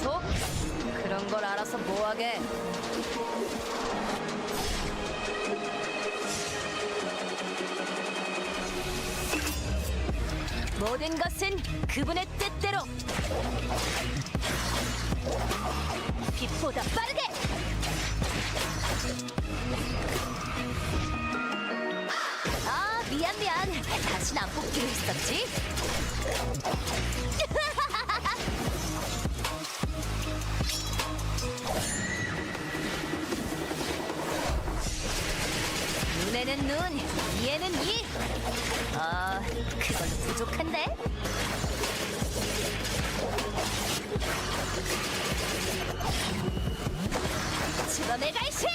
속? 그런 걸 알아서 뭐하게. 모든 것은 그분의 뜻대로. 빛보다 빠르게. 아, 미안. 다신 안 뽑기로 했었지? 눈에는 눈, 이에는 이. 그걸로 부족한데? 죽음의 갈시!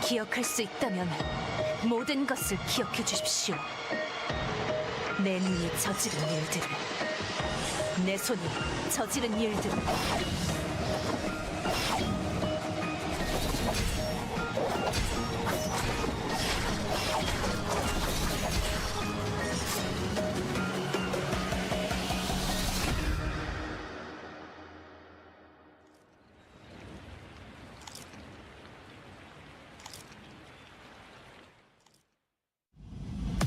기억할 수 있다면 모든 것을 기억해 주십시오. 내 눈이 저지른 일들을, 내 손이 저지른 일들을.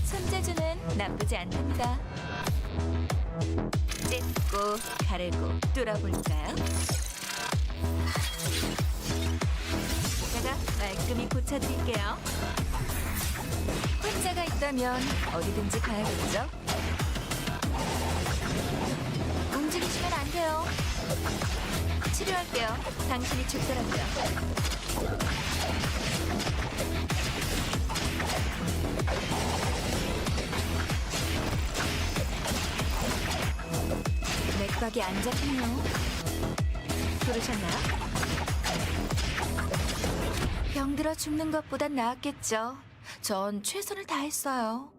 손재주는 나쁘지 않답니다. 찢고 가르고 뚫어볼까요? 제가 깔끔히 고쳐드릴게요. 환자가 있다면 어디든지 가야겠죠? 움직이시면 안 돼요. 치료할게요. 당신이 죽더라고요. 맥박이 안 잡히네요. 부르셨나요? 병들어 죽는 것보단 나았겠죠. 전 최선을 다했어요.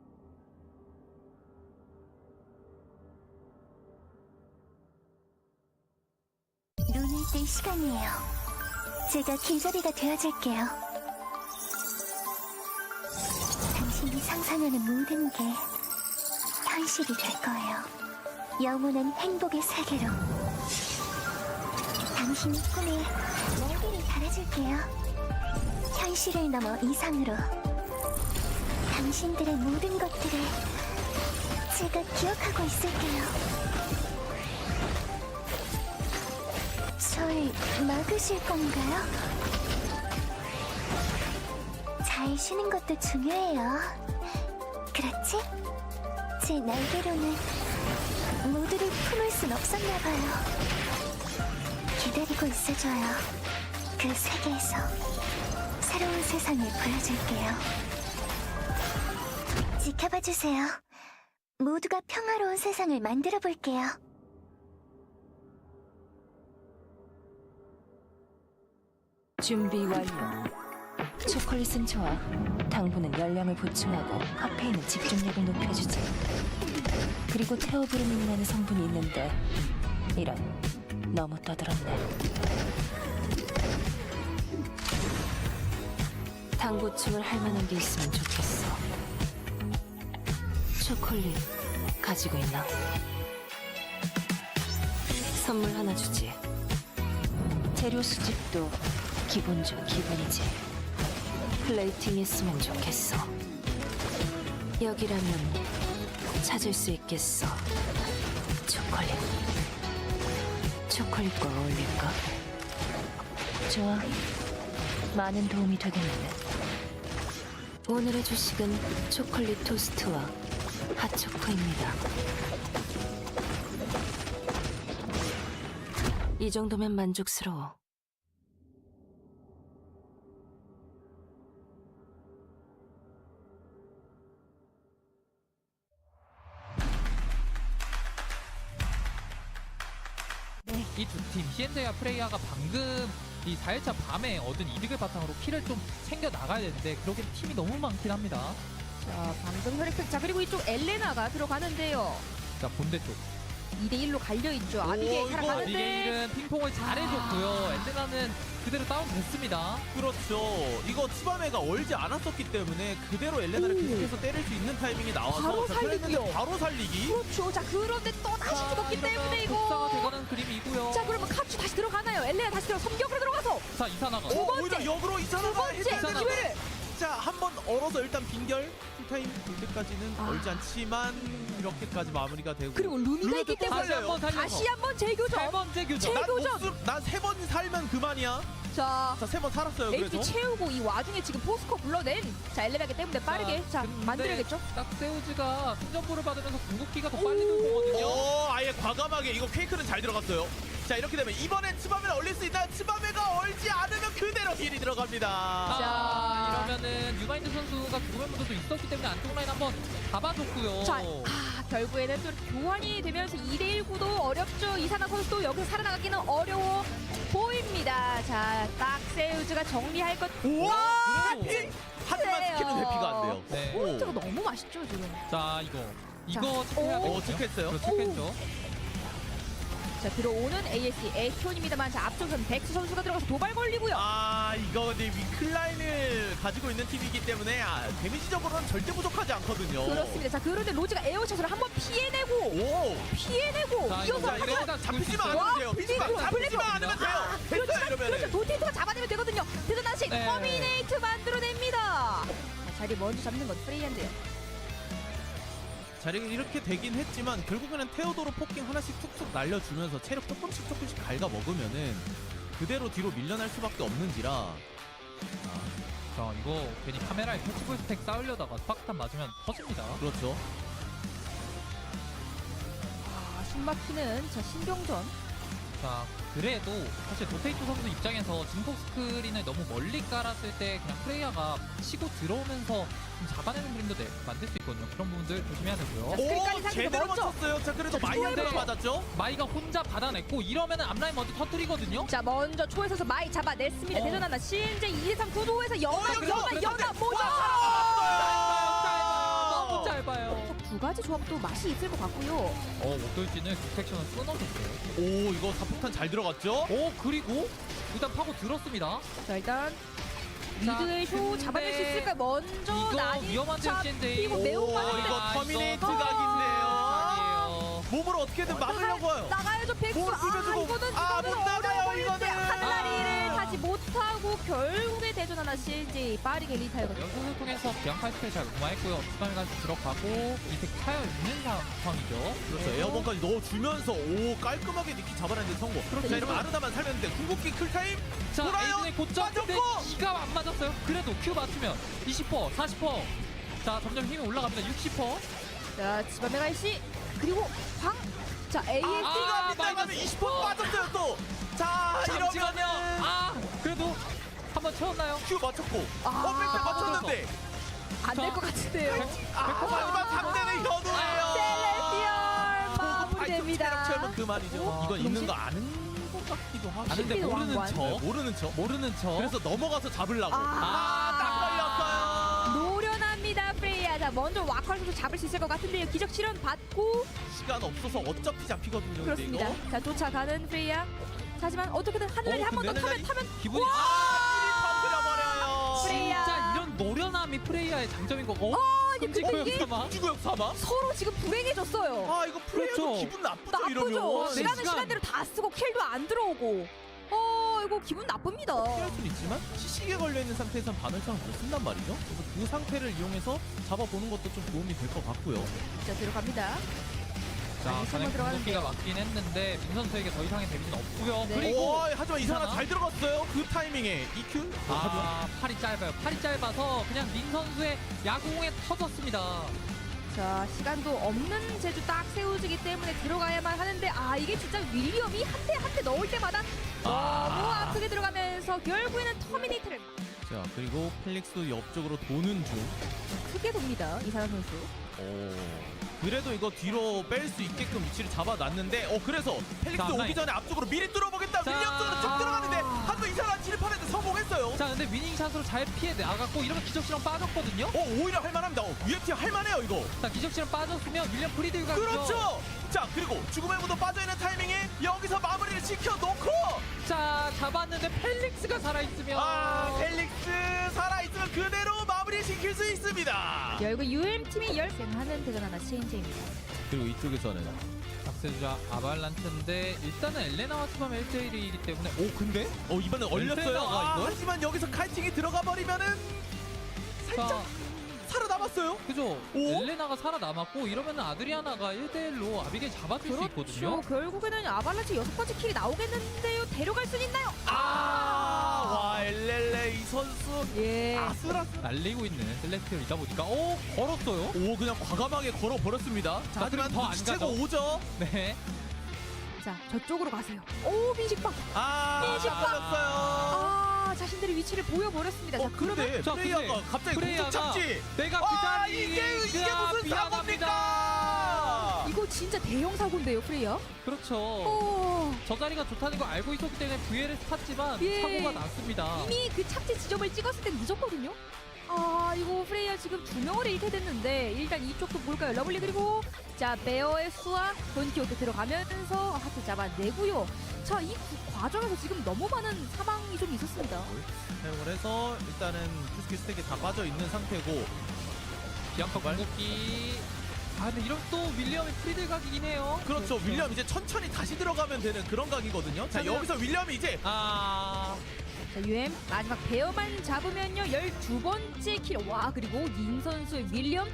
눈을 뜰 시간이에요. 제가 길잡이가 되어줄게요. 당신이 상상하는 모든 게 현실이 될 거예요. 영원한 행복의 세계로. 당신의 꿈에 날개를 달아줄게요. 현실을 넘어 이상으로. 당신들의 모든 것들을 제가 기억하고 있을게요. 절 막으실 건가요? 잘 쉬는 것도 중요해요. 그렇지? 제 날개로는 모두를 품을 순 없었나 봐요. 기다리고 있어줘요. 그 세계에서 새로운 세상을 보여줄게요. 지켜봐 주세요. 모두가 평화로운 세상을 만들어 볼게요. 준비 완료. 초콜릿은 좋아. 당분은 열량을 보충하고 카페인은 집중력을 높여주지. 그리고 테오브르민이라는 성분이 있는데 이런, 너무 떠들었네. 당 보충을 할 만한 게 있으면 좋겠어. 초콜릿 가지고 있나? 선물 하나 주지. 재료 수집도 기본 중 기본이지. 플레이팅 했으면 좋겠어. 여기라면 찾을 수 있겠어. 초콜릿과 어울릴까? 좋아. 많은 도움이 되겠네. 오늘의 주식은 초콜릿 토스트와 핫초코입니다. 이 정도면 만족스러워. 이 두 팀, 시엔드와 프레이아가 방금 이 4일차 밤에 얻은 이득을 바탕으로 킬을 좀 챙겨 나가야 되는데 그러기엔 팀이 너무 많긴 합니다. 자, 방금 혈액팩. 자, 그리고 이쪽 엘레나가 들어가는데요. 자, 본대 쪽. 2대1로 갈려있죠. 아비게일 이거 살아가는데 아비게일은 핑퐁을 잘해줬고요. 엔젤라는 그대로 다운됐습니다. 그렇죠. 이거 치바메가 얼지 않았었기 때문에 그대로 엘레나를 계속해서 때릴 수 있는 타이밍이 나와서 바로 자, 그랬는데 살리기요. 바로 살리기. 그렇죠. 자 그런데 또 다시 죽었기 때문에 복사가 이거 돼가는 그림이고요. 자 그러면 카츠 다시 들어가나요? 엘레나 다시 들어 섬격으로 들어가서 자 이사나가. 두 번째. 오히려 역으로 두 이사나가 번째 해제되는 기회를 자, 한 번 얼어서 일단 빈결 풀타임 볼 때까지는 아. 얼지 않지만 이렇게까지 마무리가 되고 그리고 루미가 있기 또 때문에 살려요. 다시 한번 재교전. 세 번째 교전. 제- 재교전! 난 세 번 살면 그만이야. 자 자, 세 번 살았어요. 그래서 HP 채우고 이 와중에 지금 포스코 불러낸 자 엘레나기 때문에 빠르게 자 근데 만들어야겠죠. 딱 세우즈가 승전보를 받으면서 궁극기가 더 빨리 돌거든요. 아예 과감하게 이거 퀘이크는 잘 들어갔어요. 자, 이렇게 되면 이번엔 치바메를 얼릴 수 있나요? 치바메가 얼지 않으면 그대로 딜이 들어갑니다. 자 이러면은 유마인드 선수가 죽음의 무도도 있었기 때문에 안쪽 라인 한번 잡아줬고요. 자 결국에는 또 교환이 되면서 2대1 구도 어렵죠. 이사나 선수도 여기서 살아나가기는 어려워 보입니다. 자 딱 세우즈가 정리할 것. 우와! 그래도- 해피! 하지만 스킬은 회피가 안 돼요. 네. 포인트가 너무 맛있죠 지금. 자 이거 자, 체크해야 오. 되거든요. 체크했어요. 그렇죠, 체크했죠. 자 들어오는 ASC 에톤입니다만 자 앞쪽은 백수 선수가 들어가서 도발 걸리고요. 이거 근데 위클라인을 가지고 있는 팀이기 때문에 데미지적으로는 절대 부족하지 않거든요. 그렇습니다. 자 그런데 로즈가 에어샷을 한번 피해내고 오! 이어서 자, 이거 자, 이거 한번 잡히지만 수 않으면 돼요. 와, 잡히지만 않으면 돼요. 됐어요, 그렇죠. 이러면은. 도테이트가 잡아내면 되거든요. 대단하신 네. 터미네이트 만들어냅니다. 자, 자리 먼저 잡는 건 프레이한데요. 자리가 이렇게 되긴 했지만 결국에는 테오도로 포킹 하나씩 툭툭 날려주면서 체력 조금씩 갉아 먹으면은 그대로 뒤로 밀려날 수밖에 없는지라. 자 이거 괜히 카메라에 패치볼 스택 쌓으려다가 스파크탄 맞으면 터집니다. 그렇죠. 숨막히는 자 신경전. 자 그래도 사실 도테이토 선수 입장에서 증폭 스크린을 너무 멀리 깔았을 때 그냥 프레이야가 치고 들어오면서 좀 잡아내는 그림도 만들 수 있거든요. 그런 부분들 조심해야 되고요. 자, 스크린까지 오, 살리고 제대로 먼저. 맞췄어요. 자, 그래도 자, 마이한테가 네. 맞았죠? 마이가 혼자 받아냈고 이러면은 앞라인 먼저 터뜨리거든요. 자 먼저 초에서 마이 잡아냈습니다. 대전하나 실제 2대3 구도에서 연합 너무 짧아요. 두 가지 조합도 맛이 있을 것 같고요. 목돌진을 디텍션을 끊어줬어요. 오, 이거 사폭탄 잘 들어갔죠? 그리고 일단 파고 들었습니다. 자 일단 미드의 쇼 근데 잡아낼 수 있을까? 먼저 이거 난이 위험한데요, 차 CNJ. 피고 매우 오, 빠른데 이거 터미네이트 이거- 각인데요. 아니에요. 몸으로 어떻게든 막으려고 해요. 나가야죠 백수. 뭘 비벼주고. 이거는 못 나가요, 어려울 이거는. 때 한마리를 하지 못하고 결국에 대전 하나 CJ 빠르게 리타이거든요. 연습을 통해서 비앙카 스펠 잘 무마했고요. 수감이가 들어가고 이색 차여 있는 상황이죠. 그렇죠. 에어본까지 넣어주면서 오, 깔끔하게 니키 잡아내는 성공. 그렇죠. 자, 이러면 아르다만 살렸는데 궁극기 클타임 자, 돌아요. 에이든의 고점 근데 빠졌고. 기가 안 맞았어요. 그래도 큐 맞추면 20%, 40%. 자, 점점 힘이 올라갑니다. 60%. 자 지바메가 씨 그리고 광. 자 AS가 나가면 20% 빠졌어요 또. 자, 잠시만요. 이러면은 그래도 한번 채웠나요? 큐 맞췄고 아. 백대 맞췄는데 안 될 것 같은데요. 마지막 상대는 현우예요. 셀레스티얼 마무리됩니다. 체험은 그만이죠. 이건 그럼 있는 거 아는 것 같기도 하고. 아는데 신비도 모르는 왕관. 척. 네, 모르는 척. 모르는 척. 그래서 넘어가서 잡으려고. 딱 걸렸어요. 노련합니다 프레이야. 자 먼저 와컬 선수 잡을 수 있을 것 같은데요. 기적 실현 받고 시간 없어서 어차피 잡히거든요. 근데 그렇습니다. 이거. 자 쫓아가는 프레이야. 하지만 어떻게든 하늘이 한 번 더 근데 타면 기분이 터뜨려버려요. 프레이야. 진짜 이런 노련함이 프레이야의 장점인 거고. 근데 이게 주구역 삼아? 서로 지금 불행해졌어요. 이거 플레이어도 그렇죠. 기분 나쁘죠 나쁘죠. 이러면. 시간은 시간. 시간대로 다 쓰고 킬도 안 들어오고. 이거 기분 나쁩니다. 피할 수는 있지만 CC기에 걸려있는 상태에선 바늘창을 못 쓴단 말이죠. 그래서 그 상태를 이용해서 잡아보는 것도 좀 도움이 될 것 같고요. 자 들어갑니다. 자, 한번 전에 들어가는데요. 공격기가 맞긴 했는데 민 선수에게 더 이상의 데미지는 없고요. 네. 그리고 하지만 이상한 이상하? 잘 들어갔어요. 그 타이밍에 EQ? 팔이 짧아요. 팔이 짧아서 그냥 민 선수의 야구공에 터졌습니다. 자 시간도 없는 제주 딱 세우지기 때문에 들어가야만 하는데 이게 진짜 윌리엄이 한 대 넣을 때마다 너무 아프게 들어가면서 결국에는 터미네이터를 자, 그리고 펠릭스 옆쪽으로 도는 중. 크게 돕니다 이사람 선수. 그래도 이거 뒤로 뺄 수 있게끔 위치를 잡아놨는데 그래서 펠릭스 자, 오기 전에 앞쪽으로 미리 뚫어보겠다. 자, 윌리엄 쪽으로 쭉 들어가는데 한번 이상한 진입하는데 성공했어요. 자, 근데 위닝샷으로 잘 피해 나갔고 이러면 기적실험 빠졌거든요. 오히려 할만합니다. UFT 할만해요 이거. 자, 기적실험 빠졌으면 윌리엄 프리드가 그렇죠. 자, 그리고 죽음의 무도 빠져있는 타이밍에 여기서 마무리를 시켜놓고 자, 잡았는데 펠릭스가 살아있으면 펠릭스 살아있으면 그대로 마무리 시킬 수 있습니다. 결국 UM팀이 열생하는 대전 하나 체인지입니다. 그리고 이쪽에서는 박세주자 아발란트인데 일단은 엘레나와 투밤 1대1이기 때문에 근데 이번엔 얼렸어요. 엘레나가 이걸? 하지만 여기서 카이팅이 들어가 버리면은 살짝 자, 살아남았어요. 그죠? 엘레나가 살아남았고 이러면 아드리아나가 1대1로 아비게일 잡아줄 수 있거든요. 결국에는 아발란치 6번째 킬이 나오겠는데요. 데려갈 수 있나요? 와 엘렐레 이 선수 예. 아슬아슬 날리고 있는 셀레스티얼이다 보니까 걸었어요. 그냥 과감하게 걸어버렸습니다. 자, 하지만 그럼 더안 눈치채고 가죠. 오죠. 네. 자, 저쪽으로 가세요. 민식방. 걸렸어요. 자신들의 위치를 보여버렸습니다. 자, 근데 자, 프레이야가 근데 갑자기 프레이야가 공중 착지. 내가 그 자리 이게 무슨 미안합니다. 사고입니까? 이거 진짜 대형 사고인데요, 프레이야? 그렇죠. 저 자리가 좋다는 걸 알고 있었기 때문에 VL을 탔지만 예. 사고가 났습니다. 이미 그 착지 지점을 찍었을 땐 늦었거든요. 이거 프레이야 지금 2명을 잃게 됐는데 일단 이쪽도 볼까요? 러블리 그리고 자 베어의 수와 돈키호테 들어가면서 하트 잡아내고요. 자, 이 과정에서 지금 너무 많은 사망이 좀 있었습니다. 사용을 해서 일단은 투스킬 스택이 다 빠져 있는 상태고 비앙카 궁극기. 근데 이러면 또 윌리엄이 프리드 각이긴 해요. 그렇죠. 윌리엄 이제 천천히 다시 들어가면 되는 그런 각이거든요. 자, 여기서 윌리엄이 이제 자, UM 마지막 베어만 잡으면요 12번째 킬. 와, 그리고 닌 선수의 윌리엄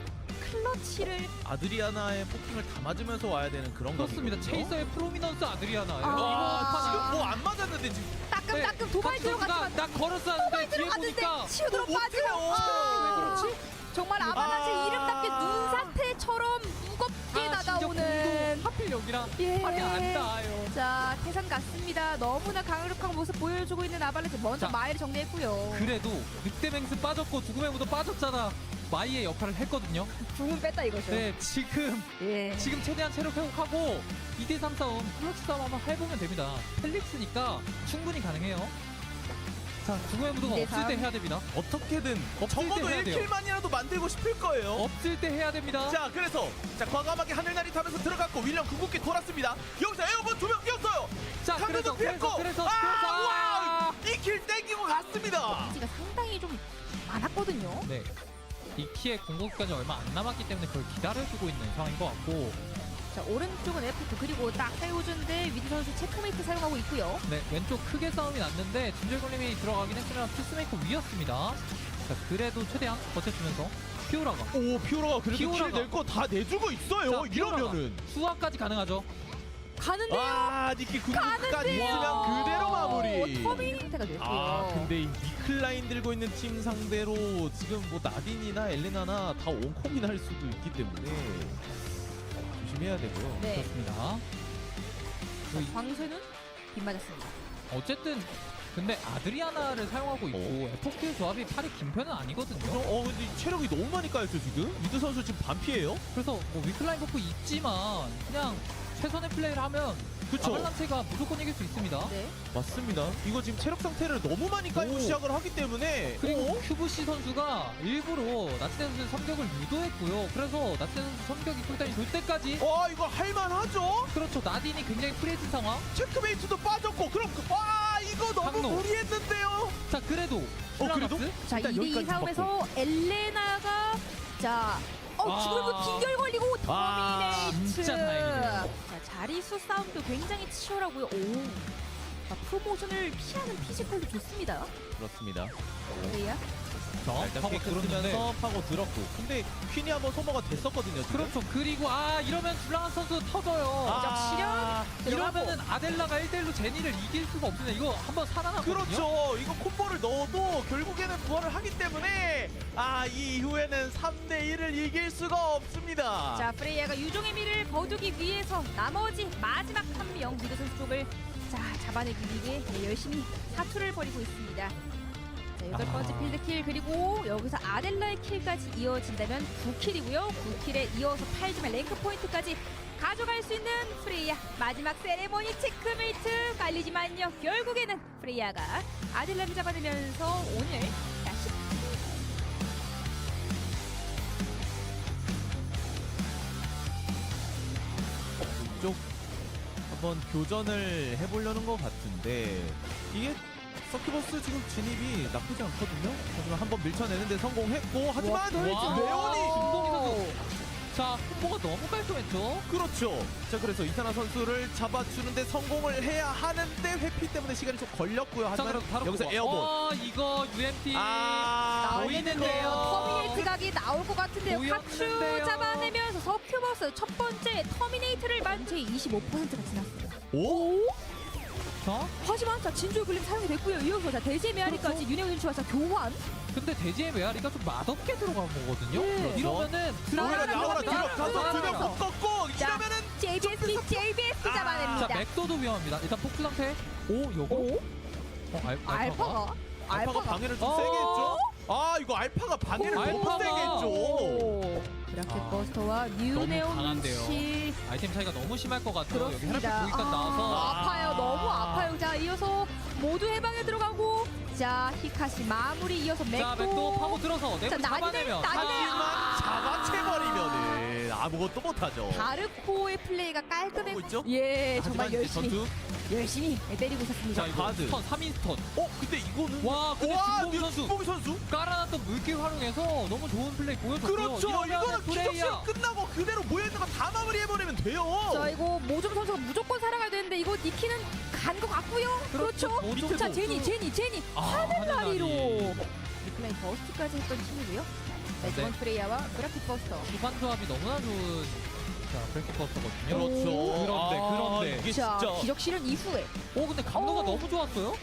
클러치를 아드리아나의 포킹을 다 맞으면서 와야 되는 그런 그렇습니다. 각이거든요. 체이서의 프로미넌스 아드리아나예요. 지금 뭐 안 맞았는데 지금 따끔따끔 도발 들어갔지만 나 걸었었는데 뒤에 보니까 치우도록 빠지고 왜 그렇지? 정말 아바란치 이름답게 눈사태처럼 무겁게 나가오는 하필 여기랑 예. 팔이 안 닿아요. 자, 태산 같습니다. 너무나 강력한 모습 보여주고 있는 아발란치 먼저 자, 마이를 정리했고요. 그래도 늑대맹스 빠졌고 죽음의 무도 빠졌잖아. 마이의 역할을 했거든요. 궁은 뺐다 이거죠. 네, 지금 최대한 체력 회복하고 2대3 싸움, 클러치 싸움 한번 해보면 됩니다. 펠릭스니까 충분히 가능해요. 자, 죽음의 무도가 2대3. 없을 때 해야 됩니다. 어떻게든 없을 적어도 때 해야 돼요. 1킬만이라도 만들고 싶을 거예요. 없을 때 해야 됩니다. 자, 그래서 과감하게 하늘나리 타면서 들어갔고 윌리엄 궁극기 돌았습니다. 여기서 에어본 2명 뛰었어요. 자, 강도도 피했고 그래서 와! 2킬 땡기고 갔습니다. 데미지가 상당히 좀 많았거든요. 네. 이키의 공격까지 얼마 안 남았기 때문에 그걸 기다려주고 있는 상황인 것 같고, 자, 오른쪽은 F2 그리고 딱 세우준데 위드 선수 체크메이트 사용하고 있고요. 네, 왼쪽 크게 싸움이 났는데 진절걸림이 들어가긴 했으나 피스메이커 위였습니다. 자, 그래도 최대한 버텨주면서 피오라가 피오라가 그래도 피오라가. 킬 낼 거 다 내주고 있어요. 자, 피오라가 이러면은 수화까지 가능하죠. 가는데요. 니키 궁극기까지 있으면 그대로 마무리. 터빈 상태가 됐고요. 근데 이 니클라인 들고 있는 팀 상대로 지금 뭐 나딘이나 엘레나나 다 원콤이나 할 수도 있기 때문에 조심해야 되고요. 네. 그렇습니다. 광쇠는 빗맞았습니다. 어쨌든 근데 아드리아나를 사용하고 있고 FOK 조합이 팔이 긴 편은 아니거든요. 근데 이 체력이 너무 많이 까였죠 지금? 미드 선수 지금 반피예요? 그래서 뭐 위클라인 버프 있지만 그냥 최선의 플레이를 하면 그쵸. 아발란체가 무조건 이길 수 있습니다. 네. 맞습니다. 이거 지금 체력 상태를 너무 많이 깔고 오. 시작을 하기 때문에 그리고 큐브시 선수가 일부러 나츠네 선수의 섬격을 유도했고요. 그래서 나츠네 선수 섬격이 쿨타임이 돌 때까지 이거 할만하죠? 그렇죠. 나딘이 굉장히 프리해진 상황. 체크메이트도 빠졌고 그럼 이거 너무 강로. 무리했는데요? 자, 그래도 그래도? 플라가스? 자, 일단 2대2 여기까지 싸움에서 엘레나가 죽음의 빈결 걸리고 터미네이트. 진짜 다행이네요. 자, 자리수 싸움도 굉장히 치열하고요. 자, 프로모션을 피하는 피지컬도 좋습니다. 그렇습니다. 레이야. 자, 일단 파고 들었는데 들으면서 파고 들었고 근데 퀸이 한번 소모가 됐었거든요 지금. 그렇죠. 그리고 이러면 블랑한 선수 터져요. 이러면은 아델라가 1대1로 제니를 이길 수가 없습니다. 이거 한번 살아나거든요. 그렇죠. 이거 콤보를 넣어도 결국에는 부활을 하기 때문에 이 이후에는 3대1을 이길 수가 없습니다. 자, 프레이야가 유종의 미를 거두기 위해서 나머지 마지막 한 명 미드 선수 쪽을 잡아내기 위해 열심히 사투를 벌이고 있습니다. 자, 8번째 필드킬 그리고 여기서 아델라의 킬까지 이어진다면 9킬이고요. 9킬에 이어서 8점의 랭크 포인트까지 가져갈 수 있는 프레이야. 마지막 세레모니 체크메이트 깔리지만요. 결국에는 프레이야가 아델라를 잡아내면서 오늘 다시 이쪽 한번 교전을 해보려는 것 같은데 이게 서큐버스 지금 진입이 나쁘지 않거든요. 하지만 한번 밀쳐내는데 성공했고 하지만 레온이 김동희 선수. 자, 콤보가 너무 깔끔했죠? 그렇죠. 자 그래서 이사나 선수를 잡아주는데 성공을 해야 하는데 회피 때문에 시간이 좀 걸렸고요. 자, 하지만 그럼 바로 여기서 에어본. 이거 UMP 나오겠는데요. 보이는데요. 터미네이트 각이 나올 것 같은데요. 파추 보였는데요. 잡아내면서 서큐버스 첫 번째 터미네이트를 제 25%가 지났어요. 오? 자, 하지만 자 진주의 글림 사용이 됐고요. 이어서 자 대지의 메아리까지 윤혜원 선수와 자 교환. 근데 대지의 메아리가 좀 맛없게 들어간 거거든요. 네. 이러면은 오히려 나오라 들어갑니다. 들어가서 두명 들어갑니다. 꺾고 자, 이러면은 JBS 자, 잡아냅니다. 맥도도 위험합니다. 일단 폭주 상태. 오, 요거? 오? 알파가? 알파가 방해를 좀 어? 세게 했죠. 아 이거 알파가 방해를 너무 알파가. 세게 했죠. 브라켓 버스터와 너무 뉴네온 강한데요. 씨. 아이템 차이가 너무 심할 것 같아요. 여기 혈액 그렇습니다. 보기까지 나와서. 아파요. 너무 아파요. 자 이어서 모두 해방에 들어가고 자 히카시 마무리 이어서 자, 맥도 파고 들어서 자, 내부 잡아내면. 하지만 잡아채버리면은 아무것도 못하죠. 다르코의 플레이가 깔끔해. 하고 있죠? 예, 정말 하지만 이제 열심히 전투. 열심히 때리고 있었습니다. 자, 이거 가드. 스턴, 3인 스턴. 근데 이거는 와, 근데 진봉이 선수. 진봉이 선수? 깔아놨던 물길 활용해서 너무 좋은 플레이 보여줬고요. 그렇죠. 이러면은 이거는 프레이야. 기적시간 끝나고 그대로 모여있는 거 다 마무리해버리면 돼요. 자 이거 모종 선수가 무조건 살아가야 되는데 이거 니키는 간 것 같고요. 그렇죠. 그렇죠. 밑에도. 자 제니 하늘나리로 하늘나리. 리플라이 버스트까지 했던 팀이고요. 자 네. 이번 프레이야와 브라켓 버스터. 후반 조합이 너무나 좋은 자, 브레이크 버스터거든요. 그렇죠. 그런데. 이게 자 진짜 기적 실현 이후에 근데 강도가 오. 너무 좋았어요?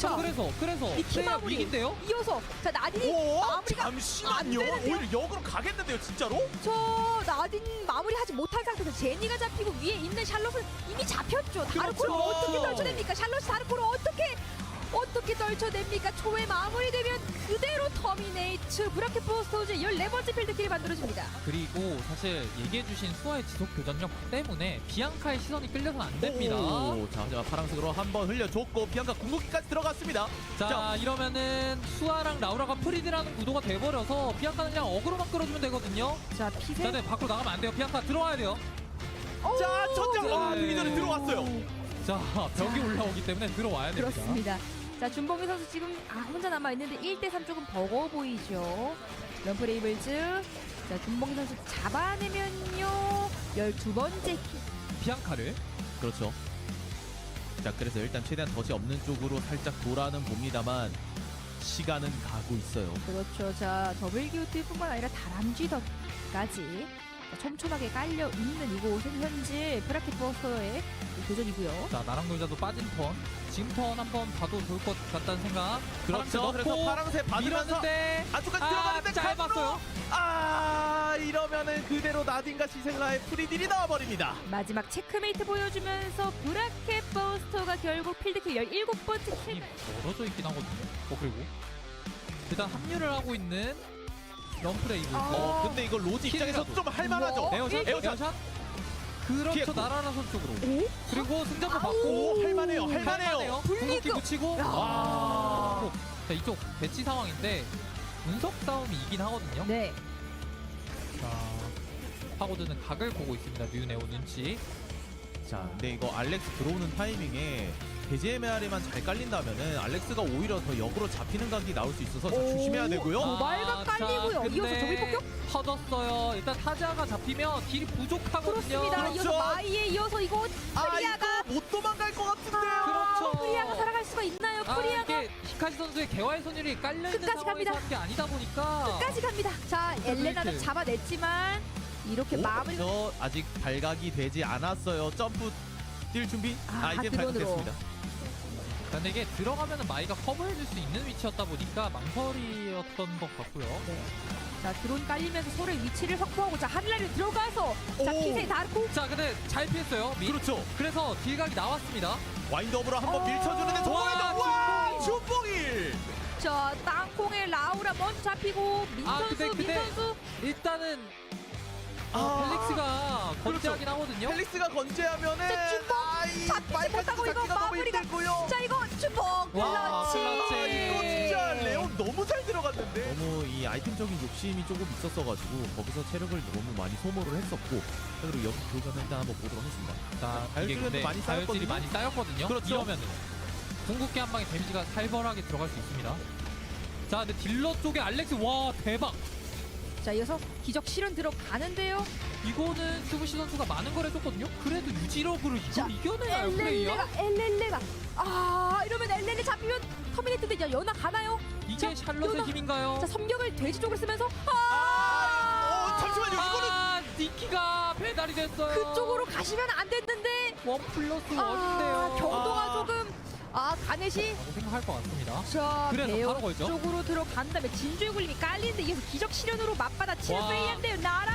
자, 그래서 니키 프레이야 마무리 위기인데요? 이어서 자 나딘이 오, 마무리가 잠시만요. 안 되는데요? 오히려 역으로 가겠는데요, 진짜로? 저 나딘 마무리하지 못한 상태에서 제니가 잡히고 위에 있는 샬롯은 이미 잡혔죠. 다르코를 그렇죠. 어떻게 떨쳐냅니까? 샬롯이 다르코를 어떻게 떨쳐냅니까? 초에 마무리되면 그대로 터미네이트 브라켓 포스터즈 14번째 필드킬이 만들어집니다. 그리고 사실 얘기해주신 수아의 지속 교전력 때문에 비앙카의 시선이 끌려서는 안 됩니다. 오, 자, 하지만 파란색으로 한번 흘려줬고 비앙카 궁극기까지 들어갔습니다. 자, 이러면은 수아랑 라우라가 프리드라는 구도가 돼버려서 비앙카는 그냥 어그로만 끌어주면 되거든요. 자 자, 피세. 네, 밖으로 나가면 안 돼요. 비앙카 들어와야 돼요. 자, 천장 네. 되기 전에 들어왔어요. 자, 벽이 올라오기 때문에 들어와야 됩니다. 그렇습니다. 자 준봉희 선수 지금 혼자 남아 있는데 1대3 조금 버거워 보이죠. 럼프레이블즈. 자 준봉희 선수 잡아내면요 12번째 킬. 비앙카를. 그렇죠. 자, 그래서 일단 최대한 덫이 없는 쪽으로 살짝 돌아는 봅니다만 시간은 가고 있어요. 그렇죠. 자 더블 기우트뿐만 아니라 다람쥐덕까지 촘촘하게 깔려 있는 이곳은 현재 브라켓 버스터의 도전이고요. 자, 나랑 놀자도 빠진 턴. 지금 턴 한번 봐도 좋을 것 같다는 생각. 그렇죠. 그래서 파란색 받으면서 밀었는데 안쪽까지 들어가는데 짧았어요. 이러면은 그대로 나딘과 시생라의 프리딜이 나와버립니다. 마지막 체크메이트 보여주면서 브라켓 버스터가 결국 필드킬 17번째 힘이 킬. 멀어져 있긴 하거든요. 그리고 일단 합류를 하고 있는 럼프레이브. 근데 이거 로지 입장에서 킬이라도. 좀 할만하죠. 에어샷? 에어샷. 그렇죠. 피했고. 나라라선 쪽으로. 오? 그리고 승전도 받고. 오, 할만해요. 궁극기 붙이고. 야. 와. 자, 이쪽 배치 상황인데 분석 싸움이 이긴 하거든요. 네. 자, 파고드는 각을 보고 있습니다. 뉴네오 눈치. 자, 근데 이거 알렉스 들어오는 타이밍에 베제메아리만 잘 깔린다면은 알렉스가 오히려 더 역으로 잡히는 각이 나올 수 있어서 자, 조심해야 되고요. 도발각 깔리고요. 이어서 저기 폭격? 터졌어요. 일단 타자가 잡히면 딜이 부족하거든요. 그렇습니다. 그렇죠. 이어서 마이에 이어서 이거 프리아가 이거 못 도망갈 것 같은데요. 그렇죠. 프리아가 살아갈 수가 있나요? 프리아가 이게 히카시 선수의 개화의 선율이 깔려있는 끝까지 상황에서 갑니다. 하는 게 아니다 보니까 끝까지 갑니다. 자 엘레나는 이렇게. 잡아냈지만 이렇게 마무리. 저 아직 발각이 되지 않았어요. 점프 뛸 준비. 이제 핫드론으로. 발각됐습니다. 근데 이게 들어가면은 마이가 커버해줄 수 있는 위치였다 보니까 망설이었던 것 같고요. 네. 자 드론 깔리면서 서로의 위치를 확보하고 자 하늘나리로 들어가서 자 오. 피세 다르코. 자, 근데 잘 피했어요. 그렇죠. 그래서 딜각이 나왔습니다. 와인드업으로 한번 밀쳐주는데 와, 정말 와 준봉일. 자, 땅콩의 라우라 먼저 잡히고 근데 민선수 일단은 아, 펠릭스가 건재하긴 하거든요. 펠릭스가 건재하면은 자, 주먹 잡히지 못하고 이거 마무리가 자, 이거 주먹 와, 클러치. 클러치. 이거 진짜 레온 너무 잘 들어갔는데. 너무 이 아이템적인 욕심이 조금 있었어가지고 거기서 체력을 너무 많이 소모를 했었고, 그리고 여기 교전을 일단 한번 보도록 하겠습니다. 자, 이게 다혈질도 근데 많이 다혈질이 쌓였거든요. 많이 쌓였거든요. 그렇죠. 이러면은 궁극기 한 방에 데미지가 살벌하게 들어갈 수 있습니다. 자, 근데 딜러 쪽에 알렉스 와 대박. 자, 이어서 기적 실현 들어가는데요. 이거는 스무시 선수가 많은 걸 해줬거든요. 그래도 유지력으로 자, 이걸 이겨내나요 플레이야? 엘렐레가 이러면 엘렐레 잡히면 터미네이트인데 연락 가나요? 이게 자, 샬럿의 연락. 힘인가요? 자, 섬경을 돼지 쪽으로 쓰면서 잠시만요. 이거는 니키가 배달이 됐어요. 그쪽으로 가시면 안 됐는데 1+1인데요. 경도가 조금 가넷이 라고 생각할 것 같습니다. 자, 그래서 배우 바로 걸죠. 쪽으로 들어간 다음에 진주의 굴림이 깔리는데 이어서 기적 실현으로 맞받아치는 와. 프레이한데요. 나라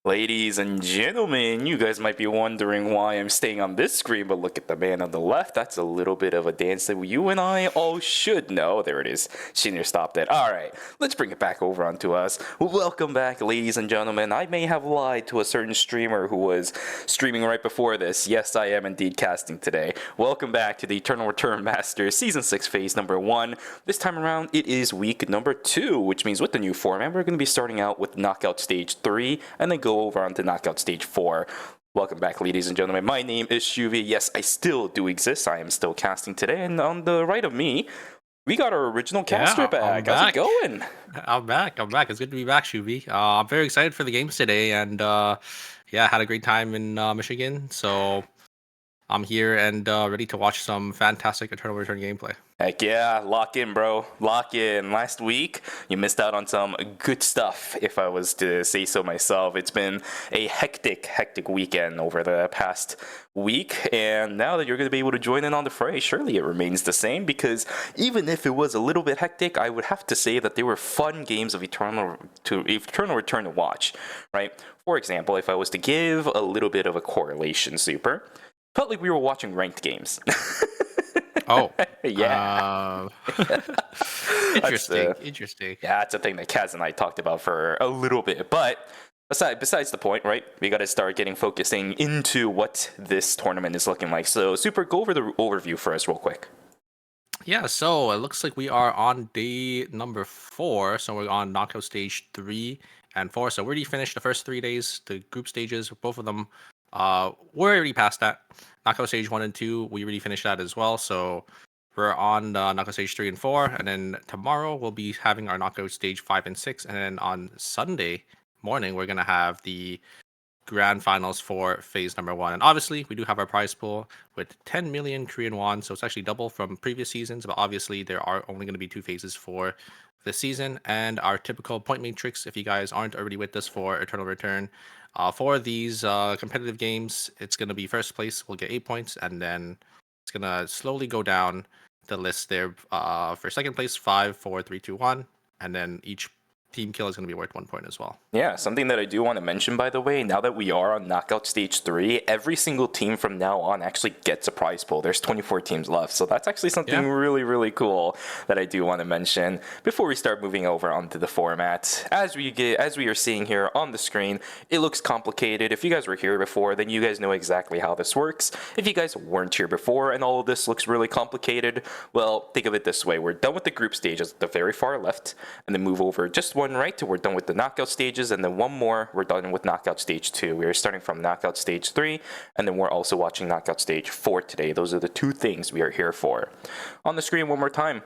Ladies and gentlemen, you guys might be wondering why I'm staying on this screen, but look at the man on the left. That's a little bit of a dance that you and I all should know. There it is. Senior stopped it. All right, let's bring it back over onto us. Welcome back, ladies and gentlemen. I may have lied to a certain streamer who was streaming right before this. Yes, I am indeed casting today. Welcome back to the Eternal Return Masters Season 6 Phase number 1. This time around, it is week number 2, which means with the new format, we're going to be starting out with Knockout Stage 3 and then go over onto Knockout Stage 4. Welcome back, ladies and gentlemen. My name is Shuvi. Yes, I still do exist. I am still casting today. And on the right of me, we got our original caster back. How's it going? I'm back. It's good to be back, Shuvi. I'm very excited for the games today. And had a great time in Michigan. So I'm here and ready to watch some fantastic Eternal Return gameplay. Heck yeah, lock in, bro. Lock in. Last week, you missed out on some good stuff, if I was to say so myself. It's been a hectic weekend over the past week, and now that you're going to be able to join in on the fray, surely it remains the same, because even if it was a little bit hectic, I would have to say that they were fun games of Eternal Return to watch, right? For example, if I was to give a little bit of a correlation, Super, felt like we were watching ranked games. Oh. Yeah. Interesting. Yeah, that's a thing that Kaz and I talked about for a little bit. But besides the point, right? We got to start focusing into what this tournament is looking like. So, Super, go over the overview for us real quick. Yeah, so it looks like we are on day number 4. So we're on knockout stage 3 and 4. So we already finished the first 3 days, the group stages, both of them. We're already past that. Knockout stage 1 and 2, we already finished that as well. So we're on knockout stage 3 and 4. And then tomorrow we'll be having our knockout stage 5 and 6. And then on Sunday morning, we're going to have the grand finals for phase number 1. And obviously, we do have our prize pool with 10 million Korean won. So it's actually double from previous seasons. But obviously, there are only going to be 2 phases for this season. And our typical point matrix, if you guys aren't already with us for Eternal Return, for these competitive games, it's going to be first place will get 8 points, and then it's going to slowly go down the list there. For second place, 5, 4, 3, 2, 1, and then each team kill is going to be worth 1 point as well. Yeah, something that I do want to mention, by the way, now that we are on Knockout Stage 3, every single team from now on actually gets a prize pool. There's 24 teams left, so that's actually something really, really cool that I do want to mention before we start moving over onto the format. As we are seeing here on the screen, it looks complicated. If you guys were here before, then you guys know exactly how this works. If you guys weren't here before and all of this looks really complicated, well, think of it this way. We're done with the group stages at the very far left, and then move over just one right till we're done with the knockout stages, and then one more, we're done with knockout stage 2. We are starting from knockout stage 3, and then we're also watching knockout stage 4 today. Those are the 2 things we are here for. On the screen one more time,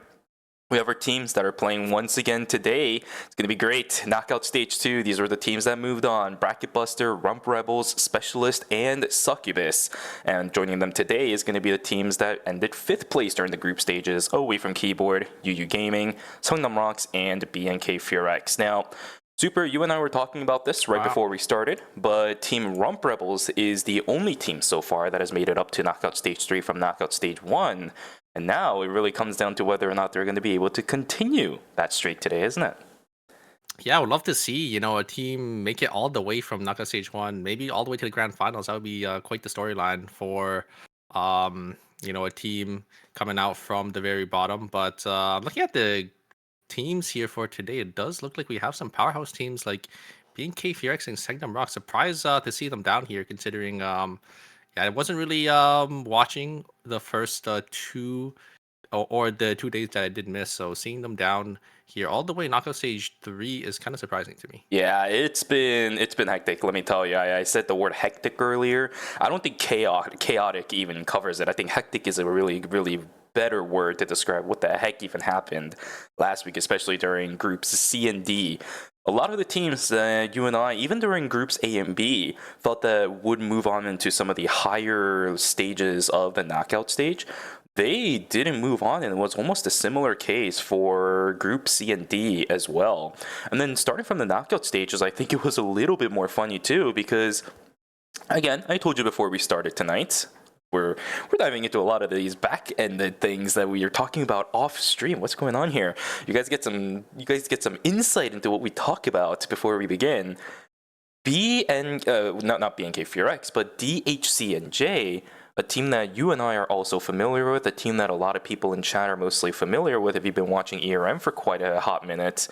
We have our teams that are playing once again today. It's going to be great. Knockout Stage 2. These were the teams that moved on. Bracket Buster, Rump Rebels, Specialist, and Succubus. And joining them today is going to be the teams that ended 5th place during the group stages. Away from Keyboard, UU Gaming, Songnam Rocks, and BNK Furex. Now, Super, you and I were talking about this right before we started, but Team Rump Rebels is the only team so far that has made it up to Knockout Stage 3 from Knockout Stage 1. And now it really comes down to whether or not they're going to be able to continue that streak today, isn't it? Yeah, I would love to see, a team make it all the way from Knockout Stage 1, maybe all the way to the Grand Finals. That would be quite the storyline for, a team coming out from the very bottom. But looking at the teams here for today, it does look like we have some powerhouse teams like BNK Furex and Segnum Rock. Surprised to see them down here, considering I wasn't really watching the first 2 or the 2 days that I did miss. So seeing them down here all the way Knockout Stage 3 is kind of surprising to me. Yeah, it's been hectic. Let me tell you, I said the word hectic earlier. I don't think chaotic even covers it. I think hectic is a really, really better word to describe what the heck even happened last week, especially during groups C and D. A lot of the teams that you and I, even during groups A and B, thought that would move on into some of the higher stages of the knockout stage, they didn't move on, and it was almost a similar case for group C and D as well. And then starting from the knockout stages, I think it was a little bit more funny too, because again, I told you before we started tonight, we're diving into a lot of these back-ended things that we are talking about off stream. What's going on here? You guys get some insight into what we talk about before we begin. Not BNK Furex, but DHC and J, a team that you and I are also familiar with, a team that a lot of people in chat are mostly familiar with if you've been watching ERM for quite a hot minute.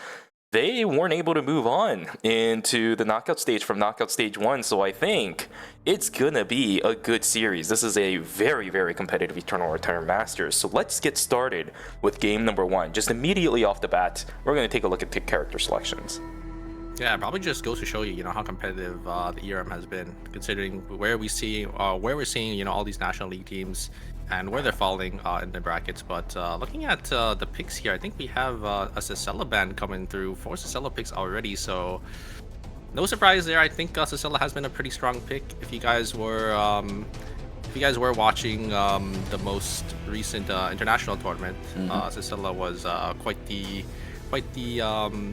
They weren't able to move on into the knockout stage from knockout stage 1, so I think it's gonna be a good series. This is a very, very competitive Eternal Return Masters. So let's get started with game number 1. Just immediately off the bat, we're gonna take a look at the character selections. Yeah, it probably just goes to show you, how competitive the ERM has been, considering where we're seeing, all these National League teams and where they're falling in the brackets. But looking at the picks here, I think we have a Sicela band coming through. 4 Sicela picks already, so no surprise there. I think Sicela has been a pretty strong pick. If you guys were watching the most recent international tournament, Sicela was quite the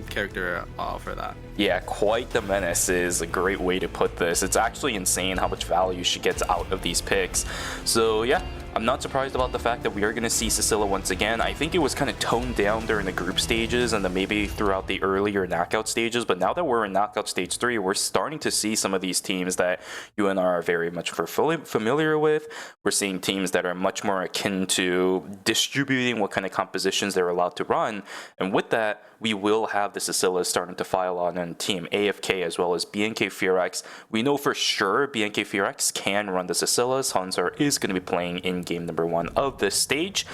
character for that. Yeah, quite the menace is a great way to put this. It's actually insane how much value she gets out of these picks. So yeah, I'm not surprised about the fact that we are going to see Sicela once again. I think it was kind of toned down during the group stages and then maybe throughout the earlier knockout stages, but now that we're in knockout stage 3, we're starting to see some of these teams that you and I are very much familiar with. We're seeing teams that are much more akin to distributing what kind of compositions they're allowed to run, and with that, we will have the Sicela starting to file on in Team AFK as well as BNK Furex. We know for sure BNK Furex can run the Sicelas. Hanzar is going to be playing in game number 1 of this stage.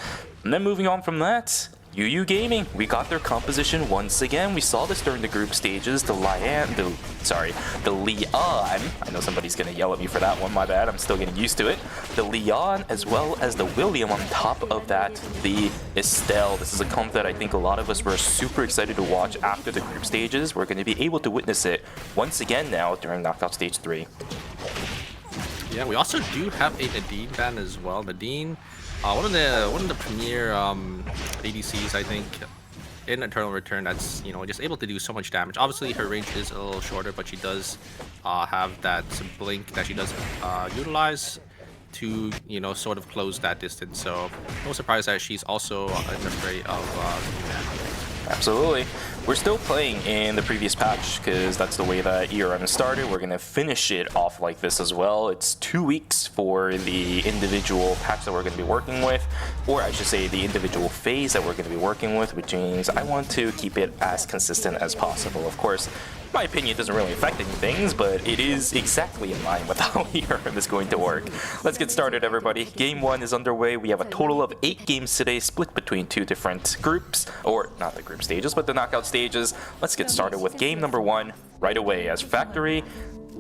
And then moving on from that, UU Gaming, we got their composition once again. We saw this during the group stages. The Leon, I know somebody's gonna yell at me for that one, my bad, I'm still getting used to it. The Leon as well as the William, on top of that, the Estelle. This is a comp that I think a lot of us were super excited to watch after the group stages. We're gonna be able to witness it once again now during knockout stage 3. Yeah, we also do have a Nadine ban as well. Nadine, one of the premier ADCs, I think, in Eternal Return, that's just able to do so much damage. Obviously, her range is a little shorter, but she does have that blink that she does utilize to sort of close that distance. So no surprise that she's also in the fray of Absolutely. We're still playing in the previous patch because that's the way that ERM started. We're going to finish it off like this as well. It's 2 weeks for the individual patch that we're going to be working with, or I should say the individual phase that we're going to be working with, which means I want to keep it as consistent as possible. Of course, my opinion doesn't really affect any things, but it is exactly in line with how ERM is going to work. Let's get started, everybody. Game 1 is underway. We have a total of 8 games today, split between 2 different groups, or not the group stages, but the knockout stages. Let's get started with game number 1 right away as Factory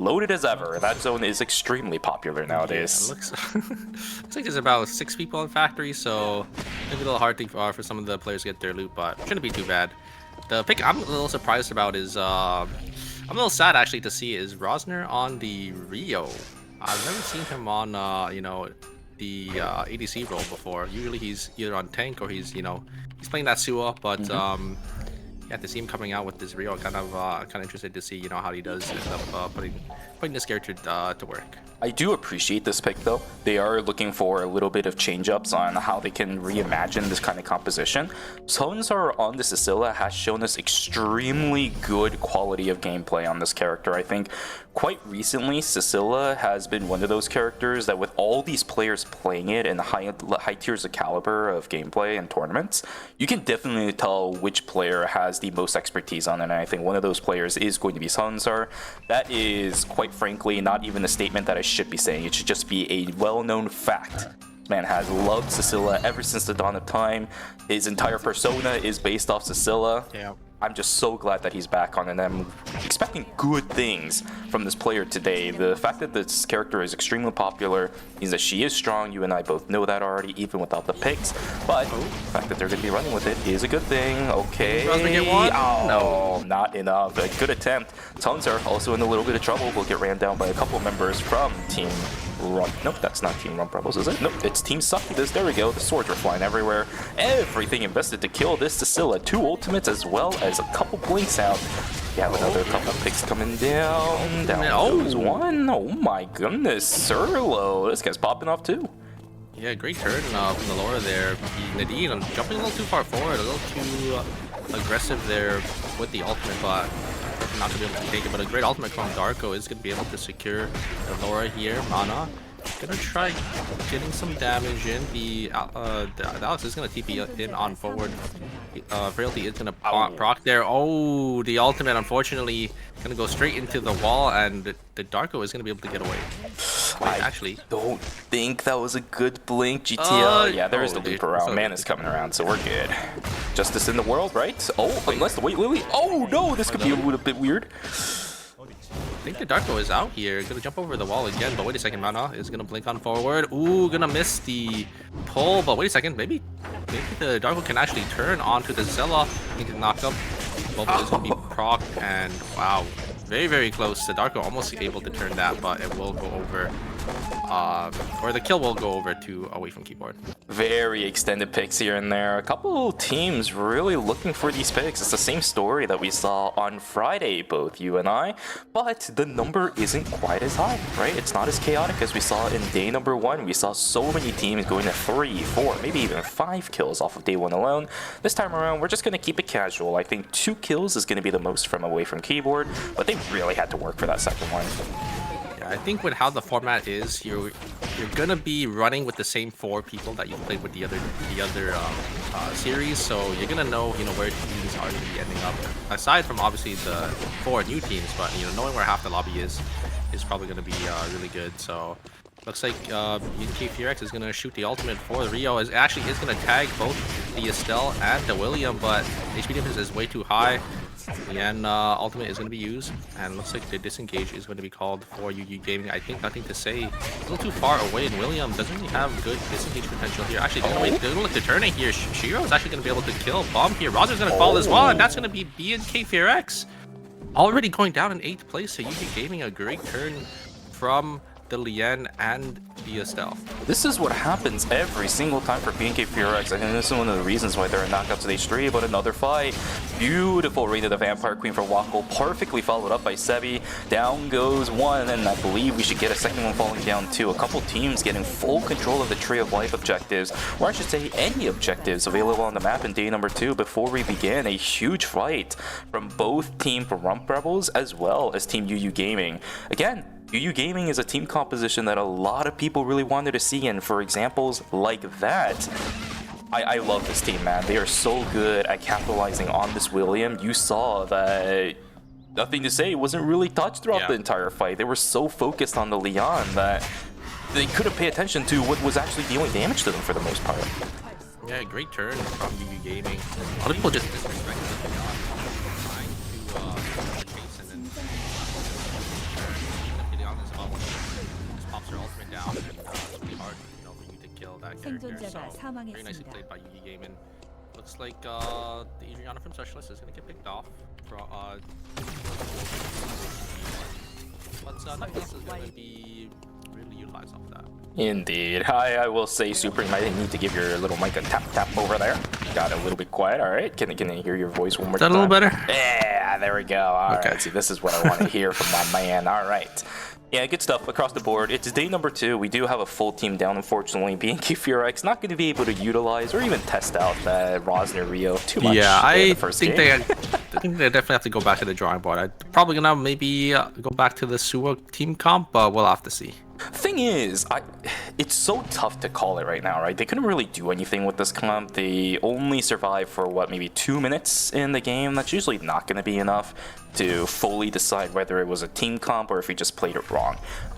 loaded as ever. That zone is extremely popular nowadays. Yeah, looks like there's about 6 people in factory, so maybe a little hard to, for some of the players to get their loot, but shouldn't be too bad. The pick I'm a little surprised about is, I'm a little sad actually to see is Rosner on the Rio. I've never seen him on, you know, the ADC role before. Usually he's either on tank or he's, you know, he's playing that Sua, but yeah, to see him coming out with this Rio, kind of interested to see, you know, how he does end up putting this character to work. I do appreciate this pick though. They are looking for a little bit of change-ups on how they can reimagine this kind of composition. Sonzar on the Scylla has shown us extremely good quality of gameplay on this character. I think quite recently, Scylla has been one of those characters that with all these players playing it in high tiers of caliber of gameplay and tournaments, you can definitely tell which player has the most expertise on it, and I think one of those players is going to be Sonzar. That is, quite frankly, not even a statement that I should be saying. It should just be a well-known fact. Man has loved Scylla ever since the dawn of time. His entire persona is based off Scylla. Yeah. I'm just so glad that he's back on, and I'm expecting good things from this player today. The fact that this character is extremely popular means that she is strong. You and I both know that already, even without the picks. But the fact that they're going to be running with it is a good thing. Okay. Oh, no, not enough. A good attempt. Sonzar also in a little bit of trouble. Will get ran down by a couple members from Team Rump. Nope, that's not Team Rump Rebels, is it? Nope, it's Team Succubus. There we go. The swords were flying everywhere. Everything invested to kill this Scylla. 2 ultimates as well as a couple blinks out. You have another couple picks coming down. Down goes one. Oh my goodness. Surlo. This guy's popping off too. Yeah, great turn from the Laura there. Nadine jumping a little too far forward, a little too aggressive there with the ultimate, but not going to be able to take it. But a great ultimate from Darko is going to be able to secure the Laura here. Mana gonna try getting some damage in. The Alex is gonna TP in on forward. Frailty is gonna proc there. Oh, the ultimate unfortunately gonna go straight into the wall, and the Darko is gonna be able to get away. Wait, actually, don't think that was a good blink, GTL. Yeah, there is the loop around. Man is coming around, so we're good. Justice in the world, right? Oh, unless the wait, Lily. Oh no, this could be a little bit weird. I think the Darko is out here. Gonna jump over the wall again, but wait a second. Mana is gonna blink on forward. Ooh, gonna miss the pull, but wait a second. Maybe the Darko can actually turn onto the Zella. He can knock up. Bubble is gonna be proc, and wow, very, very close. The Darko almost able to turn that, but it will go over. Or the kill will go over to away from keyboard. Very extended picks here and there. A couple teams really looking for these picks. It's the same story that we saw on Friday, both you and I, but the number isn't quite as high, right? It's not as chaotic as we saw in day number 1. We saw so many teams going to 3, 4, maybe even 5 kills off of day 1 alone. This time around, we're just going to keep it casual. I think 2 kills is going to be the most from away from keyboard, but they really had to work for that second one. I think with how the format is, you're gonna be running with the same 4 people that you played with the other series, so you're gonna know where teams are gonna be ending up. Aside from obviously the 4 new teams, but knowing where half the lobby is probably gonna be really good. So looks like BNK is gonna shoot the ultimate for the Rio. Is gonna tag both the Estelle and the William, but HP difference is way too high. And ultimate is going to be used, and looks like the disengage is going to be called for UU Gaming. I think nothing to say. A little too far away, and William doesn't really have good disengage potential here. Actually, they're going to look to turning here. Shiro is actually going to be able to kill Bomb here. Roger's going to fall as well, and that's going to be BNK already going down in 8th place. So UU Gaming, a great turn from the Lien and the Estelle. This is what happens every single time for BNK I think this is one of the reasons why they're in knockout stage 3, but another fight. Beautiful Reign of the Vampire Queen for Wako, perfectly followed up by Sebi. Down goes one, and I believe we should get a second one falling down too. A couple teams getting full control of the Tree of Life objectives, or I should say any objectives available on the map in day number 2 before we begin. A huge fight from both Team Rump Rebels as well as Team UU Gaming. Again, UU Gaming is a team composition that a lot of people really wanted to see, and for examples like that, I love this team, man. They are so good at capitalizing on this William. You saw that nothing to say wasn't really touched throughout the entire fight. They were so focused on the Leon that they couldn't pay attention to what was actually dealing damage to them for the most part. Yeah, great turn from UU Gaming. A lot of people just disrespected the Leon, trying to chase and then Very nicely 사망했습니다. played by Yugi Gaming. Looks like the Adriana from Specialist is going to get picked off. But nothing else is going to be really utilized off that. Indeed. I will say, Super, you might need to give your little mic a tap over there. Got a little bit quiet. All right. Can I hear your voice one more Is that time? a little better? Yeah, there we go. All Okay. right. See, this is what I want to hear from my man. All right. Yeah, good stuff across the board. It's day number 2. We do have a full team down, unfortunately. BNK Furex not going to be able to utilize or even test out that Rosner Rio too much. Yeah, in I the first think game. I think they definitely have to go back to the drawing board. I'm probably gonna maybe go back to the Suwa team comp, but we'll have to see. Thing is, it's so tough to call it right now, right? They couldn't really do anything with this comp. They only survived for, what, maybe 2 minutes in the game? That's usually not going to be enough to fully decide whether it was a team comp or if he just played it wrong.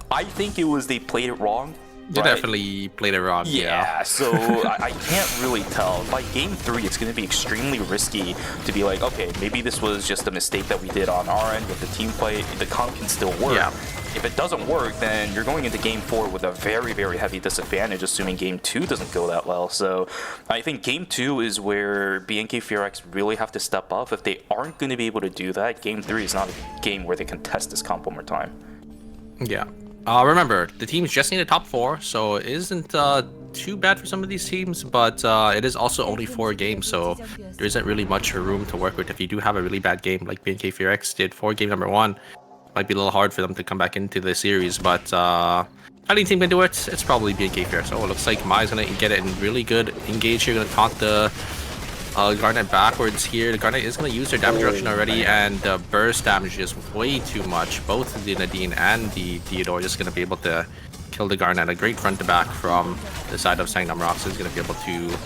I think it was they played it wrong. They definitely played it wrong. Yeah, so I can't really tell. By game 3, it's going to be extremely risky to be like, okay, maybe this was just a mistake that we did on our end with the team play. The comp can still work. Yeah. If it doesn't work, then you're going into game 4 with a very, very heavy disadvantage, assuming game 2 doesn't go that well. So I think game 2 is where BNK Furex really have to step up. If they aren't going to be able to do that, game 3 is not a game where they can test this comp one more time. Yeah. Remember, the teams just need a top 4, so it isn't too bad for some of these teams, but it is also only 4 games, so there isn't really much room to work with. If you do have a really bad game, like BNK Furex did for game number 1, might be a little hard for them to come back into the series, but any team can do it. It's probably BNK Furex. So it looks like Mai's gonna get it in really good engage here, gonna taunt the Garnet backwards here. The Garnet is going to use their damage reduction already, and the burst damage is way too much. Both the Nadine and the Theodore just going to be able to kill the Garnet. A great front to back from the side of Sangnam Rocks is going to be able to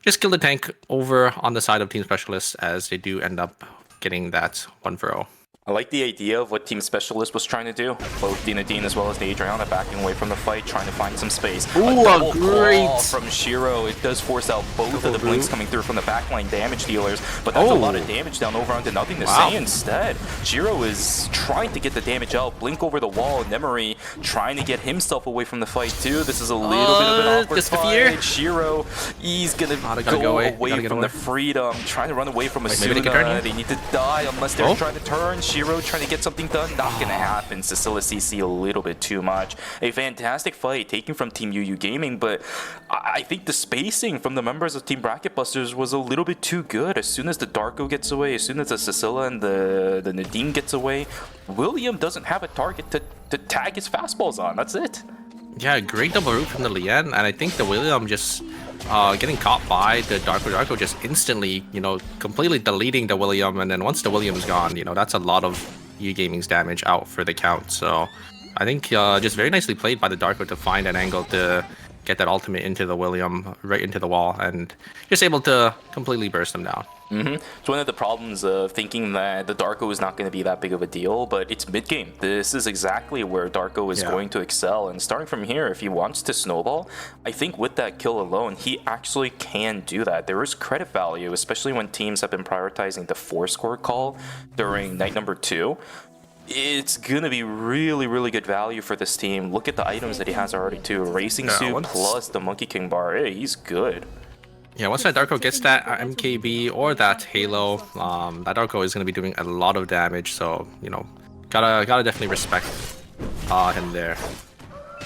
just kill the tank over on the side of Team Specialists, as they do end up getting that 1-for-0. I like the idea of what Team Specialist was trying to do. Both Dinadine as well as the Adriana backing away from the fight, trying to find some space. Ooh, a double great claw from Shiro. It does force out both of the blinks coming through from the backline damage dealers, but that's a lot of damage down over onto nothing to say instead. Shiro is trying to get the damage out, blink over the wall. Nemery trying to get himself away from the fight too. This is a little bit of an awkward fight. Shiro, he's gonna go away from the freedom, trying to run away from Asuna. They need to die unless they're trying to turn. Shiro trying to get something done, not gonna happen. Cecilia CC a little bit too much. A fantastic fight taken from Team UU Gaming, but I think the spacing from the members of Team Bracket Busters was a little bit too good. As soon as the Darko gets away, as soon as the Cecilia and the Nadine gets away, William doesn't have a target to tag his fastballs on. That's it. Yeah, great double root from the Lien, and I think the William just getting caught by the Darko just instantly, completely deleting the William, and then once the William's gone, that's a lot of U Gaming's damage out for the count. So I think just very nicely played by the Darko to find an angle to get that ultimate into the William, right into the wall, and just able to completely burst them down. It's one of the problems of thinking that the Darko is not going to be that big of a deal, but it's mid-game. This is exactly where Darko is going to excel, and starting from here, if he wants to snowball, I think with that kill alone, he actually can do that. There is credit value, especially when teams have been prioritizing the 4-score call during night number 2. It's going to be really, really good value for this team. Look at the items that he has already too. Racing suit plus the Monkey King bar. Hey, he's good. Yeah, once that Darko gets that MKB or that Halo, that Darko is going to be doing a lot of damage. So, gotta definitely respect him there.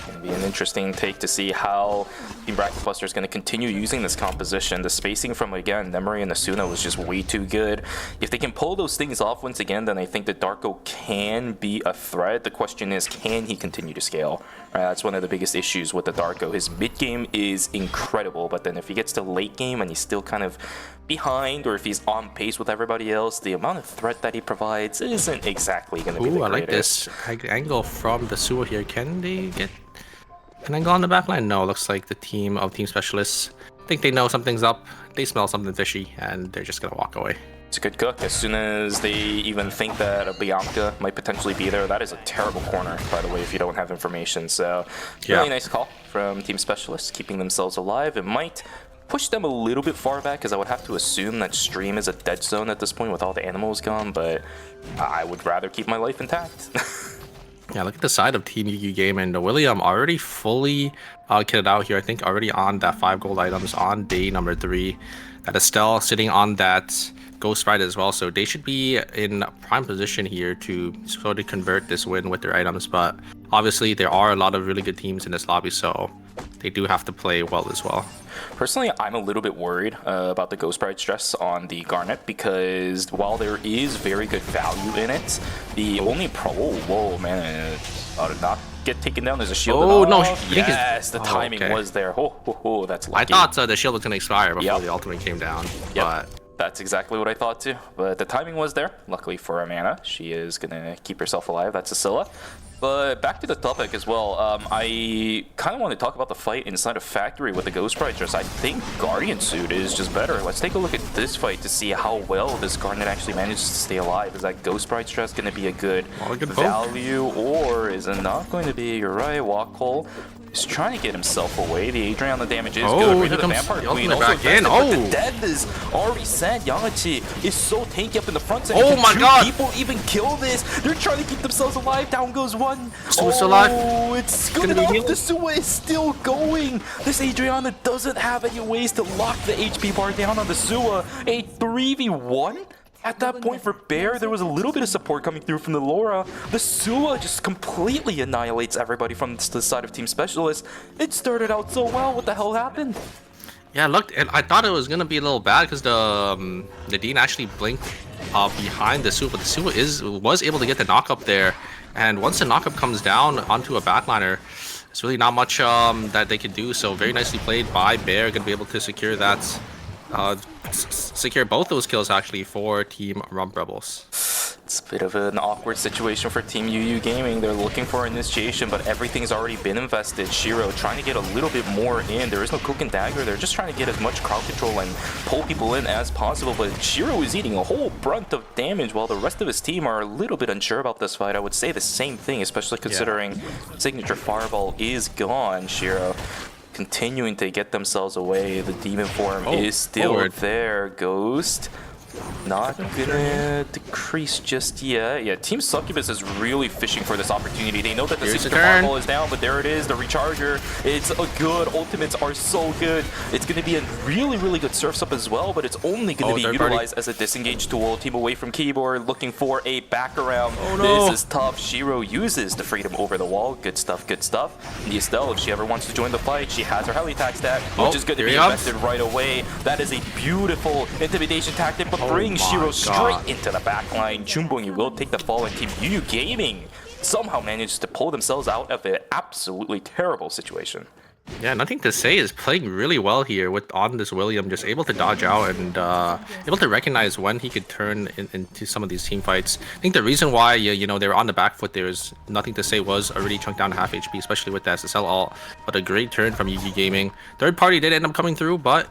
Going to be an interesting take to see how Team Bracket Buster is going to continue using this composition. The spacing from, again, Nemery and Asuna was just way too good. If they can pull those things off once again, then I think that Darko can be a threat. The question is, can he continue to scale? That's one of the biggest issues with the Darko. His mid-game is incredible, but then if he gets to late game and he's still kind of behind, or if he's on pace with everybody else, the amount of threat that he provides isn't exactly going to be the greatest. I like this angle from the Suwa here. Can they get an angle on the backline? No, looks like the team of Team Specialists think they know something's up, they smell something fishy, and they're just going to walk away. It's a good cook. As soon as they even think that a Bianca might potentially be there, that is a terrible corner, by the way, if you don't have information. So, really nice call from Team Specialists, keeping themselves alive. It might push them a little bit far back, because I would have to assume that stream is a dead zone at this point with all the animals gone, but I would rather keep my life intact. Yeah, look at the side of Team Yu game, and William already fully kitted out here. I think already on that 5 gold items on day number 3. Got Estelle sitting on that Ghost Ride as well, so they should be in prime position here to sort of convert this win with their items. But obviously, there are a lot of really good teams in this lobby, so they do have to play well as well. Personally, I'm a little bit worried about the Ghost Bride stress on the Garnet, because while there is very good value in it, the only whoa, man, did not get taken down. There's a shield. Oh, no, yes, the timing was there. Oh, that's lucky. I thought the shield was going to expire before the ultimate came down. But that's exactly what I thought too. But the timing was there. Luckily for Amanda, she is going to keep herself alive. That's Scylla. But back to the topic as well, I kind of want to talk about the fight inside of Factory with the Ghost Bride dress. I think Guardian Suit is just better. Let's take a look at this fight to see how well this Garnet actually manages to stay alive. Is that Ghost Bride dress going to be a good value, or is it not going to be? You're right, Walkhole is trying to get himself away. The Adriana damage is good. Right to the Vampire Queen also back in. But the death is already sent. Yamachi is so tanky up in the front side. Oh my god! People even kill this. They're trying to keep themselves alive. Down goes one. Sua's alive. Oh, it's good enough. The Sua is still going. This Adriana doesn't have any ways to lock the HP bar down on the Sua. A 3v1? At that point for Bear, there was a little bit of support coming through from the Laura. The Sua just completely annihilates everybody from the side of Team Specialist. It started out so well. What the hell happened? Yeah, look, and I thought it was gonna be a little bad because the Dean actually blinked behind the Sua, but the Sua was able to get the knock up there. And once the knock up comes down onto a backliner, there's really not much that they can do. So very nicely played by Bear, gonna be able to secure that. Secure both those kills actually for Team Rump Rebels. It's a bit of an awkward situation for Team UU Gaming. They're looking for initiation, but everything's already been invested. Shiro trying to get a little bit more in. There is no Cloak and Dagger. They're just trying to get as much crowd control and pull people in as possible, but Shiro is eating a whole brunt of damage while the rest of his team are a little bit unsure about this fight. I would say the same thing, especially considering Signature Fireball is gone. Shiro continuing to get themselves away. The demon form is still there. Ghost not gonna decrease just yet. Yeah, Team Succubus is really fishing for this opportunity. They know that the Signature Fireball is down, but there it is, the Recharger. It's a good. Ultimates are so good. It's gonna be a really, really good Surf's Up as well, but it's only gonna be utilized as a disengage tool. Team away from keyboard, looking for a back around. This is tough. Shiro uses the freedom over the wall. Good stuff, good stuff. And Estelle, if she ever wants to join the fight, she has her heli attack stat, which is going to be invested right away. That is a beautiful intimidation tactic, but brings Shiro straight into the backline. Junbongi will take the fall, and Team UU Gaming somehow managed to pull themselves out of an absolutely terrible situation. Yeah, nothing to say, is playing really well here on this William, just able to dodge out and able to recognize when he could turn into some of these team fights. I think the reason why you know they were on the back foot, there's nothing to say, was already chunked down to half HP, especially with the SSL ult. But a great turn from UG Gaming. Third party did end up coming through, but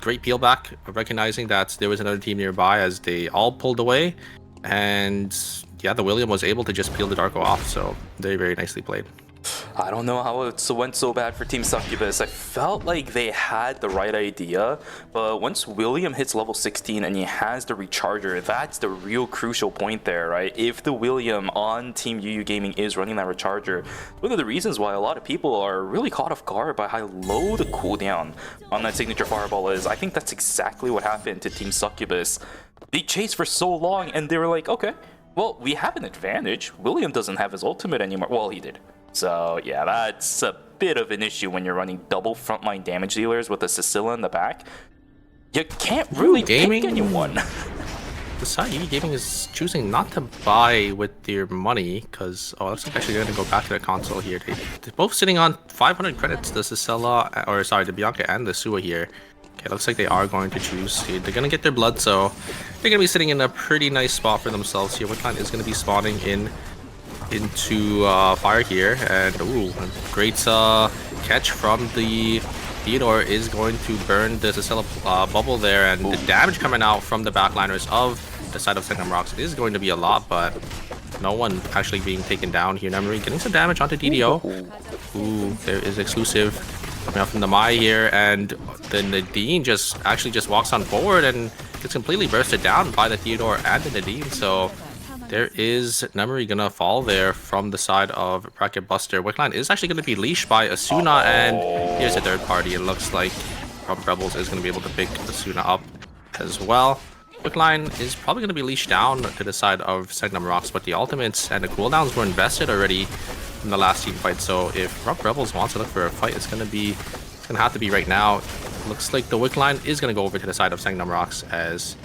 great peel back, recognizing that there was another team nearby as they all pulled away. And yeah, the William was able to just peel the Darko off, so very, very nicely played. I don't know how it went so bad for Team Succubus. I felt like they had the right idea, but once William hits level 16 and he has the Recharger, that's the real crucial point there, right? If the William on Team UU Gaming is running that Recharger, one of the reasons why a lot of people are really caught off guard by how low the cooldown on that Signature Fireball is. I think that's exactly what happened to Team Succubus. They chased for so long and they were like, okay, well, we have an advantage. William doesn't have his ultimate anymore. Well, he did. So yeah, that's a bit of an issue when you're running double frontline damage dealers with a Cecilia in the back. You can't really pick anyone. The side UU Gaming is choosing not to buy with their money because, oh, looks like actually going to go back to the console here. They're both sitting on 500 credits, the Cecilia, or sorry, the Bianca and the Sua here. Okay, looks like they are going to choose. They're going to get their blood, so they're going to be sitting in a pretty nice spot for themselves here. Witline is going to be spawning into fire here, and ooh, great catch from the Theodore is going to burn the Cecilia bubble there, and the damage coming out from the backliners of the side of Second Rocks is going to be a lot, but no one actually being taken down here. Nemery getting some damage onto DDO. Ooh, there is exclusive coming out from the Mai here, and then Nadine just walks on forward and gets completely bursted down by the Theodore and the Nadine. So There is Nemery gonna fall there from the side of Bracket Buster. Wickline is actually gonna be leashed by Asuna, and here's a third party. It looks like Rebels is gonna be able to pick Asuna up as well. Wickline is probably gonna be leashed down to the side of Segnum Rocks, but the ultimates and the cooldowns were invested already in the last team fight. So if Rebels wants to look for a fight, it's gonna have to be right now. Looks like the Wickline is gonna go over to the side of Segnum Rocks as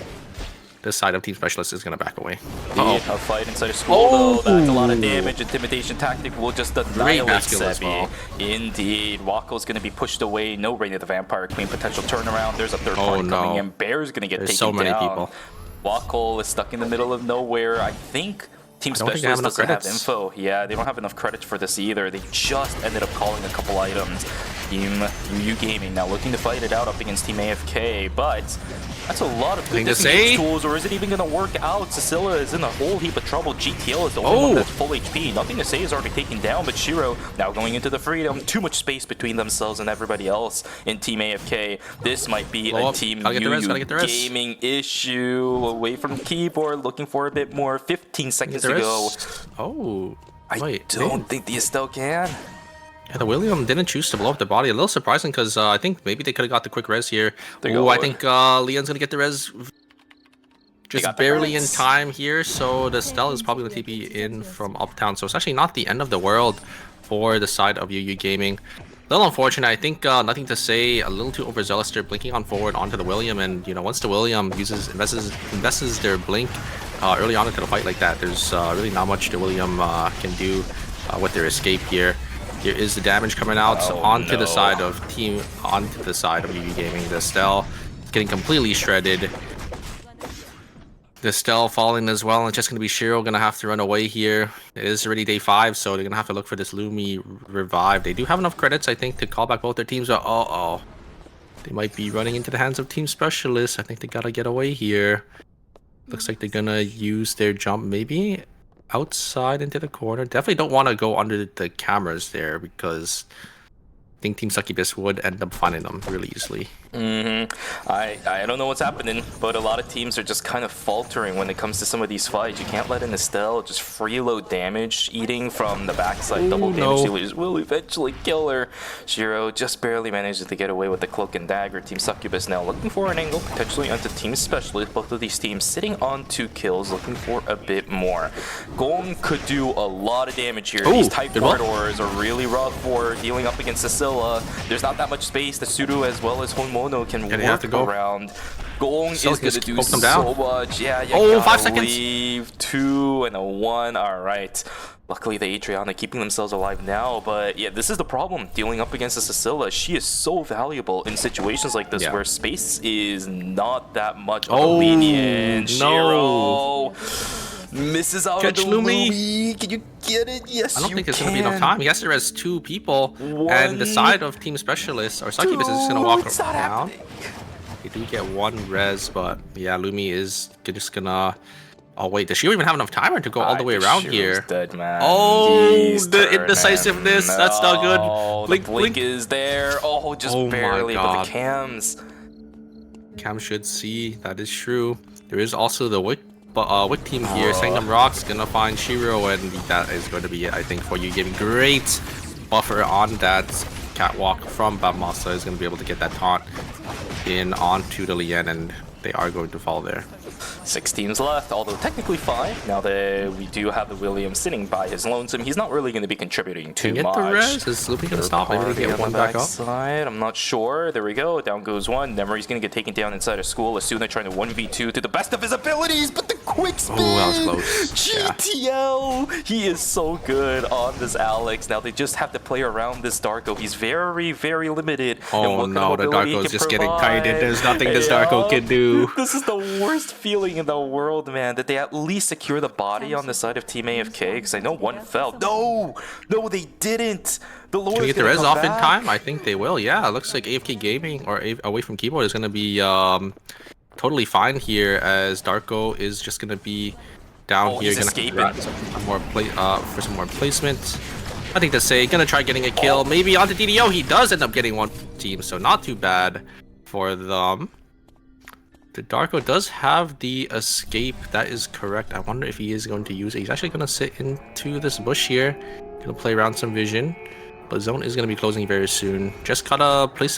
this side of Team Specialist is going to back away. A fight inside of school, though. That's a lot of damage. Intimidation tactic will just annihilate Sebi. Indeed. Wako's going to be pushed away. No Reign of the Vampire Queen potential turnaround. There's a third party coming in. Bear's going to get taken so many down. people. Wako is stuck in the middle of nowhere. I think Team Specialist doesn't have info. Yeah, they don't have enough credits for this either. They just ended up calling a couple items. Team UU Gaming now looking to fight it out up against Team AFK, but that's a lot of good disengage tools, or is it even going to work out? Cecilia is in a whole heap of trouble. GTL is the only one that's full HP. Nothing to say is already taken down, but Shiro now going into the Freedom. Too much space between themselves and everybody else in Team AFK. This might be a Team UU Gaming issue. Away from the keyboard, looking for a bit more. 15 seconds to go. I don't think the Estelle can. Yeah, the William didn't choose to blow up the body. A little surprising because I think maybe they could have got the quick res here. Oh, I think Leon's going to get the res just barely in time here. So the Estelle is probably going to TP in from Uptown. So it's actually not the end of the world for the side of UU Gaming. A little unfortunate. I think nothing to say. A little too overzealous. They're blinking on forward onto the William. And, you know, once the William invests their blink early on into the fight like that, there's really not much the William can do with their escape here. Here is the damage coming out onto the side of UU Gaming. The Estelle getting completely shredded. The Estelle falling as well, and it's just going to be Shiro going to have to run away here. It is already day 5, so they're going to have to look for this Lumi revive. They do have enough credits, I think, to call back both their teams, but they might be running into the hands of Team Specialists. I think they got to get away here. Looks like they're going to use their jump maybe outside into the corner. Definitely don't want to go under the cameras there because I think Team Succubus would end up finding them really easily. I don't know what's happening, but a lot of teams are just kind of faltering when it comes to some of these fights. You can't let an Estelle just freeload damage. Eating from the backside, double damage dealers will eventually kill her. Shiro just barely manages to get away with the cloak and dagger. Team Succubus now looking for an angle, potentially onto Team Specialist. Both of these teams sitting on 2 kills, looking for a bit more. Gong could do a lot of damage here. These tight corridors are really rough for dealing up against Cecilia. There's not that much space. The Suru as well as Honmono can work around. Gong is going to do so much. Yeah, 5 seconds. 2 and a 1. All right. Luckily, the Adriana keeping themselves alive now. But yeah, this is the problem dealing up against the Cecilia. She is so valuable in situations like this where space is not that much lenient. Shiro misses out on the Lumi. Can you get it? Yes, I don't think there's going to be enough time. He has to res 2 people, and the side of Team Specialists, or Succubus, is just going to walk around. They do get 1 res, but yeah, Lumi is just going to... Oh, wait, does she even have enough timer to go all the way around here? Dead, man. The indecisiveness. That's not good. Blink, blink is there. Just barely, but the cams. Cam should see. That is true. There is also the Wick team here. Segnum Rocks gonna find Shiro, and that is going to be it, I think, for you. Giving great buffer on that catwalk from Bamasa is going to be able to get that taunt in onto the Lien, and they are going to fall there. 6 teams left, although technically 5. Now that we do have the William sitting by his lonesome, he's not really going to be contributing too much. The res? Is Loopy going to stop? Maybe they get 1 back up? I'm not sure. There we go. Down goes 1. Nemery's going to get taken down inside of school. Asuna trying to 1v2 to the best of his abilities, but the quick spin! That was close. GTL! He is so good on this Alex. Now they just have to play around this Darko. He's very, very limited. Oh no, the Darko is just getting kited. There's nothing this Darko can do. This is the worst feeling in the world, man. Did they at least secure the body on the side of Team AFK? Because I know 1 fell. No, they didn't. The Lord's Can we get the res off in time? I think they will. Yeah, it looks like AFK Gaming or Away from Keyboard is going to be totally fine here, as Darko is just going to be down here. Going to for some more placement. I think to say, going to try getting a kill. Maybe onto DDO. He does end up getting 1 team, so not too bad for them. The Darko does have the escape. That is correct. I wonder if he is going to use it. He's actually going to sit into this bush here. Going to play around some vision. But zone is going to be closing very soon. Just gotta play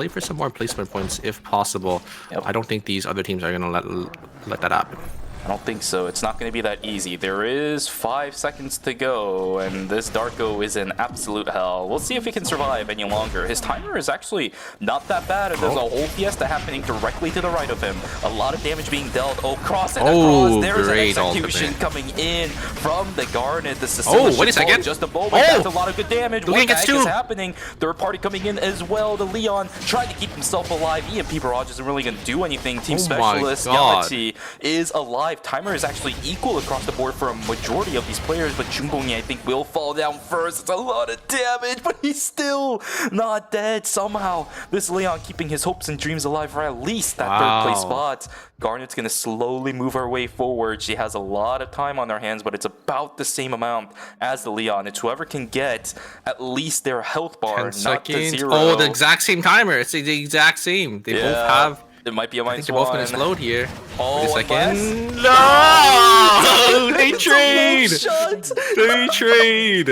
for some more placement points if possible. Yep. I don't think these other teams are going to let that happen. I don't think so. It's not going to be that easy. There is 5 seconds to go, and this Darko is in absolute hell. We'll see if he can survive any longer. His timer is actually not that bad. There's a whole fiesta happening directly to the right of him. A lot of damage being dealt. Oh, cross and across. There's an execution coming in from the Garnet. The Sicilian wait a second. just a moment. That's a lot of good damage. What the heck is two. happening? Third party coming in as well. The Leon trying to keep himself alive. EMP Barrage isn't really going to do anything. Team Specialist Yamachi is alive. Timer is actually equal across the board for a majority of these players, but Jumbongi, I think, will fall down first. It's a lot of damage, but he's still not dead somehow. This Leon keeping his hopes and dreams alive for at least that third place spot. Garnet's going to slowly move her way forward. She has a lot of time on her hands, but it's about the same amount as the Leon. It's whoever can get at least their health bar, not to 0. Oh, the exact same timer. It's the exact same. They both have... It might be a I think they're both going to explode here. Oh, wait a second. No! They trade! They trade!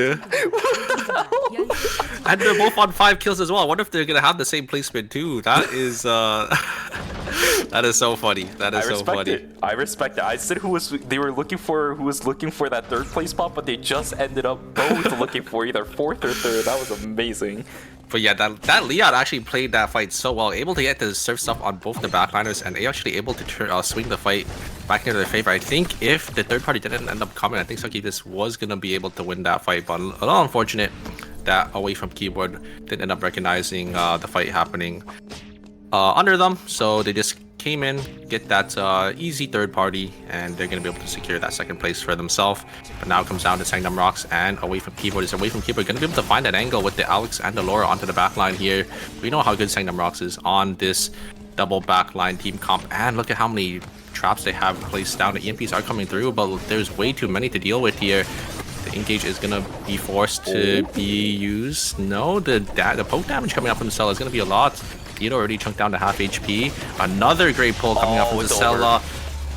And they're both on 5 kills as well. I wonder if they're going to have the same placement too. That is... that is so funny. That is so funny. I respect it. I said who was looking for that third place spot, but they just ended up both looking for either fourth or third. That was amazing. But yeah, that Leon actually played that fight so well, able to get the surf stuff on both the backliners, and they actually able to swing the fight back into their favor. I think if the third party didn't end up coming, I think Succubus was gonna be able to win that fight. But a little unfortunate that Away from Keyboard didn't end up recognizing the fight happening under them, so they just came in, get that easy third party, and they're going to be able to secure that second place for themselves. But now it comes down to Sangnam Rocks and Away from Keyboard. Is Away from Keyboard going to be able to find that angle with the Alex and the Laura onto the backline here? We know how good Sangnam Rocks is on this double backline team comp, and look at how many traps they have placed down. The EMPs are coming through, but there's way too many to deal with here. The engage is going to be forced to be used. No, the poke damage coming up from the cell is going to be a lot. Theodore already chunked down to half HP. Another great pull coming up from the Cella.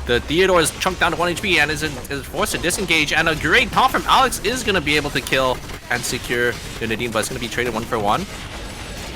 The Theodore is chunked down to 1 HP and is forced to disengage. And a great taunt from Alex is going to be able to kill and secure the Nadine, but it's going to be traded 1 for 1.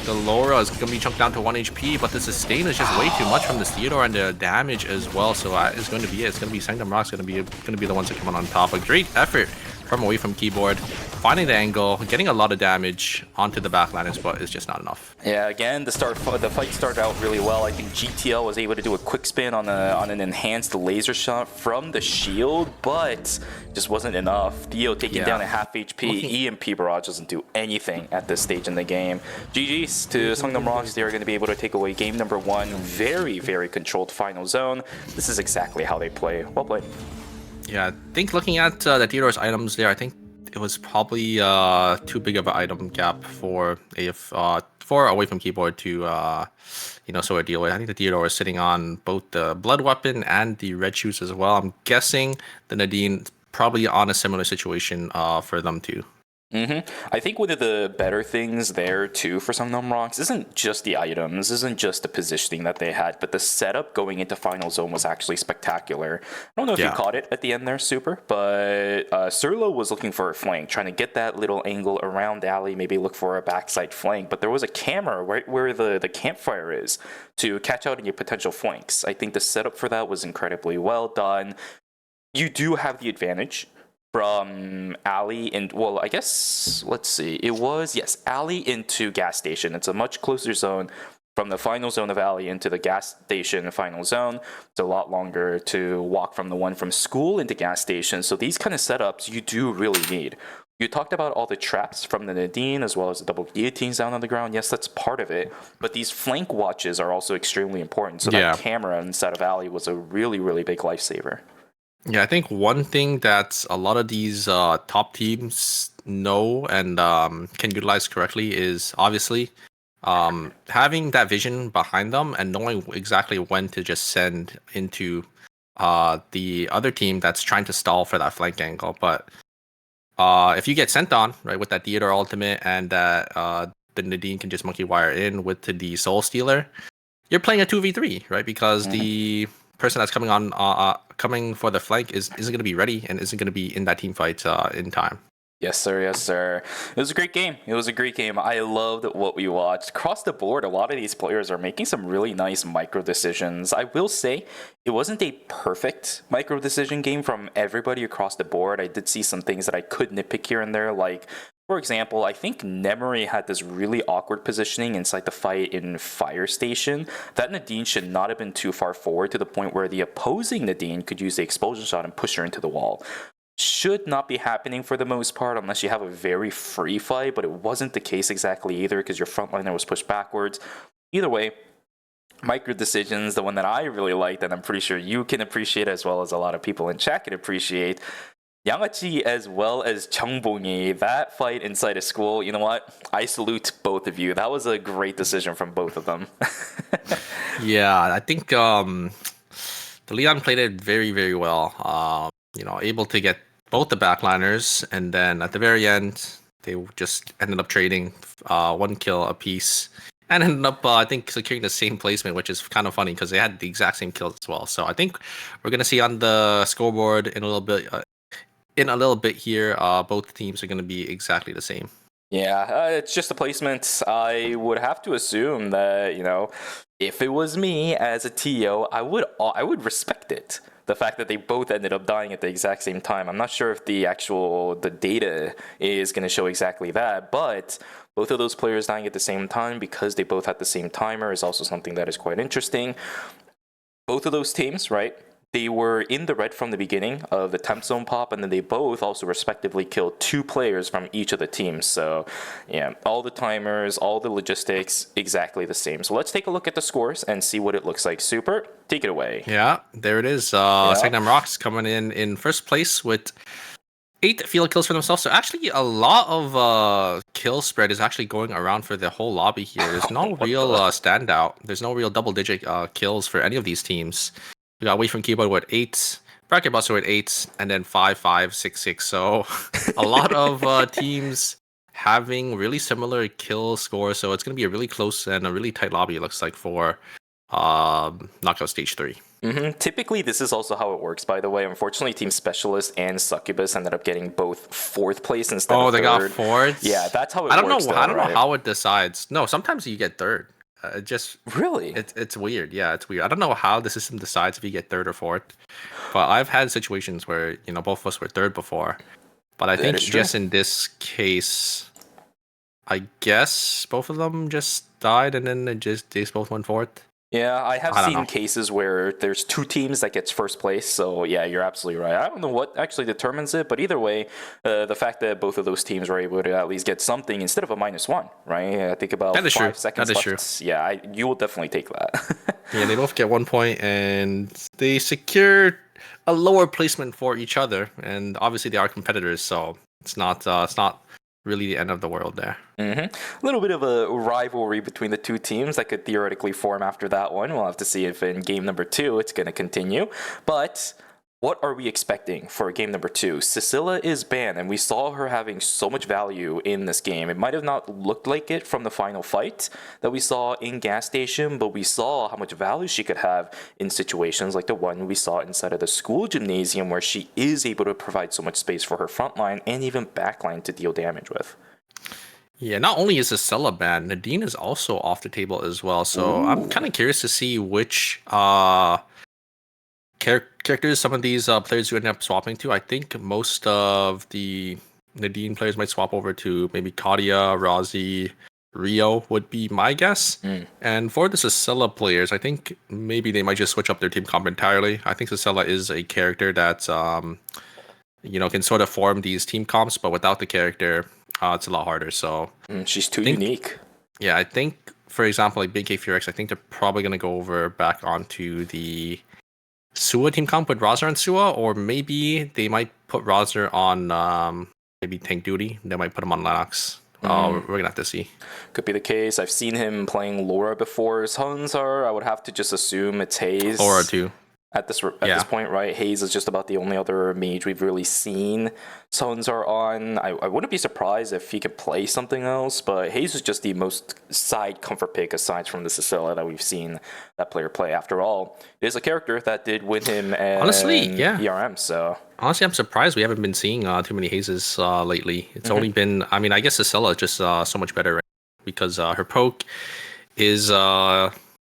The Laura is going to be chunked down to 1 HP, but the sustain is just way too much from this Theodore and the damage as well. So it's going to be it. It's going to be Sangnam Rock's going to be the ones that come on top. A great effort from Away from Keyboard, finding the angle, getting a lot of damage onto the backliners, but it's just not enough. Yeah, again, the fight started out really well. I think GTL was able to do a quick spin on an enhanced laser shot from the shield, but just wasn't enough. Theo taking down a half HP. EMP Barrage doesn't do anything at this stage in the game. GG's to Sangnam Rocks. They are going to be able to take away game number 1. Very, very controlled final zone. This is exactly how they play. Well played. Yeah, I think looking at the Theodore's items there, I think it was probably too big of an item gap for Away from Keyboard to sort of deal with. I think the Theodore is sitting on both the blood weapon and the red shoes as well. I'm guessing the Nadine probably on a similar situation for them too. I think one of the better things there too for Sangnam Rocks isn't just the items, isn't just the positioning that they had, but the setup going into final zone was actually spectacular. I don't know if you caught it at the end there, Super, but Surlo was looking for a flank, trying to get that little angle around alley, maybe look for a backside flank, but there was a camera right where the campfire is to catch out any potential flanks. I think the setup for that was incredibly well done. You do have the advantage from alley and, well, I guess, let's see, it was, yes, alley into gas station. It's a much closer zone from the final zone of alley into the gas station final zone. It's a lot longer to walk from the one from school into gas station. So these kind of setups you do really need. You talked about all the traps from the Nadine as well as the double guillotines down on the ground. Yes, that's part of it. But these flank watches are also extremely important. So that camera inside of alley was a really, really big lifesaver. Yeah, I think one thing that a lot of these top teams know and can utilize correctly is obviously having that vision behind them and knowing exactly when to just send into the other team that's trying to stall for that flank angle. But if you get sent on, right, with that Theodore ultimate and that the Nadine can just monkey wire in with the Soul Stealer, you're playing a 2v3, right? Because the person that's coming for the flank isn't going to be ready and isn't going to be in that team fight in time. Yes, sir. Yes, sir. It was a great game. It was a great game. I loved what we watched. Across the board, a lot of these players are making some really nice micro decisions. I will say it wasn't a perfect micro decision game from everybody across the board. I did see some things that I could nitpick here and there. Like, for example, I think Nemery had this really awkward positioning inside the fight in Fire Station. That Nadine should not have been too far forward to the point where the opposing Nadine could use the explosion shot and push her into the wall. Should not be happening for the most part unless you have a very free fight, but it wasn't the case exactly either because your frontliner was pushed backwards. Either way, micro decisions, the one that I really liked and I'm pretty sure you can appreciate as well as a lot of people in chat can appreciate, Yangachi as well as Cheongbongi, that fight inside a school, you know what? I salute both of you. That was a great decision from both of them. Yeah, I think the Leon played it very, very well. Able to get both the backliners, and then at the very end, they just ended up trading 1 kill apiece, and ended up, I think, securing the same placement, which is kind of funny because they had the exact same kills as well. So I think we're gonna see on the scoreboard in a little bit here, both teams are gonna be exactly the same. Yeah, it's just a placement. I would have to assume that, if it was me as a TO, I would respect it. The fact that they both ended up dying at the exact same time. I'm not sure if the data is going to show exactly that, but both of those players dying at the same time because they both had the same timer is also something that is quite interesting. Both of those teams, right? They were in the red from the beginning of the temp zone pop, and then they both also respectively killed 2 players from each of the teams. So, yeah, all the timers, all the logistics, exactly the same. So let's take a look at the scores and see what it looks like. Super, take it away. Yeah, there it is. Sagnam Rocks coming in first place with 8 field kills for themselves. So actually, a lot of kill spread is actually going around for the whole lobby here. There's no real standout. There's no real double-digit kills for any of these teams. We got Away from Keyboard with 8, Bracket Buster with 8, and then 5, 5, 6, 6. So a lot of teams having really similar kill scores. So it's going to be a really close and a really tight lobby, it looks like, for Knockout Stage 3. Typically, this is also how it works, by the way. Unfortunately, Team Specialist and Succubus ended up getting both 4th place instead of 3rd. Oh, they got 4th? Yeah, that's how it works. I don't know right? how it decides. No, sometimes you get 3rd. Really? It's weird. Yeah, it's weird. I don't know how the system decides if you get 3rd or 4th, but I've had situations where both of us were 3rd before. But I think just in this case, I guess both of them just died and then they both went 4th. Yeah, I have seen cases where there's 2 teams that gets 1st place. So yeah, you're absolutely right. I don't know what actually determines it, but either way, the fact that both of those teams were able to at least get something instead of a -1, right? I think about 5 seconds left. True. Yeah, you will definitely take that. Yeah, they both get 1 point, and they secured a lower placement for each other. And obviously, they are competitors, so it's not really the end of the world there. A little bit of a rivalry between the 2 teams that could theoretically form after that one. We'll have to see if in game number 2 it's going to continue. But what are we expecting for game number 2? Cecilia is banned, and we saw her having so much value in this game. It might have not looked like it from the final fight that we saw in Gas Station, but we saw how much value she could have in situations like the one we saw inside of the school gymnasium, where she is able to provide so much space for her frontline and even backline to deal damage with. Yeah, not only is Cecilia banned, Nadine is also off the table as well. So I'm kind of curious to see which characters some of these players you end up swapping to. I think most of the Nadine players might swap over to maybe Kadia, Razi, Rio would be my guess. And for the Cecilia players, I think maybe they might just switch up their team comp entirely. I think Cecilia is a character that can sort of form these team comps, but without the character, it's a lot harder. So she's too unique. Yeah, I think, for example, like Big K Furex, I think they're probably going to go over back onto the Sua team comp with Razer and Sua, or maybe they might put Razer on maybe tank duty. They might put him on Lennox. We're gonna have to see. Could be the case. I've seen him playing Laura before as Hunzar. I would have to just assume it's Hayes. Laura too. at this point, right? Hayes is just about the only other mage we've really seen Sunzar on. I wouldn't be surprised if he could play something else, but Hayes is just the most side comfort pick aside from the Sicilla that we've seen that player play. After all, it is a character that did win him Honestly, yeah. ERM, so... Honestly, I'm surprised we haven't been seeing too many Hazes lately. It's only been, I mean, I guess Sicilla is just so much better, right? Because her poke is...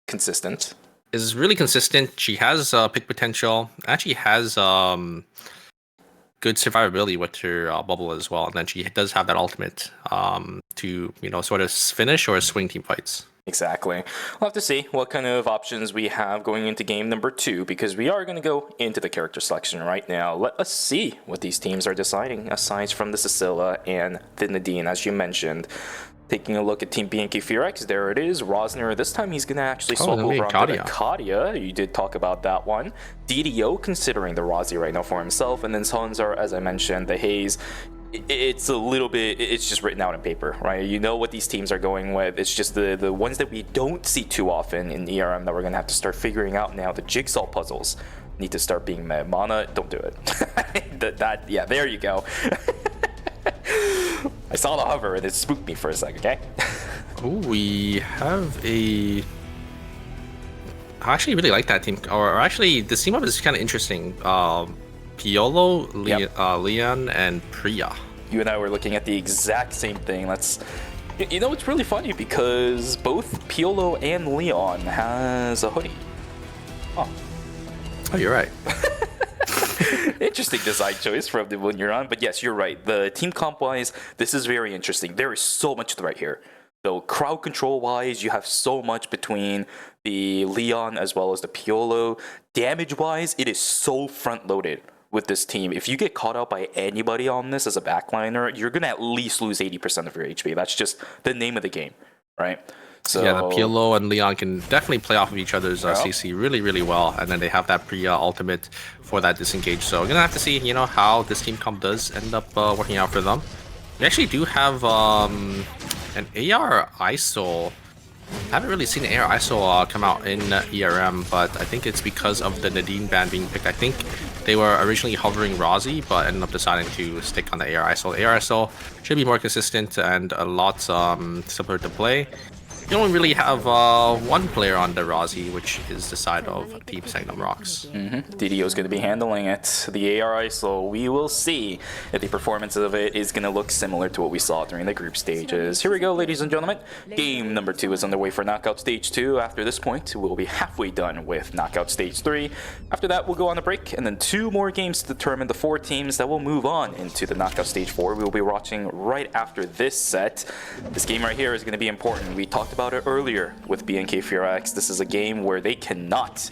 consistent. Is really consistent. She has pick potential. Actually has good survivability with her bubble as well. And then she does have that ultimate to, you know, sort of finish or swing team fights. Exactly. We'll have to see what kind of options we have going into game number 2, because we are going to go into the character selection right now. Let us see what these teams are deciding, aside from the Sicilla and the Nadine, as you mentioned. Taking a look at Team BNK Furex, there it is. Rosner, this time he's going to actually swap over onto the Kadia. You did talk about that one. DDO considering the Rozzy right now for himself. And then Sonzar, as I mentioned, the Haze. It's a little bit, it's just written out on paper, right? You know what these teams are going with. It's just the ones that we don't see too often in ERM that we're going to have to start figuring out now. The jigsaw puzzles need to start being met. Mana, don't do it. Yeah, there you go. I saw the hover and it spooked me for a second, okay? Oh, we have a... I actually really like that team. Or actually, this team up is kind of interesting. Piolo, Leon, and Priya. You and I were looking at the exact same thing. You know, it's really funny because both Piolo and Leon has a hoodie. Oh, you're right. Interesting design choice from the one you're on, but yes, you're right. The team comp wise, this is very interesting. There is so much threat here. Though crowd control wise, you have so much between the Leon as well as the Piolo. Damage wise, it is so front loaded with this team. If you get caught out by anybody on this as a backliner, you're gonna at least lose 80% of your HP. That's just the name of the game, right? So, yeah, the Piolo and Leon can definitely play off of each other's CC really, really well, and then they have that Priya ultimate for that disengage. So we're gonna have to see, you know, how this team comp does end up working out for them. We actually do have an AR ISO. I haven't really seen an AR ISO come out in ERM, but I think it's because of the Nadine ban being picked. I think they were originally hovering Rozzy, but ended up deciding to stick on the AR ISO. The AR ISO should be more consistent and a lot simpler to play. You only really have one player on the Rozzy, which is the side of Team Sagnum Rocks. DDO is going to be handling it. The AR ISO, we will see if the performance of it is going to look similar to what we saw during the group stages. Here we go, ladies and gentlemen. Game number 2 is underway for Knockout Stage 2. After this point, we'll be halfway done with Knockout Stage 3. After that, we'll go on a break, and then 2 more games to determine the 4 teams that will move on into the Knockout Stage 4. We will be watching right after this set. This game right here is going to be important. We talked about it earlier with BNK Furex. This is a game where they cannot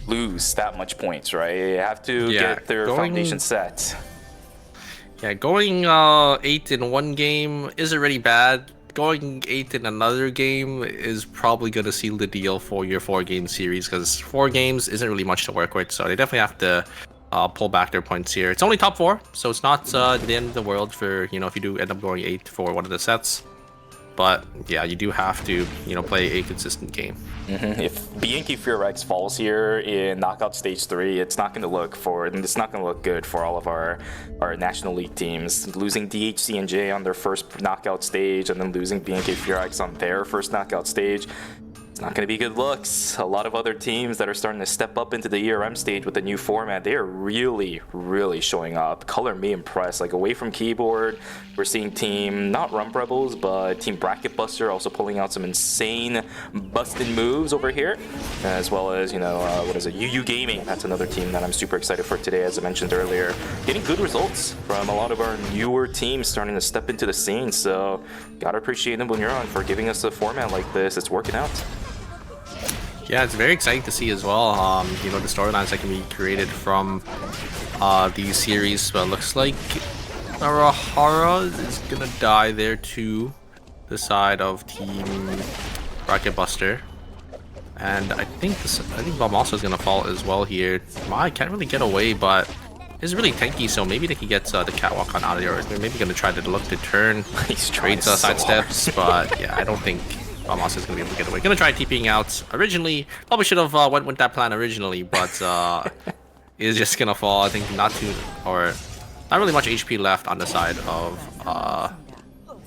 lose that much points, right? They have to get their foundation set. Yeah, going 8 in one game is already bad. Going 8 in another game is probably going to seal the deal for your 4-game series, because 4 games isn't really much to work with, so they definitely have to pull back their points here. It's only top 4, so it's not the end of the world for, you know, if you do end up going 8 for one of the sets. But yeah, you do have to, you know, play a consistent game. If BNK Furex falls here in Knockout Stage 3, it's not going to look good for all of our National League teams. Losing DHC and J on their first knockout stage, and then losing BNK Furex on their first knockout stage, it's not going to be good looks. A lot of other teams that are starting to step up into the ERM stage with the new format, they are really, really showing up. Color me impressed. Like, away from keyboard, we're seeing team, not Rump Rebels, but Team Bracket Buster also pulling out some insane busting moves over here. As well as, you know, what is it? UU Gaming. That's another team that I'm super excited for today, as I mentioned earlier. Getting good results from a lot of our newer teams starting to step into the scene. So, gotta appreciate them when you're on for giving us a format like this. It's working out. Yeah, it's very exciting to see as well, you know, the storylines that can be created from these series. But it looks like Arahara is gonna die there to the side of Team Bracket Buster. And I think Bomb also is gonna fall as well here. Mai can't really get away, but it's really tanky, so maybe they can get the catwalk on out of there. Or they're maybe gonna try to look to turn straight side steps, but yeah, I don't think Amasa is going to be able to get away. Going to try TPing out originally. Probably should have went with that plan originally, but is just going to fall. I think not really much HP left on the side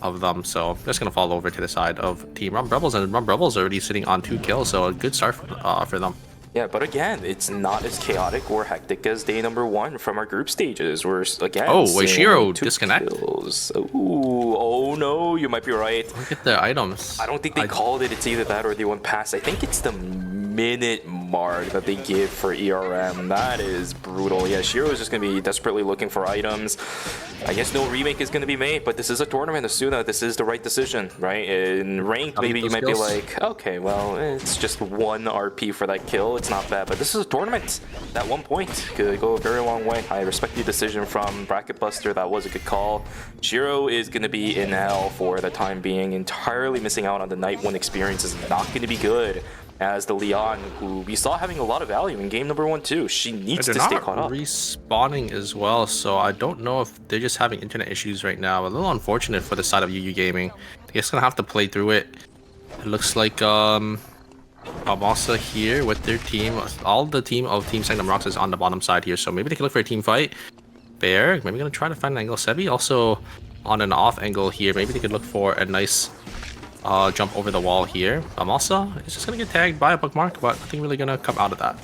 of them, so just going to fall over to the side of Team Rump Rebels, and Rump Rebels already sitting on 2 kills, so a good start for them. Yeah, but again, it's not as chaotic or hectic as day number 1 from our group stages. We're again. Oh, seeing Shiro 2 disconnect. kills. Ooh, oh no, you might be right. Look at the items. I don't think they called it. It's either that or they went past. I think it's the minute mark that they give for ERM. That is brutal. Yeah, Shiro is just going to be desperately looking for items. I guess no remake is going to be made, but this is a tournament. Asuna, this is the right decision, right? In ranked, maybe you might be like, okay, well, it's just 1 RP for that kill. It's not bad, but this is a tournament. That 1 point could go a very long way. I respect the decision from Bracket Buster. That was a good call. Shiro is going to be in hell for the time being. Entirely missing out on the night 1 experience is not going to be good. As the Leon, who we saw having a lot of value in game number 1 too. She needs to stay caught up. Respawning as well, so I don't know if they're just having internet issues right now. A little unfortunate for the side of UU Gaming. They're just gonna have to play through it. It looks like Amasa here with their team. All the team of Team Sanctum Rocks is on the bottom side here, so maybe they can look for a team fight. Bear, maybe gonna try to find an angle. Sebi also on an off angle here. Maybe they could look for a nice jump over the wall here. Amasa is just gonna get tagged by a bookmark, but nothing really gonna come out of that.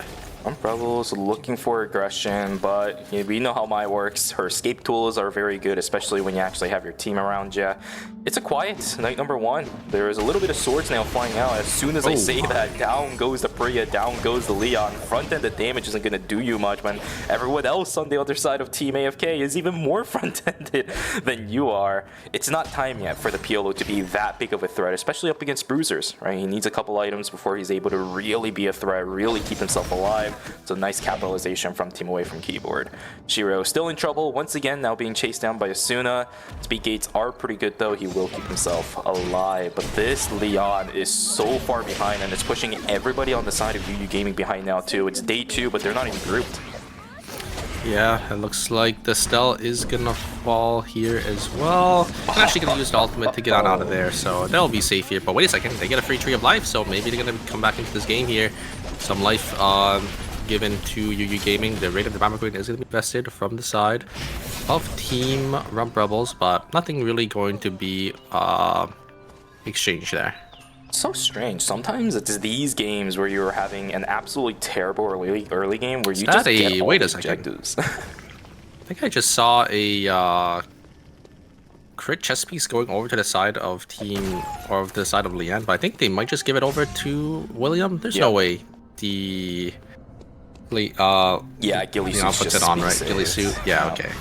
Rebels looking for aggression, but we know how Mai works. Her escape tools are very good, especially when you actually have your team around you. It's a quiet night number 1. There is a little bit of swords now flying out. As soon as I say that, down goes the Priya, down goes the Leon. Front end, the damage isn't going to do you much when everyone else on the other side of Team AFK is even more front-ended than you are. It's not time yet for the PLO to be that big of a threat, especially up against bruisers, right? He needs a couple items before he's able to really be a threat, really keep himself alive. So nice capitalization from Team Away from Keyboard. Shiro still in trouble once again, now being chased down by Asuna. Speed gates are pretty good though. He will keep himself alive, but this Leon is so far behind, and it's pushing everybody on the side of UU Gaming behind now too. It's day 2, but they're not even grouped. Yeah, it looks like the Stell is gonna fall here as well. I'm actually gonna use the ultimate to get on out of there, so they'll be safe here. But wait a second, they get a free Tree of Life, so maybe they're gonna come back into this game here. Some life given to UU Gaming. The rate of the Bomber Queen is gonna be vested from the side of Team Rump Rebels, but nothing really going to be exchanged there. So strange. Sometimes it's these games where you're having an absolutely terrible early game where you just get all the objectives. I think I just saw a crit chess piece going over to the side of Team, or the side of Leanne, but I think they might just give it over to William. There's no way the ghillie suit puts it on, right? Ghillie suit. Yeah, okay.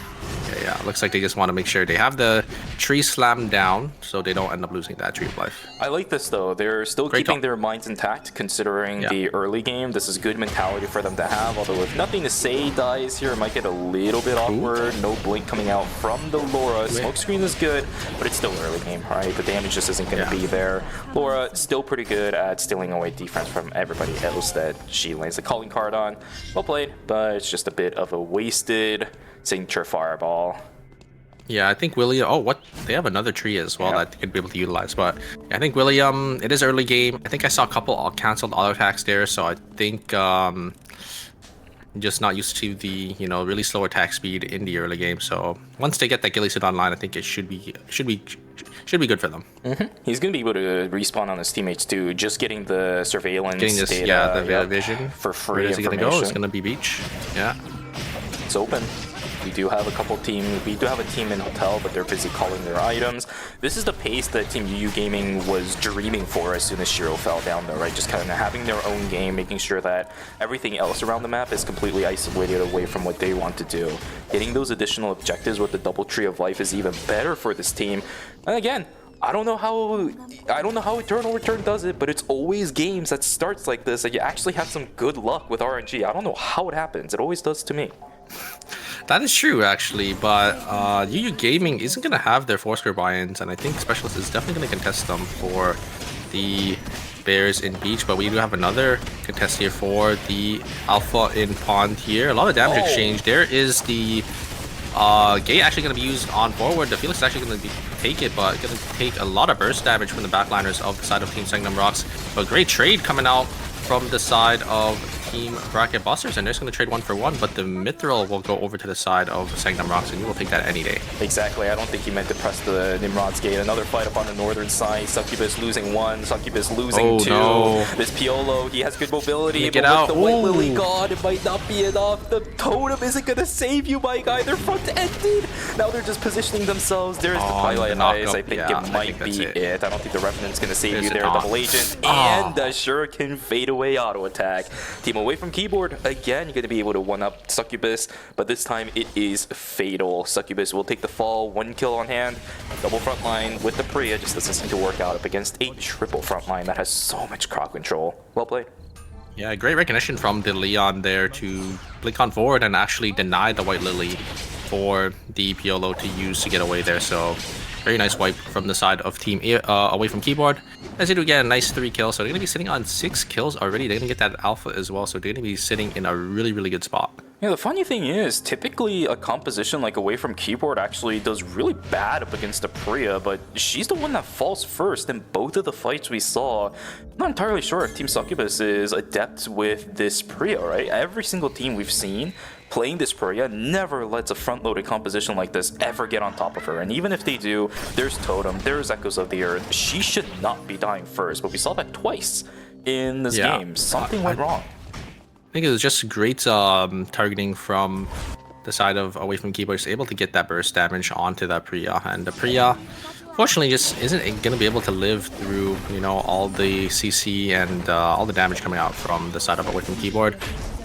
Yeah, looks like they just want to make sure they have the tree slammed down so they don't end up losing that Tree of Life. I like this though. They're still keeping their minds intact considering the early game. This is good mentality for them to have, although if nothing to say dies here, it might get a little bit awkward. No blink coming out from the Laura. Smokescreen is good, but it's still early game, right? The damage just isn't going to be there. Laura still pretty good at stealing away defense from everybody else that she lands the calling card on. Well played, but it's just a bit of a wasted signature fireball. Yeah, I think William. Oh, what? They have another tree as well that they could be able to utilize. But I think William. It is early game. I think I saw a couple canceled auto attacks there, so I think just not used to the really slow attack speed in the early game. So once they get that ghillie suit online, I think it should be good for them. He's gonna be able to respawn on his teammates too. Just getting the surveillance data, the vision for free. Where is he gonna go? It's gonna be beach. Yeah, it's open. We do have a couple teams. We do have a team in hotel, but they're busy calling their items. This is the pace that Team UU Gaming was dreaming for as soon as Shiro fell down, though, right? Just kind of having their own game, making sure that everything else around the map is completely isolated away from what they want to do. Getting those additional objectives with the double Tree of Life is even better for this team. And again, I don't know how Eternal Return does it, but it's always games that starts like this that you actually have some good luck with RNG. I don't know how it happens. It always does to me. That is true, actually, but UU Gaming isn't going to have their Foursquare buy-ins, and I think Specialist is definitely going to contest them for the Bears in Beach, but we do have another contest here for the Alpha in Pond here. A lot of damage exchange. There is the Gate actually going to be used on forward. The Felix is actually going to take it, but going to take a lot of burst damage from the backliners of the side of Team Sangnam Rocks. But great trade coming out from the side of Team Bracket Busters, and they're just going to trade 1-for-1, but the Mithril will go over to the side of Sangnam Rocks, and you will take that any day. Exactly, I don't think he meant to press the Nimrod's Gate. Another fight up on the northern side. Succubus losing 1, Succubus losing 2. No. This Piolo, he has good mobility, Get but out. with the White Ooh. Lily God, it might not be enough. The totem isn't going to save you, my guy. They're front-ended. Now they're just positioning themselves. There's the Twilight Eyes. I think it might be it. I don't think the Revenant's going to save you there. Double Agent and the Shuriken fade away auto attack. Team away from keyboard. Again, you're going to be able to one-up Succubus, but this time it is fatal. Succubus will take the fall, 1 kill on hand, double frontline with the Priya. Just doesn't seem to work out up against a triple frontline that has so much crowd control. Well played. Yeah, great recognition from the Leon there to blink on forward and actually deny the White Lily for the Piolo to use to get away there. So very nice wipe from the side of Team away from keyboard. As they do get a nice 3 kills, so they're going to be sitting on 6 kills already. They're going to get that alpha as well, so they're going to be sitting in a really, really good spot. Yeah, the funny thing is, typically a composition like away from keyboard actually does really bad up against a Priya, but she's the one that falls first in both of the fights we saw. I'm not entirely sure if Team Succubus is adept with this Priya, right? Every single team we've seen playing this Priya never lets a front-loaded composition like this ever get on top of her. And even if they do, there's Totem, there's Echoes of the Earth. She should not be dying first, but we saw that twice in this game. Something went wrong. I think it was just great targeting from the side of away from keyboard. Just able to get that burst damage onto that Priya, and the Priya fortunately just isn't going to be able to live through, you know, all the CC and all the damage coming out from the side of away from keyboard.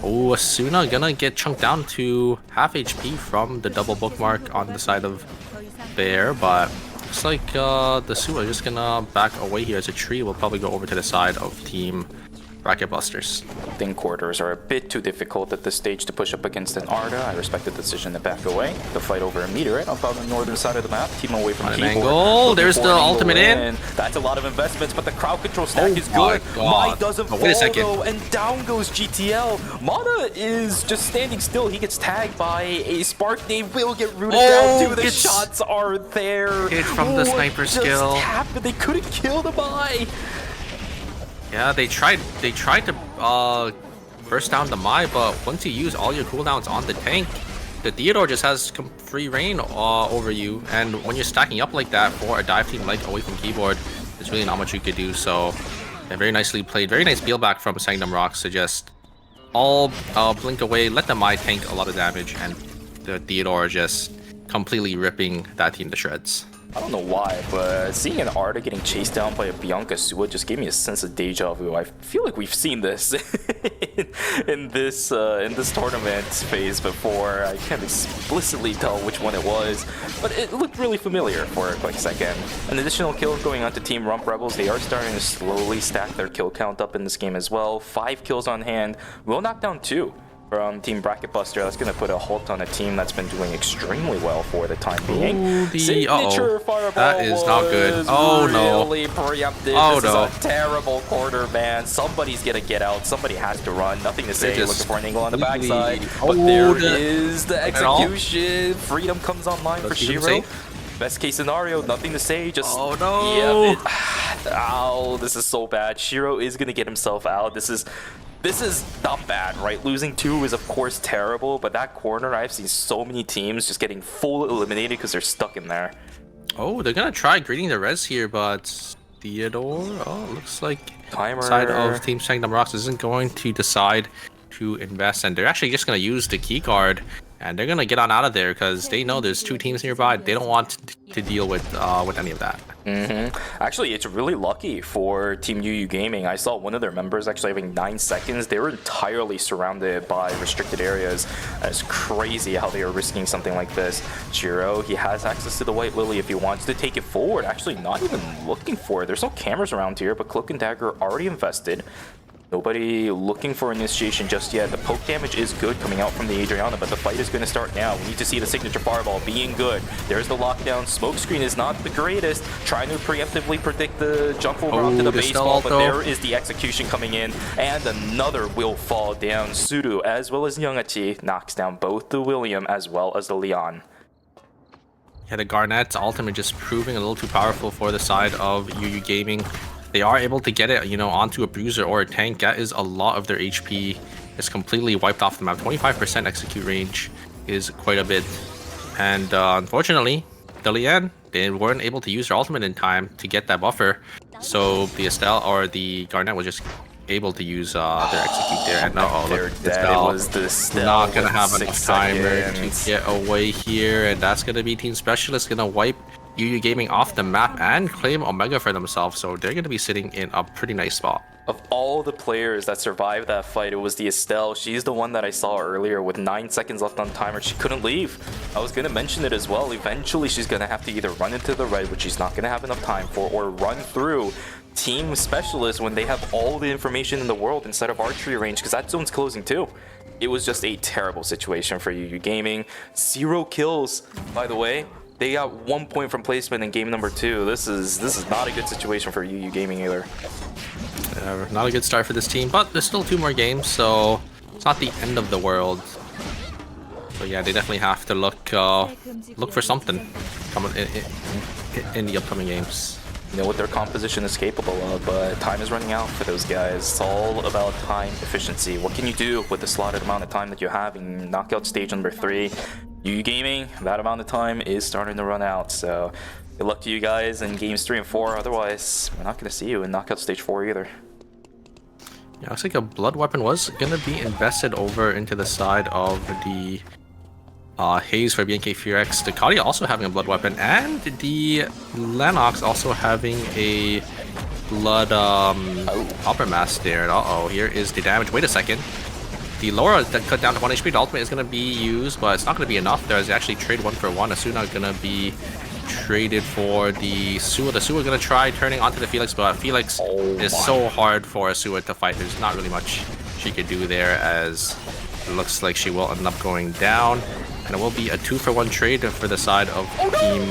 Oh, Asuna gonna get chunked down to half HP from the double bookmark on the side of Bear, but looks like the Suwa just gonna back away here as a tree. Will probably go over to the side of Team Bracket Busters. I think quarters are a bit too difficult at this stage to push up against an Arda. I respect the decision to back away. The fight over a Meteorite up on the northern side of the map. Team away from keyboard. Angle. There's the ultimate in. That's a lot of investments, but the crowd control stack is good. Mai doesn't fall though, and down goes GTL. Mana is just standing still. He gets tagged by a Spark. They will get rooted down too. The shots are there. Hit from the sniper skill. Just happened. They couldn't kill the Mai. Yeah, they tried to burst down the Mai, but once you use all your cooldowns on the tank, the Theodore just has free reign over you. And when you're stacking up like that for a dive team like away from keyboard, there's really not much you could do. So yeah, very nicely played. Very nice peel back from Sangnam Rocks to just all blink away, let the Mai tank a lot of damage, and the Theodore just completely ripping that team to shreds. I don't know why, but seeing an Arda getting chased down by a Bianca Suwa just gave me a sense of deja vu. I feel like we've seen this in this tournament phase before. I can't explicitly tell which one it was, but it looked really familiar for a quick second. An additional kill going on to Team Rump Rebels. They are starting to slowly stack their kill count up in this game as well. 5 kills on hand. We'll knock down 2. From Team Bracket Buster. That's going to put a halt on a team that's been doing extremely well for the time being. Signature Fireball that is not good. Oh really no. Preemptive. Oh this no. is a terrible quarter, man. Somebody's going to get out. Somebody has to run. Nothing to say. Looking for an angle on the backside. But there is the execution. Freedom comes online for Shiro. Best case scenario, nothing to say. Just oh no. Ow, this is so bad. Shiro is going to get himself out. This is not bad, right? Losing 2 is of course terrible, but that corner, I've seen so many teams just getting full eliminated because they're stuck in there. Oh, they're gonna try greeting the res here, but Theodore, looks like Timer. Side of Team Sangnam Rocks isn't going to decide to invest, and they're actually just gonna use the key card, and they're gonna get on out of there because they know there's 2 teams nearby. They don't want to deal with any of that. Actually, it's really lucky for Team UU Gaming. I saw one of their members actually having 9 seconds. They were entirely surrounded by restricted areas. It's crazy how they are risking something like this. Jiro, he has access to the White Lily if he wants to take it forward. Actually, not even looking for it. There's no cameras around here, but Cloak and Dagger already invested. Nobody looking for initiation just yet. The poke damage is good coming out from the Adriana, but the fight is going to start now. We need to see the signature fireball being good. There's the lockdown. Smokescreen is not the greatest. Trying to preemptively predict the jump over onto the baseball, but there is the execution coming in, and another will fall down. Suru, as well as Youngachi, knocks down both the William as well as the Leon. Yeah, the Garnet's ultimate just proving a little too powerful for the side of UU Gaming. They are able to get it, you know, onto a bruiser or a tank. That is a lot of their HP. It's completely wiped off the map. 25% execute range is quite a bit. And unfortunately, the Lian, they weren't able to use their ultimate in time to get that buffer. So the Estelle or the Garnet was just able to use their execute there. And They're dead. It was the Estelle not gonna with have 6 enough timer seconds. to get away here, and that's gonna be Team Specialist gonna wipe UU Gaming off the map and claim Omega for themselves. So they're gonna be sitting in a pretty nice spot. Of all the players that survived that fight, it was the Estelle. She's the one that I saw earlier with 9 seconds left on timer. She couldn't leave. I was going to mention it as well. Eventually, she's going to have to either run into the red, which she's not going to have enough time for, or run through Team Specialist when they have all the information in the world inside of archery range, because that zone's closing too. It was just a terrible situation for UU Gaming. 0 kills, by the way. They got 1 point from placement in game number 2. This is not a good situation for UU Gaming either. Not a good start for this team, but there's still 2 more games, so it's not the end of the world. So yeah, they definitely have to look for something coming in the upcoming games. You know what their composition is capable of, but time is running out for those guys. It's all about time efficiency. What can you do with the slotted amount of time that you have in knockout stage number 3? UU Gaming, that amount of time is starting to run out, so good luck to you guys in games 3 and 4. Otherwise, we're not going to see you in knockout stage 4 either. Yeah, looks like a blood weapon was gonna be invested over into the side of the Haze for BNK Furex. The Kali also having a blood weapon, and the Lennox also having a blood upper mask there. Here is the damage. Wait a second. The Laura that cut down to 1 HP. The ultimate is gonna be used, but it's not gonna be enough. There's actually trade 1 for 1. Asuna gonna be traded for the Sua. The Sua gonna try turning onto the Felix, but Felix is so hard for Sua to fight. There's not really much she could do there, as it looks like she will end up going down. And it will be a 2-for-1 trade for the side of Team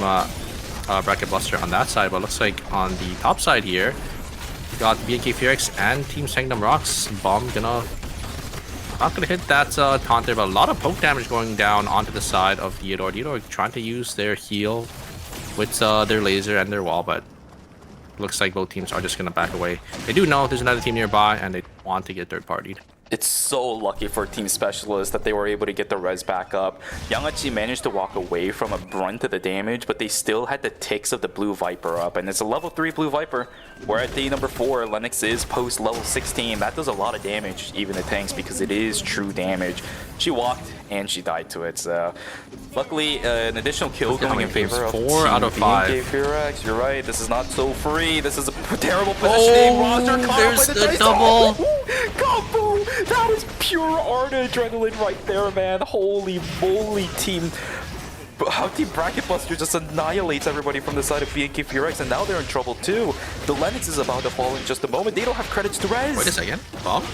Bracket Buster on that side. But it looks like on the top side here, we got BNK Furex and Team Sanctum Rocks. Bomb not gonna hit that taunt there, but a lot of poke damage going down onto the side of Theodore. Theodore trying to use their heal with their laser and their wall, but looks like both teams are just gonna back away. They do know there's another team nearby, and they want to get third-partied. It's so lucky for Team Specialist that they were able to get the res back up. Yangachi managed to walk away from a brunt of the damage, but they still had the ticks of the Blue Viper up, and it's a level 3 Blue Viper. We're at day number 4. Lennox is post level 16. That does a lot of damage, even to tanks, because it is true damage. She walked and she died to it. So luckily, an additional kill going in favor of 4 out of 5. Furex. You're right. This is not so free. This is a terrible positioning. Roster caught there's by the dice. double. Combo! That is pure art adrenaline right there, man. Holy moly, team. How Team Bracket Buster just annihilates everybody from the side of BNK Furex, and now they're in trouble too. The Lennox is about to fall in just a moment. They don't have credits to res. Wait a second. Bomb?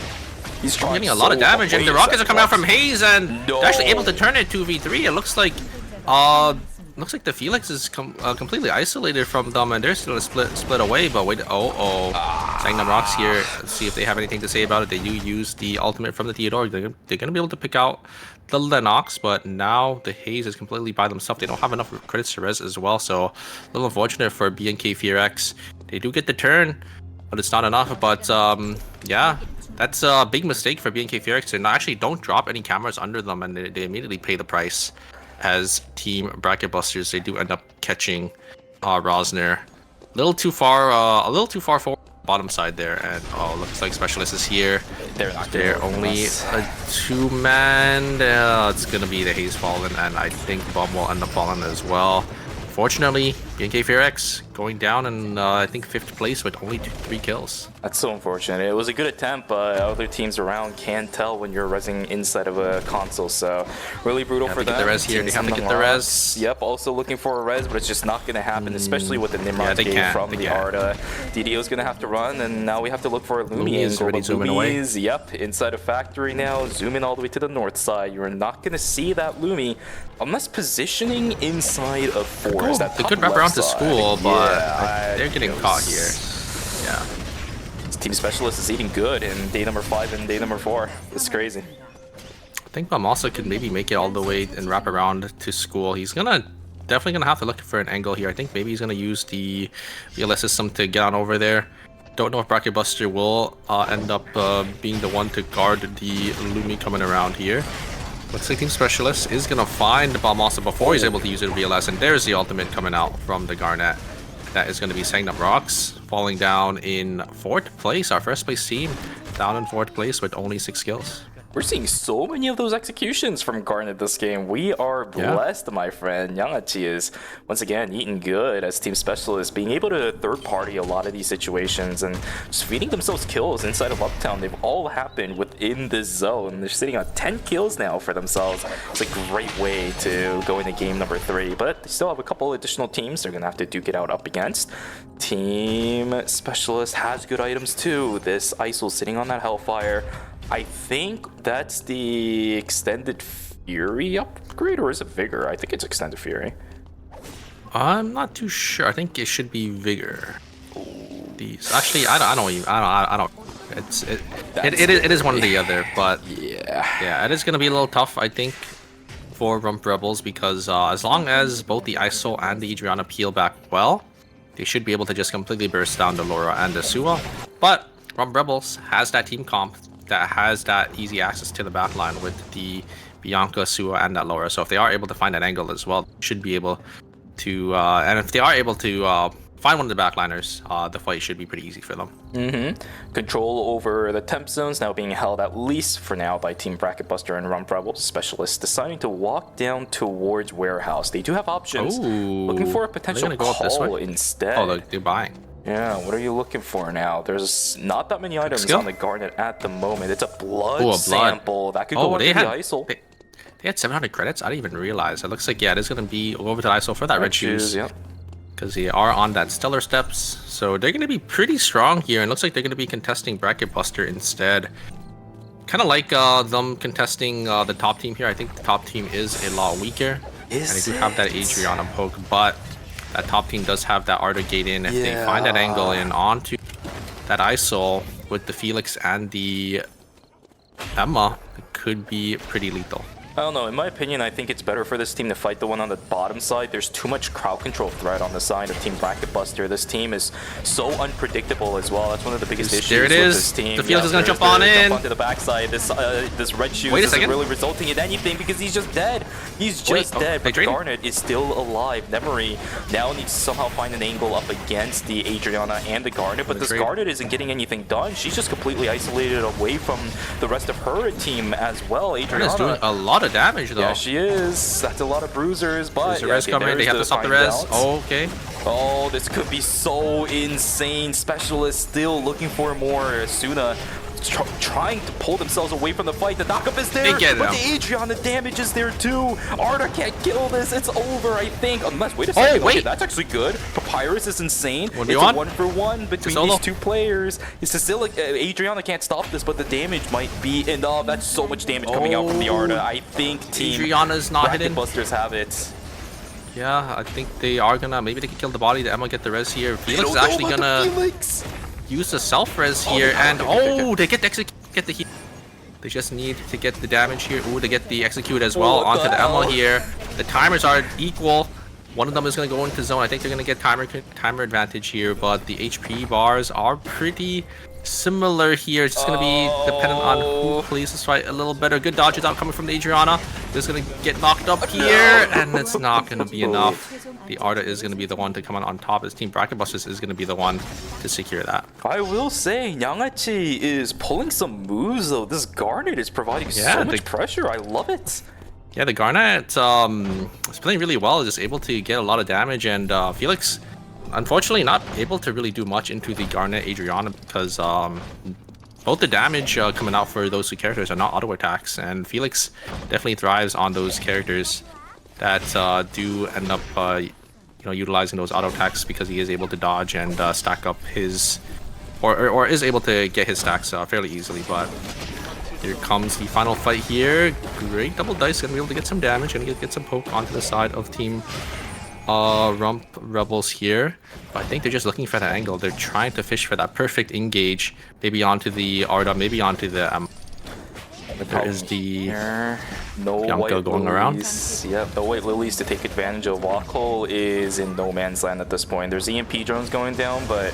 He's Getting a lot of damage, and the rockets are coming out from Haze, and they're actually able to turn it 2v3. It looks like the Felix is completely isolated from them, and they're still split away. But wait, Sanctum Rocks here. Let's see if they have anything to say about it. They do use the ultimate from the Theodore. They're gonna be able to pick out the Lennox, but now the Haze is completely by themselves. They don't have enough credits to res as well, so a little unfortunate for BNK Furex. They do get the turn, but it's not enough. But yeah, that's a big mistake for BNK Furex, and actually don't drop any cameras under them, and they immediately pay the price. As Team Bracket Busters, they do end up catching Rosner a little too far forward bottom side there, and looks like Specialist is here. They're only a 2-man. It's gonna be the Haze fallen, and I think Bomb will end up falling as well. Fortunately, BNK Furex going down in I think 5th place with only 3 kills. That's so unfortunate. It was a good attempt, but other teams around can tell when you're resing inside of a console, so really brutal for them. They have to get the res here. They have to get the res. Yep, also looking for a res, but it's just not going to happen, especially with the Nimrod game from the Arda. DDO's going to have to run, and now we have to look for Lumi. is already zooming away. Yep, inside of factory now, zooming all the way to the north side. You're not going to see that Lumi unless positioning inside of 4. They could wrap around to school, but they're getting caught here. Yeah. Team Specialist is eating good in day number 5 and day number 4. It's crazy. I think Bamasa could maybe make it all the way and wrap around to school. He's gonna definitely gonna have to look for an angle here. I think maybe he's gonna use the VLS system to get on over there. Don't know if Bracket Buster will end up being the one to guard the Lumi coming around here. Looks like Team Specialist is gonna find the Bomb also before he's able to use it VLS, and there's the ultimate coming out from the Garnet. That is gonna be setting up rocks, falling down in 4th place. Our first place team down in 4th place with only 6 kills. We're seeing so many of those executions from Garnet this game. We are blessed, my friend. Yangachi is, once again, eating good as Team Specialist, being able to third-party a lot of these situations and just feeding themselves kills inside of Uptown. They've all happened within this zone. They're sitting on 10 kills now for themselves. It's a great way to go into game number 3, but they still have a couple additional teams they're going to have to duke it out up against. Team Specialist has good items too. This ISO sitting on that Hellfire. I think that's the Extended Fury upgrade, or is it Vigor? I think it's Extended Fury. I'm not too sure. I think it should be Vigor. These actually, I don't. It is one or the other, but yeah, it is gonna be a little tough, I think, for Rump Rebels because as long as both the ISO and the Adriana peel back well, they should be able to just completely burst down the Laura and the Sua. But Rump Rebels has that team comp that has that easy access to the backline with the Bianca, Sua, and that Laura. So if they are able to find that angle as well, should be able to, and if they are able to find one of the backliners, the fight should be pretty easy for them. Control over the temp zones now being held, at least for now, by Team Bracket Buster and Rump Rebels. Specialists deciding to walk down towards Warehouse. They do have options. Looking for a potential call instead. Oh, they're buying. Yeah, what are you looking for now? There's not that many items on the Garnet at the moment. It's a blood sample. That could go under the ISO. They had 700 credits? I didn't even realize. It looks like, yeah, it is going to be over to the ISO for that red shoes. Because they are on that Stellar Steps. So they're going to be pretty strong here. And it looks like they're going to be contesting Bracket Buster instead. Kind of like them contesting the top team here. I think the top team is a lot weaker. And they do have that Adriana poke, but that top team does have that Arda gate in. If they find that angle in onto that ISO with the Felix and the Emma, it could be pretty lethal. I don't know. In my opinion, I think it's better for this team to fight the one on the bottom side. There's too much crowd control threat on the side of Team Bracket Buster. This team is so unpredictable as well. That's one of the biggest issues with this team. The Felix is going to jump on in. Jump onto the backside. This red shoes isn't really resulting in anything because he's just dead. He's just dead. But Garnet is still alive. Nemery now needs to somehow find an angle up against the Adriana and the Garnet. But this Garnet isn't getting anything done. She's just completely isolated away from the rest of her team as well. Adriana is doing a lot of damage though. Yeah, she is. That's a lot of bruisers, but there's a res coming. They have to stop the res. Oh, okay. Oh, this could be so insane. Specialist still looking for more. Suna trying to pull themselves away from the fight. The knockup is there, but the Adriana damage is there too. Arda can't kill this. It's over, I think. Unless, wait a second. Okay, that's actually good. Papyrus is insane. It's a 1-for-1 between these two players. It's still Adriana can't stop this, but the damage might be enough. That's so much damage coming out from the Arda. I think Team Adriana's not Bracket hidden. Busters have it. Yeah, I think they are gonna. Maybe they can kill the body. The Emma get the res here. Felix is actually gonna use the self-res here, and they get the heat. They just need to get the damage here. Ooh, they get the execute as well onto the Emma here. The timers are equal. One of them is going to go into zone. I think they're going to get timer advantage here, but the HP bars are pretty similar here. It's just going to be dependent on who plays this fight a little better. Good dodges out coming from the Adriana. Just going to get knocked up here, and it's not going to be enough. The Arda is going to be the one to come on top. His Team Bracket Busters is going to be the one to secure that. I will say, Yangachi is pulling some moves though. This Garnet is providing so much pressure. I love it. Yeah, the Garnet is playing really well. Just able to get a lot of damage, and Felix, unfortunately, not able to really do much into the Garnet Adriana because both the damage coming out for those two characters are not auto attacks, and Felix definitely thrives on those characters that do end up utilizing those auto attacks because he is able to dodge and stack up his or is able to get his stacks fairly easily. But here comes the final fight here. Great double dice, gonna be able to get some damage, gonna get some poke onto the side of Team Rump Rebels here. But I think they're just looking for that angle. They're trying to fish for that perfect engage, maybe onto the Arda, maybe onto the There is the Here, no Bianca white going around. lilies. Yep, no white lilies to take advantage of. Wako is in no man's land at this point. There's EMP drones going down, but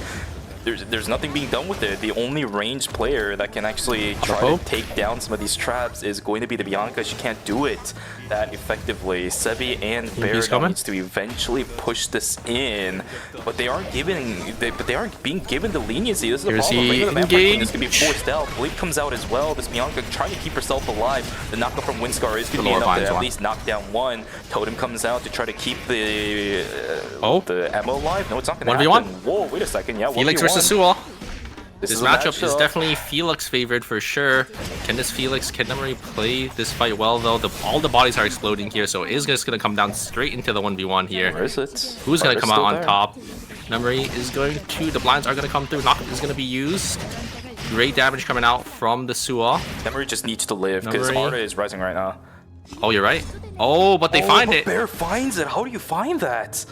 there's nothing being done with it. The only ranged player that can actually try to take down some of these traps is going to be the Bianca. She can't do it that effectively. Sebi and Bear needs to eventually push this in, but they aren't being given the leniency. This is the problem. Ring of the Vampire is going to be forced out. Blink comes out as well. This Bianca trying to keep herself alive. The knockup from Windscar is going to be enough to at least knock down one. Totem comes out to try to keep the ammo alive. No, it's not going to happen. Whoa, wait a second. Yeah, Felix versus Suwa. This matchup is definitely Felix favored for sure. Can this Felix, can Nemery play this fight well though? All the bodies are exploding here, so it is just going to come down straight into the 1v1 here. Where is it? Who's going to come out on top? Nemery is going to, the blinds are going to come through. Knockup is going to be used. Great damage coming out from the Suwa. Nemery just needs to live because Arda is rising right now. Oh, you're right. Oh, but they find it. Bear finds it. How do you find that?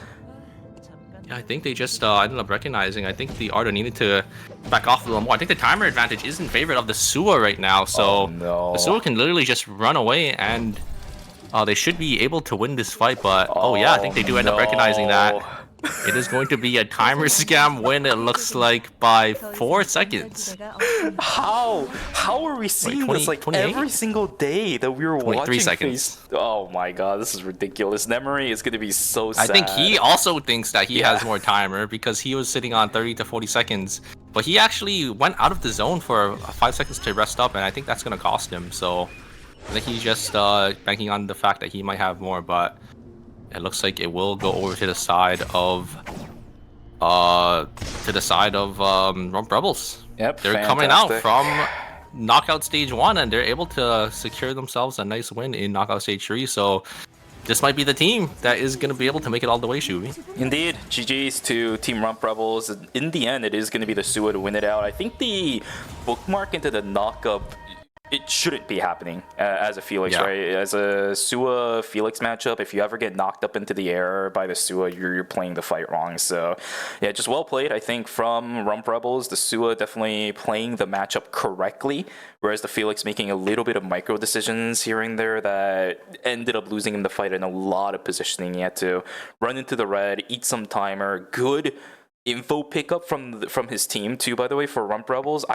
Yeah, I think they just ended up recognizing. I think the Arda needed to back off a little more. I think the timer advantage is in favor of the Suwa right now, so the Suwa can literally just run away and they should be able to win this fight, but yeah, I think they do end up recognizing that. It is going to be a timer scam win, it looks like, by 4 seconds. How are we seeing this like every single day that we were watching? 3 seconds. Oh my god, this is ridiculous. Nemery is going to be so sad. I think he also thinks that he has more timer because he was sitting on 30 to 40 seconds. But he actually went out of the zone for 5 seconds to rest up, and I think that's going to cost him. So I think he's just banking on the fact that he might have more, but it looks like it will go over to the side of Rump Rebels. Yep, they're coming out from knockout stage 1 and they're able to secure themselves a nice win in knockout stage 3. So this might be the team that is going to be able to make it all the way, Shuvi. Indeed, GG's to Team Rump Rebels. In the end, it is going to be the Suwa to win it out. I think the bookmark into the knockup, it shouldn't be happening as a Felix, right? As a Suwa Felix matchup, if you ever get knocked up into the air by the Suwa, you're playing the fight wrong. So yeah, just well played, I think, from Rump Rebels. The Suwa definitely playing the matchup correctly, whereas the Felix making a little bit of micro decisions here and there that ended up losing him the fight in a lot of positioning. He had to run into the red, eat some timer. Good info pickup from his team too, by the way, for Rump Rebels.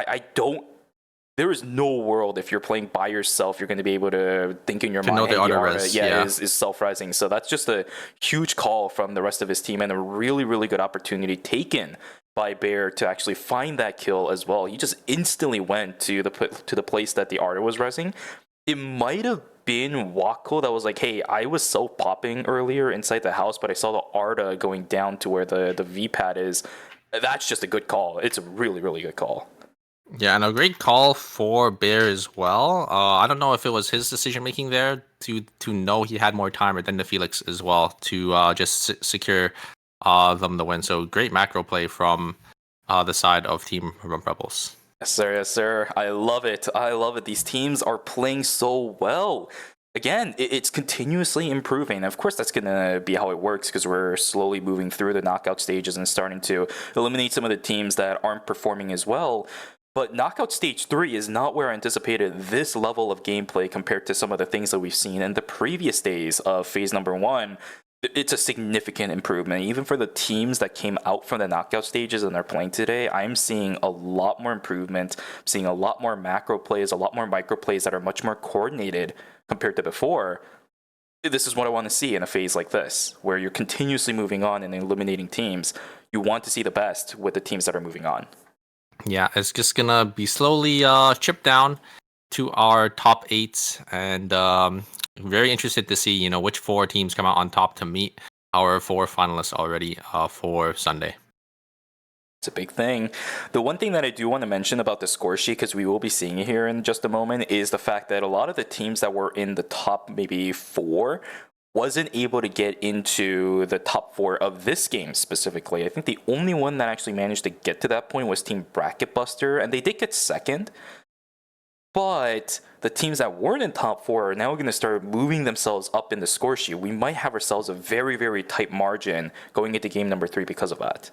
There is no world if you're playing by yourself you're going to be able to think in your mind. Know the auto res, is self-rising. So that's just a huge call from the rest of his team and a really, really good opportunity taken by Bear to actually find that kill as well. He just instantly went to the place that the Arda was resing. It might have been Wako that was like, hey, I was self-popping earlier inside the house, but I saw the Arda going down to where the V-pad is. That's just a good call. It's a really, really good call. Yeah, and a great call for Bear as well. I don't know if it was his decision making there to know he had more timer than the Felix as well to just secure them the win. So great macro play from the side of Team Rump Rebels. Yes, sir. Yes, sir. I love it. I love it. These teams are playing so well. Again, it's continuously improving. Of course, that's going to be how it works because we're slowly moving through the knockout stages and starting to eliminate some of the teams that aren't performing as well. But Knockout Stage 3 is not where I anticipated this level of gameplay compared to some of the things that we've seen in the previous days of Phase Number 1. It's a significant improvement. Even for the teams that came out from the knockout stages and are playing today, I'm seeing a lot more improvement. I'm seeing a lot more macro plays, a lot more micro plays that are much more coordinated compared to before. This is what I want to see in a phase like this, where you're continuously moving on and eliminating teams. You want to see the best with the teams that are moving on. Yeah, it's just gonna be slowly chipped down to our top 8, and very interested to see which 4 teams come out on top to meet our 4 finalists already for Sunday. It's a big thing. The one thing that I do want to mention about the score sheet, because we will be seeing it here in just a moment, is the fact that a lot of the teams that were in the top maybe 4 wasn't able to get into the top 4 of this game specifically. I think the only one that actually managed to get to that point was Team Bracket Buster, and they did get second. But the teams that weren't in top 4 are now going to start moving themselves up in the score sheet. We might have ourselves a very, very tight margin going into game number 3 because of that.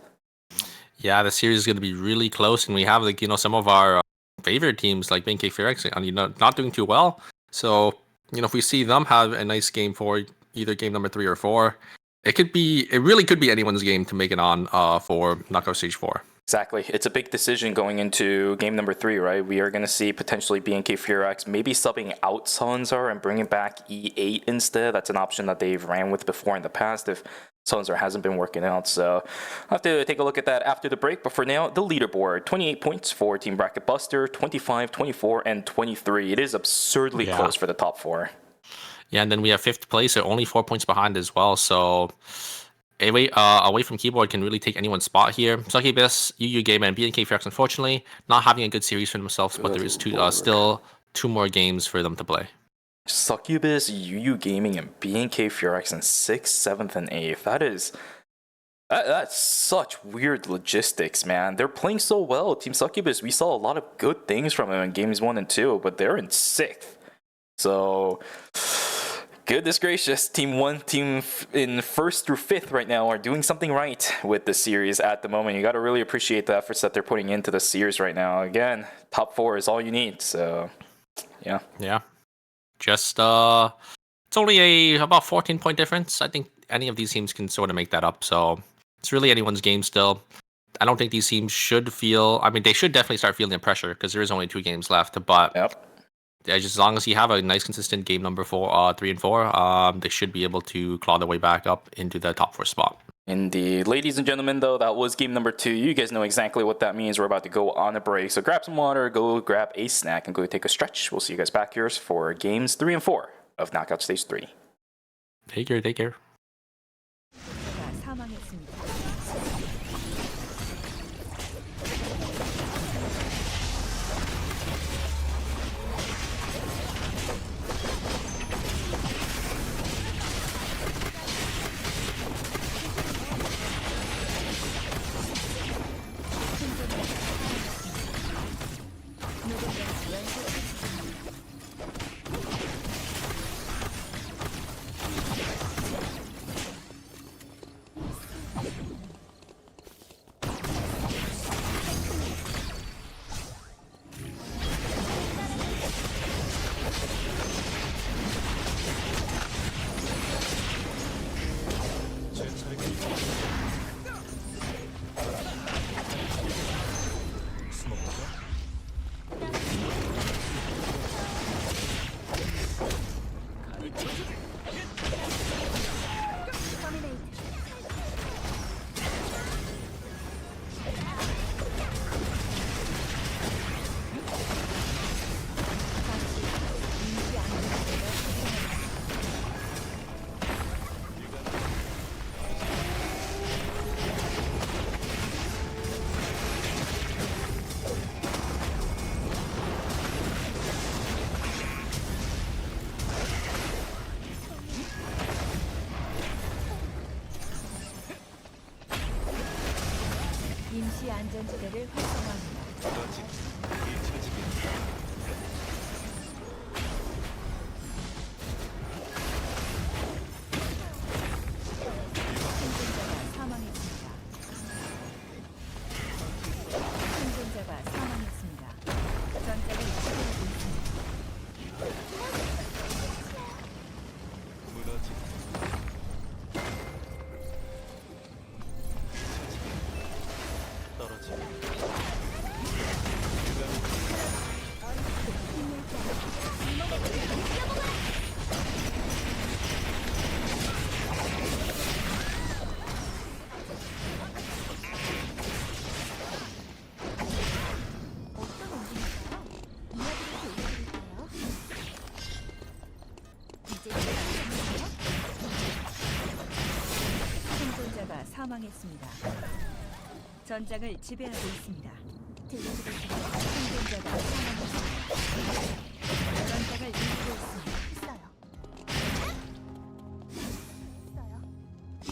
Yeah, the series is going to be really close, and we have some of our favored teams like BNK Ferex, and not doing too well. So if we see them have a nice game for either game number 3 or 4, it really could be anyone's game to make it on for knockout stage 4. Exactly. It's a big decision going into game number 3, right? We are going to see potentially BNK Furex maybe subbing out Salazar and bringing back E8 instead. That's an option that they've ran with before in the past if Salazar hasn't been working out. So I'll have to take a look at that after the break. But for now, the leaderboard, 28 points for Team Bracket Buster, 25, 24, and 23. It is absurdly close for the top 4. Yeah, and then we have 5th place, so only 4 points behind as well. So away from keyboard can really take anyone's spot here. Succubus, UU Gamer, and BNK Ferex, unfortunately, not having a good series for themselves, but there is still 2 more games for them to play. Succubus, UU Gaming, and BNK Furex in 6th, 7th, and 8th. That's such weird logistics, man. They're playing so well. Team Succubus, we saw a lot of good things from them in games 1 and 2, but they're in 6th. So goodness gracious, Team 1, team in 1st through 5th right now are doing something right with the series at the moment. You got to really appreciate the efforts that they're putting into the series right now. Again, top 4 is all you need. So, yeah. Yeah. Just, it's only about 14-point difference. I think any of these teams can sort of make that up. So it's really anyone's game still. I don't think these teams should feel, they should definitely start feeling the pressure because there is only 2 games left. But just as long as you have a nice consistent game number 3 and 4, they should be able to claw their way back up into the top 4 spot. Indeed. Ladies and gentlemen, though, that was game number 2. You guys know exactly what that means. We're about to go on a break. So grab some water, go grab a snack, and go take a stretch. We'll see you guys back here for games 3 and 4 of Knockout Stage 3. Take care. 임시 안전지대를 활성화합니다. 생존자가 사망했습니다. 생존자가 사망했습니다. 전장을 치료하고 있습니다. 생존자가 사망했습니다. 전장을 지배하고 있습니다. 생존자가 사망했습니다. 전장을 이끌고 있습니다.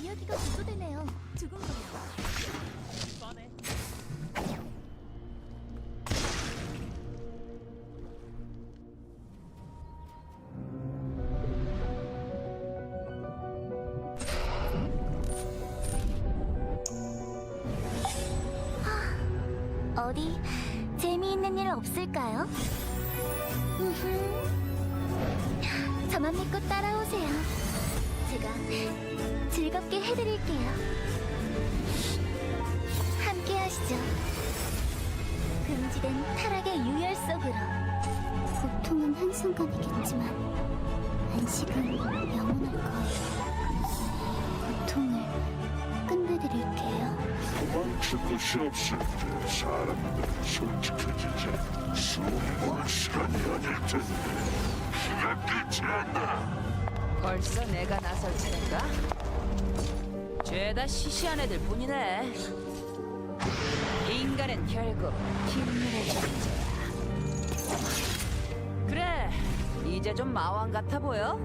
이야기가 구조되네요. 죽은 거예요. 어디 재미있는 일 게 없을까요? 저만 믿고 따라오세요. 제가 즐겁게 해드릴게요. 함께 하시죠. 금지된 타락의 유혈 속으로. 고통은 한순간이겠지만 안식은 영원할 거예요. 고통을 끝내드릴게요. 도망칠 곳이 없을 때 사람들은 솔직해지자. 숨을 시간이 아닐 텐데 피가 끓지 않나. 벌써 내가 나설 차례인가? 죄다 시시한 애들 뿐이네. 인간은 결국 힘의 존재야. 그래, 이제 좀 마왕 같아 보여?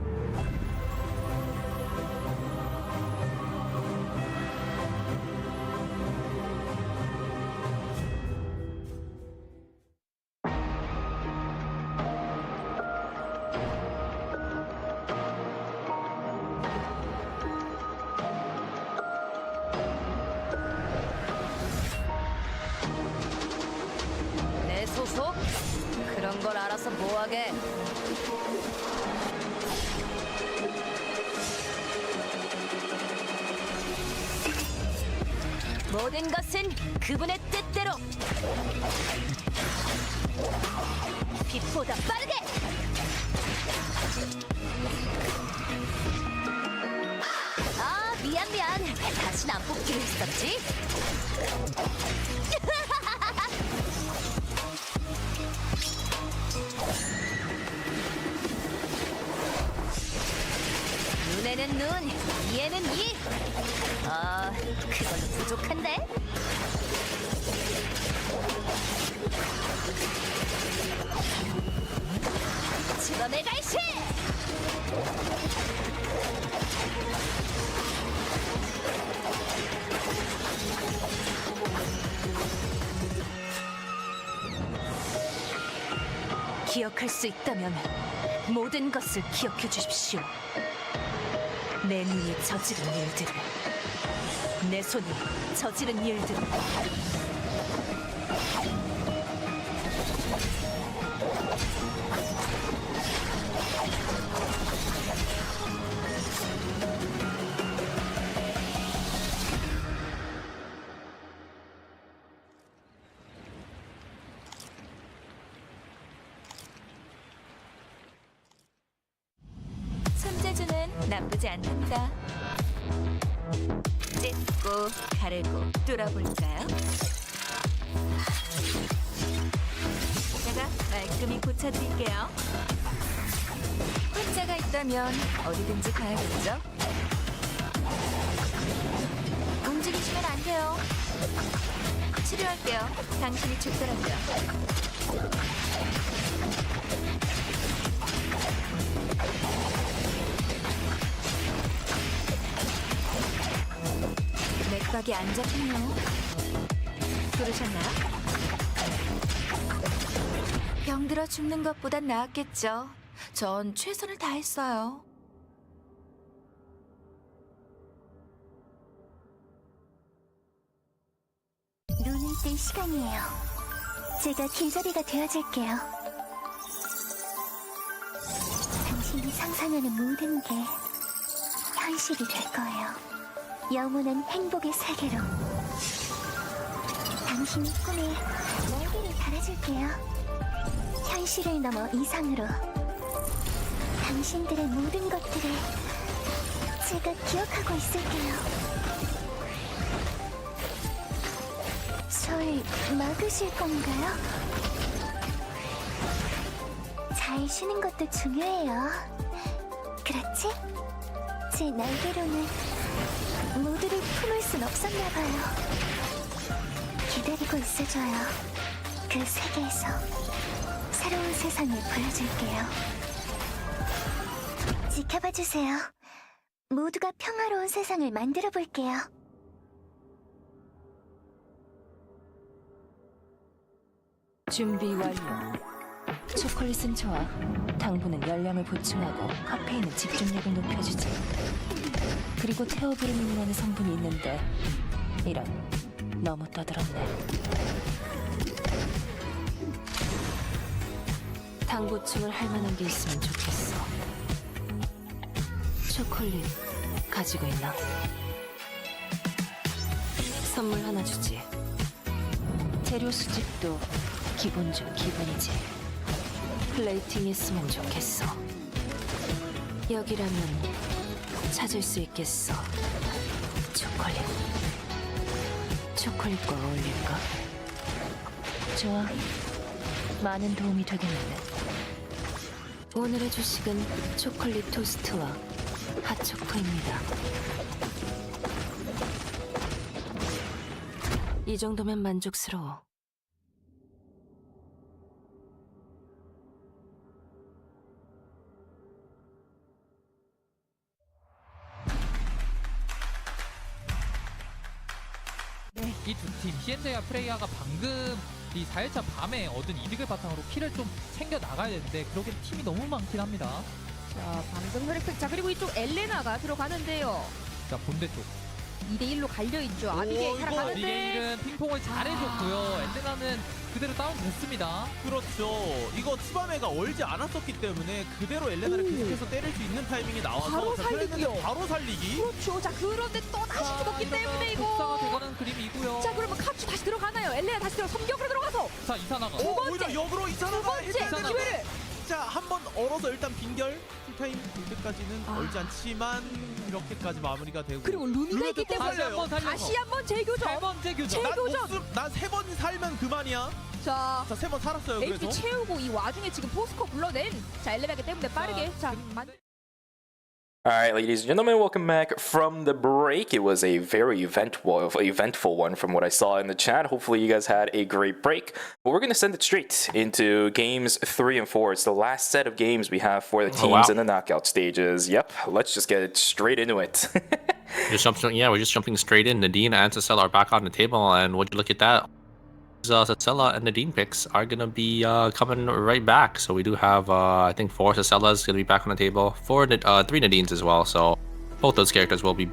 내 소속? 그런 걸 알아서 뭐하게. 모든 것은 그분의 뜻대로. 빛보다 빠르게. 아, 미안. 다신 안 뽑기로 했었지? 눈에는 눈, 이에는 이. 그걸로 부족한데? 지금의 갈시! 기억할 수 있다면 모든 것을 기억해 주십시오. 내 눈이 저지른 일들을, 내 손이 저지른 일들을. 손재주는 나쁘지 않답니다. 찢고 가르고 뚫어볼까요? 제가 말끔히 고쳐드릴게요. 환자가 있다면 어디든지 가야겠죠? 움직이시면 안 돼요. 치료할게요. 당신이 죽더라고요. 맥박이 안 잡히네요. 부르셨나요? 병들어 죽는 것보단 나았겠죠. 전 최선을 다했어요. 눈을 뜰 시간이에요. 제가 길잡이가 되어줄게요. 당신이 상상하는 모든 게 현실이 될 거예요. 영원한 행복의 세계로. 당신의 꿈에 날개를 달아줄게요. 현실을 넘어 이상으로. 당신들의 모든 것들을 제가 기억하고 있을게요. 절 막으실 건가요? 잘 쉬는 것도 중요해요. 그렇지? 제 날개로는 모두를 품을 순 없었나 봐요. 기다리고 있어줘요. 그 세계에서 새로운 세상을 보여줄게요. 지켜봐 주세요. 모두가 평화로운 세상을 만들어 볼게요. 준비 완료. 초콜릿은 좋아. 당분은 열량을 보충하고 카페인은 집중력을 높여주지. 그리고 테오브르민이라는 성분이 있는데 이런, 너무 떠들었네. 당 보충을 할 만한 게 있으면 좋겠어. 초콜릿 가지고 있나? 선물 하나 주지. 재료 수집도 기본 중 기본이지. 플레이팅 했으면 좋겠어. 여기라면 찾을 수 있겠어. 초콜릿. 초콜릿과 어울릴까? 좋아. 많은 도움이 되겠는데. 오늘의 주식은 초콜릿 토스트와 핫초코입니다. 이 정도면 만족스러워. 이 두 팀, C&J와 프레이아가 방금 이 4일차 밤에 얻은 이득을 바탕으로 킬을 좀 챙겨 나가야 되는데 그러기엔 팀이 너무 많긴 합니다. 자, 방금 혈액팩. 자, 그리고 이쪽 엘레나가 들어가는데요. 자, 본대 쪽. 2대1로 갈려있죠. 아비게일 살아가는데. 아비게일은 핑퐁을 잘해줬고요. 엔데나는 그대로 다운됐습니다. 그렇죠. 이거 치바메가 얼지 않았었기 때문에 그대로 엘레나를 계속해서 때릴 수 있는 타이밍이 나와서 바로 자, 살리기요. 바로 살리기. 그렇죠. 자, 그런데 또 다시 죽었기 때문에 복사가 이거. 돼가는 그림이고요. 자, 그러면 카츠 다시 들어가나요? 엘레나 다시 들어 섬격으로 들어가서 자, 이사나가. 두 번째. 오히려 역으로 두 이사나가 번째 했는데 기회를. 자, 한 번 얼어서 일단 빙결 풀타임 볼 때까지는 아. 얼지 않지만 이렇게까지 마무리가 되고 그리고 루미가 있기 또 때문에 살려요. 다시 한번 재교전. 세 번째 교전. 난 세 번 살면 그만이야. 자, 자, 세 번 살았어요. HP 그래서 채우고 이 와중에 지금 포스코 불러낸 자 엘레나기 때문에 빠르게 All right, ladies and gentlemen, welcome back from the break. It was a very eventful one from what I saw in the chat. Hopefully you guys had a great break. But we're going to send it straight into games 3 and 4. It's the last set of games we have for the teams in the knockout stages. Yep, let's just get straight into it. We're just jumping straight in. Nadine and Cecella are back on the table, and would you look at that? Cecella and Nadine picks are gonna be coming right back. So we do have I think 4 Cecellas gonna be back on the table, 3 Nadines as well. So both those characters will be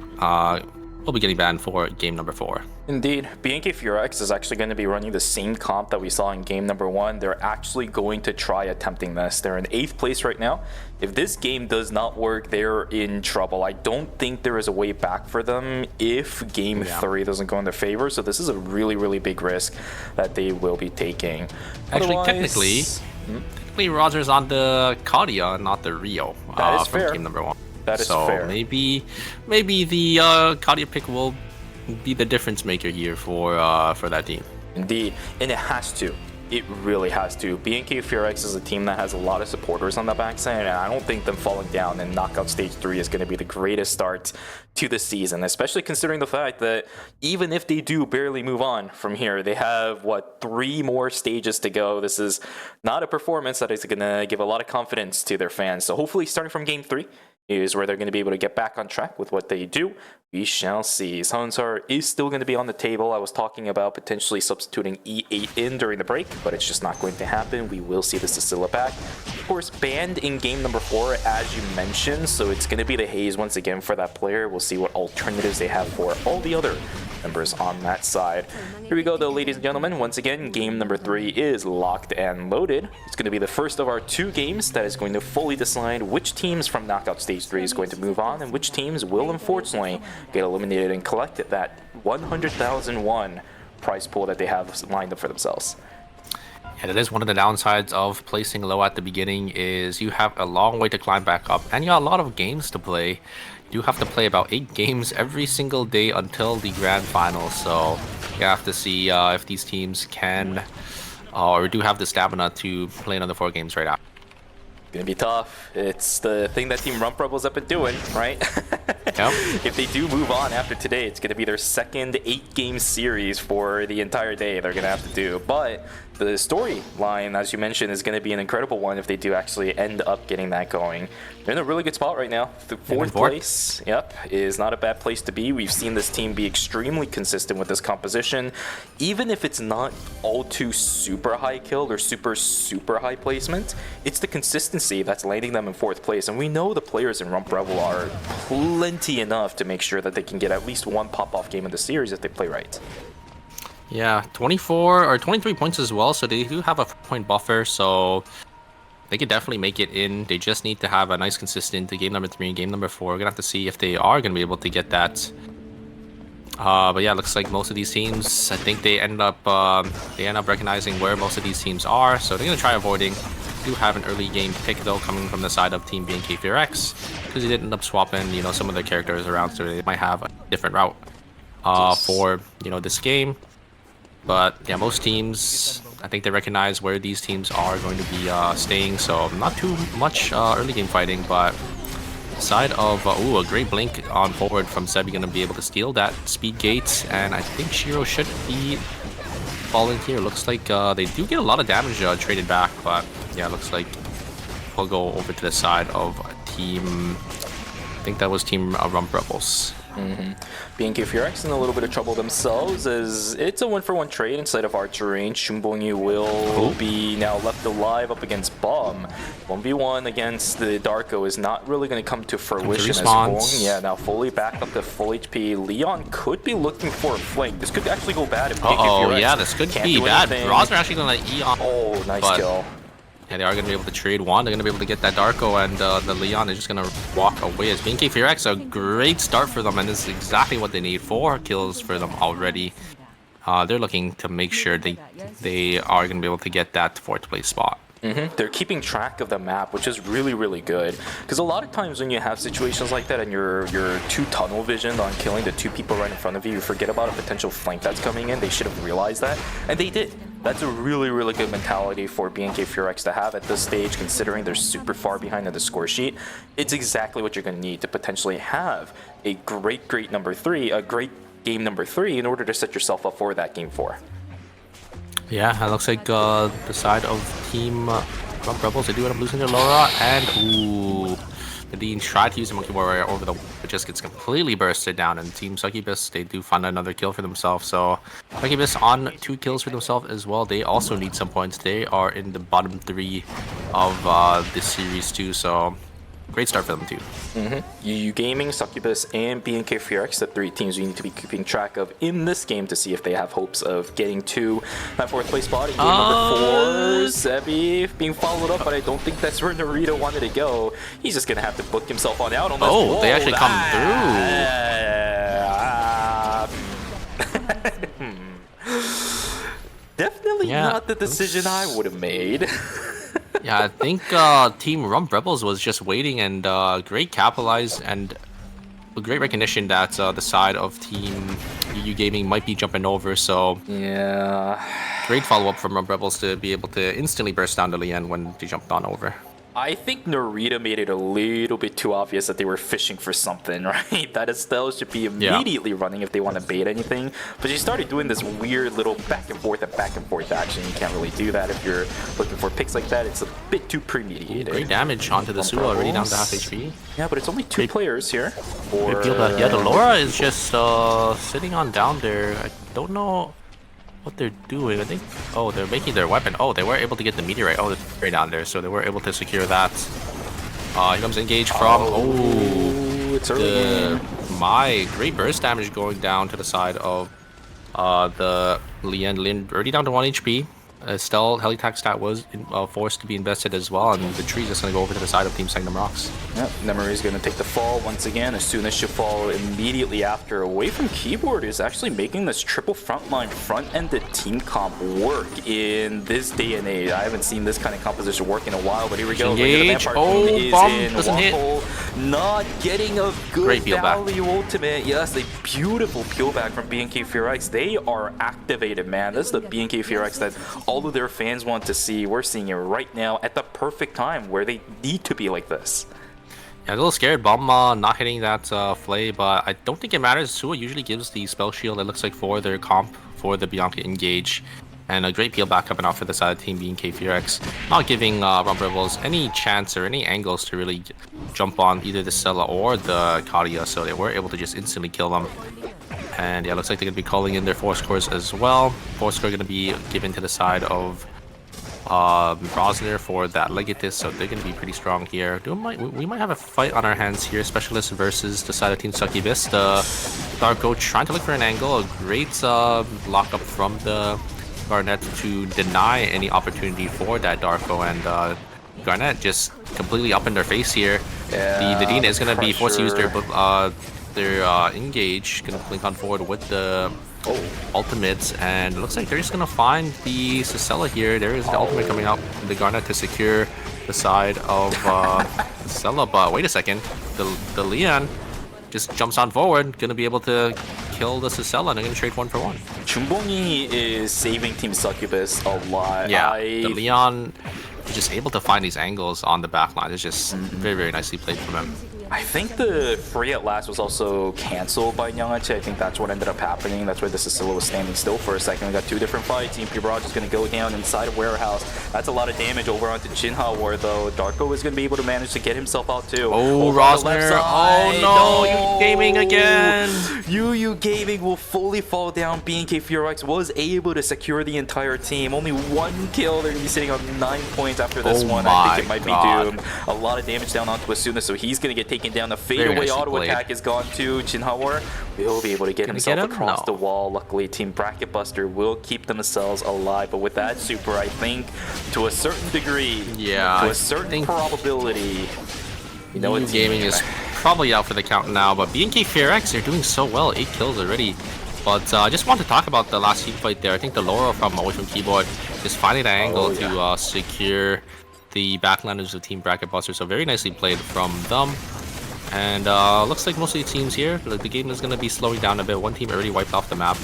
getting banned for game number 4. Indeed, BNK Furex is actually going to be running the same comp that we saw in game number 1. They're actually going to try attempting this. They're in 8th place right now. If this game does not work, they're in trouble. I don't think there is a way back for them if game 3 doesn't go in their favor. So this is a really, really big risk that they will be taking. Actually, technically, Roger's on the Kadia, not the Rio. That is from fair. game number 1. That is so fair. maybe the Kadia pick will be the difference maker here for that team. Indeed, and it has to. It really has to. BNK Furex is a team that has a lot of supporters on the backside, and I don't think them falling down in Knockout Stage 3 is going to be the greatest start to the season, especially considering the fact that even if they do barely move on from here, they have, 3 more stages to go. This is not a performance that is going to give a lot of confidence to their fans. So hopefully starting from Game 3 is where they're going to be able to get back on track with what they do. We shall see. Sansar is still going to be on the table. I was talking about potentially substituting E8 in during the break, but it's just not going to happen. We will see the Cecilla back. Of course, banned in game number 4, as you mentioned, so it's going to be the haze once again for that player. We'll see what alternatives they have for all the other members on that side. Here we go, though, ladies and gentlemen. Once again, game number 3 is locked and loaded. It's going to be the first of our 2 games that is going to fully decide which teams from Knockout Stage 3 is going to move on and which teams will, unfortunately, get eliminated and collect that 100,001 prize pool that they have lined up for themselves. Yeah, that is one of the downsides of placing low at the beginning is you have a long way to climb back up, and you got a lot of games to play. You have to play about 8 games every single day until the grand final, so you have to see if these teams can or do have the stamina to play another 4 games right after. Gonna be tough. It's the thing that Team Rump Rebels have been doing, right? Yep. If they do move on after today, it's gonna be their second 8-game series for the entire day they're gonna have to do. But the storyline, as you mentioned, is gonna be an incredible one if they do actually end up getting that going. They're in a really good spot right now. The 4th place, yep, is not a bad place to be. We've seen this team be extremely consistent with this composition. Even if it's not all too super high killed or super high placement, it's the consistency that's landing them in 4th place. And we know the players in Rump Rebel are plenty enough to make sure that they can get at least 1 pop-off game in the series if they play right. Yeah, 24 or 23 points as well, so they do have a point buffer, so they could definitely make it in. They just need to have a nice consistent game number 3 and game number 4. We're gonna have to see if they are gonna be able to get that. But yeah, looks like most of these teams, I think they end up recognizing where most of these teams are, so they're gonna try avoiding. Do have an early game pick though coming from the side of Team BNK FearX, because they did end up swapping, you know, some of their characters around, so they might have a different route for, you know, this game. But yeah, most teams, I think they recognize where these teams are going to be staying, so not too much early game fighting. But side of ooh, a great blink on forward from Sebi, gonna be able to steal that speed gate, and I think Shiro should be falling here. Looks like they do get a lot of damage traded back, but yeah, looks like we'll go over to the side of team, I think that was Team Rump Rebels. BNK FearX in a little bit of trouble themselves, as it's a 1-for-1 trade inside of Archer range. Junbongyu will be now left alive up against Bomb. 1v1 against the Darko is not really going to come to fruition as Hong, yeah, now fully back up to full HP. Leon could be looking for a flank. This could actually go bad if BNK FearX yeah, this could be bad. Roz are actually going to let Eon. Oh, nice kill. Yeah, they are going to be able to trade one. They're going to be able to get that Darko, and the Leon is just going to walk away. As BNK FearX, a great start for them, and this is exactly what they need. 4 kills for them already. They're looking to make sure they are going to be able to get that 4th place spot. They're keeping track of the map, which is really, really good. Because a lot of times when you have situations like that and you're too tunnel visioned on killing the 2 people right in front of you, you forget about a potential flank that's coming in. They should have realized that, and they did. That's a really, really good mentality for BNK FearX to have at this stage, considering they're super far behind on the score sheet. It's exactly what you're going to need to potentially have a great number 3, a great game number 3 in order to set yourself up for that game 4. Yeah, it looks like the side of Team Rump Rebels, they do end up losing their Laura, and ooh, the Dean tried to use the Monkey Warrior over the, it just gets completely bursted down. And Team Succubus, they do find another kill for themselves. So Succubus on 2 kills for themselves as well. They also need some points. They are in the bottom 3 of this series too. So great start for them too. UU Gaming, Succubus, and BNK FearX, the 3 teams we need to be keeping track of in this game to see if they have hopes of getting to that 4th place spot in game number 4. Sebi being followed up, but I don't think that's where Narita wanted to go. He's just gonna have to book himself on out on this. Oh, they actually come through. Definitely not the decision I would have made. Yeah, I think Team Rump Rebels was just waiting, and great capitalize and great recognition that the side of Team UU Gaming might be jumping over. So yeah, great follow-up from Rump Rebels to be able to instantly burst down to Lien when they jumped on over. I think Narita made it a little bit too obvious that they were fishing for something, right? That Estelle should be immediately running if they want to bait anything. But she started doing this weird little back and forth action. You can't really do that if you're looking for picks like that. It's a bit too premeditated. Great damage onto the Sua, already down to half HP. Yeah, but it's only 2 players here. Yeah, the Laura is just sitting on down there. I don't know what they're doing. I think, oh, they're making their weapon. Oh, they were able to get the meteorite. Oh, it's right down there, so they were able to secure that. Here comes engage from, it's early. My great burst damage going down to the side of the Lien already down to 1 HP. Estelle Helitax stat was forced to be invested as well, and the tree's just going to go over to the side of Team Sagnum Rocks. Yep, Nemery is going to take the fall once again. As soon as she fall immediately after, away from keyboard, is actually making this triple frontline front-ended team comp work in this day and age. I haven't seen this kind of composition work in a while, but here we go. Engage. Oh, bomb doesn't hit. Not getting a good value ultimate. Yes, a beautiful peel back from BNK FearX. They are activated, man. This is the BNK FearX that all of their fans want to see. We're seeing it right now at the perfect time where they need to be like this. Yeah, a little scared. Bomb not hitting that flay, but I don't think it matters. Sua usually gives the spell shield, it looks like, for their comp for the Bianca engage. And a great peel back coming off for the side of Team BNK FearX, not giving Rump Rebels any chance or any angles to really jump on either the Stella or the Kadia, so they were able to just instantly kill them. And yeah, looks like they're going to be calling in their force cores as well. Force core going to be given to the side of Rosner for that Legatus, so they're going to be pretty strong here. We might have a fight on our hands here. Specialist versus the side of Team Succubus. The Darko trying to look for an angle. A great lockup from the Garnet to deny any opportunity for that Darko, and Garnet just completely up in their face here. Yeah, The Dean is gonna be forced to use their pressure. engage, gonna blink on forward with the ultimates, and it looks like they're just gonna find the Sicella here. There is the ultimate coming out, the Garnet to secure the side of Sicella, but wait a second, the Leon just jumps on forward, gonna be able to kill the Sicella, and they're gonna trade 1-for-1. Jumbongi is saving Team Succubus a lot. Yeah, the Leon is just able to find these angles on the back line. It's just very, very nicely played from him. I think the free at last was also cancelled by Nyanghachi. I think that's what ended up happening. That's why the Sicilla was standing still for a second. We got two different fights. Team Barrage is going to go down inside of Warehouse. That's a lot of damage over onto Jinha War, though. Darko is going to be able to manage to get himself out, too. Oh, Over on the left Rosner. side. Oh, no. Yu Gaming again. Yu Gaming will fully fall down. BNK Furex was able to secure the entire team. Only one kill. They're going to be sitting on 9 points after this one. I think it might be doomed. A lot of damage down onto Asuna, so he's going to get taken down. The fadeaway auto attack is gone to Jinha War. Will be able to get himself across the wall. Luckily, Team Bracket Buster will keep themselves alive. But with that super, I think to a certain degree, to a certain probability, you know, Yu Gaming is probably out for the count now. But BNK Fearx, they're doing so well, 8 kills already. But I just want to talk about the last team fight there. I think the Laura from Away From Keyboard is finding that angle to secure the backlanders of Team Bracket Buster. So very nicely played from them. And looks like most of the teams here, the game is going to be slowing down a bit. One team already wiped off the map.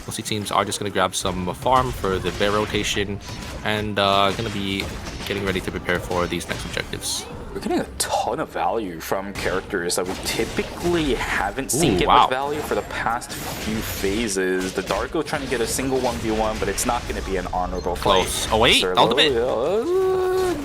Most of the teams are just going to grab some farm for the bear rotation and going to be getting ready to prepare for these next objectives. We're getting a ton of value from characters that we typically haven't seen get much value for the past few phases. The Darko trying to get a single 1v1, but it's not going to be an honorable fight. Oh wait, ultimate?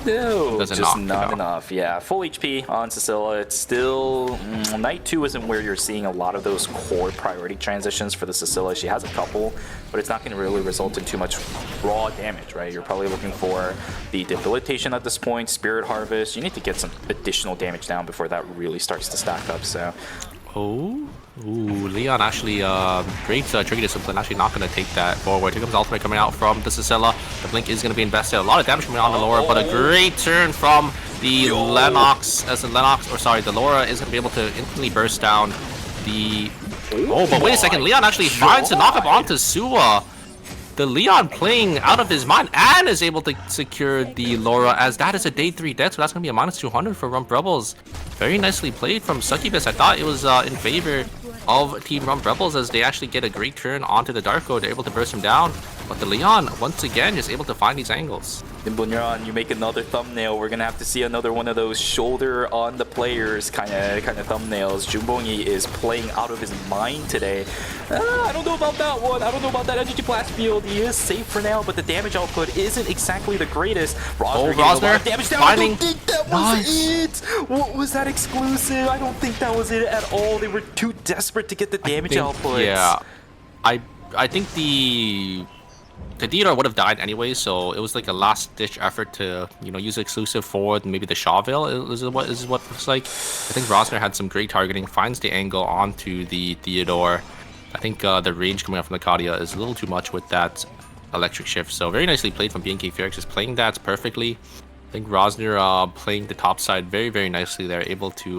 No, Doesn't just knock, not enough. Yeah, full HP on Sicilla. It's still... Night 2 isn't where you're seeing a lot of those core priority transitions for the Sicilla. She has a couple, but it's not going to really result in too much raw damage, right? You're probably looking for the debilitation at this point, Spirit Harvest. You need to get some additional damage down before that really starts to stack up, so... Leon actually, great trigger discipline, actually not going to take that forward. Here comes ultimate coming out from the Sicilla. The blink is going to be invested. A lot of damage coming on the Laura, but a great turn from the Lennox, the Laura is going to be able to instantly burst down the... Oh, but wait a second, Leon actually finds the knock up onto Suwa. The Leon playing out of his mind and is able to secure the Laura, as that is a day 3 death, so that's going to be a -200 for Rump Rebels. Very nicely played from Succubus. I thought it was in favor of Team Rump Rebels as they actually get a great turn onto the Darko. They're able to burst him down, but the Leon, once again, is able to find these angles. Bunyan, you make another thumbnail. We're gonna have to see another one of those shoulder on the players kind of thumbnails. Jumbongi is playing out of his mind today. I don't know about that one. I don't know about that energy blast field. He is safe for now, but the damage output isn't exactly the greatest. Rosner damage down. I don't think that was it. What was that exclusive? I don't think that was it at all. They were too desperate to get the damage output. Yeah, I think the Theodore would have died anyway, so it was like a last-ditch effort to, you know, use exclusive for maybe the Shawville. Is what it looks like. I think Rosner had some great targeting, finds the angle onto the Theodore. I think the range coming out from the Kadia is a little too much with that electric shift. So very nicely played from BNK Fearx, just playing that perfectly. I think Rosner playing the top side very, very nicely there, able to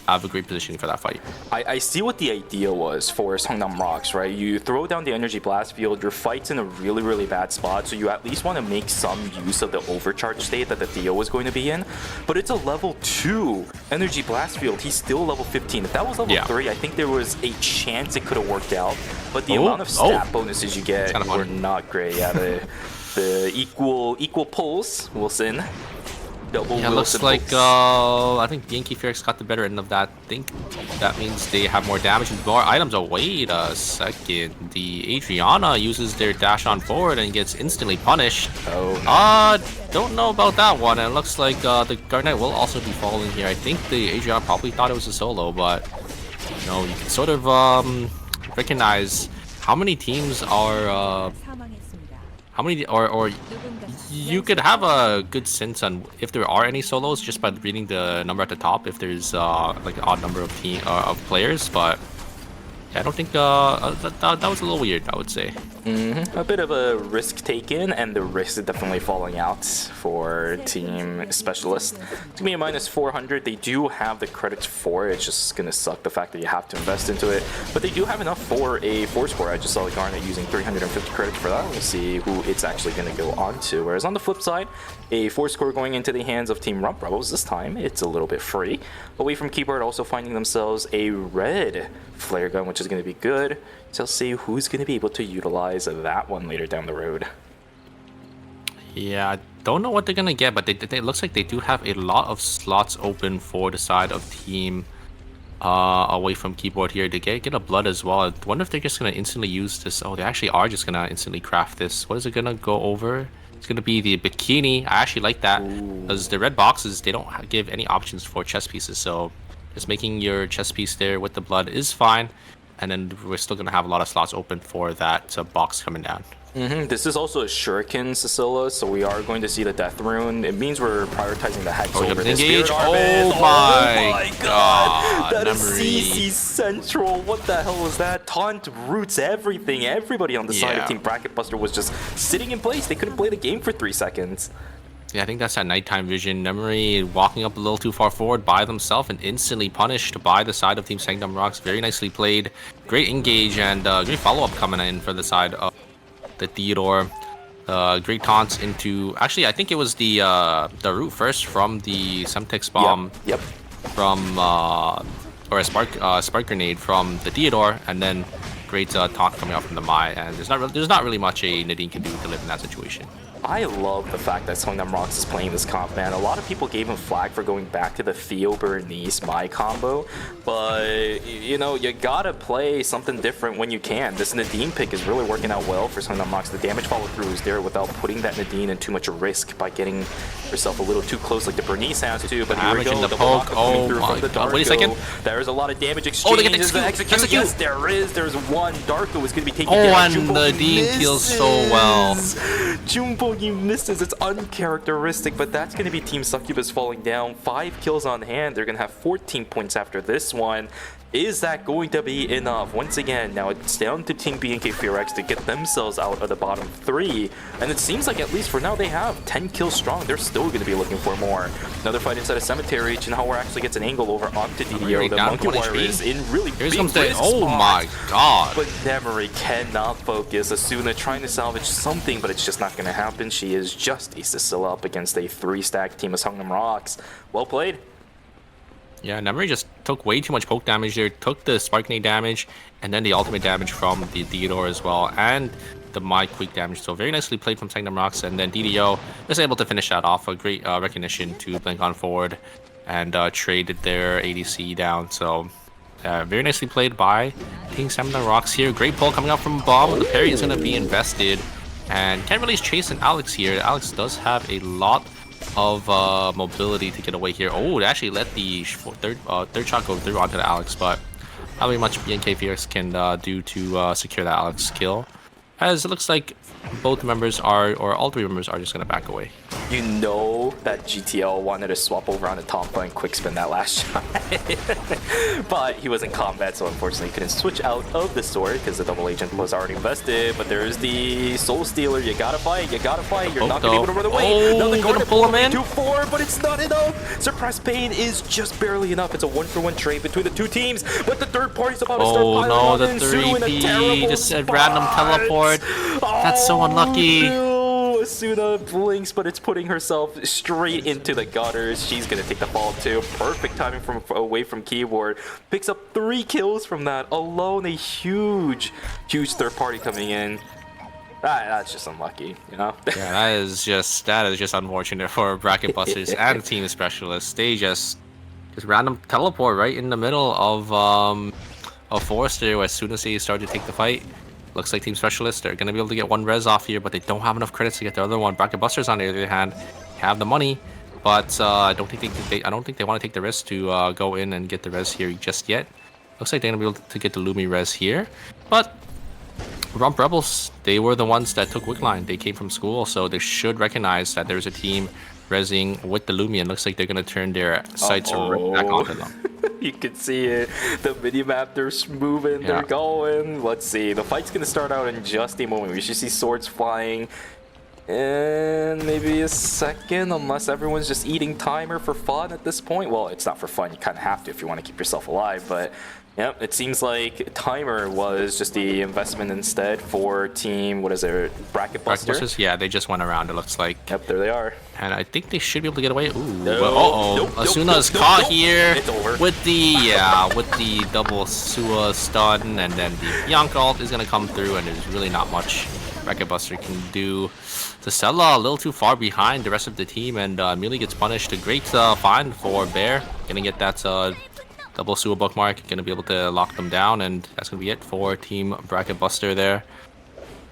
have a great positioning for that fight. I see what the idea was for Seongnam Rocks, right? You throw down the energy blast field, your fight's in a really, really bad spot, so you at least want to make some use of the overcharge state that the Theo was going to be in. But it's a level 2 energy blast field. He's still level 15. If that was level 3, I think there was a chance it could have worked out. But the amount of stat bonuses you get were not great. Yeah, the equal pulls, Wilson. Yeah, looks like I think BNK Fearx got the better end of that. I think that means they have more damage and more items. Oh, wait a second. The Adriana uses their dash on forward and gets instantly punished. Don't know about that one. And it looks like the Garnet will also be falling here. I think the Adriana probably thought it was a solo, but you know, you can sort of recognize how many teams are how many or you could have a good sense on if there are any solos just by reading the number at the top if there's like an odd number of players, but I don't think that was a little weird, I would say. A bit of a risk taken, and the risk is definitely falling out for Team Specialist. It's gonna be a -400. They do have the credits for it. It's just gonna suck the fact that you have to invest into it. But they do have enough for a 4-score. I just saw Garnet using 350 credits for that. We'll see who it's actually gonna go on to. Whereas on the flip side, a 4-score going into the hands of Team Rump Rebels. This time, it's a little bit free. Away from keyboard, also finding themselves a red flare gun, which is gonna be good. So let's see who's going to be able to utilize that one later down the road. Yeah, I don't know what they're gonna get, but it looks like they do have a lot of slots open for the side of Team away from keyboard here. They get a blood as well. I wonder if they're just gonna instantly use this. Oh, they actually are just gonna instantly craft this. What is it gonna go over? It's gonna be the bikini. I actually like that because the red boxes, they don't give any options for chest pieces. So just making your chest piece there with the blood is fine. And then we're still gonna have a lot of slots open for that box coming down. This is also a Shuriken Scylla, so we are going to see the Death Rune. It means we're prioritizing the Hex over the Spirit Harvest. Oh my god! That is Memory. CC Central. What the hell was that? Taunt roots everything. Everybody on the side of Team Bracket Buster was just sitting in place. They couldn't play the game for 3 seconds. Yeah, I think that's that nighttime vision. Memory walking up a little too far forward by themselves and instantly punished by the side of Team Sanctum Rocks. Very nicely played. Great engage and great follow-up coming in for the side of the Theodore. Great taunts into... Actually, I think it was the root first from the Semtex bomb. Yep. From... or a spark grenade from the Theodore. And then great taunt coming out from the Mai. And there's not really much a Nadine can do to live in that situation. I love the fact that Songnam Rocks is playing this comp, man. A lot of people gave him flag for going back to the Theo Bernice Mai combo, but you know, you gotta play something different when you can. This Nadine pick is really working out well for Songnam Rocks. The damage follow through is there without putting that Nadine in too much risk by getting herself a little too close like the Bernice has to. But here we go, the poke. Oh my god, wait a second. There's a lot of damage exchange. Oh, they get the execute. Yes, there is. There's one. Darko is gonna be taking down. Jumbo, And Nadine kills so well. Jumbo, you misses. It's uncharacteristic, but that's going to be Team Succubus falling down. 5 kills on hand. They're going to have 14 points after this one. Is that going to be enough? Once again, now it's down to Team BNK Fearex to get themselves out of the bottom 3. And it seems like at least for now they have 10 kills strong. They're still going to be looking for more. Another fight inside a cemetery. Jinhauer actually gets an angle over onto DDO. The Monkey Wire is in really big risk Oh my god. But Nemery cannot focus. Asuna trying to salvage something, but it's just not going to happen. She is just a Scylla up against a 3-stack team of Songnam Rocks. Well played. Yeah, Nemery just took way too much poke damage there, took the Spark Grenade damage, and then the ultimate damage from the Theodore as well, and the Mai quick damage. So very nicely played from Sanctum Rocks, and then DDO was able to finish that off. A great recognition to blink on forward and traded their ADC down. So very nicely played by Team Sanctum Rocks here. Great pull coming out from Bob. The parry is going to be invested, and can't really chase an Alex here. Alex does have a lot of mobility to get away here. Oh, they actually let the third shot go through onto the Alex, but not really much BNK Fearex can do to secure that Alex kill, as it looks like both members are, or all 3 members are just going to back away. You know that GTL wanted to swap over on the Tompa and quick spin that last shot. But he was in combat, so unfortunately he couldn't switch out of the sword because the double agent was already invested. But there's the Soul Stealer. You gotta fight. You gotta fight. You're not gonna be able to run away. Oh, now they're gonna pull him in. 2-4, but it's not enough. Suppressed Pain is just barely enough. It's a 1-for-1 trade between the 2 teams. But the third party's about to start piling on in. Sunu in a terrible just said random teleport. That's so unlucky. No. Asuna blinks, but it's putting herself straight into the gutters. She's gonna take the fall too. Perfect timing from away from keyboard. Picks up 3 kills from that alone. A huge third party coming in. That's just unlucky, you know. Yeah, that is just unfortunate for Bracket Busters and Team Specialists. They just random teleport right in the middle of Forrester as soon as they start to take the fight. Looks like Team Specialists are going to be able to get 1 res off here, but they don't have enough credits to get the other one. Bracket Busters, on the other hand, have the money, but I don't think they want to take the risk to go in and get the res here just yet. Looks like they're going to be able to get the Lumi res here, but Rump Rebels, they were the ones that took Wickline. They came from school, so they should recognize that there's a team resing with the Lumi, and looks like they're going to turn their sights right back onto them. You can see it. The minimap, they're moving, they're going. Let's see. The fight's gonna start out in just a moment. We should see swords flying in maybe a second, unless everyone's just eating timer for fun at this point. Well, it's not for fun. You kind of have to if you want to keep yourself alive, but yeah, it seems like timer was just the investment instead for team, what is it, Bracket Buster? Yeah, they just went around, it looks like. Yep, there they are. And I think they should be able to get away. Ooh, No, uh-oh. nope, Asuna's nope, caught nope. here It's over. with the double Sua stun, and then the Bianca ult is going to come through, and there's really not much Bracket Buster can do. Stella a little too far behind the rest of the team, and immediately gets punished. A great find for Bear. Gonna get that double Sua bookmark, gonna be able to lock them down, and that's gonna be it for Team Bracket Buster there.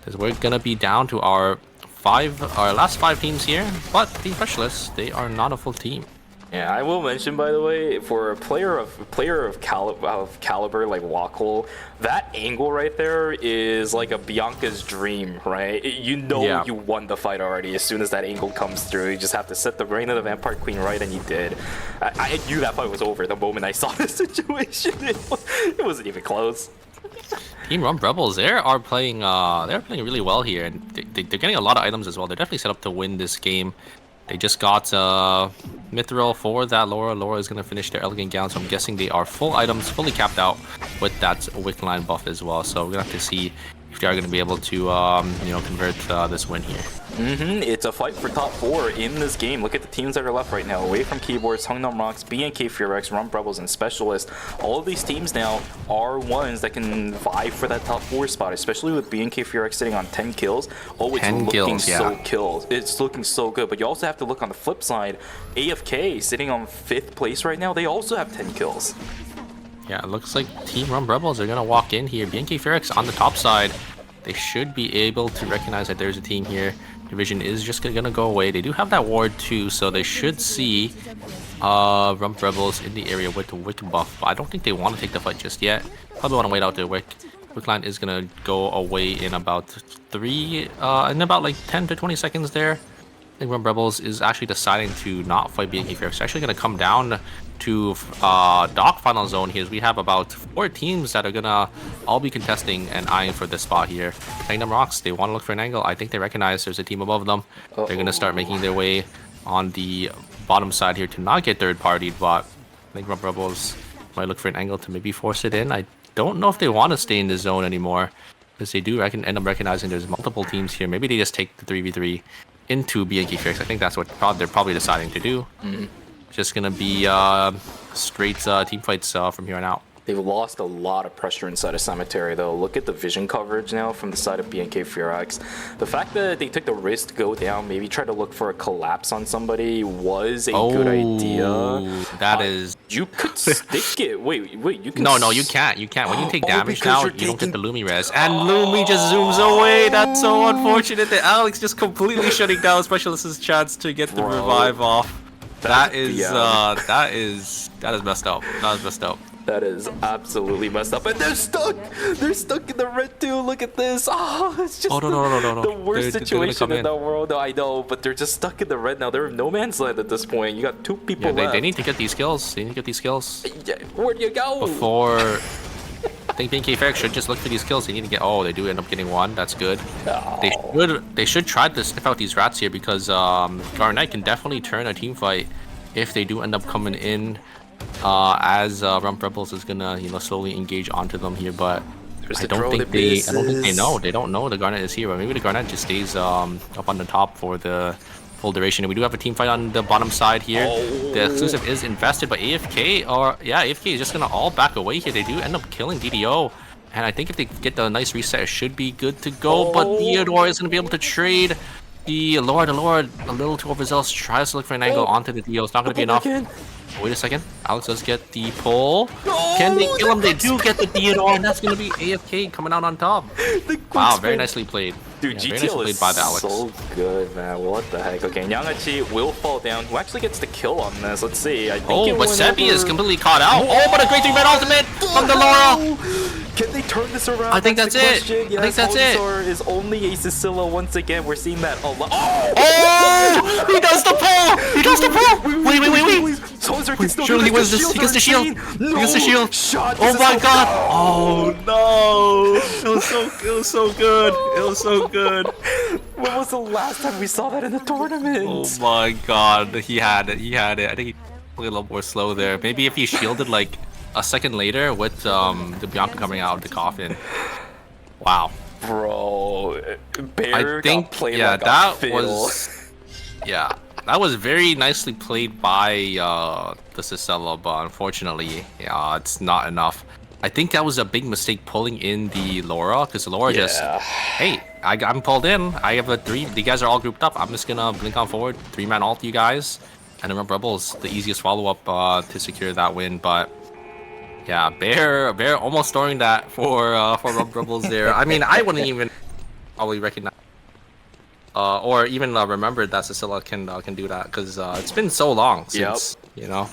Because we're gonna be down to our last 5 teams here, but Team Specialists, they are not a full team. Yeah, I will mention, by the way, for a player of caliber like Wacol, that angle right there is like a Bianca's dream, right? You know you won the fight already as soon as that angle comes through. You just have to set the Reign of the Vampire Queen right, and you did. I knew that fight was over the moment I saw the situation. It wasn't even close. Team Rump Rebels, they're playing really well here, and they're getting a lot of items as well. They're definitely set up to win this game. They just got Mithril for that Laura. Laura is going to finish their Elegant Gown, so I'm guessing they are full items, fully capped out with that Wick Line buff as well. So we're going to have to see if they are going to be able to, convert this win here. It's a fight for top 4 in this game. Look at the teams that are left right now. Away from Keyboards, Hungnam Rocks, BNK Furex, Rump Rebels, and Specialist. All of these teams now are ones that can vie for that top 4 spot, especially with BNK Furex sitting on 10 kills. Oh, it's looking so kills. It's looking so good, but you also have to look on the flip side. AFK sitting on 5th place right now. They also have 10 kills. Yeah, it looks like Team Rump Rebels are going to walk in here. BNK Furex on the top side. They should be able to recognize that there's a team here. Division is just gonna go away. They do have that ward too, so they should see Rump Rebels in the area with the Wick buff. But I don't think they want to take the fight just yet. Probably want to wait out their Wick. Wick line is gonna go away in about 10 to 20 seconds there. I think Rump Rebels is actually deciding to not fight BNK Fair. It's actually gonna come down to Dock Final Zone here. We have about 4 teams that are gonna all be contesting and eyeing for this spot here. Kingdom Rocks, they want to look for an angle. I think they recognize there's a team above them. They're gonna start making their way on the bottom side here to not get third-partied, but I think Rump Rebels might look for an angle to maybe force it in. I don't know if they want to stay in the zone anymore, because they do end up recognizing there's multiple teams here. Maybe they just take the 3v3 into BNK Fix. I think that's what they're probably deciding to do. Just gonna be straight team fights from here on out. They've lost a lot of pressure inside of Cemetery, though. Look at the vision coverage now from the side of BNK Furex. The fact that they took the risk to go down, maybe try to look for a collapse on somebody, was a good idea. That is... You could stick it. Wait, you can... No, you can't. You can't. When you take damage now, you don't get the Lumi res. And Lumi just zooms away. That's so unfortunate that Alex just completely shutting down Specialist's chance to get the revive off. That is messed up. That is messed up. That is absolutely messed up. And they're stuck! They're stuck in the red too. Look at this. Oh, it's just the worst situation in the world. I know, but they're just stuck in the red now. They're in no man's land at this point. You got 2 people left. They need to get these kills. They need to get these kills. Yeah, where do you go? Before... I think BNK Fair should just look for these kills. They need to get... Oh, they do end up getting 1. That's good. Oh. They should try to sniff out these rats here, because Garnet can definitely turn a team fight if they do end up coming in. As Rump Rebels is gonna slowly engage onto them here, but I don't think they know. They don't know the Garnet is here, but maybe the Garnet just stays up on the top for the full duration. And we do have a team fight on the bottom side here. The exclusive is invested, but AFK is just gonna all back away here. They do end up killing DDO, and I think if they get the nice reset, it should be good to go. But Theodore is gonna be able to trade the Lord. A little too overzealous, tries to look for an angle onto the DDO. It's not gonna be enough. Wait a second. Alex does get the pull. Can they kill him? They do get the Theodore, and that's going to be AFK coming out on top. Wow, very nicely played. Dude, GTL very nicely played by the Alex. so good, man. What the heck? Okay, Nyanghachi will fall down. Who actually gets the kill on this? Let's see. I think but Sebi is completely caught out. Oh, but a great 3-man ultimate from the Laura. Can they turn turn this around? I think That's the that's it. question. I think that's it. Bulbasaur is only a Cicilla once again. We're seeing that a lot. Oh! He does the pull! He does the pull! Wait. Charizard can still Surely he do wins this. this. He gets the shield. No. He gets the shield. Shot. Oh This my is god! Oh no! It was so good. It was so good. When was the last time we saw that in the tournament? Oh my god, he had it. I think he played a little more slow there. Maybe if he shielded like a second later with the Bianca coming out of the coffin. Wow. Bro, Bear I think got played yeah, like that a fiddle. was that was very nicely played by the Cicella, but unfortunately, yeah, it's not enough. I think that was a big mistake pulling in the Laura, because the Laura just, hey, I'm pulled in. I have a 3. You guys are all grouped up. I'm just gonna blink on forward, 3-man ult you guys, and then Rebels the easiest follow up to secure that win. But yeah, Bear almost throwing that for Rebels there. I mean, I wouldn't even probably recognize or even remember that Cicilla can do that, because it's been so long since you know.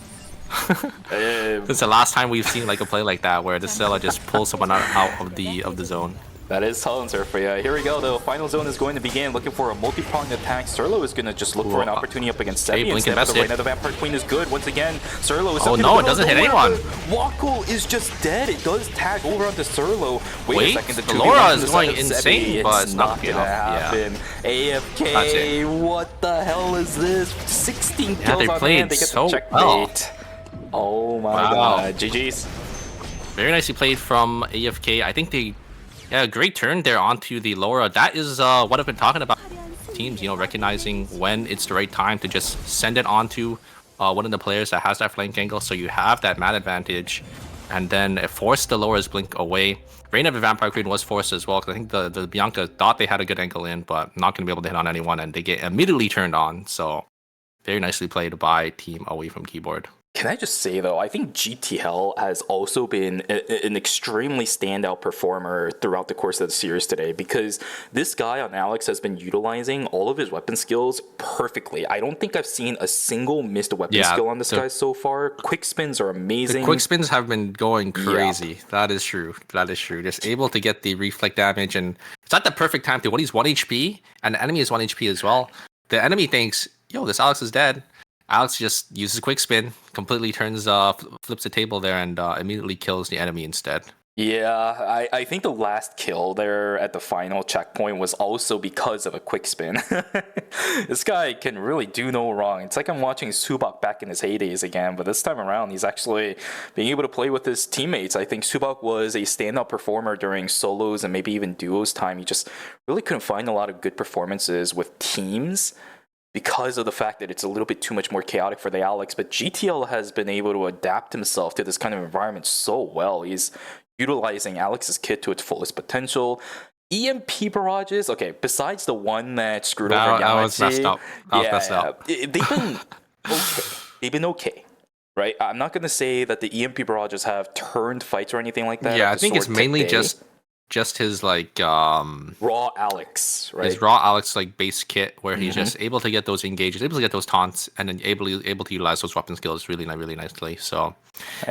Since the last time we've seen like a play like that where the Cicilla just pulls someone out of the zone. That is Silencer for you. Here we go. The final zone is going to begin. Looking for a multi-pronged attack. Serlo is going to just look for an opportunity up against Sebi instead. But the right now the Vampire Queen is good. Once again, Serlo is... Oh no, it doesn't hit anyone. Wako is just dead. It does tag over onto Serlo. Wait a second. The Laura is going insane, but it's not going to happen. Yeah. AFK, what the hell is this? 16 kills on hand. They get so the checkmate. well. Oh my god. GG's. Very nicely played from AFK. I think they... Yeah, great turn there onto the Laura. That is what I've been talking about. Teams, you know, recognizing when it's the right time to just send it onto one of the players that has that flank angle, so you have that man advantage, and then it forced the Laura's blink away. Reign of the Vampire Queen was forced as well, because I think the Bianca thought they had a good angle in, but not going to be able to hit on anyone, and they get immediately turned on. So very nicely played by Team Away from Keyboard. Can I just say, though, I think GTL has also been an extremely standout performer throughout the course of the series today, because this guy on Alex has been utilizing all of his weapon skills perfectly. I don't think I've seen a single missed weapon skill on this guy so far. Quick spins are amazing. The quick spins have been going crazy. That is true. That is true. Just able to get the reflect damage, and it's at the perfect time to when he's 1 HP, and the enemy is 1 HP as well. The enemy thinks, yo, this Alex is dead. Alex just uses a quick spin, completely turns, flips the table there, and immediately kills the enemy instead. Yeah, I think the last kill there at the final checkpoint was also because of a quick spin. This guy can really do no wrong. It's like I'm watching Subak back in his heydays again, but this time around he's actually being able to play with his teammates. I think Subak was a standout performer during solos and maybe even duos time. He just really couldn't find a lot of good performances with teams, because of the fact that it's a little bit too much more chaotic for the Alex. But GTL has been able to adapt himself to this kind of environment so well. He's utilizing Alex's kit to its fullest potential. EMP barrages, okay, besides the one that screwed over Yamate. That was messed up. Messed up. They've been okay. They've been okay. Right? I'm not going to say that the EMP barrages have turned fights or anything like that. Yeah, I think it's mainly just his like raw Alex, right? His raw Alex like base kit, where he's just able to get those engages, able to get those taunts, and then able to utilize those weapon skills really nicely. So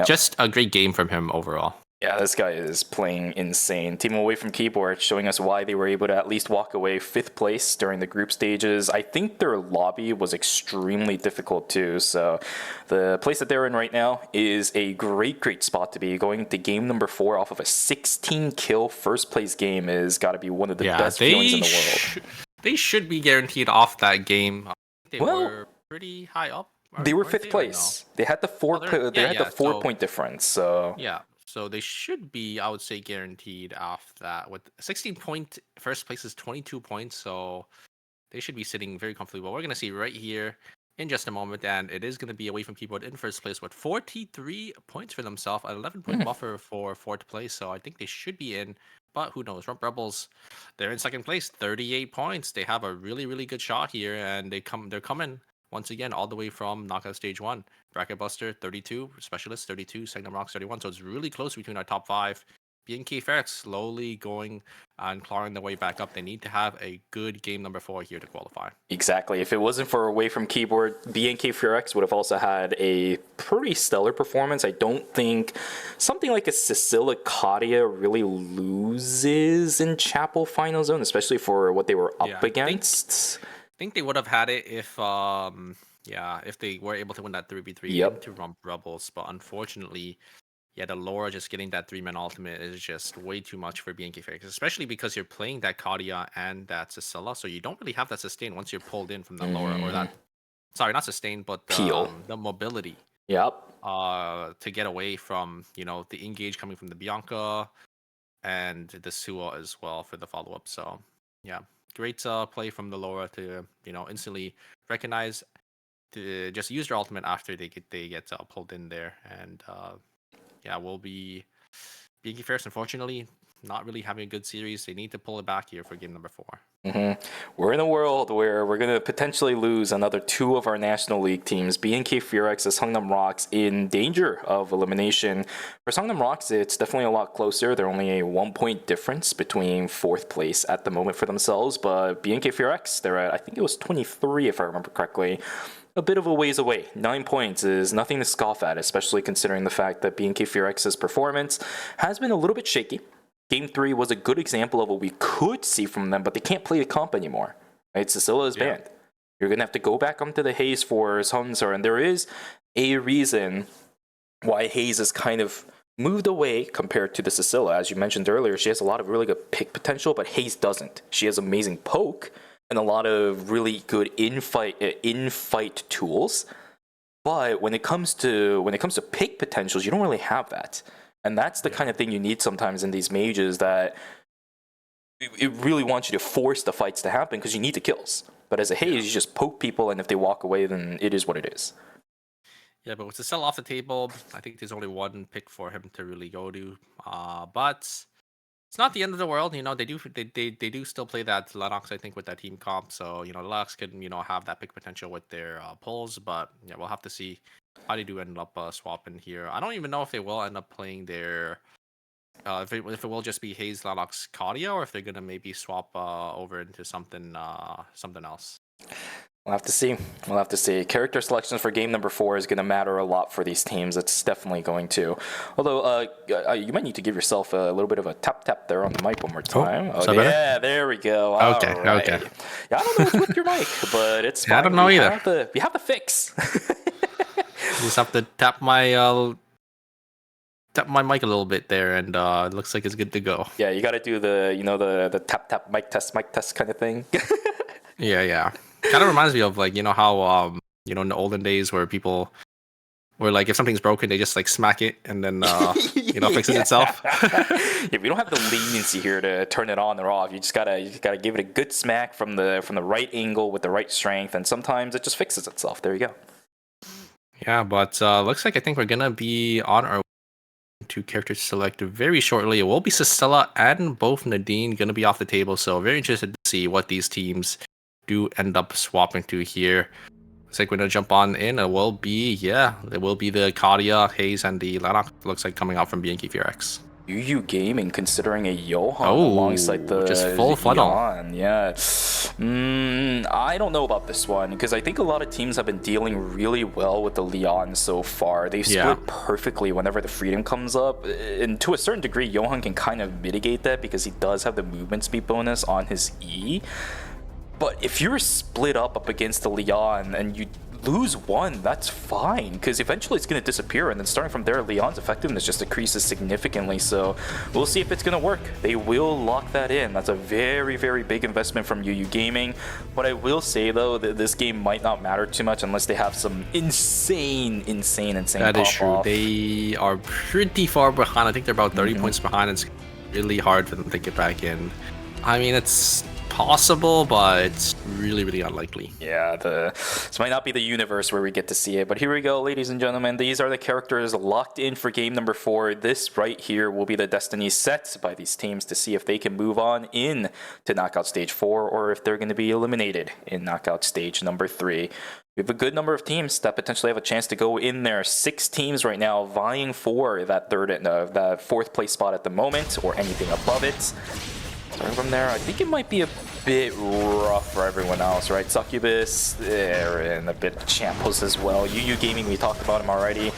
just a great game from him overall. Yeah, this guy is playing insane. Team Away from Keyboard showing us why they were able to at least walk away 5th place during the group stages. I think their lobby was extremely difficult too. So the place that they're in right now is a great spot to be. Going to game number 4 off of a 16-kill first place game is got to be one of the best feelings in the world. They should be guaranteed off that game. They were pretty high up. They were 5th place. No? They had the 4-point difference. So yeah. So they should be, I would say, guaranteed off that. With 16-point first place is 22 points, so they should be sitting very comfortably. Well, we're going to see right here in just a moment, and it is going to be Away from Keyboard in first place with 43 points for themselves, an 11-point buffer for 4th place, so I think they should be in, but who knows. Rump Rebels, they're in 2nd place, 38 points. They have a really good shot here, and they're coming once again all the way from Knockout Stage 1. Bracket Buster, 32. Specialist, 32. Segnum Rocks, 31. So it's really close between our top 5. BNK Ferrex slowly going and clawing their way back up. They need to have a good game number 4 here to qualify. Exactly. If it wasn't for Away from Keyboard, BNK Furex would have also had a pretty stellar performance. I don't think something like a Cecilia Katia really loses in Chapel Final Zone, especially for what they were up against. I think they would have had it if if they were able to win that 3v3 into Rump Rebels, but unfortunately, the Laura just getting that 3-man ultimate is just way too much for BNK Ferrex, especially because you're playing that Katia and that Cecilia, so you don't really have that sustain once you're pulled in from the Laura, or that, sorry, not sustain, but the mobility. To get away from, the engage coming from the Bianca and the Sua as well for the follow-up. So, great play from the Laura to, instantly recognize, to just use their ultimate after they get pulled in there. And will be BNK Ferrex, unfortunately, not really having a good series. They need to pull it back here for game number 4. We're in a world where we're going to potentially lose another 2 of our National League teams. BNK Furex and Songnam Rocks in danger of elimination. For Songnam Rocks, it's definitely a lot closer. They're only a 1-point difference between 4th place at the moment for themselves. But BNK Furex, they're at, I think it was 23 if I remember correctly. A bit of a ways away. 9 points is nothing to scoff at, especially considering the fact that BNK Furex's performance has been a little bit shaky. Game 3 was a good example of what we could see from them, but they can't play the comp anymore. Right? Cecilia is banned. You're going to have to go back onto the Haze for Sunsar, and there is a reason why Haze is kind of moved away compared to the Cecilia. As you mentioned earlier, she has a lot of really good pick potential, but Haze doesn't. She has amazing poke and a lot of really good in-fight tools, but when it comes to pick potentials, you don't really have that. And that's the kind of thing you need sometimes in these mages, that it really wants you to force the fights to happen because you need the kills. But as a Haze, you just poke people, and if they walk away, then it is what it is. Yeah, but with the sell off the table, I think there's only one pick for him to really go to. But it's not the end of the world. They do still play that Lennox, I think, with that team comp. So, Lennox can, have that pick potential with their pulls. But, we'll have to see how they do end up swapping here. I don't even know if they will end up playing their... if it will just be Haze, Lennox, Katia, or if they're going to maybe swap over into something else. We'll have to see. We'll have to see. Character selections for game number 4 is going to matter a lot for these teams. It's definitely going to. Although, you might need to give yourself a little bit of a tap there on the mic one more time. Better? There we go. Okay. Yeah, I don't know what's with your mic, but it's fine. I don't know either. You have the fix. You just have to tap my mic a little bit there, and it looks like it's good to go. Yeah, you got to do the tap mic test kind of thing. Yeah. Kind of reminds me of, like, how in the olden days where people were like, if something's broken, they just like smack it and then fixes itself. We don't have the leniency here to turn it on or off. You just gotta give it a good smack from the right angle with the right strength, and sometimes it just fixes itself. There you go. Yeah, but looks like I think we're gonna be on our way to character select very shortly. It will be Cecilia and both Nadine gonna be off the table, so very interested to see what these teams do end up swapping to here. Looks like we're gonna jump on in. It will be the Katia, Haze, and the Lennox. Looks like coming out from BNK Furex. UU Gaming considering a Johan alongside the just full funnel. Yeah. I don't know about this one because I think a lot of teams have been dealing really well with the Leon so far. They split perfectly whenever the freedom comes up, and to a certain degree, Johan can kind of mitigate that because he does have the movement speed bonus on his E. But if you're split up against the Leon and you lose one, that's fine, because eventually it's going to disappear, and then starting from there, Leon's effectiveness just decreases significantly. So we'll see if it's going to work. They will lock that in. That's a very, very big investment from UU Gaming. What I will say, though, that this game might not matter too much unless they have some insane That is true. They are pretty far behind. I think they're about 30 points behind. It's really hard for them to get back in. I mean, it's possible, but it's really, really unlikely. Yeah, this might not be the universe where we get to see it, but here we go, ladies and gentlemen. These are the characters locked in for game number 4. This right here will be the destiny set by these teams to see if they can move on in to knockout stage 4 or if they're going to be eliminated in knockout stage number 3. We have a good number of teams that potentially have a chance to go in there. 6 teams right now vying for that that 4th place spot at the moment, or anything above it. Starting from there, I think it might be a bit rough for everyone else, right? Succubus, they're in a bit of Champos as well. UU Gaming, we talked about him already.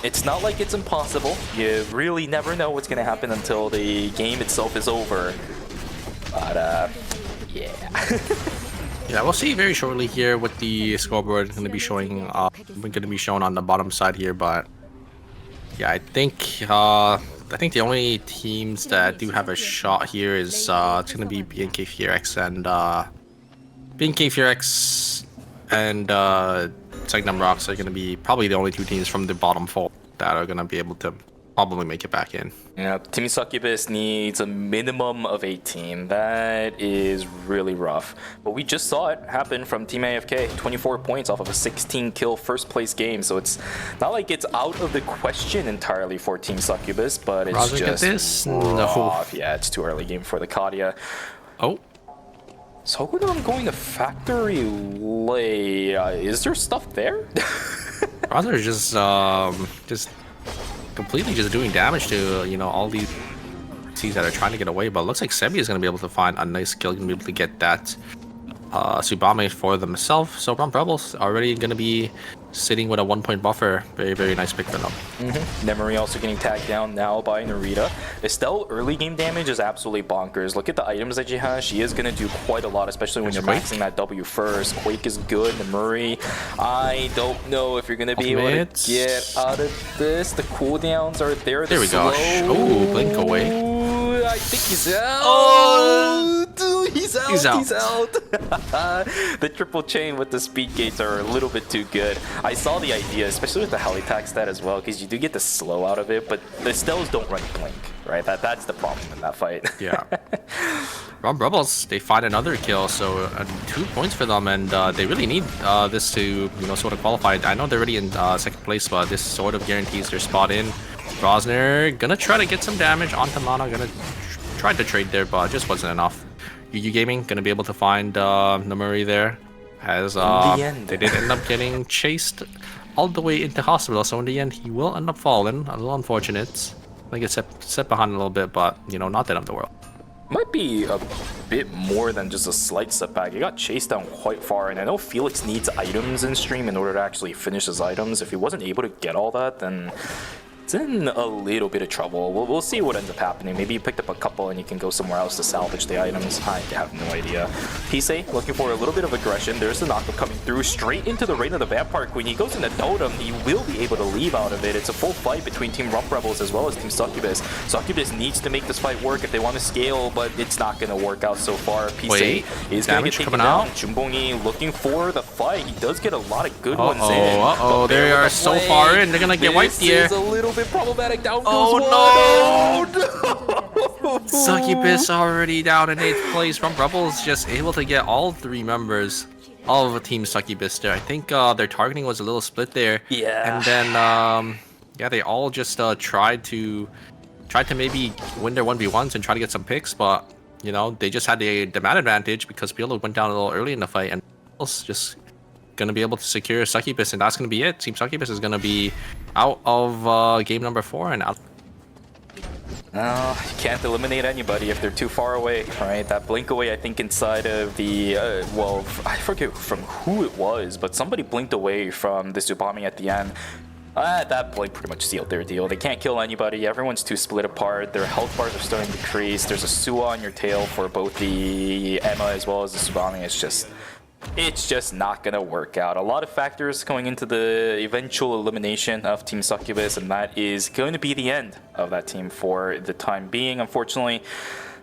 It's not like it's impossible. You really never know what's going to happen until the game itself is over. But, yeah. Yeah, we'll see very shortly here what the scoreboard is going to be showing. Going to be shown on the bottom side here, but yeah, I think the only teams that do have a shot here is it's going to be BNK Furex and Psygnum Rocks are going to be probably the only 2 teams from the bottom 4 that are going to be able to probably make it back in. Yeah, Team Succubus needs a minimum of 18. That is really rough. But we just saw it happen from Team AFK. 24 points off of a 16-kill first-place game. So it's not like it's out of the question entirely for Team Succubus, but it's Roger, just get this? rough. Yeah, it's too early game for the Kadia. Oh. Sogunam going to Factory Lay. Is there stuff there? Roger is just completely just doing damage to, you know, all these teams that are trying to get away, but it looks like Sebi is going to be able to find a nice kill, going to be able to get that Subame for themselves. So Rum Rebels already going to be sitting with a 1-point buffer. Very, very nice pick for them. Nemery also getting tagged down now by Narita. Estelle early game damage is absolutely bonkers. Look at the items that she has. She is going to do quite a lot, especially when you're maxing that W first. Quake is good. Nemery, I don't know if you're going to be able to get out of this. The cooldowns are there. There we go. Oh, blink away. I think he's out. Oh, dude, he's out. He's out. The triple chain with the speed gates are a little bit too good. I saw the idea, especially with the Helitack stat as well, because you do get the slow out of it, but the Stellas don't run blink, right? That's the problem in that fight. Yeah. Rum Rebels, they find another kill, so 2 points for them, and they really need this to, you know, sort of qualify. I know they're already in 2nd place, but this sort of guarantees their spot in. Rosner gonna try to get some damage onto Mana, gonna try to trade there, but just wasn't enough. UU Gaming gonna be able to find Namuri there, as they did end up getting chased all the way into hospital, so in the end he will end up falling. A little unfortunate. I think it's set behind a little bit, but you know, not the end of the world. Might be a bit more than just a slight setback. He got chased down quite far, and I know Felix needs items in stream in order to actually finish his items. If he wasn't able to get all that, then it's in a little bit of trouble. We'll see what ends up happening. Maybe you picked up a couple and you can go somewhere else to salvage the items. I have no idea. Pise looking for a little bit of aggression. There's the knockup coming through straight into the Reign of the Vampire Queen. He goes into Totem. He will be able to leave out of it. It's a full fight between Team Rump Rebels as well as Team Succubus. Succubus needs to make this fight work if they want to scale, but it's not going to work out so far. Pise is going to get taken down. Jumbongi looking for the fight. He does get a lot of good ones in. They are so far in. They're going to get wiped here. This is a little bit problematic. Down goes no! Succubus already down in 8th place. Rump Rebels just able to get all 3 members of Team Succubus there. I think their targeting was a little split there. Yeah. And then yeah, they all just tried to maybe win their 1v1s and try to get some picks, but you know, they just had the man advantage because Piolo went down a little early in the fight, and just gonna be able to secure Succubus, and that's gonna be it. Team Succubus is gonna be out of game number 4 and out. No, you can't eliminate anybody if they're too far away, right? That blink away, I think, inside of the, well, I forget from who it was, but somebody blinked away from the Subami at the end. That blink pretty much sealed their deal. They can't kill anybody. Everyone's too split apart. Their health bars are starting to decrease. There's a Sua on your tail for both the Emma as well as the Subami. It's just not gonna work out. A lot of factors going into the eventual elimination of Team Succubus, and that is going to be the end of that team for the time being. Unfortunately,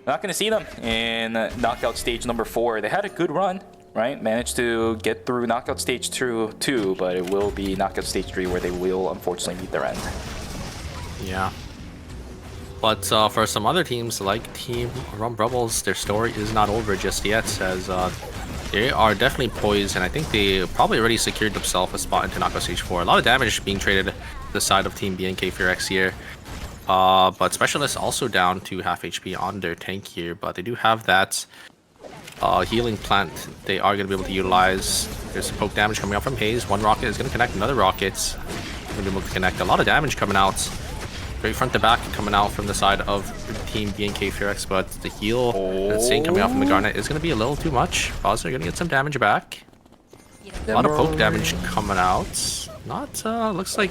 not gonna see them in knockout stage number 4. They had a good run, right? Managed to get through knockout stage 2, but it will be knockout stage 3 where they will unfortunately meet their end. Yeah. But for some other teams like Team Rump Rebels, their story is not over just yet, as they are definitely poised, and I think they probably already secured themselves a spot into knockout stage 4. A lot of damage being traded to the side of Team BNK Furex here. But Specialists also down to half HP on their tank here, but they do have that healing plant they are going to be able to utilize. There's some poke damage coming out from Haze. One rocket is going to connect, another rocket's going to be able to connect. A lot of damage coming out. Great front to back coming out from the side of Team BNK Furex, but the heal that's saying coming out from the Garnet is going to be a little too much. Bowser going to get some damage back. A lot of poke damage coming out. Looks like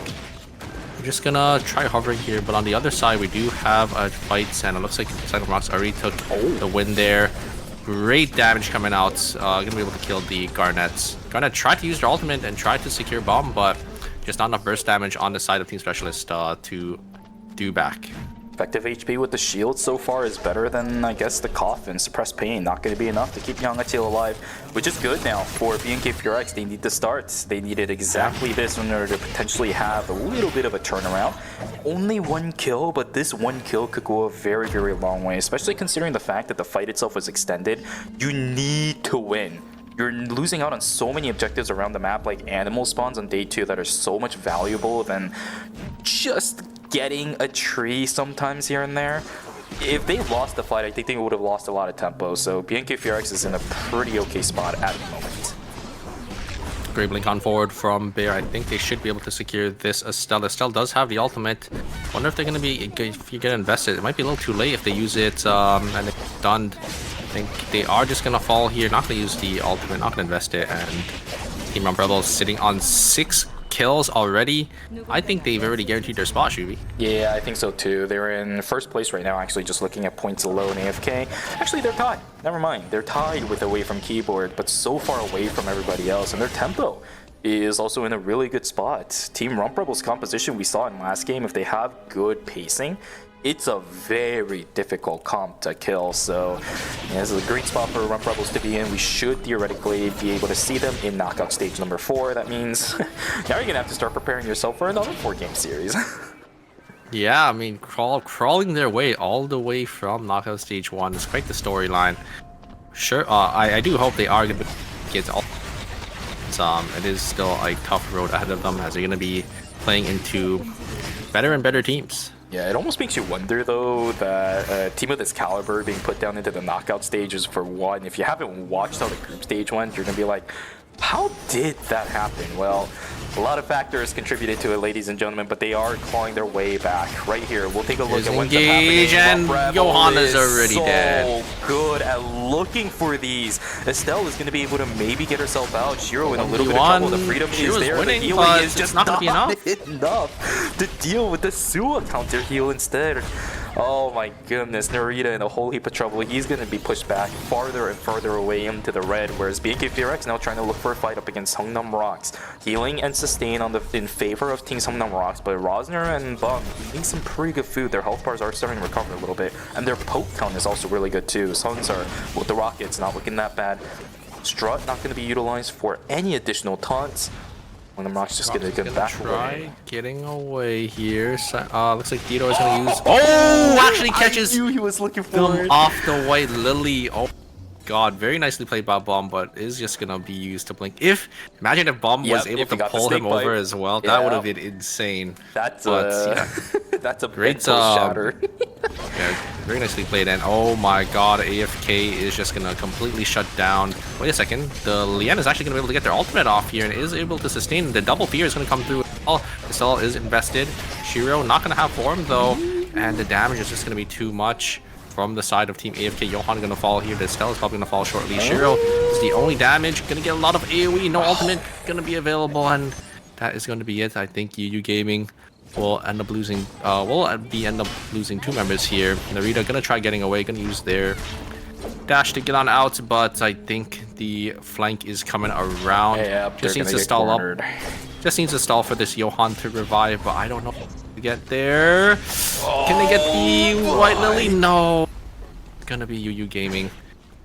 we're just gonna try hovering here, but on the other side we do have a fight, and it looks like Silent Rocks already took the win there. Great damage coming out. Gonna be able to kill the Garnets. Garnet tried to use their ultimate and tried to secure bomb, but just not enough burst damage on the side of Team Specialist to do back. Effective HP with the shield so far is better than, I guess, the coffin. Suppressed pain, not going to be enough to keep Yangatiel alive, which is good now for BNK Furex. They need the starts. They needed exactly this in order to potentially have a little bit of a turnaround. Only one kill, but this one kill could go a very, very long way, especially considering the fact that the fight itself was extended. You need to win. You're losing out on so many objectives around the map, like animal spawns on day 2 that are so much valuable than just getting a tree sometimes here and there. If they lost the fight, I think they would have lost a lot of tempo. So BNK Furex is in a pretty okay spot at the moment. Great blink on forward from Bear. I think they should be able to secure this. Estelle does have the ultimate. Wonder if they're going to be, if you get invested, it might be a little too late if they use it and it's stunned. I think they are just going to fall here. Not going to use the ultimate, not going to invest it. And Team Umbrella sitting on 6 kills already. I think they've already guaranteed their spot, Shubi. Yeah, I think so too. They're in first place right now, actually, just looking at points alone. AFK. Actually, they're tied. Never mind. They're tied with Away from Keyboard, but so far away from everybody else. And their tempo is also in a really good spot. Team Rump Rebels composition we saw in last game, if they have good pacing, it's a very difficult comp to kill. So yeah, this is a great spot for Rump Rebels to be in. We should theoretically be able to see them in knockout stage number 4. That means now you're gonna have to start preparing yourself for another 4-game series. Yeah, I mean, crawling their way all the way from knockout stage 1 is quite the storyline. Sure, I do hope they are gonna get all. It is still a tough road ahead of them as they're gonna be playing into better and better teams. Yeah, it almost makes you wonder, though, that a team of this caliber being put down into the knockout stages for one. If you haven't watched how the group stage went, you're going to be like, how did that happen? Well, a lot of factors contributed to it, ladies and gentlemen, but they are clawing their way back. Right here, we'll take a look at what's happening. And Johanna's already dead. Good at looking for these. Estelle is going to be able to maybe get herself out. Shiro in a little bit of trouble. The freedom is there. Winning, the healing is just not going to be enough to deal with the Sua counter heal instead. Oh my goodness, Narita in a whole heap of trouble. He's going to be pushed back farther and farther away into the red, whereas BNK Furex now trying to look for a fight up against Hungnam Rocks. Healing and sustain in favor of Team Hungnam Rocks, but Rosner and Bum eating some pretty good food. Their health bars are starting to recover a little bit, and their poke count is also really good too. Suns are, with the rockets, not looking that bad. Strut not going to be utilized for any additional taunts. Hungnam Rocks just going to get back away. Getting away here. Looks like Dito is going to use. Oh, actually catches. I knew he was looking for it. Off the White Lily. Oh god, very nicely played by Bomb, but is just gonna be used to blink. Imagine if Bomb was able to pull him over as well. Yeah. That would have been insane. That's that's a great shatter. Yeah, very nicely played. And oh my god, AFK is just gonna completely shut down. Wait a second, the Lian is actually gonna be able to get their ultimate off here and is able to sustain. The double fear is gonna come through. Estelle is invested. Shiro not gonna have form though, and the damage is just gonna be too much from the side of Team AFK. Johan gonna fall here. The Estelle is probably gonna fall shortly. Shiro is the only damage. Gonna get a lot of AoE. No ultimate gonna be available, and that is gonna be it. I think UU Gaming will end up losing. End up losing 2 members here. Narita gonna try getting away. Gonna use their dash to get on out, but I think the flank is coming around. Yeah, just needs to stall up. Just needs to stall for this Johan to revive, but I don't know to get there. Can they get the White Lily? No. It's gonna be UU Gaming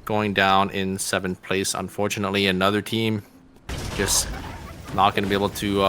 going down in 7th place. Unfortunately, another team just not gonna be able to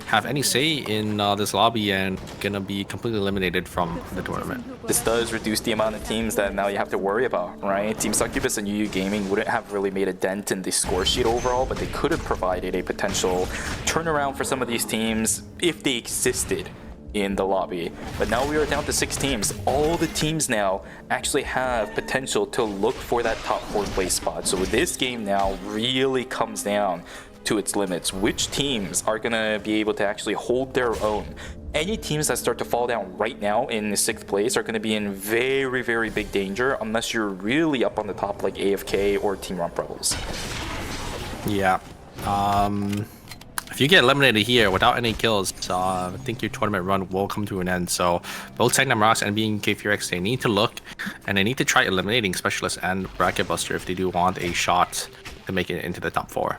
have any say in this lobby and gonna be completely eliminated from the tournament. This does reduce the amount of teams that now you have to worry about, right? Team Succubus and UU Gaming wouldn't have really made a dent in the score sheet overall, but they could have provided a potential turnaround for some of these teams if they existed in the lobby. But now we are down to 6 teams. All the teams now actually have potential to look for that top 4 place spot. So this game now really comes down to its limits. Which teams are gonna be able to actually hold their own? Any teams that start to fall down right now in 6th place are going to be in very, very big danger unless you're really up on the top like AFK or Team Rump Rebels. Yeah. If you get eliminated here without any kills, I think your tournament run will come to an end. So both Sagnam Rocks and BNK Furex, they need to look and they need to try eliminating Specialist and Bracket Buster if they do want a shot to make it into the top 4.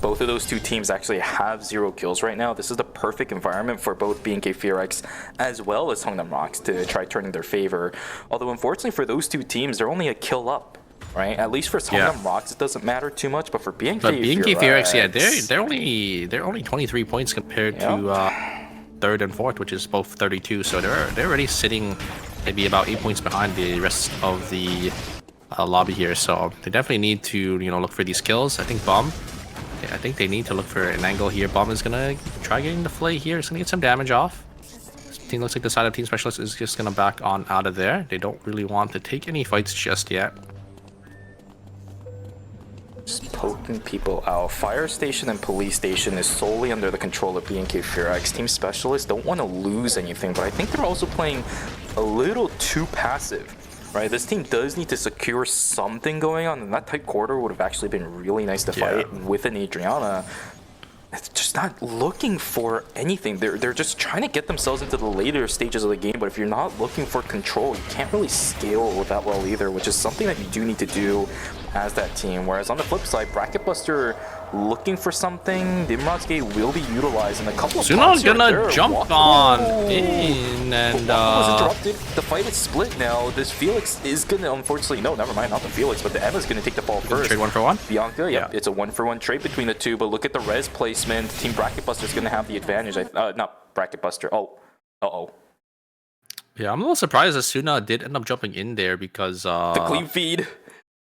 Both of those two teams actually have 0 kills right now. This is the perfect environment for both BNK Furex as well as Songnam Rocks to try turning their favor. Although unfortunately for those two teams, they're only a kill up. Right, at least for Songnam Rocks, it doesn't matter too much. But for BNK Furex, yeah, they're only 23 points compared to 3rd and 4th, which is both 32. So they're already sitting maybe about 8 points behind the rest of the lobby here. So they definitely need to look for these kills. I think I think they need to look for an angle here. Bomb is gonna try getting the flay here. It's gonna get some damage off. This team looks like the side of Team Specialist is just gonna back on out of there. They don't really want to take any fights just yet. Just poking people out. Fire station and police station is solely under the control of BNK Furex. Team Specialists don't want to lose anything, but I think they're also playing a little too passive. Right, this team does need to secure something going on, and that tight quarter would have actually been really nice to fight with an Adriana. It's just not looking for anything. They're just trying to get themselves into the later stages of the game, but if you're not looking for control, you can't really scale that well either, which is something that you do need to do as that team. Whereas on the flip side, Bracket Buster looking for something, Dimrodske will be utilized in a couple of Suna's gonna jump on in and was interrupted. The fight is split now. This Felix is gonna unfortunately never mind, not the Felix, but the Emma's gonna take the fall first. Trade 1 for 1? Bianca, yeah, it's a 1-for-1 trade between the two, but look at the res placement. Team Bracket Buster is gonna have the advantage. Not Bracket Buster. Yeah, I'm a little surprised that Suna did end up jumping in there because the clean feed.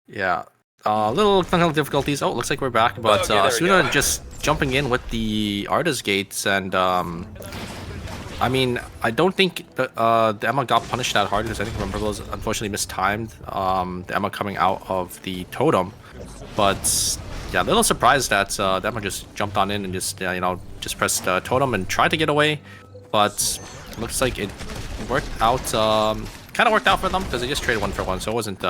Yeah. Little technical difficulties. Oh, looks like we're back, but Suna just jumping in with the Arda's gates, and I mean, I don't think the Emma got punished that hard because I think Rumble was unfortunately mistimed the Emma coming out of the totem, but yeah, a little surprised that the Emma just jumped on in and just just pressed totem and tried to get away, but looks like it worked out. Kind of worked out for them because they just traded 1 for 1, so it wasn't.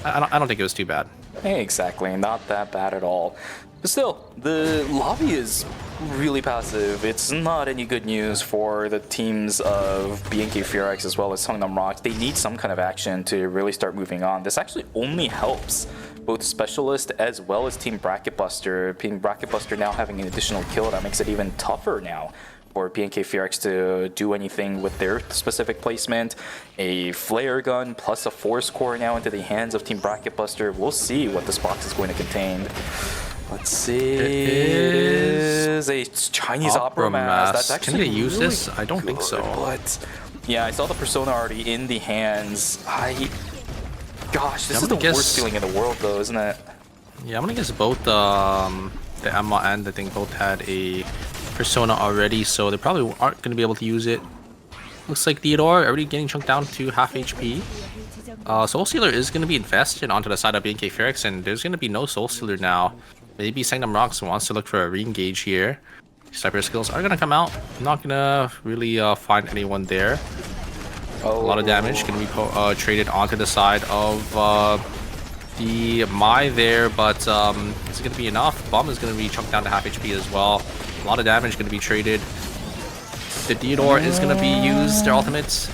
I don't think it was too bad. Exactly, not that bad at all. But still, the lobby is really passive. It's not any good news for the teams of BNK Furex as well as Songnam Rocks. They need some kind of action to really start moving on. This actually only helps both Specialist as well as Team Bracket Buster. Team Bracket Buster now having an additional kill, that makes it even tougher now for BNK Furex to do anything with their specific placement. A flare gun plus a force core now into the hands of Team Bracket Buster. We'll see what this box is going to contain. Let's see. It is a Chinese opera mask. That's actually Can they use really this? I don't think so. But yeah, I saw the Persona already in the hands. Gosh, this is the worst feeling in the world, though, isn't it? Yeah, I'm gonna guess both the Emma and the thing both had a Persona already, so they probably aren't going to be able to use it. Looks like Theodore already getting chunked down to half HP. Soul Stealer is going to be invested onto the side of BNK Furex, and there's going to be no Soul Stealer now. Maybe Sagnam Rocks wants to look for a re-engage here. Cyber skills are going to come out. I'm not going to really find anyone there. A lot of damage going to be traded onto the side of the Mai there, but is it going to be enough? Bomb is going to be chunked down to half HP as well. A lot of damage going to be traded. The Theodore is going to be used, their ultimates.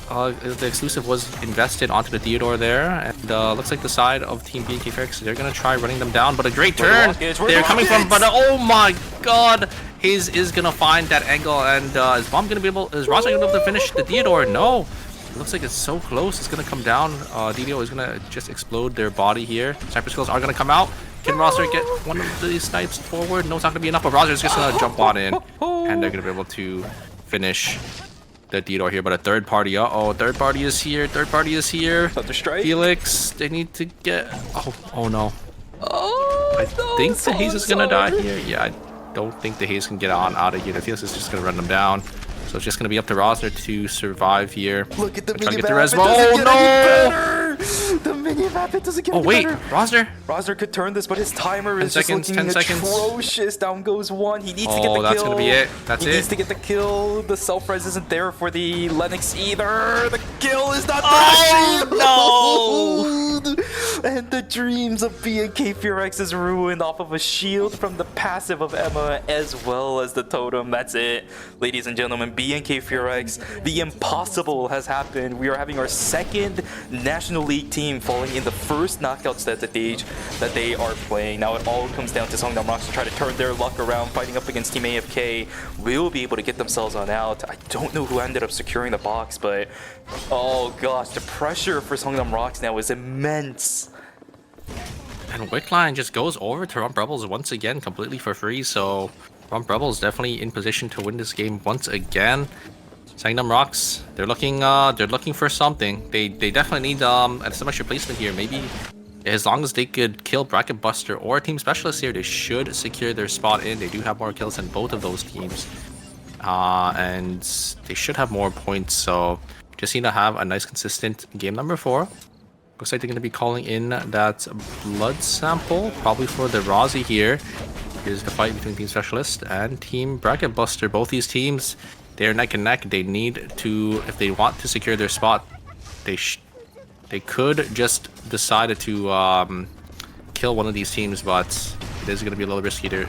The exclusive was invested onto the Theodore there, and looks like the side of Team BNK Furex, they're going to try running them down, but a great turn. They're coming from, but oh my god, Hayes is going to find that angle, and is Ross going to be able to finish the Theodore? No. It looks like it's so close. It's going to come down. DDO is going to just explode their body here. Sniper skills are going to come out. Can Rosser get one of these snipes forward? No, it's not going to be enough, but Rosser is just going to jump on in, and they're going to be able to finish the Theodore here. But a third party, third party is here. Third party is here. Felix, they need to get. Oh no. I think the Haze is going to die here. Yeah, I don't think the Haze can get on out of here. The Felix is just going to run them down. So it's just gonna be up to Rosner to survive here. Look at the Try to mini get the map. res It ball. doesn't Oh get any no! better. The mini map, it doesn't get Oh any wait, better. Rosner. Rosner could turn this, but his timer 10 is seconds, just looking 10 seconds. atrocious. Down goes one. He needs to get the Oh, kill. that's gonna be it. That's he it. needs to get the kill. The self-res isn't there for the Lennox either. The kill is not there. Oh, no! And the dreams of BNK Furex is ruined off of a shield from the passive of Emma as well as the totem. That's it. Ladies and gentlemen, BNK Furex, the impossible has happened. We are having our second National League team falling in the first knockout stage that they are playing. Now it all comes down to Songnam Rocks to try to turn their luck around, fighting up against Team AFK. Will be able to get themselves on out. I don't know who ended up securing the box, but oh gosh, the pressure for Songnam Rocks now is immense. And Wickline just goes over to Rump Rebels once again, completely for free. So Rump Rebels definitely in position to win this game once again. Songnam Rocks, they're looking for something. They definitely need some extra placement here. Maybe as long as they could kill Bracket Buster or Team Specialist here, they should secure their spot in. They do have more kills than both of those teams, and they should have more points. So just need to have a nice consistent game number 4. Looks like they're going to be calling in that blood sample, probably for the Rozzy here. Here's the fight between Team Specialist and Team Bracket Buster. Both these teams, they're neck and neck. They need to, if they want to secure their spot, they could just decide to kill one of these teams, but it is going to be a little risky there.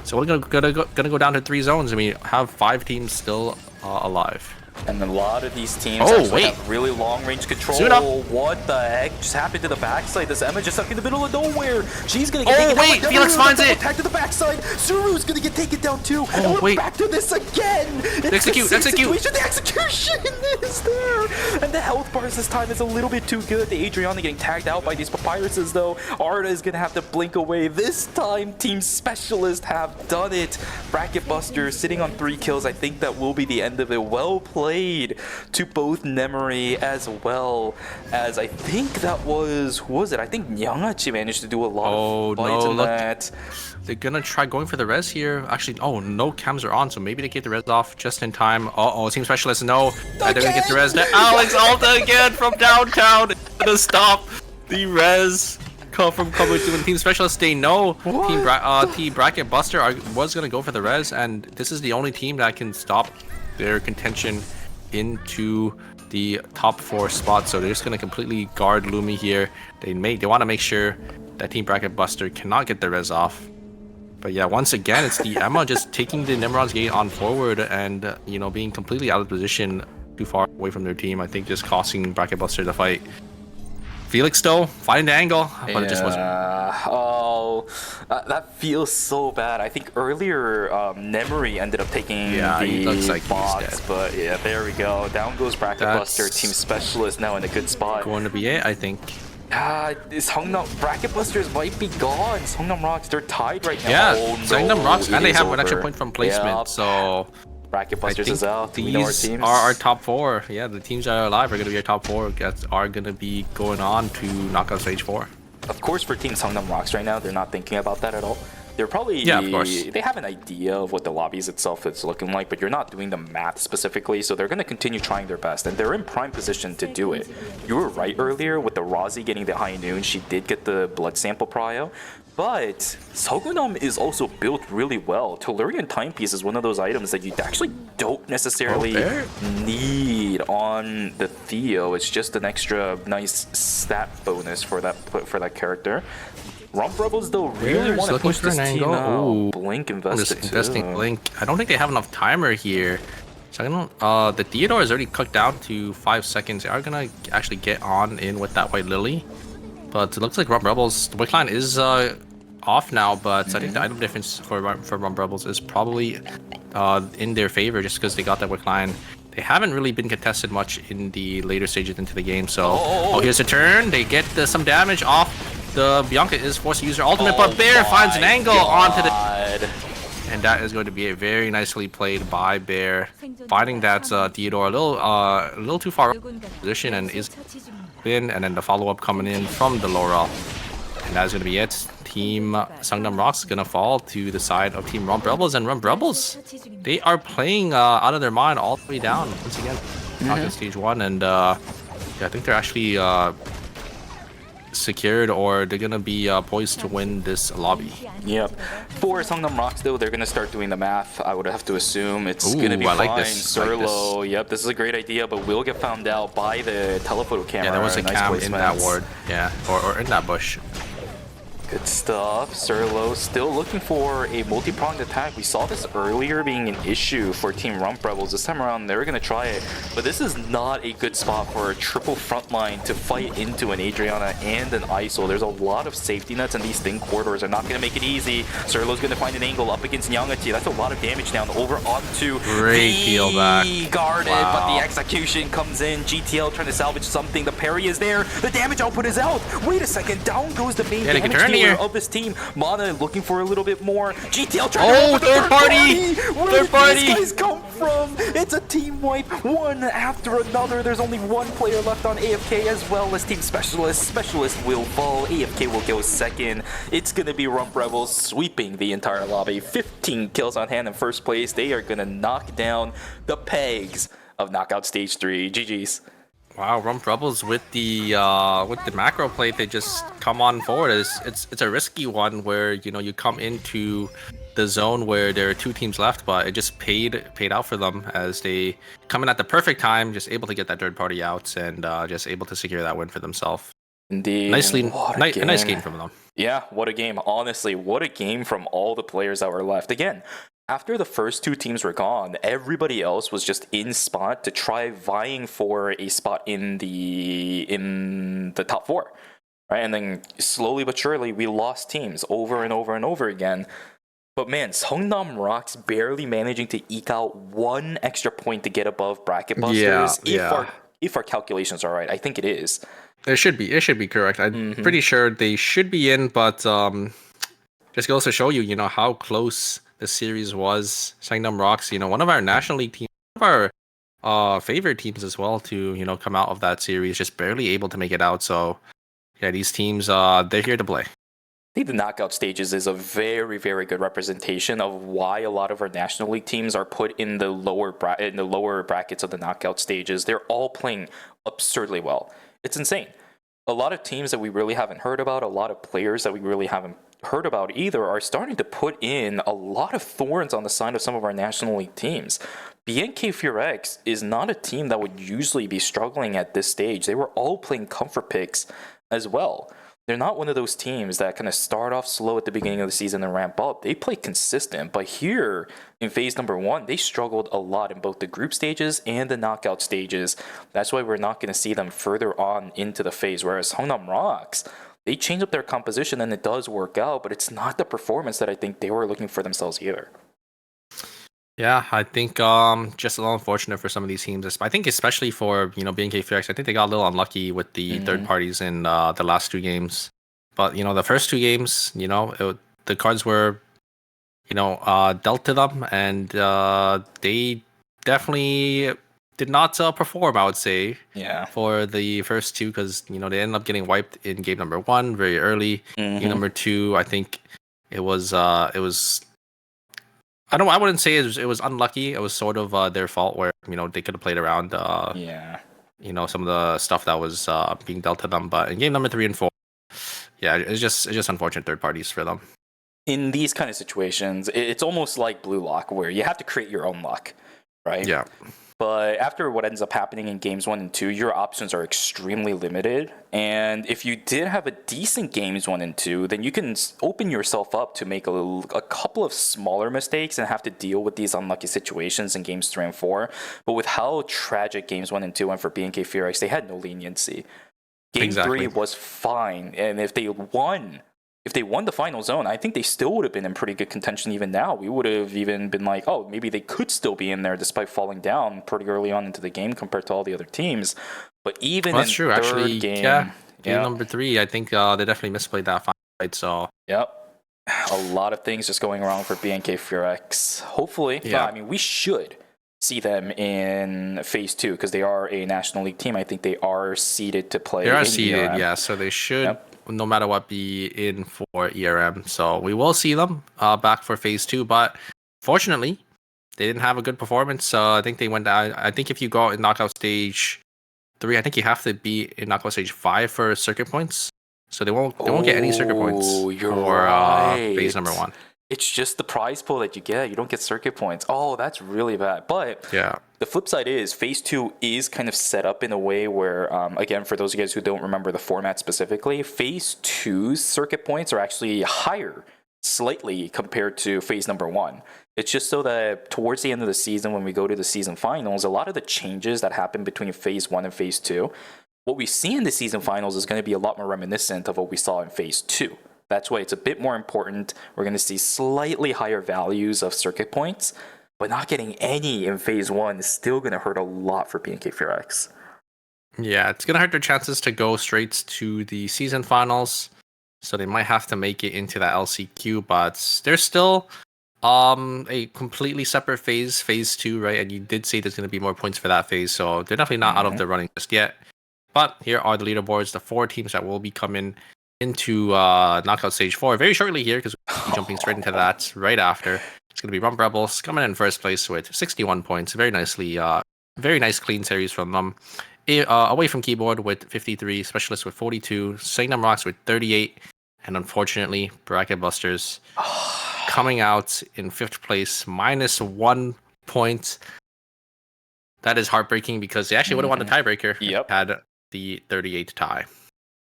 So we're gonna go down to 3 zones, and we have 5 teams still alive. And a lot of these teams actually have really long range control. Suna. What the heck just happened to the backside? This Emma just stuck in the middle of nowhere. She's gonna get taken down. Wait, Felix finds it. Attack to the backside. Suru's gonna get taken down too. And we're back to this again. Execute. The execution is there. And the health bars this time is a little bit too good. The Adriana getting tagged out by these Papyruses though. Arda is gonna have to blink away. This time Team Specialist have done it. Bracket Buster sitting on 3 kills. I think that will be the end of it. Well played to both Nemery as well as I think that was, who was it? I think Nyangachi managed to do a lot of fights in that. They're gonna try going for the res here. Actually, oh, no cams are on, so maybe they get the res off just in time. Uh-oh, Team Specialist, no. They're gonna get the res there. Alex Alta again from downtown to stop the res from coming to Team Specialist. They know Team Bracket Buster was gonna go for the res, and this is the only team that can stop their contention into the top 4 spots. So they're just gonna completely guard Lumi here. They want to make sure that Team Bracket Buster cannot get the res off. But yeah, once again, it's the Emma just taking the Nimrod's gate on forward and being completely out of position, too far away from their team. I think just costing Bracket Buster the fight. Felix though, finding the angle, but it just wasn't. Oh, that feels so bad. I think earlier Nemery ended up taking he looks the like box, he's dead. But yeah, there we go. Down goes Bracket Buster. Team Specialist now in a good spot. Going to be it, I think. Bracket Busters might be gone. Songnam Rocks, they're tied right now. Yeah, oh, Songnam Rocks, and they have an extra over. point from placement, so Bracket Busters is out. These We know our teams. are our top 4. Yeah, the teams that are alive are going to be our top 4 that are going to be going on to knockout stage 4. Of course, for Team Songnam Rocks right now, they're not thinking about that at all. They're probably, of course. They have an idea of what the lobbies itself is looking like, but you're not doing the math specifically, so they're going to continue trying their best, and they're in prime position to do it. You were right earlier with the Rozzy getting the high noon. She did get the blood sample prio, but Sogunam is also built really well. Tellurian Timepiece is one of those items that you actually don't necessarily need on the Theo. It's just an extra nice stat bonus for that character. Rump Rebels though really want to push this team out. Blink invested investing Blink. I don't think they have enough timer here. So the Theodore is already cooked down to 5 seconds. They are gonna actually get on in with that White Lily, but it looks like Rump Rebels, the Wick line is off now, but I think the item difference for Rump Rebels is probably in their favor just because they got that Wick line. They haven't really been contested much in the later stages into the game, so here's a turn. They get some damage off. The Bianca is forced to use her ultimate, but Bear finds an angle onto the... And that is going to be a very nicely played by Bear, finding that Theodore a little too far position and is in, and then the follow-up coming in from the Laurel. And that's going to be it. Team Sangnam Rocks going to fall to the side of Team Rump Rebels. And Rump Rebels, they are playing out of their mind all the way down once again. Knockout stage 1. And yeah, I think they're actually secured, or they're going to be poised to win this lobby. Yep. For Sangnam Rocks, though, they're going to start doing the math. I would have to assume it's going to be I fine. like this. Surlo, yep, this is a great idea, but will get found out by the telephoto camera. Yeah, there was a Nice cam in placement. that ward. Yeah, or in that bush. Good stuff. Surlo still looking for a multi-pronged attack. We saw this earlier being an issue for Team Rump Rebels. This time around, they're going to try it. But this is not a good spot for a triple frontline to fight into an Adriana and an ISO. There's a lot of safety nets, and these thin corridors are not going to make it easy. Surlo's going to find an angle up against Nyangati. That's a lot of damage down over onto Great peel back. guarded, Wow. but the execution comes in. GTL trying to salvage something. The parry is there. The damage output is out. Wait a second. Down goes the main Yeah, they can damage turn dealer here. of this team. Mana looking for a little bit more. GTL trying to Oh, go for the third party! Where Third party! did these guys come from? It's a team wipe, one after another. There's only one player left on AFK, as well as Team Specialist. Specialist will fall. AFK will go second. It's gonna be Rump Rebels sweeping the entire lobby. 15 kills on hand in first place. They are gonna knock down the pegs of Knockout Stage 3. GG's. Wow, Rump Rebels with the macro plate, they just come on forward. It's a risky one where you come into the zone where there are 2 teams left, but it just paid out for them as they come in at the perfect time, just able to get that third party out and just able to secure that win for themselves. Indeed. A nice game from them. Yeah, what a game. Honestly, what a game from all the players that were left. Again, after the first 2 teams were gone, everybody else was just in spot to try vying for a spot in the top 4. Right? And then slowly but surely, we lost teams over and over and over again. But man, Sangnam Rocks barely managing to eke out 1 extra point to get above bracket busters. If our calculations are right, I think it is. It should be correct. I'm pretty sure they should be in, but just goes to show you, how close the series was. Sangnam Rocks, one of our National League teams, one of our favorite teams as well to, come out of that series, just barely able to make it out. So yeah, these teams, they're here to play. I think the knockout stages is a very, very good representation of why a lot of our National League teams are put in the lower brackets of the knockout stages. They're all playing absurdly well. It's insane. A lot of teams that we really haven't heard about, a lot of players that we really haven't heard about either, are starting to put in a lot of thorns on the side of some of our National League teams. BNK Furex is not a team that would usually be struggling at this stage. They were all playing comfort picks as well. They're not one of those teams that kind of start off slow at the beginning of the season and ramp up. They play consistent, but here in phase number 1, they struggled a lot in both the group stages and the knockout stages. That's why we're not going to see them further on into the phase, whereas Sangnam Rocks, they change up their composition and it does work out, but it's not the performance that I think they were looking for themselves either. Yeah, I think just a little unfortunate for some of these teams. I think especially for BNK Furex, I think they got a little unlucky with the third parties in the last 2 games. But the first 2 games, the cards were dealt to them, and they definitely did not perform, I would say. Yeah. For the first 2, because they ended up getting wiped in game number 1 very early. Game number 2, I think it was. I wouldn't say it was unlucky. It was sort of their fault where they could have played around. Some of the stuff that was being dealt to them. But in game number 3 and 4, yeah, it's just unfortunate third parties for them. In these kind of situations, it's almost like Blue Lock, where you have to create your own luck, right? Yeah. But after what ends up happening in games 1 and 2, your options are extremely limited. And if you did have a decent games 1 and 2, then you can open yourself up to make a couple of smaller mistakes and have to deal with these unlucky situations in games 3 and 4. But with how tragic games 1 and 2 went for BNK Furex, they had no leniency. Game 3 was fine, and if they won the final zone, I think they still would have been in pretty good contention even now. We would have even been like, oh, maybe they could still be in there despite falling down pretty early on into the game compared to all the other teams. But even that's true, actually. Game number 3, I think they definitely misplayed that fight. So yep, a lot of things just going wrong for BNK Furex. Hopefully, I mean, we should see them in phase 2 because they are a National League team. I think they are seeded to play. They are seeded, yeah. So they should. no matter what, be in for ERM. So we will see them back for phase 2. But fortunately, they didn't have a good performance. I think they went down. I think if you go out in knockout stage 3, I think you have to be in knockout stage 5 for circuit points. So they won't get any circuit points for phase number 1. It's just the prize pool that you get. You don't get circuit points. Oh, that's really bad. But yeah, the flip side is phase 2 is kind of set up in a way where, again, for those of you guys who don't remember the format specifically, phase 2's circuit points are actually higher slightly compared to phase number 1. It's just so that towards the end of the season, when we go to the season finals, a lot of the changes that happen between phase 1 and phase 2, what we see in the season finals is going to be a lot more reminiscent of what we saw in phase 2. That's why it's a bit more important. We're going to see slightly higher values of circuit points, but not getting any in phase 1 is still going to hurt a lot for BNK Fearx. Yeah, it's going to hurt their chances to go straight to the season finals. So they might have to make it into that LCQ, but there's still a completely separate phase 2, right? And you did say there's going to be more points for that phase, so they're definitely not out of the running just yet. But here are the leaderboards, the 4 teams that will be coming into knockout stage 4 very shortly here, because we'll be jumping straight into that right after. It's going to be Rump Rebels coming in first place with 61 points. Very nicely, very nice clean series from them. Away from Keyboard with 53, Specialist with 42, Sagnum Rocks with 38, and unfortunately, Bracket Busters coming out in 5th place, -1 point. That is heartbreaking because they actually would have won the tiebreaker. Yep. Had the 38 tie.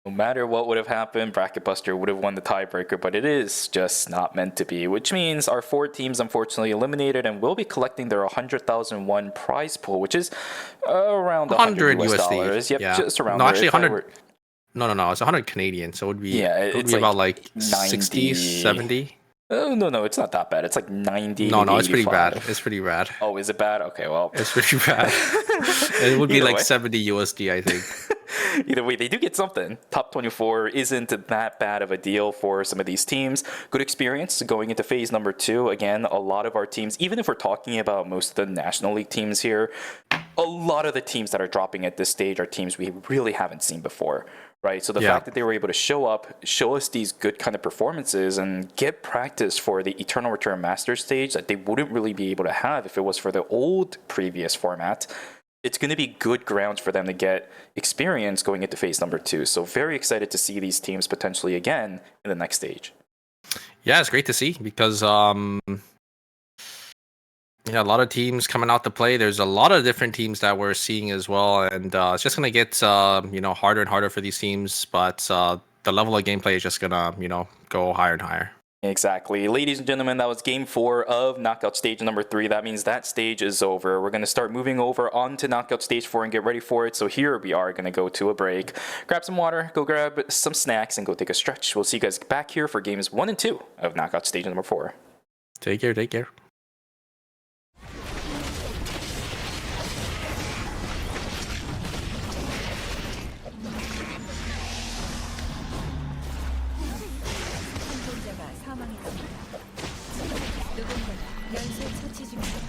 No matter what would have happened, Bracket Buster would have won the tiebreaker, but it is just not meant to be, which means our 4 teams unfortunately eliminated and will be collecting their 100,001 prize pool, which is around 100 US dollars. Yep, yeah. just around no, there. actually 100. No, it's 100 Canadian, so it would be, yeah, it would be like about like 60, 70. Oh, no, it's not that bad. It's like 90. No, it's pretty bad. It's pretty bad. Oh, is it bad? Okay, well. It's pretty bad. It would be like 70 USD, I think. Either way, they do get something. Top 24 isn't that bad of a deal for some of these teams. Good experience going into phase number 2. Again, a lot of our teams, even if we're talking about most of the National League teams here, a lot of the teams that are dropping at this stage are teams we really haven't seen before. Right, so the fact that they were able to show up, show us these good kind of performances, and get practice for the Eternal Return Master stage that they wouldn't really be able to have if it was for the old previous format. It's going to be good grounds for them to get experience going into phase number 2. So very excited to see these teams potentially again in the next stage. Yeah, it's great to see because yeah, a lot of teams coming out to play. There's a lot of different teams that we're seeing as well, and it's just gonna get harder and harder for these teams. But the level of gameplay is just gonna go higher and higher. Exactly. Ladies and gentlemen, that was game 4 of knockout stage number 3. That means that stage is over. We're going to start moving over onto knockout stage 4 and get ready for it. So here we are going to go to a break, grab some water, go grab some snacks, and go take a stretch. We'll see you guys back here for games 1 and 2 of knockout stage number 4. Take care. 생존자가 사망했습니다. 누군가가 연쇄 처치 중입니다.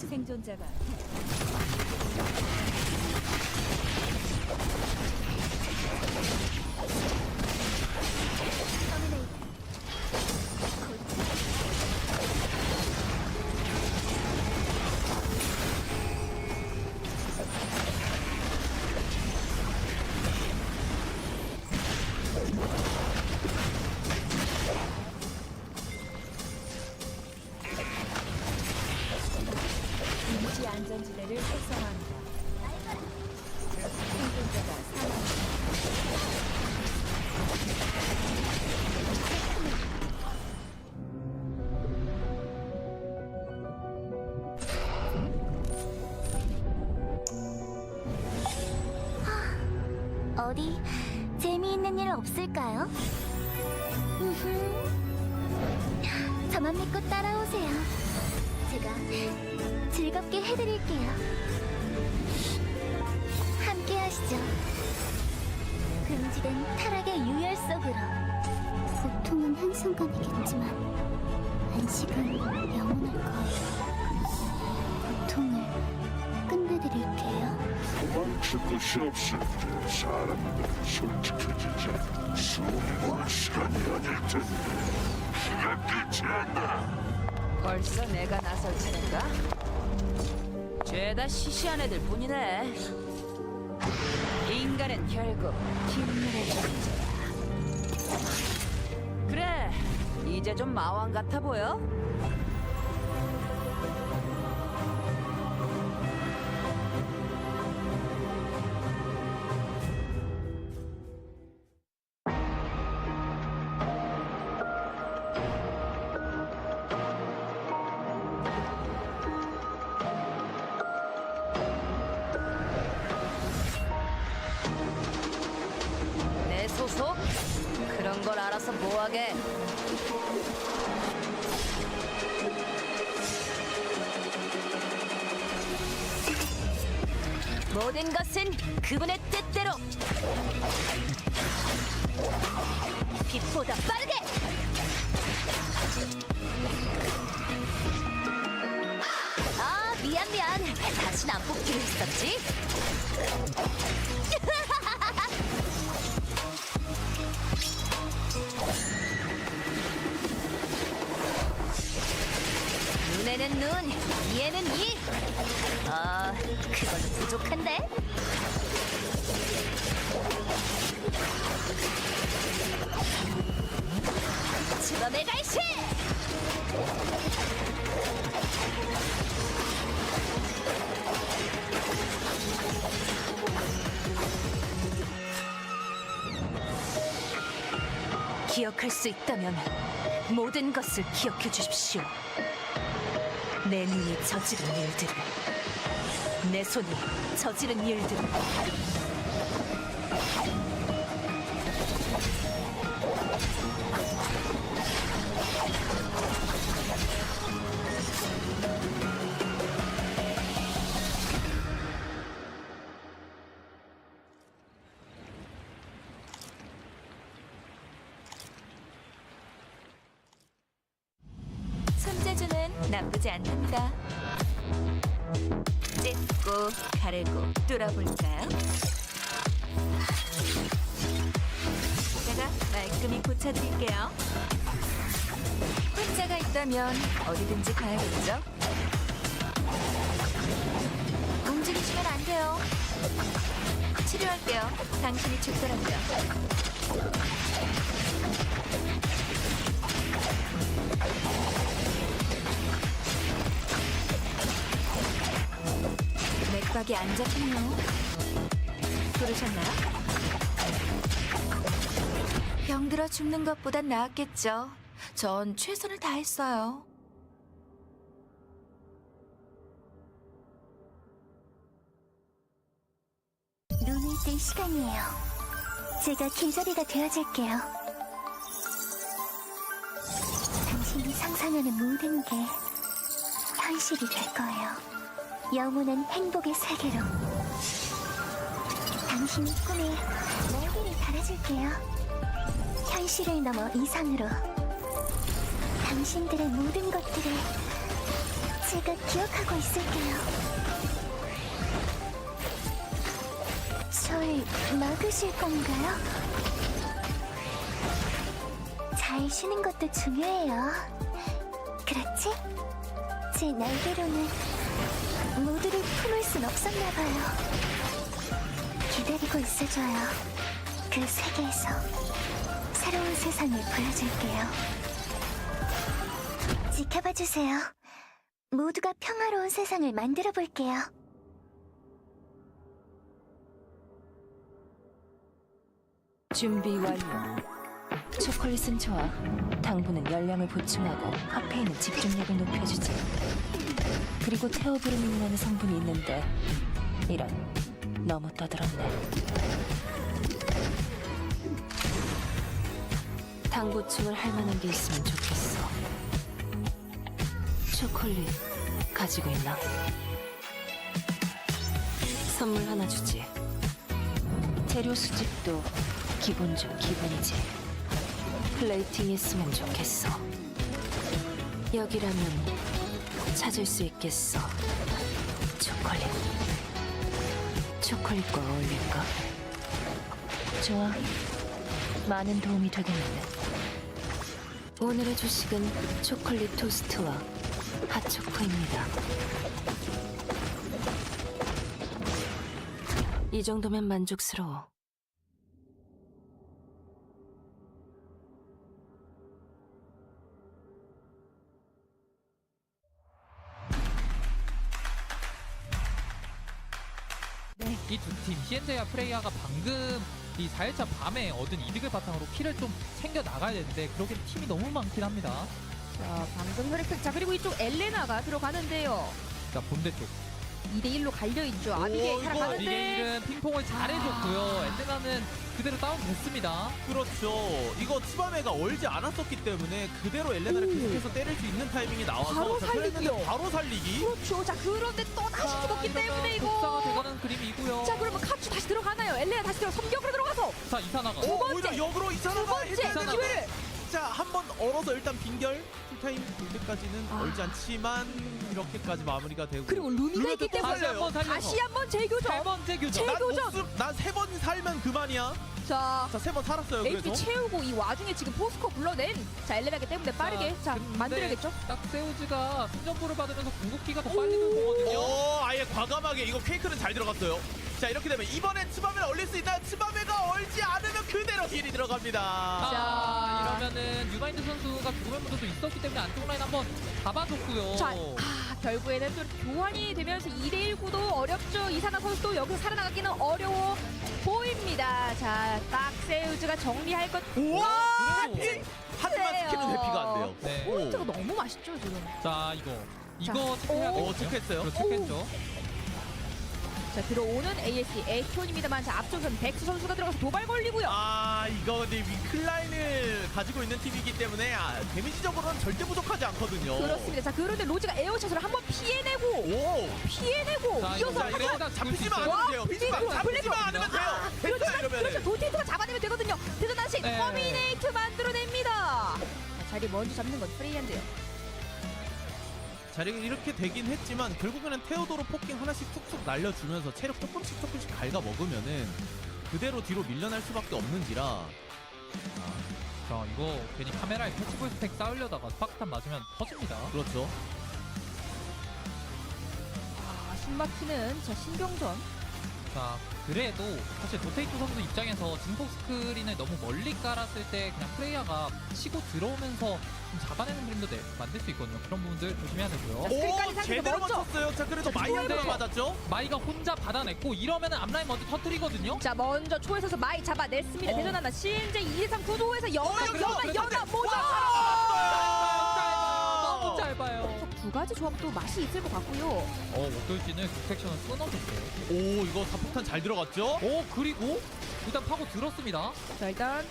생존자가 활성화합니다. 생존자가 사망합니다. 어디 재미있는 일 없을까요? 저만 믿고 따라오세요. 제가 즐겁게 해드릴게요. 함께 하시죠. 금지된 타락의 유혈 속으로. 고통은 한순간이겠지만 안식은 영원할 거예요. 고통을 끝내드릴게요. 도망칠 곳이 없을 때 사람들은 솔직해지자. 숨을 볼 시간이 아닐 텐데 기가 끼지 않나. 벌써 내가 나설 차례인가? 죄다 시시한 애들 뿐이네. 인간은 결국 힘의 존재야. 그래, 이제 좀 마왕 같아 보여? 내 소속? 그런 걸 알아서 뭐하게. 모든 것은 그분의 뜻대로. 빛보다 빠르게. 아, 미안. 다신 안 뽑기로 했었지? 눈에는 눈, 이에는 이. 그걸로 부족한데? 주범의 갈시! 기억할 수 있다면 모든 것을 기억해 주십시오. 내 눈이 저지른 일들을, 내 손이 저지른 일들을. 손재주는 나쁘지 않답니다. 찢고 가르고 뚫어볼까요? 제가 말끔히 고쳐드릴게요. 혼자가 있다면 어디든지 가야겠죠? 움직이시면 안 돼요. 치료할게요. 당신이 죽더라고요. 맥박이 안 잡히네요. 부르셨나요? 병들어 죽는 것보단 나았겠죠. 전 최선을 다했어요. 눈을 뜰 시간이에요. 제가 길잡이가 되어줄게요. 당신이 상상하는 모든 게 현실이 될 거예요. 영원한 행복의 세계로. 당신의 꿈에 날개를 달아줄게요. 현실을 넘어 이상으로. 당신들의 모든 것들을 제가 기억하고 있을게요. 절 막으실 건가요? 잘 쉬는 것도 중요해요. 그렇지? 제 날개로는 모두를 품을 순 없었나 봐요. 기다리고 있어줘요. 그 세계에서 새로운 세상을 보여줄게요. 지켜봐 주세요. 모두가 평화로운 세상을 만들어 볼게요. 준비 완료. 초콜릿은 좋아. 당분은 열량을 보충하고 카페인은 집중력을 높여주지. 그리고 테오브루민이라는 성분이 있는데 이런 너무 떠들었네. 당 보충을 할 만한 게 있으면 좋겠어. 초콜릿 가지고 있나? 선물 하나 주지. 재료 수집도 기본 중 기본이지. 플레이팅 했으면 좋겠어. 여기라면 찾을 수 있겠어. 초콜릿. 초콜릿과 어울릴까? 좋아. 많은 도움이 되겠는데. 오늘의 주식은 초콜릿 토스트와 핫초코입니다. 이 정도면 만족스러워. 이 두 팀 CNJ와 프레이아가 방금 이 4일차 밤에 얻은 이득을 바탕으로 킬을 좀 챙겨 나가야 되는데 그러기엔 팀이 너무 많긴 합니다. 자, 방금 혈액팩. 자, 그리고 이쪽 엘레나가 들어가는데요. 자, 본대 쪽 2대1로 갈려있죠. 아비게일 살아가는데. 아비게일은 핑퐁을 잘해줬고요. 엔드나는 그대로 다운됐습니다. 그렇죠. 이거 치바메가 얼지 않았었기 때문에 그대로 엘레나를 계속해서 때릴 수 있는 타이밍이 나와서 바로 자, 그랬는데 살리기요. 바로 살리기. 그렇죠. 자, 그런데 또 다시 죽었기 때문에 복사가 이거. 돼가는 그림이고요. 자, 그러면 카츠 다시 들어가나요? 엘레나 다시 들어 섬격으로 들어가서 자, 이사나가 오히려 역으로 두 이사나가 번째 기회를. 자, 한 번 얼어서 일단 빈결 풀타임 볼 때까지는 아. 얼지 않지만 이렇게까지 마무리가 되고 그리고 루미가 있기 때문에 다시 한번 살려서 다시 한번 재교전. 세 번째 교전. 제- 재교전! 난 세 번 살면 그만이야. 자, 자, 세 번 살았어요. AP 그래서 채우고 이 와중에 지금 포스코 불러낸 자 엘레나기 때문에 빠르게 자 근데 만들어야겠죠? 딱 세우즈가 승전보를 받으면서 궁극기가 더 빨리 돌거든요. 아예 과감하게 이거 퀘이크는 잘 들어갔어요. 자, 이렇게 되면 이번엔 치바메를 얼릴 수 있나요? 치바메가 얼지 않으면 그대로 힐이 들어갑니다. 자, 이러면은 유마인드 선수가 죽음의 무도도 있었기 때문에 안쪽 라인 한번 잡아줬고요. 자, 결국에는 또 이렇게 교환이 되면서 2대1 구도 어렵죠. 이사나 선수도 여기서 살아나가기는 어려워 보입니다. 자, 딱 세우즈가 정리할 것. 우와! 그래도- 해피! 하지만 그래요. 스킬은 회피가 안 돼요. 네. 포인트가 너무 맛있죠 지금. 자, 이거 자, 체크해야 되거든요. 체크했어요. 그렇죠, 체크했죠. 자, 들어오는 ASC 에이톤입니다만 자 앞쪽은 백수 선수가 들어가서 도발 걸리고요. 이거 근데 위클라인을 가지고 있는 팀이기 때문에 데미지적으로는 절대 부족하지 않거든요. 그렇습니다. 자, 그런데 로지가 에어샷을 한번 피해내고 오! 이어서 이거 한번 이러다가 잡히지만 죽을 수 않으면 돼요. 와, 잡히지만 않으면 돼요. 됐어요, 그렇죠. 이러면은. 도테이트가 잡아내면 되거든요. 대전하신 네. 터미네이트 만들어냅니다. 자, 자리 먼저 잡는 건 프레이한데요. 자리가 이렇게 되긴 했지만 결국에는 테오도로 포킹 하나씩 툭툭 날려주면서 체력 조금씩 갉아 먹으면은 그대로 뒤로 밀려날 수밖에 없는지라. 자, 이거 괜히 카메라에 패치볼 스택 쌓으려다가 스파크탄 맞으면 터집니다. 그렇죠. 신마키는 자 신경전. 자, 그래도 사실 도테이토 선수 입장에서 증폭 스크린을 너무 멀리 깔았을 때 그냥 프레이어가 치고 들어오면서 좀 잡아내는 그림도 만들 수 있거든요. 그런 부분들 조심해야 되고요. 스크린까지 오, 상대가 제대로 먼저. 맞췄어요. 자, 그래도 자, 마이한테만 좋은데. 맞았죠? 마이가 혼자 받아냈고 이러면은 앞라인 먼저 터뜨리거든요. 자, 먼저 초에서 마이 잡아냈습니다. 어. 대전하나 CNJ 223 구도에서 연막 그래서 모자. 너무 짧아요. 두 가지 조합도 맛이 있을 것 같고요. 옥돌지는 디텍션을 끊어줬어요. 오, 이거 사폭탄 잘 들어갔죠? 그리고 일단 파고 들었습니다. 자, 일단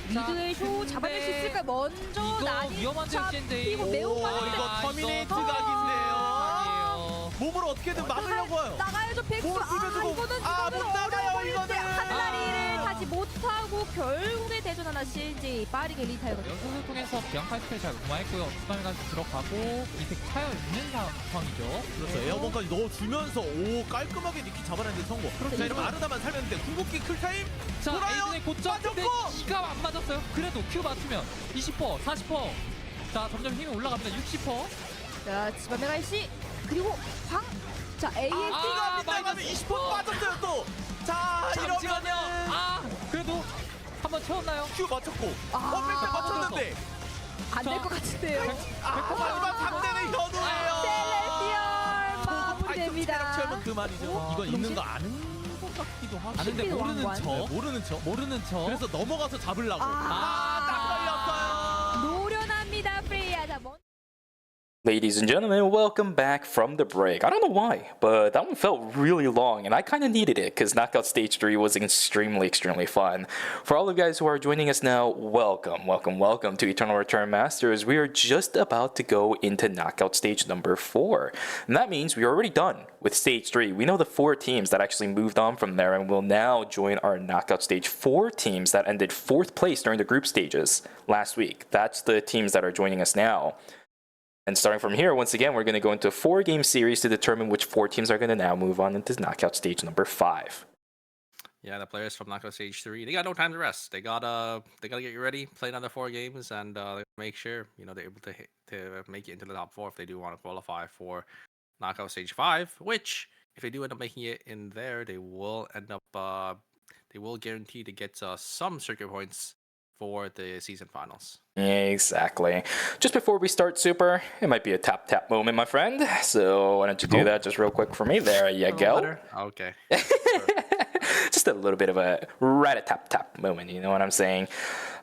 미드의 쇼 근데 잡아낼 수 있을까? 먼저 이거 난이 위험한데요, CNJ. 이거 매우 오, 빠른데 이거 터미네이트 이거 각인데요. 아니에요. 몸으로 어떻게든 막으려고 해요. 나가야죠 백수. 뭘 비벼주고. 이거는 못 나가요, 어려워 이거는. 보이는데 한 다리를 타지 못하고 결국에 대전 하나 CNJ 빠르게 리타이어가 연습을 통해서 비앙카 스펠 잘 무마했고요. 수감이가 들어가고 이색 차여 있는 상황이죠. 그렇죠. 에어본까지 넣어주면서 오, 깔끔하게 니키 잡아내는 성공. 자, 이러면 아르다만 살렸는데 궁극기 클타임 자, 돌아요. 에이든의 고점. 근데 맞췄고. 기가 안 맞았어요. 그래도 큐 맞추면 20%, 40%. 자, 점점 힘이 올라갑니다. 60%. 자, 지바메가 씨 그리고 자, AS가 빗나가면 20% 빠졌어요 또. 자, 잠시만요. 이러면은 그래도 한번 채웠나요? 큐 맞췄고 아, 백백 맞췄는데 안 될 것 같은데요. 마지막 상대는 현우예요. 셀레스티얼 체력 마무리됩니다. 채우면 그만이죠. 아, 이건 있는 거 아는 것 같기도 하고. 아 근데 신비도 모르는 왕관. 척. 모르는 척. 그래서 넘어가서 잡으려고. 딱 걸렸어요. 노련합니다 프레이야. 자, Ladies and gentlemen, welcome back from the break. I don't know why, but that one felt really long, and I kind of needed it because Knockout Stage 3 was extremely fun. For all of you guys who are joining us now, welcome to Eternal Return Masters. We are just about to go into Knockout Stage number 4, and that means we are already done with Stage 3. We know the 4 teams that actually moved on from there and will now join our Knockout Stage 4 teams that ended 4th place during the group stages last week. That's the teams that are joining us now. And starting from here, once again, we're going to go into a 4-game series to determine which 4 teams are going to now move on into Knockout Stage number 5. Yeah, the players from Knockout Stage 3, they got no time to rest. They gotta get you ready, play another 4 games, and make sure they're able to make it into the top 4 if they do want to qualify for Knockout Stage 5. Which, if they do end up making it in there, they will end up they will guarantee to get some circuit points for the season finals. Exactly. Just before we start, Super, it might be a tap moment, my friend. So why don't you do that just real quick for me? There you go. Okay. Just a little bit of a rat-a-tap-tap moment, you know what I'm saying?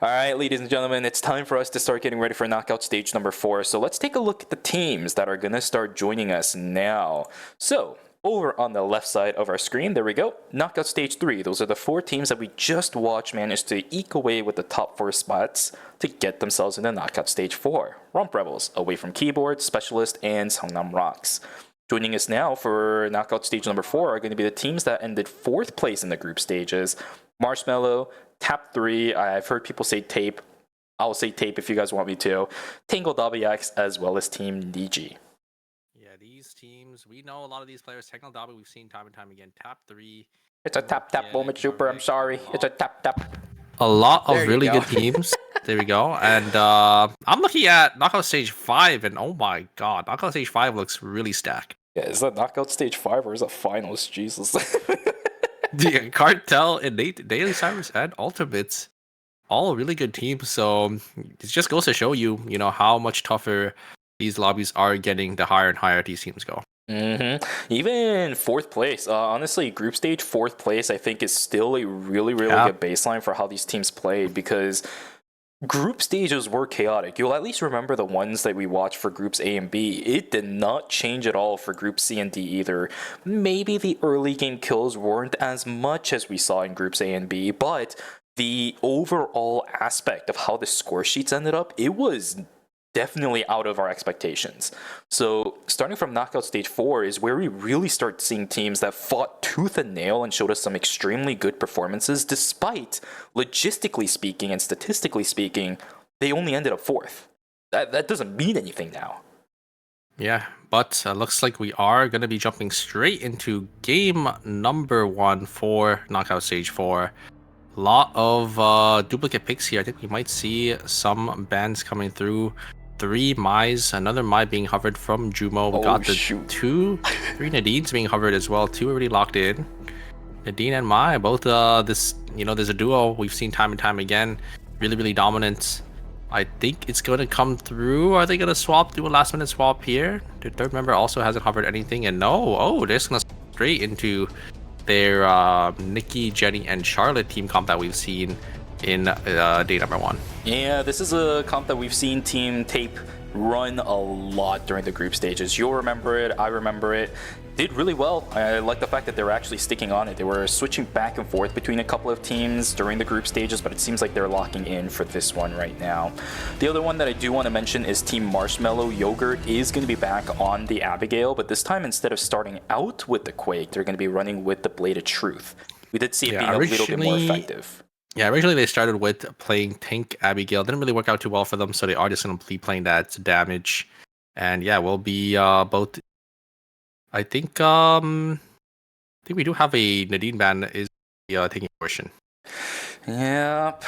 All right, ladies and gentlemen, it's time for us to start getting ready for Knockout Stage number 4. So let's take a look at the teams that are going to start joining us now. So over on the left side of our screen, there we go. Knockout Stage 3. Those are the 4 teams that we just watched manage to eke away with the top 4 spots to get themselves into Knockout Stage 4. Romp Rebels, Away from Keyboard, Specialist, and Seongnam Rocks. Joining us now for Knockout Stage number 4 are going to be the teams that ended 4th place in the group stages. Marshmallow, Tap 3, I've heard people say Tape. I'll say Tape if you guys want me to. Tangled WX, as well as Team Niji. These teams, we know a lot of these players. Tangled Dobby, we've seen time and time again. Tap 3. It's a tap moment, Super. I'm sorry. It's a tap. A lot of There you really go. good teams. There we go. And I'm looking at Knockout Stage 5, and oh my god, Knockout Stage 5 looks really stacked. Yeah, is that Knockout Stage 5 or is that Finals? Jesus. The Cartel and Daily Cyrus and Ultimates, all really good teams. So it just goes to show you, how much tougher these lobbies are getting the higher and higher these teams go. Even 4th place. Honestly, group stage 4th place, I think, is still a really good baseline for how these teams played, because group stages were chaotic. You'll at least remember the ones that we watched for groups A and B. It did not change at all for group C and D either. Maybe the early game kills weren't as much as we saw in groups A and B, but the overall aspect of how the score sheets ended up, it was definitely out of our expectations. So starting from Knockout Stage 4 is where we really start seeing teams that fought tooth and nail and showed us some extremely good performances, despite, logistically speaking and statistically speaking, they only ended up 4th. That doesn't mean anything now. Yeah, but looks like we are going to be jumping straight into game number 1 for Knockout Stage 4. A lot of duplicate picks here. I think we might see some bans coming through. 3 Mai's, another Mai being hovered from Jumo. We got the 3 Nadines being hovered as well. 2 already locked in. Nadine and Mai, both there's a duo we've seen time and time again. Really dominant. I think it's going to come through. Are they going to do a last minute swap here? The 3rd member also hasn't hovered anything, and they're just going to straight into their Nikki, Jenny, and Charlotte team comp that we've seen in day number 1. Yeah, this is a comp that we've seen Team Tape run a lot during the group stages. You'll remember it, I remember it. Did really well. I like the fact that they were actually sticking on it. They were switching back and forth between a couple of teams during the group stages, but it seems like they're locking in for this one right now. The other one that I do want to mention is Team Marshmallow. Yogurt is going to be back on the Abigail, but this time instead of starting out with the Quake, they're going to be running with the Blade of Truth. We did see it being a little bit more effective. Yeah, originally they started with playing Tank Abigail. Didn't really work out too well for them, so they are just going to be playing that damage. And yeah, we'll be both. I think we do have a Nadine ban is taking a portion. Yep,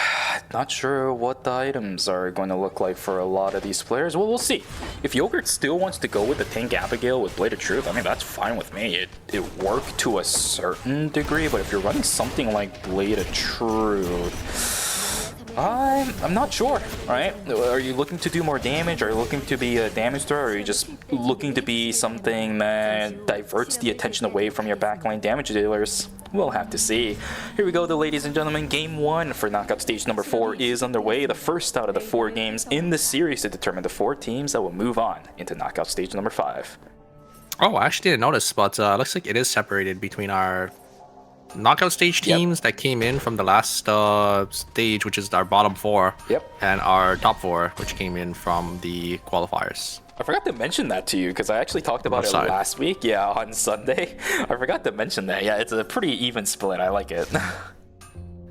not sure what the items are going to look like for a lot of these players. Well, we'll see. If Yogurt still wants to go with the Tank Abigail with Blade of Truth, I mean, that's fine with me. It worked to a certain degree, but if you're running something like Blade of Truth, I'm not sure, right? Are you looking to do more damage? Are you looking to be a damage thrower? Or are you just looking to be something that diverts the attention away from your backline damage dealers? We'll have to see. Here we go, ladies and gentlemen. Game 1 for knockout stage number 4 is underway. The first out of the 4 games in the series to determine the 4 teams that will move on into knockout stage number 5. Oh, I actually didn't notice, but looks like it is separated between our knockout stage teams that came in from the last stage, which is our bottom 4, and our top 4, which came in from the qualifiers. I forgot to mention that to you because I actually talked about it last week. Yeah, on Sunday. I forgot to mention that. Yeah, it's a pretty even split. I like it.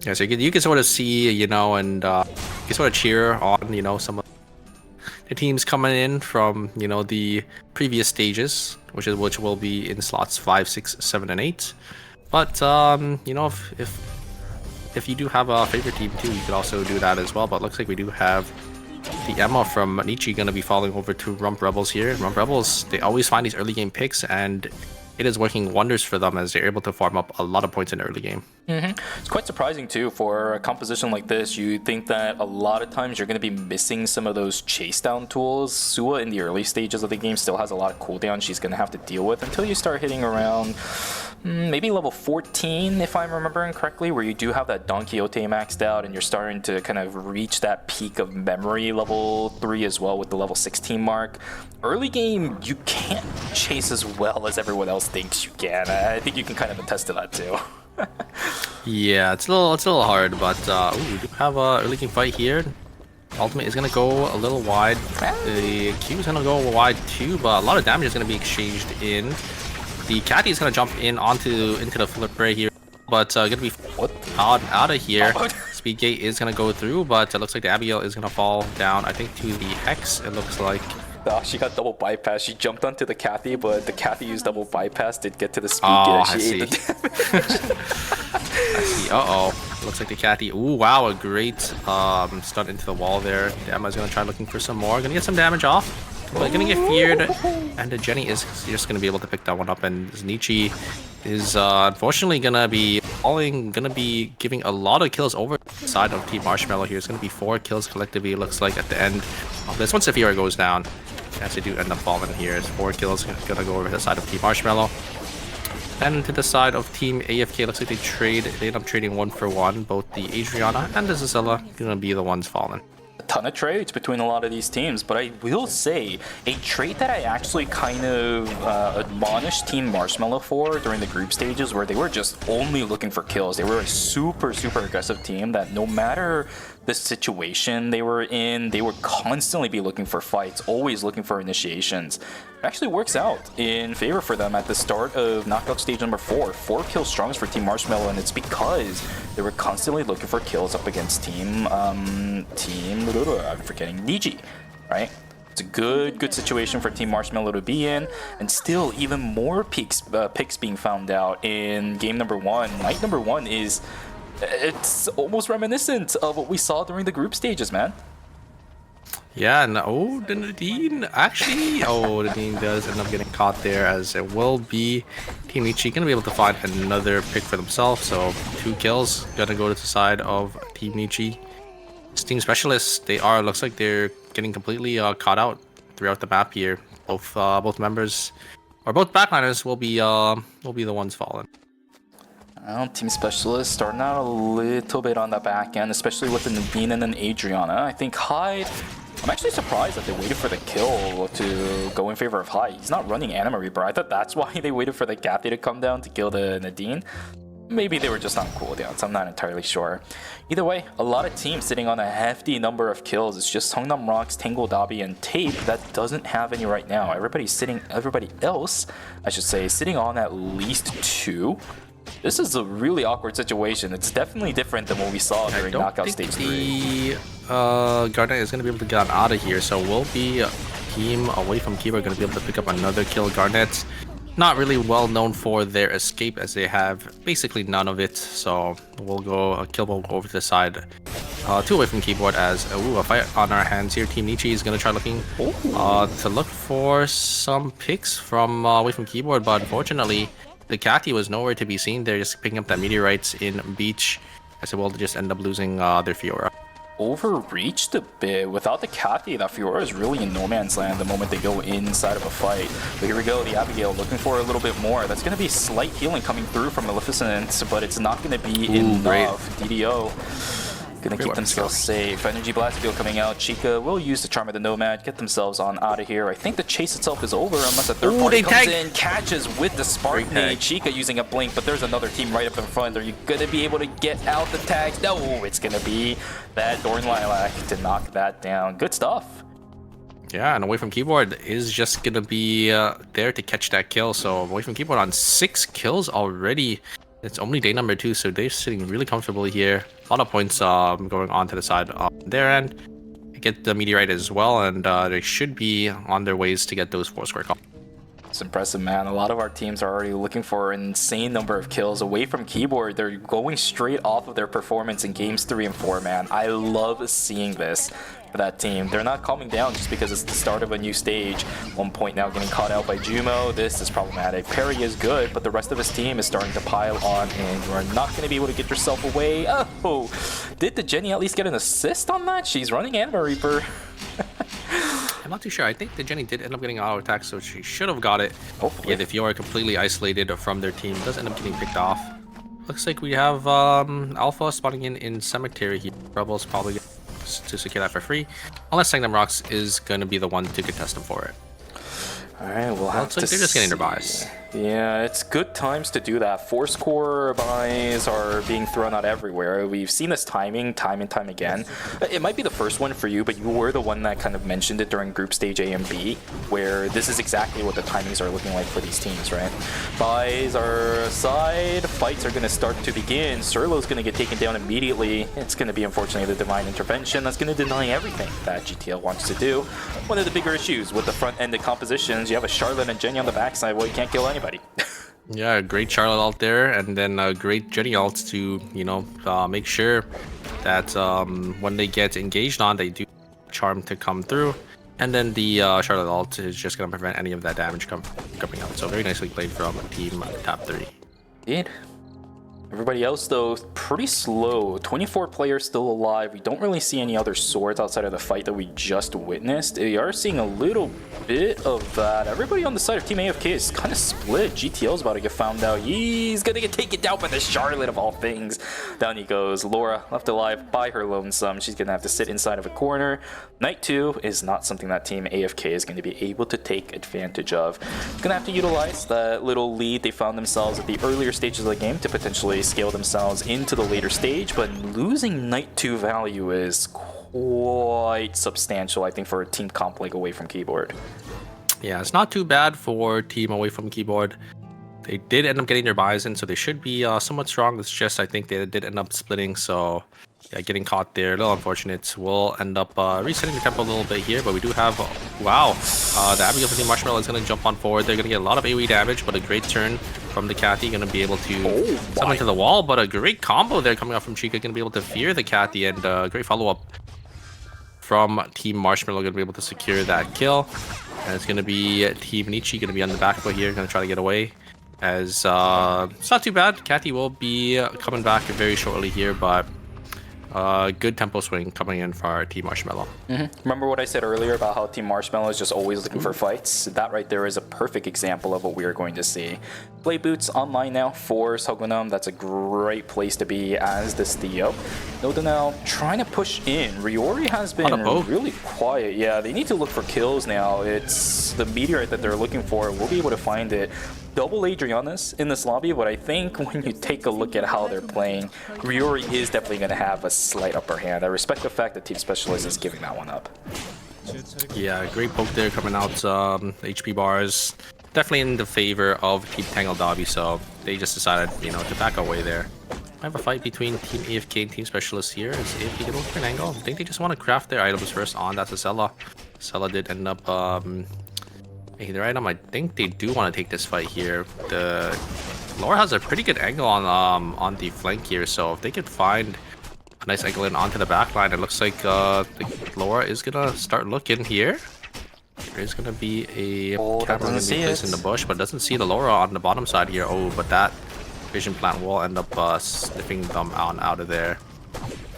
Yeah, so you can sort of see, you know, and you can sort of cheer on, you know, some of the teams coming in from, you know, the previous stages, which will be in slots 5, 6, 7, and 8. But you know, if you do have a favorite team too, you could also do that as well. But it looks like we do have the Emma from Nietzsche going to be falling over to Rump Rebels here. Rump Rebels, they always find these early game picks, and it is working wonders for them as they're able to farm up a lot of points in the early game. It's quite surprising too for a composition like this. You think that a lot of times you're going to be missing some of those chase down tools. Sua in the early stages of the game still has a lot of cooldown she's going to have to deal with until you start hitting around maybe level 14, if I'm remembering correctly, where you do have that Don Quixote maxed out and you're starting to kind of reach that peak of memory level 3 as well with the level 16 mark. Early game, you can't chase as well as everyone else thinks you can. I think you can kind of attest to that too. Yeah, it's a little hard, but we do have a early game fight here. Ultimate is gonna go a little wide. The Q is gonna go wide too, but a lot of damage is gonna be exchanged in. The Cathy is gonna jump into the flip right here, but gonna be out of here. Speed gate is gonna go through, but it looks like the Abigail is gonna fall down. I think to the Hex. It looks like. Oh, she got double bypass. She jumped onto the Cathy, but the Cathy used double bypass. Did get to the speed gate. She ate the damage. I see. Looks like the Cathy. Ooh, wow, a great stun into the wall there. The Emma's gonna try looking for some more. Gonna get some damage off. But gonna get feared, and the Jenny is just gonna be able to pick that one up. And Nietzsche is unfortunately gonna be giving a lot of kills over the side of Team Marshmallow here. It's gonna be 4 kills collectively. It looks like at the end of this. Once Saphira goes down, as they do end up falling here, it's 4 kills gonna go over the side of Team Marshmallow. And to the side of Team AFK, looks like they end up trading 1 for 1. Both the Adriana and the Zazilla gonna be the ones falling. Ton of trades between a lot of these teams, but I will say a trait that I actually kind of admonished Team Marshmallow for during the group stages, where they were just only looking for kills. They were a super aggressive team that no matter the situation they were in, they would constantly be looking for fights, always looking for initiations. It actually works out in favor for them at the start of knockout stage number 4. 4 kill strongs for Team Marshmallow, and it's because they were constantly looking for kills up against I'm forgetting Nietzsche, right? It's a good situation for Team Marshmallow to be in, and still even more picks being found out in game number 1. Night number 1 is, it's almost reminiscent of what we saw during the group stages, man. Yeah, and the Nadine actually, the Nadine does end up getting caught there, as it will be Team Nietzsche gonna be able to find another pick for themselves. So 2 kills gonna go to the side of Team Nietzsche. Team Specialists, looks like they're getting completely caught out throughout the map here. Both members or both backliners will be the ones falling. Well, Team Specialists starting out a little bit on the back end, especially with the Nadine and then Adriana. I think Hyde, I'm actually surprised that they waited for the kill to go in favor of Hyde. He's not running Anima Reaper. I thought that's why they waited for the Cathy to come down to kill the Nadine. Maybe they were just on cooldowns, I'm not entirely sure. Either way, a lot of teams sitting on a hefty number of kills. It's just Songnam Rocks, Tangle Dabi, and Tape that doesn't have any right now. Everybody else, I should say, sitting on at least 2. This is a really awkward situation. It's definitely different than what we saw during knockout stage 3. Garnet is going to be able to get out of here, so we'll be a team away from Kiba going to be able to pick up another kill. Garnet, not really well known for their escape, as they have basically none of it. So we'll go a kill will go over to the side, 2 away from keyboard, as a fight on our hands here. Team Nietzsche is going to try looking to look for some picks from away from keyboard, but unfortunately the Cathy was nowhere to be seen. They're just picking up that meteorites in Beach, as well to just end up losing their Fiora. overreached a bit. Without the Kathy, that Fiora is really in no man's land the moment they go inside of a fight. But here we go, the Abigail looking for a little bit more. That's going to be slight healing coming through from Maleficent, but it's not going to be enough. DDO gonna keep themselves safe. Energy Blast Field coming out. Chica will use the Charm of the Nomad, get themselves on out of here. I think the chase itself is over unless a third party comes in, catches with the Spark Nade. Chica using a blink, but there's another team right up in front. Are you gonna be able to get out the tags? No, it's gonna be that Dorn Lilac to knock that down. Good stuff. Yeah, and Away From Keyboard is just gonna be there to catch that kill. So Away From Keyboard on 6 kills already. It's only day number 2, so they're sitting really comfortably here. A lot of points going on to the side on their end. Get the Meteorite as well, and they should be on their ways to get those 4 square calls. It's impressive, man. A lot of our teams are already looking for an insane number of kills. Away From Keyboard, they're going straight off of their performance in games 3 and 4, man. I love seeing this for that team. They're not calming down just because it's the start of a new stage. 1 point now getting caught out by Jumo. This is problematic. Perry is good, but the rest of his team is starting to pile on, and you are not going to be able to get yourself away. Oh, did the Jenny at least get an assist on that? She's running Anima Reaper. I'm not too sure. I think the Jenny did end up getting auto attack, so she should have got it. Hopefully. Yeah, the Fiora completely isolated from their team. Does end up getting picked off. Looks like we have Alpha spawning in Cemetery here. Rebels probably get to secure that for free, unless Sangnam Rocks is going to be the one to contest them for it. Alright, we'll have to they're just getting their buys. Yeah, it's good times to do that. Force core buys are being thrown out everywhere. We've seen this timing time and time again. It might be the first one for you, but you were the one that kind of mentioned it during group stage A and B, where this is exactly what the timings are looking like for these teams, right? Buys are aside, fights are going to start to begin. Surlo's going to get taken down immediately. It's going to be, unfortunately, the Divine Intervention that's going to deny everything that GTL wants to do. One of the bigger issues with the front-ended compositions, you have a Charlotte and Jenny on the backside, well, you can't kill anybody. Yeah, great Charlotte out there, and then a great Jenny ult to, you know, make sure that when they get engaged on, they do charm to come through. And then the Charlotte ult is just going to prevent any of that damage coming out. So very nicely played from team top 3. Indeed. Everybody else, though, pretty slow. 24 players still alive. We don't really see any other swords outside of the fight that we just witnessed. We are seeing a little bit of that. Everybody on the side of Team AFK is kind of split. GTL's about to get found out. He's going to get taken down by the Charlotte of all things. Down he goes. Laura left alive by her lonesome. She's going to have to sit inside of a corner. Night 2 is not something that Team AFK is going to be able to take advantage of. Going to have to utilize that little lead they found themselves at the earlier stages of the game to potentially scale themselves into the later stage, but losing Night 2 value is quite substantial, I think, for a team comp like Away From Keyboard. Yeah, it's not too bad for team Away From Keyboard. They did end up getting their buys in, so they should be somewhat strong. It's just I think they did end up splitting, so yeah, getting caught there, a little unfortunate. We'll end up resetting the tempo a little bit here, but we do have, wow, the Abigail from Team Marshmallow is going to jump on forward. They're going to get a lot of AoE damage, but a great turn from the Cathy, going to be able to summon to the wall, but a great combo there coming out from Chica, going to be able to fear the Cathy, and great follow-up from Team Marshmallow, going to be able to secure that kill. And it's going to be Team Nietzsche going to be on the back foot here, going to try to get away. As it's not too bad. Cathy will be coming back very shortly here, but good tempo swing coming in for our Team Marshmallow. Remember what I said earlier about how Team Marshmallow is just always looking for fights? That right there is a perfect example of what we are going to see. Play Boots online now for Sogunam. That's a great place to be as this Theo. Noda now trying to push in. Riori has been really quiet. Yeah, they need to look for kills now. It's the meteorite that they're looking for. We'll be able to find it. Double Adriana's in this lobby, but I think when you take a look at how they're playing, Riori is definitely going to have a slight upper hand. I respect the fact that Team Specialist is giving that one up. Yeah, great poke there coming out. HP bars definitely in the favor of Team Tangle Dobby, so they just decided, you know, to back away there. I have a fight between Team AFK and Team Specialist here. As AFK can look for an angle. I think they just want to craft their items first on. That's a Sella. Sella did end up their item. I think they do want to take this fight here. The Laura has a pretty good angle on the flank here, so if they could find a nice angle in onto the back line, it looks like Laura is gonna start looking here. There's gonna be a camera gonna be placed in the bush, but doesn't see the Laura on the bottom side here. Oh, but that vision plant will end up sniffing them out of there.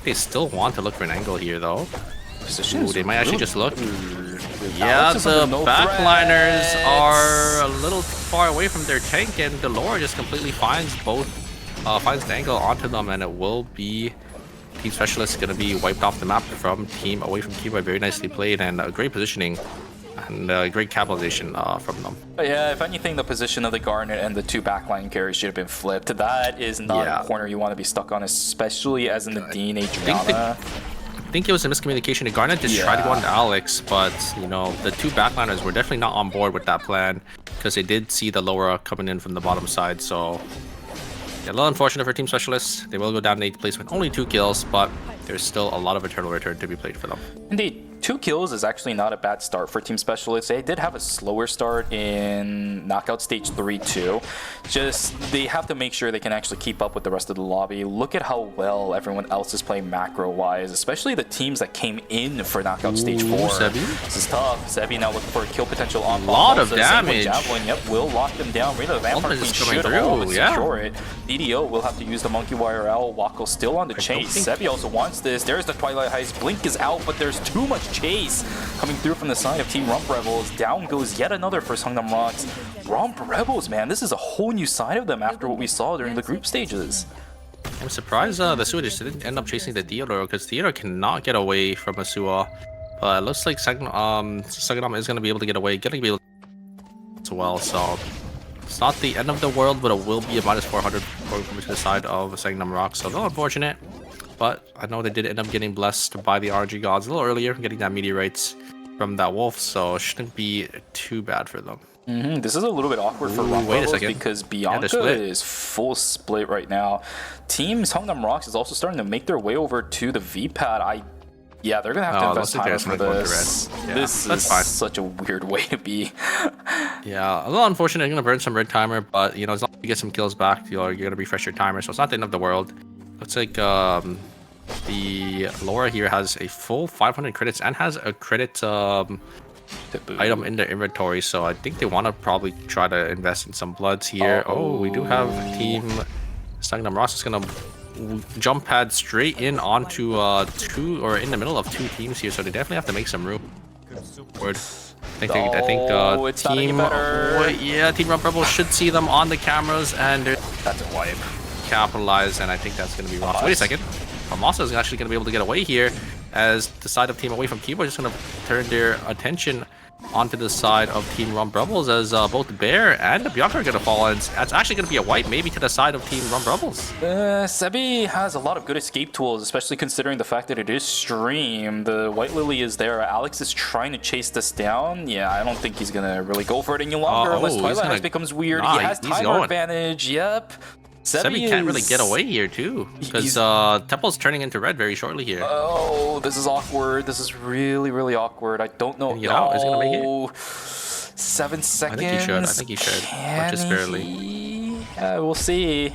They still want to look for an angle here, though. Position Ooh, is they might actually really- just look. Ooh, Yeah, Alex is the under no backliners threat. are a little too far away from their tank, and Delora just completely finds the angle onto them, and it will be Team Specialist going to be wiped off the map from team away from keyboard. Very nicely played, and great positioning and great capitalization from them. Yeah, if anything, the position of the Garnet and the 2 backline carries should have been flipped. That is not Yeah. a corner you want to be stuck on, especially as in the Dean think Adriana. I think it was a miscommunication. Garnet just tried to go on to Alex, but you know the 2 backliners were definitely not on board with that plan because they did see the Laura coming in from the bottom side. So yeah, a little unfortunate for Team Specialists. They will go down in 8th place with only 2 kills, but there's still a lot of eternal return to be played for them. Indeed, 2 kills is actually not a bad start for Team Specialists. They did have a slower start in Knockout Stage 3 too. Just, they have to make sure they can actually keep up with the rest of the lobby. Look at how well everyone else is playing macro-wise, especially the teams that came in for Knockout Stage 4. Sebi? This is tough. Sebi now looking for a kill potential on Lot of Same with damage. Javelin, yep, will lock them down. Rita the Vampire Ultimate Queen is coming should through, always yeah. secure it. DDO will have to use the Monkey Wire Owl. Wako still on the chase. Sebi also wants this. There's the Twilight Heist. Blink is out, but there's too much chase coming through from the side of Team Rump Rebels. Down goes yet another for Songnam Rocks. Rump Rebels, man, this is a whole new side of them after what we saw during the group stages. I'm surprised the Asua didn't end up chasing the Theodore because Theodore cannot get away from Asua. But it looks like Saganam is going to be able to get away, as well. So it's not the end of the world, but it will be a -400 coming to the side of Saganam Rock. So a little unfortunate. But I know they did end up getting blessed by the RNG gods a little earlier, getting that meteorites from that wolf. So it shouldn't be too bad for them. This is a little bit awkward for Rump wait a Rebels second. because Bianca split. is full split right now. Team Songnam Rocks is also starting to make their way over to the V-pad. Yeah, they're gonna have to invest time for this. Yeah, This that's is fine. such a weird way to be. Yeah, a little unfortunate. You're gonna burn some red timer, but you know, as long as you get some kills back, you're gonna refresh your timer. So it's not the end of the world. Looks like the Laura here has a full 500 credits and has a credit item in their inventory. So I think they want to probably try to invest in some bloods here. Oh, we do have Team Stagnam Ross is gonna jump pad straight in onto in the middle of 2 teams here. So they definitely have to make some room. Forward. I think it's not any team better. yeah, Team Rump Rebels should see them on the cameras and That's a wipe. capitalize, and I think that's going to be wrong. So wait a second. Masa is actually going to be able to get away here as the side of Team Away from Keyboard is just going to turn their attention onto the side of Team Rump Rebels as both Bear and Bianca are going to fall, and it's actually going to be a wipe maybe to the side of Team Rump Rebels. Sebi has a lot of good escape tools, especially considering the fact that it is stream. The White Lily is there. Alex is trying to chase this down. Yeah, I don't think he's going to really go for it any longer unless Twilight Heist becomes weird. Nah, he has he's timer going. advantage. Yep. Sebi can't really get away here too, because Temple's turning into red very shortly here. Oh, this is awkward. This is really, really awkward. I don't know. Can he get out? Is he gonna make it? 7 seconds. I think he should. But just barely. We'll see.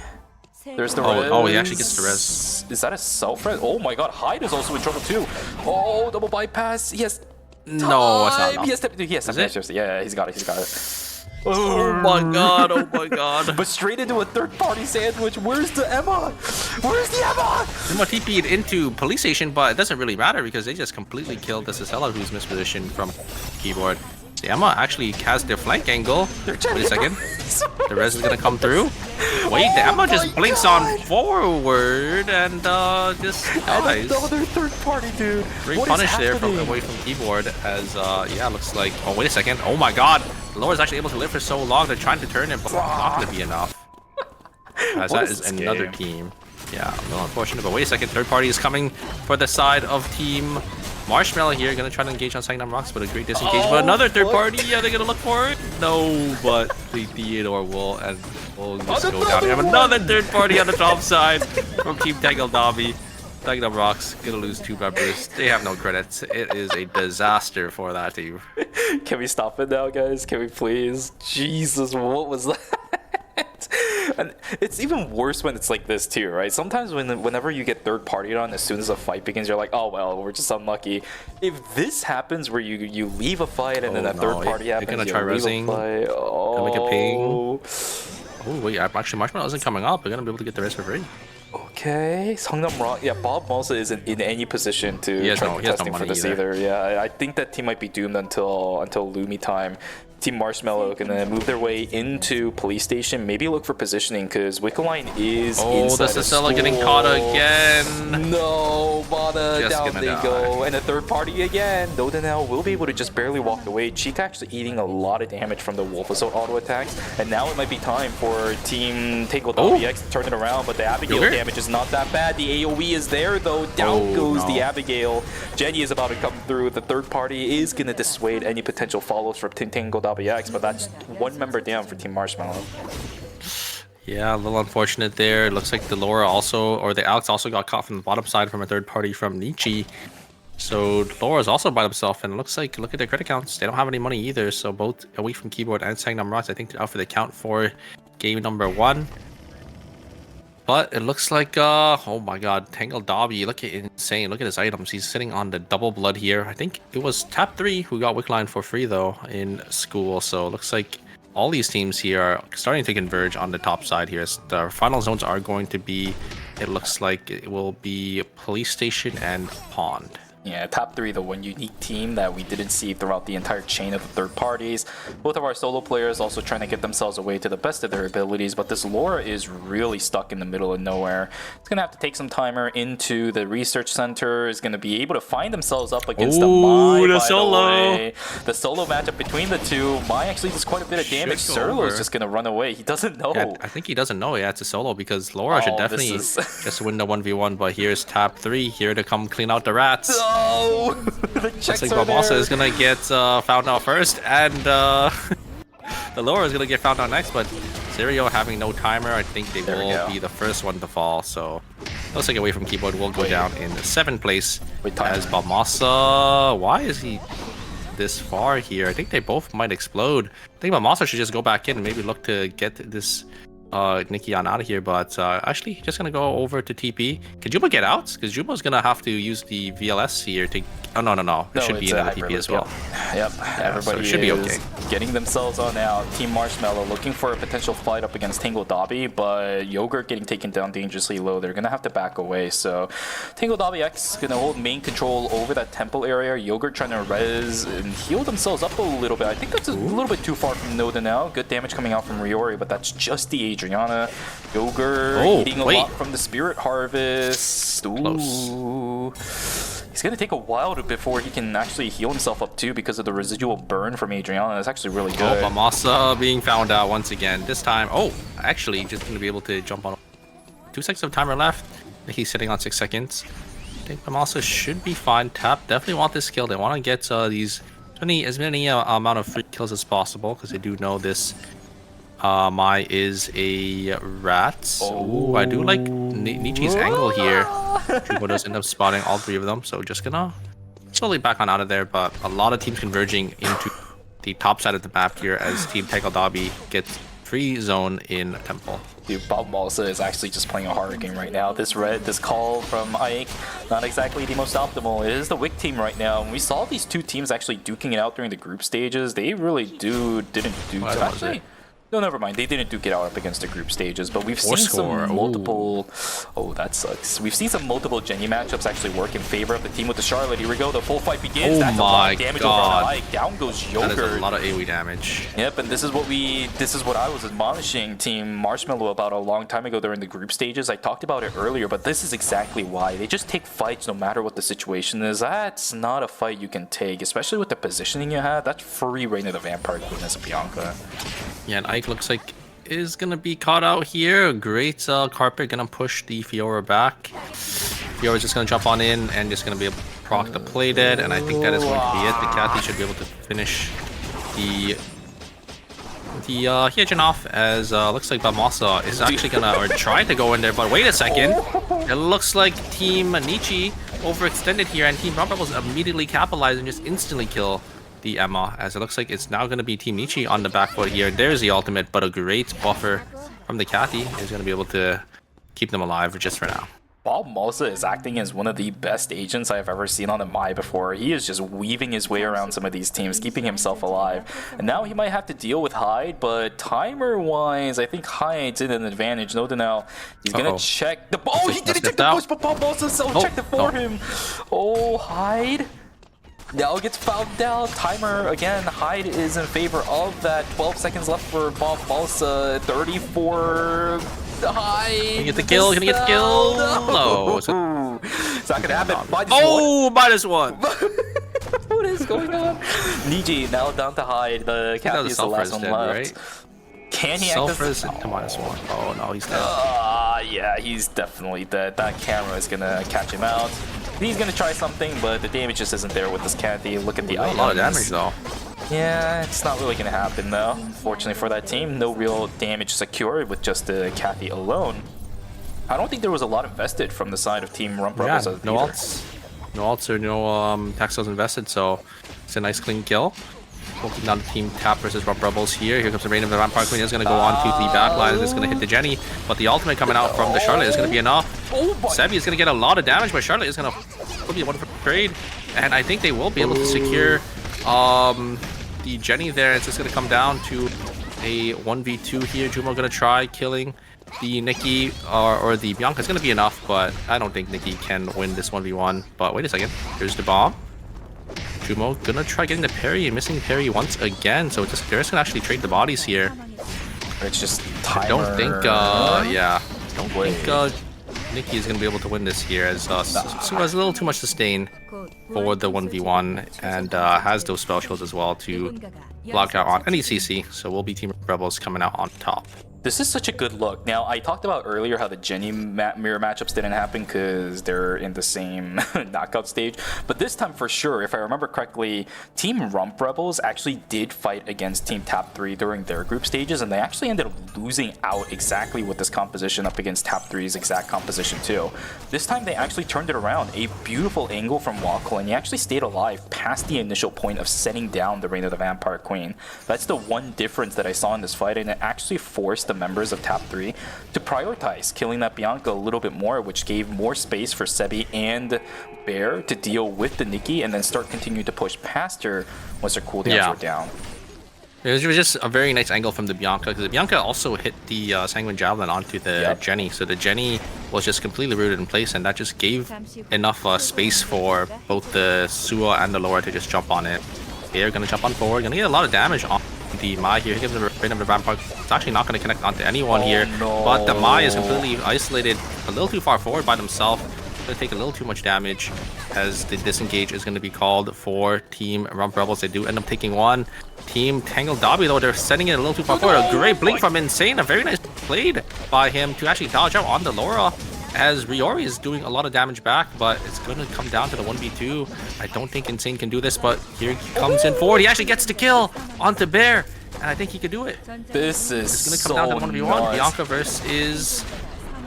There's the res. Oh, he actually gets the res. Is that a self-res? Oh my god, Hyde is also in trouble too. Oh, double bypass. Yes. No, it's not. No. Yes, yeah, he's got it. Oh my god, oh my god. But straight into a third-party sandwich. Where's the Emma? Where's the Emma? Emma TP'd into police station, but it doesn't really matter because they just completely killed the Cicella, who's mispositioned from keyboard. The Emma actually has their flank angle. Wait a second. The res is gonna come through. Wait, the Emma just blinks on forward and just dies. Another third-party, dude. Great punish there from away from keyboard as yeah, looks like. Oh wait a second. Oh my god. Laura's actually able to live for so long. They're trying to turn it, but it's not going to be enough. As that is another team. Yeah, a little unfortunate. But wait a second. Third party is coming for the side of Team Marshmallow here. Going to try to engage on Sangnam Rocks, but a great disengage. But another third party. Are they going to look for it? No, but the Theodore will just go down. We have another third party on the top side from Team Tangle Dobby. Sangnam Rocks going to lose 2 members. They have no credits. It is a disaster for that team. Can we stop it now, guys? Can we please? Jesus, what was that? And it's even worse when it's like this too, right? Sometimes whenever you get third-partied on, as soon as a fight begins, you're like, oh well, we're just unlucky. If this happens where you leave a fight and then a third party happens, they're gonna try resing. Oh, make a ping. Oh wait, actually Marshmallow isn't coming up. They're gonna be able to get the rest for free. Okay, Songnam Rock. Yeah, Bob Mosa isn't in any position to He has try no- he has no contesting for money this either. either. Yeah, I think that team might be doomed until Lumi time. Team Marshmallow gonna move their way into police station. Maybe look for positioning because Wickeline is inside the a Sicilla getting caught school. again. No, Mana, Just down gonna they die. go. And a third party again. Nodanel will be able to just barely walk away. Chica actually eating a lot of damage from the Wolf Assault auto attacks. And now it might be time for Team Tango.EX to turn it around, but the Abigail Yogurt? damage is not that bad. The AoE is there though. Down goes the no. Abigail. Jenny is about to come through. The third party is gonna dissuade any potential follows from Team Tango.EX, but that's one member down for Team Marshmallow. Yeah, a little unfortunate there. It looks like the Laura also, or the Alex also got caught from the bottom side from a third party from Nietzsche. So Laura's also by himself, and it looks like, look at their credit counts. They don't have any money either, so both Away from Keyboard and Sangnam Rocks, I think they're out for the count for game number 1. But it looks like, oh my god, Tangle Dobby, look at insane. Look at his items. He's sitting on the double blood here. I think it was Tap 3 who got Wickline for free though in school. So it looks like all these teams here are starting to converge on the top side here. The final zones are going to be, it looks like it will be Police Station and Pond. Yeah, top 3, the one unique team that we didn't see throughout the entire chain of the third parties. Both of our solo players also trying to get themselves away to the best of their abilities, but this Laura is really stuck in the middle of nowhere. It's going to have to take some timer into the research center. Is going to be able to find themselves up against the Mai, the by solo. the way. The solo matchup between the two. Mai actually does quite a bit of damage. Should go Serlo is over. just going to run away. He doesn't know. Yeah, I think he doesn't know. Yeah, it's a solo because Laura should Oh, definitely this is- just win the 1v1. But here's Tap 3 here to come clean out the rats. Oh! The Looks checks like are Bamasa there. is gonna get found out first, and the Laura is gonna get found out next. But Serio having no timer, I think they There we will go. be the first one to fall. So looks like Away from Keyboard will go down in 7th place Wait, timer. as Bamasa. Why is he this far here? I think they both might explode. I think Bamasa should just go back in and maybe look to get this Nikian out of here, but actually just gonna go over to TP. Can Juma get out? Because Juma's gonna have to use the VLS here to... Oh, no. It should be it's in a the TP as well. Yep, everybody so it should be is okay. getting themselves on out. Team Marshmallow looking for a potential fight up against Tangle Dobby, but Yogurt getting taken down dangerously low. They're gonna have to back away. So Tangle Dobby X gonna hold main control over that temple area. Yogurt trying to res and heal themselves up a little bit. I think that's a little bit too far from Noda now. Good damage coming out from Riori, but that's just the Adriana. Yogurt eating a lot from the Spirit Harvest. Ooh. He's gonna take a while before he can actually heal himself up too because of the residual burn from Adriana. That's actually really good. Oh, Bamasa being found out once again. This time, actually just gonna be able to jump on 2 seconds of timer left. He's sitting on 6 seconds. I think Bamasa should be fine. Tap definitely want this kill. They want to get these as many amount of free kills as possible because they do know this Mai is a rat. Oh, I do like Nietzsche's angle here. Chubo does end up spotting all 3 of them, so just gonna slowly back on out of there. But a lot of teams converging into the top side of the map here as Team Tangle Dobby gets free zone in Temple. Dude, Bob Malsa is actually just playing a hard game right now. This call from Ike, not exactly the most optimal. It is the Wick team right now. And we saw these 2 teams actually duking it out during the group stages. They really didn't do What too was much. it? No, never mind. They didn't duke it out up against the group stages, but we've seen score. some multiple... Oh, that sucks. We've seen some multiple Jenny matchups actually work in favor of the team with the Charlotte. Here we go. The full fight begins. Oh That's a lot my of damage God. over on Ike. Down goes That is a Yogurt. lot of AoE damage. Yep, and this is what I was admonishing Team Marshmallow about a long time ago during the group stages. I talked about it earlier, but this is exactly why. They just take fights no matter what the situation is. That's not a fight you can take, especially with the positioning you have. That's free reign of the Vampire Queen as a Bianca. Yeah, and Ike looks like is gonna be caught out here. Great carpet gonna push the Fiora back. Fiora's just gonna jump on in and just gonna be able to proc the play dead, and I think that is going to be it. The Cathy should be able to finish the Hyojin off as looks like Bamasa is actually gonna or try to go in there, but wait a second. It looks like Team Nietzsche overextended here, and Team Robert was immediately capitalized and just instantly kill the Emma, as it looks like it's now going to be Team Nietzsche on the back foot here. There's the ultimate, but a great buffer from the Cathy is going to be able to keep them alive just for now. Bob Malsa is acting as one of the best agents I've ever seen on a Mai before. He is just weaving his way around some of these teams, keeping himself alive. And now he might have to deal with Hyde, but timer-wise, I think Hyde's in an advantage. No denial. He's gonna check the ball. Oh, he didn't check the push, but Bob Malsa checked it for him. Oh, Hyde. Now gets fouled down. Timer again. Hyde is in favor of that. 12 seconds left for Bob Malsa. 34. Hyde. Can he get the kill? Can he get the kill? No. It's not gonna happen. -1. What is going on? Niji now down to Hyde. The Kathy is the last one left. Right? Can he Selfra is to -1. Oh no, he's dead. Yeah, he's definitely dead. That camera is gonna catch him out. He's gonna try something, but the damage just isn't there with this Kathy. Look at the items. A lot of damage though. Yeah, it's not really gonna happen though. Fortunately for that team, no real damage secured with just the Kathy alone. I don't think there was a lot invested from the side of Team Rump Rebels. Yeah, no ults or no Taxos invested, so it's a nice clean kill. Focusing down Team Tap versus Rump Rebels here. Here comes the Reign of the Vampire Queen. Is going to go on to the backline. It's going to hit the Jenny, but the ultimate coming out from the Charlotte is going to be enough. Sebi is going to get a lot of damage, but Charlotte is going to be one for trade, and I think they will be able to secure the Jenny there. It's just going to come down to a 1v2 here. Jumo going to try killing the Nikki or the Bianca. It's going to be enough, but I don't think Nikki can win this 1v1. But wait a second. Here's the bomb. Jumo gonna try getting the parry and missing parry once again. So just they're just gonna actually trade the bodies here. It's just timer. I don't think Nikki is gonna be able to win this here, as Su has a little too much sustain for the 1v1 and has those spell shields as well to block out on any CC. So we'll be Team Rebels coming out on top. This is such a good look. Now, I talked about earlier how the Jenny mirror matchups didn't happen because they're in the same knockout stage. But this time, for sure, if I remember correctly, Team Rump Rebels actually did fight against Team Tap 3 during their group stages, and they actually ended up losing out exactly with this composition up against Tap 3's exact composition too. This time, they actually turned it around. A beautiful angle from Wako, and he actually stayed alive past the initial point of setting down the Reign of the Vampire Queen. That's the one difference that I saw in this fight, and it actually forced the members of Tap 3 to prioritize killing that Bianca a little bit more, which gave more space for Sebi and Bear to deal with the Nikki and then start continuing to push past her once her cooldowns were down. It was just a very nice angle from the Bianca, because the Bianca also hit the Sanguine Javelin onto the Jenny, so the Jenny was just completely rooted in place, and that just gave enough space for both the Sua and the Laura to just jump on it. They're gonna jump on forward, gonna get a lot of damage on the Mai here. He gives him a Reign of the Vampire. It's actually not going to connect onto anyone here, but the Mai is completely isolated a little too far forward by themselves. Going to take a little too much damage as the disengage is going to be called for Team Rump Rebels. They do end up taking one. Team Tangled Dobby, though, they're sending it a little too far forward. A great blink from Insane. A very nice played by him to actually dodge out on the Laura, as Riori is doing a lot of damage back, but it's going to come down to the 1v2. I don't think Insane can do this, but here he comes in forward. He actually gets the kill onto Bear, and I think he could do it. This is It's going to come down to 1v1. Bianca versus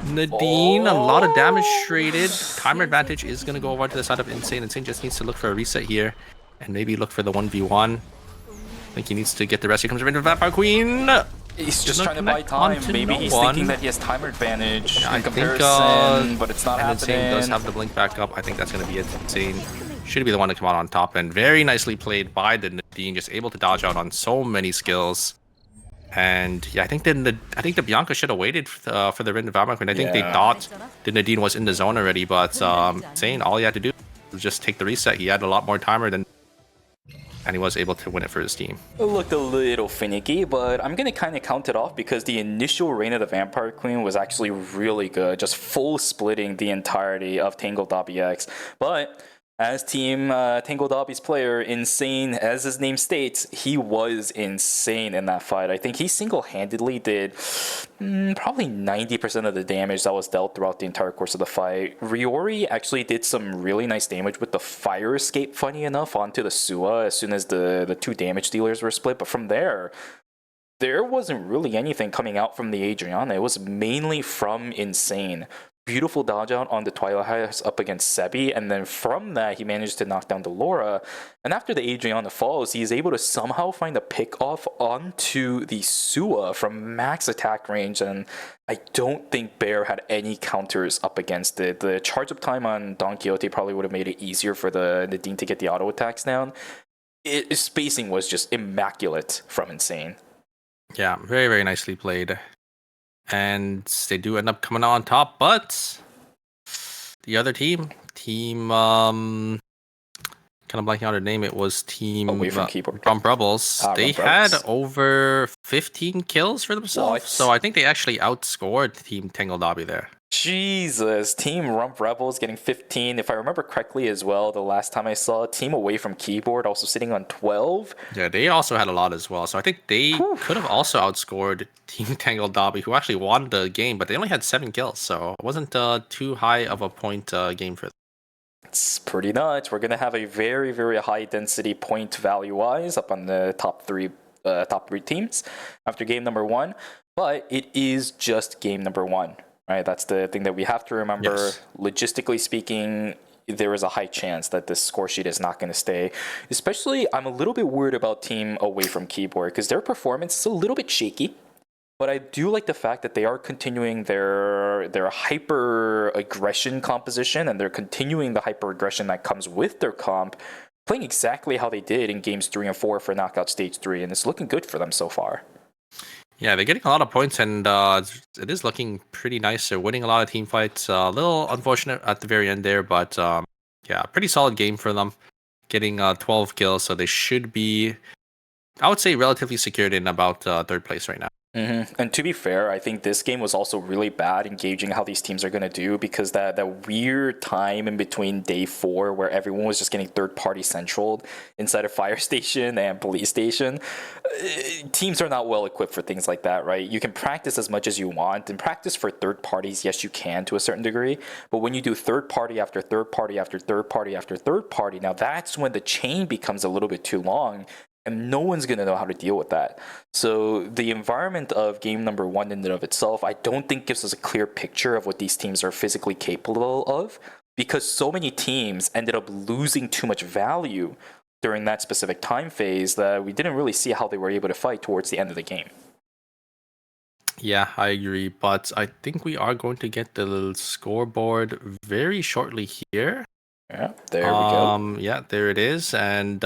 Nadine. A lot of damage traded. Timer advantage is going to go over to the side of Insane. Insane just needs to look for a reset here and maybe look for the 1v1. I think he needs to get the rest. Here comes the Reign of the Vampire Queen. He's just trying to buy time. Maybe he's thinking that he has timer advantage in comparison, I think, but it's not happening. Insane does have the blink back up. I think that's going to be it. Insane should be the one to come out on top, and very nicely played by the Nadine, just able to dodge out on so many skills. And yeah, I think the Bianca should have waited for the Reign of the Vampire Queen. I think they thought the Nadine was in the zone already, but Insane, all he had to do was just take the reset. He had a lot more timer than, and he was able to win it for his team. It looked a little finicky, but I'm going to kind of count it off because the initial Reign of the Vampire Queen was actually really good, just full splitting the entirety of Tangled Dobby X. But as Team Tangled Dobby's player, Insane, as his name states, he was insane in that fight. I think he single-handedly did probably 90% of the damage that was dealt throughout the entire course of the fight. Riori actually did some really nice damage with the fire escape, funny enough, onto the Sua as soon as the two damage dealers were split. But from there wasn't really anything coming out from the Adriana. It was mainly from Insane beautiful dodge out on the Twilight House up against Sebi, and then from that he managed to knock down the Laura. And after the Adriana falls, he's able to somehow find a pick off onto the Sua from max attack range, and I don't think Bear had any counters up against it. The charge up time on Don Quixote probably would have made it easier for the Dean to get the auto attacks down. Spacing was just immaculate from Insane. Yeah, very, very nicely played. And they do end up coming out on top, but the other team, kind of blanking out their name, it was Team Away from Keyboard. Rump Rebels. They Rump had Rebels. over 15 kills for themselves, What? so I think they actually outscored Team Tangle Dobby there. Jesus, Team Rump Rebels getting 15. If I remember correctly as well, the last time I saw Team Away from Keyboard also sitting on 12. Yeah, they also had a lot as well, so I think they could have also outscored Team Tangle Dobby, who actually won the game, but they only had 7 kills, so it wasn't too high of a point game for them. It's pretty nuts. We're gonna have a very, very high density point value wise up on the top three teams after game number 1, but it is just game number 1, right? That's the thing that we have to remember. Yes. Logistically speaking, there is a high chance that this score sheet is not going to stay. Especially, I'm a little bit worried about Team Away from Keyboard because their performance is a little bit shaky. But I do like the fact that they are continuing their hyper aggression composition, and they're continuing the hyper aggression that comes with their comp, playing exactly how they did in games 3 and 4 for Knockout Stage 3, and it's looking good for them so far. Yeah, they're getting a lot of points, and it is looking pretty nice. They're winning a lot of team fights. A little unfortunate at the very end there, but yeah, pretty solid game for them. Getting 12 kills, so they should be, I would say, relatively secured in about 3rd place right now. And to be fair, I think this game was also really bad in gauging how these teams are going to do, because that weird time in between day 4 where everyone was just getting third-party centraled inside of Fire Station and Police Station. Teams are not well equipped for things like that, right? You can practice as much as you want, and practice for third parties, yes, you can to a certain degree, but when you do third party after third party after third party after third party, now that's when the chain becomes a little bit too long, and no one's going to know how to deal with that. So the environment of game number 1 in and of itself, I don't think gives us a clear picture of what these teams are physically capable of, because so many teams ended up losing too much value during that specific time phase that we didn't really see how they were able to fight towards the end of the game. Yeah, I agree, but I think we are going to get the scoreboard very shortly here. Yeah, there we go. Yeah, there it is, and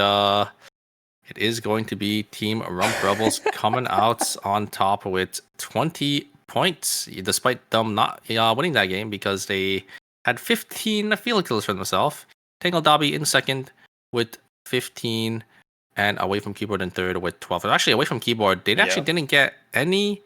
it is going to be Team Rump Rebels coming out on top with 20 points, despite them not winning that game because they had 15 field kills for themselves. Tangle Dobby in 2nd with 15, and Away from Keyboard in 3rd with 12. Actually, Away from Keyboard, they actually didn't get any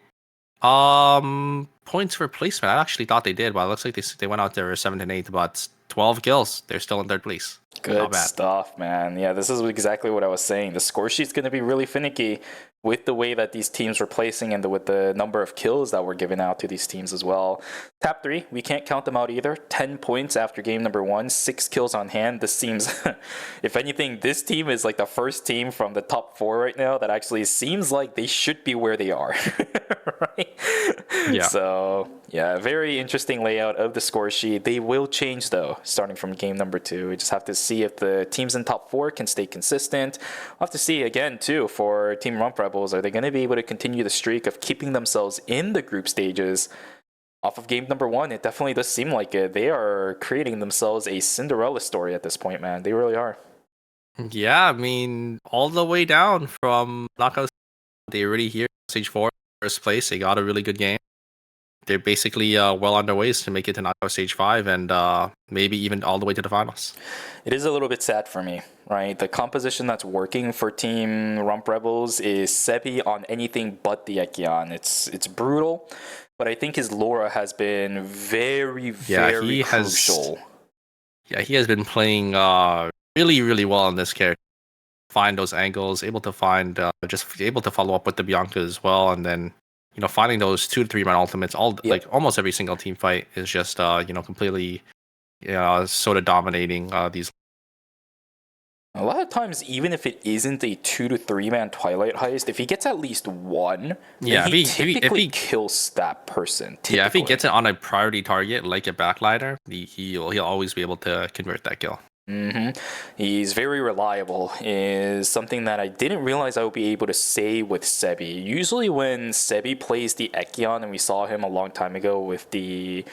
points for placement. I actually thought they did, but it looks like they went out there 7th and 8th, but 12 kills. They're still in 3rd place. Good stuff, man. Yeah, this is exactly what I was saying. The score sheet's going to be really finicky with the way that these teams were placing and with the number of kills that were given out to these teams as well. Top 3, we can't count them out either. 10 points after game number 1, 6 kills on hand. This seems, if anything, this team is like the first team from the top 4 right now that actually seems like they should be where they are. Right? Yeah. So, yeah, very interesting layout of the score sheet. They will change, though, starting from game number 2. We just have to see if the teams in top 4 can stay consistent. We'll have to see, again, too, for Team Rump Rebels. Are they going to be able to continue the streak of keeping themselves in the group stages? Off of game number 1, it definitely does seem like it. They are creating themselves a Cinderella story at this point, man. They really are. Yeah, I mean, all the way down from Knockout, they already here stage 4, 1st place. They got a really good game. They're basically well on their ways to make it to Knockout Stage 5 and maybe even all the way to the finals. It is a little bit sad for me, right? The composition that's working for Team Rump Rebels is Sebi on anything but the Ekion. It's brutal, but I think his Laura has been very crucial. He has been playing really, really well in this character. Find those angles, able to find, just able to follow up with the Bianca as well, and then finding those 2 to 3 man ultimates, like almost every single team fight is just completely sort of dominating these A lot of times, even if it isn't a 2 to 3 man Twilight heist, if he gets at least one, Yeah, then he if he- typically kills that person. Yeah, if he typically. gets it on a priority target like a backliner, he'll always be able to convert that kill. He's very reliable, is something that I didn't realize I would be able to say with Sebi. Usually when Sebi plays the Ekion, and we saw him a long time ago with the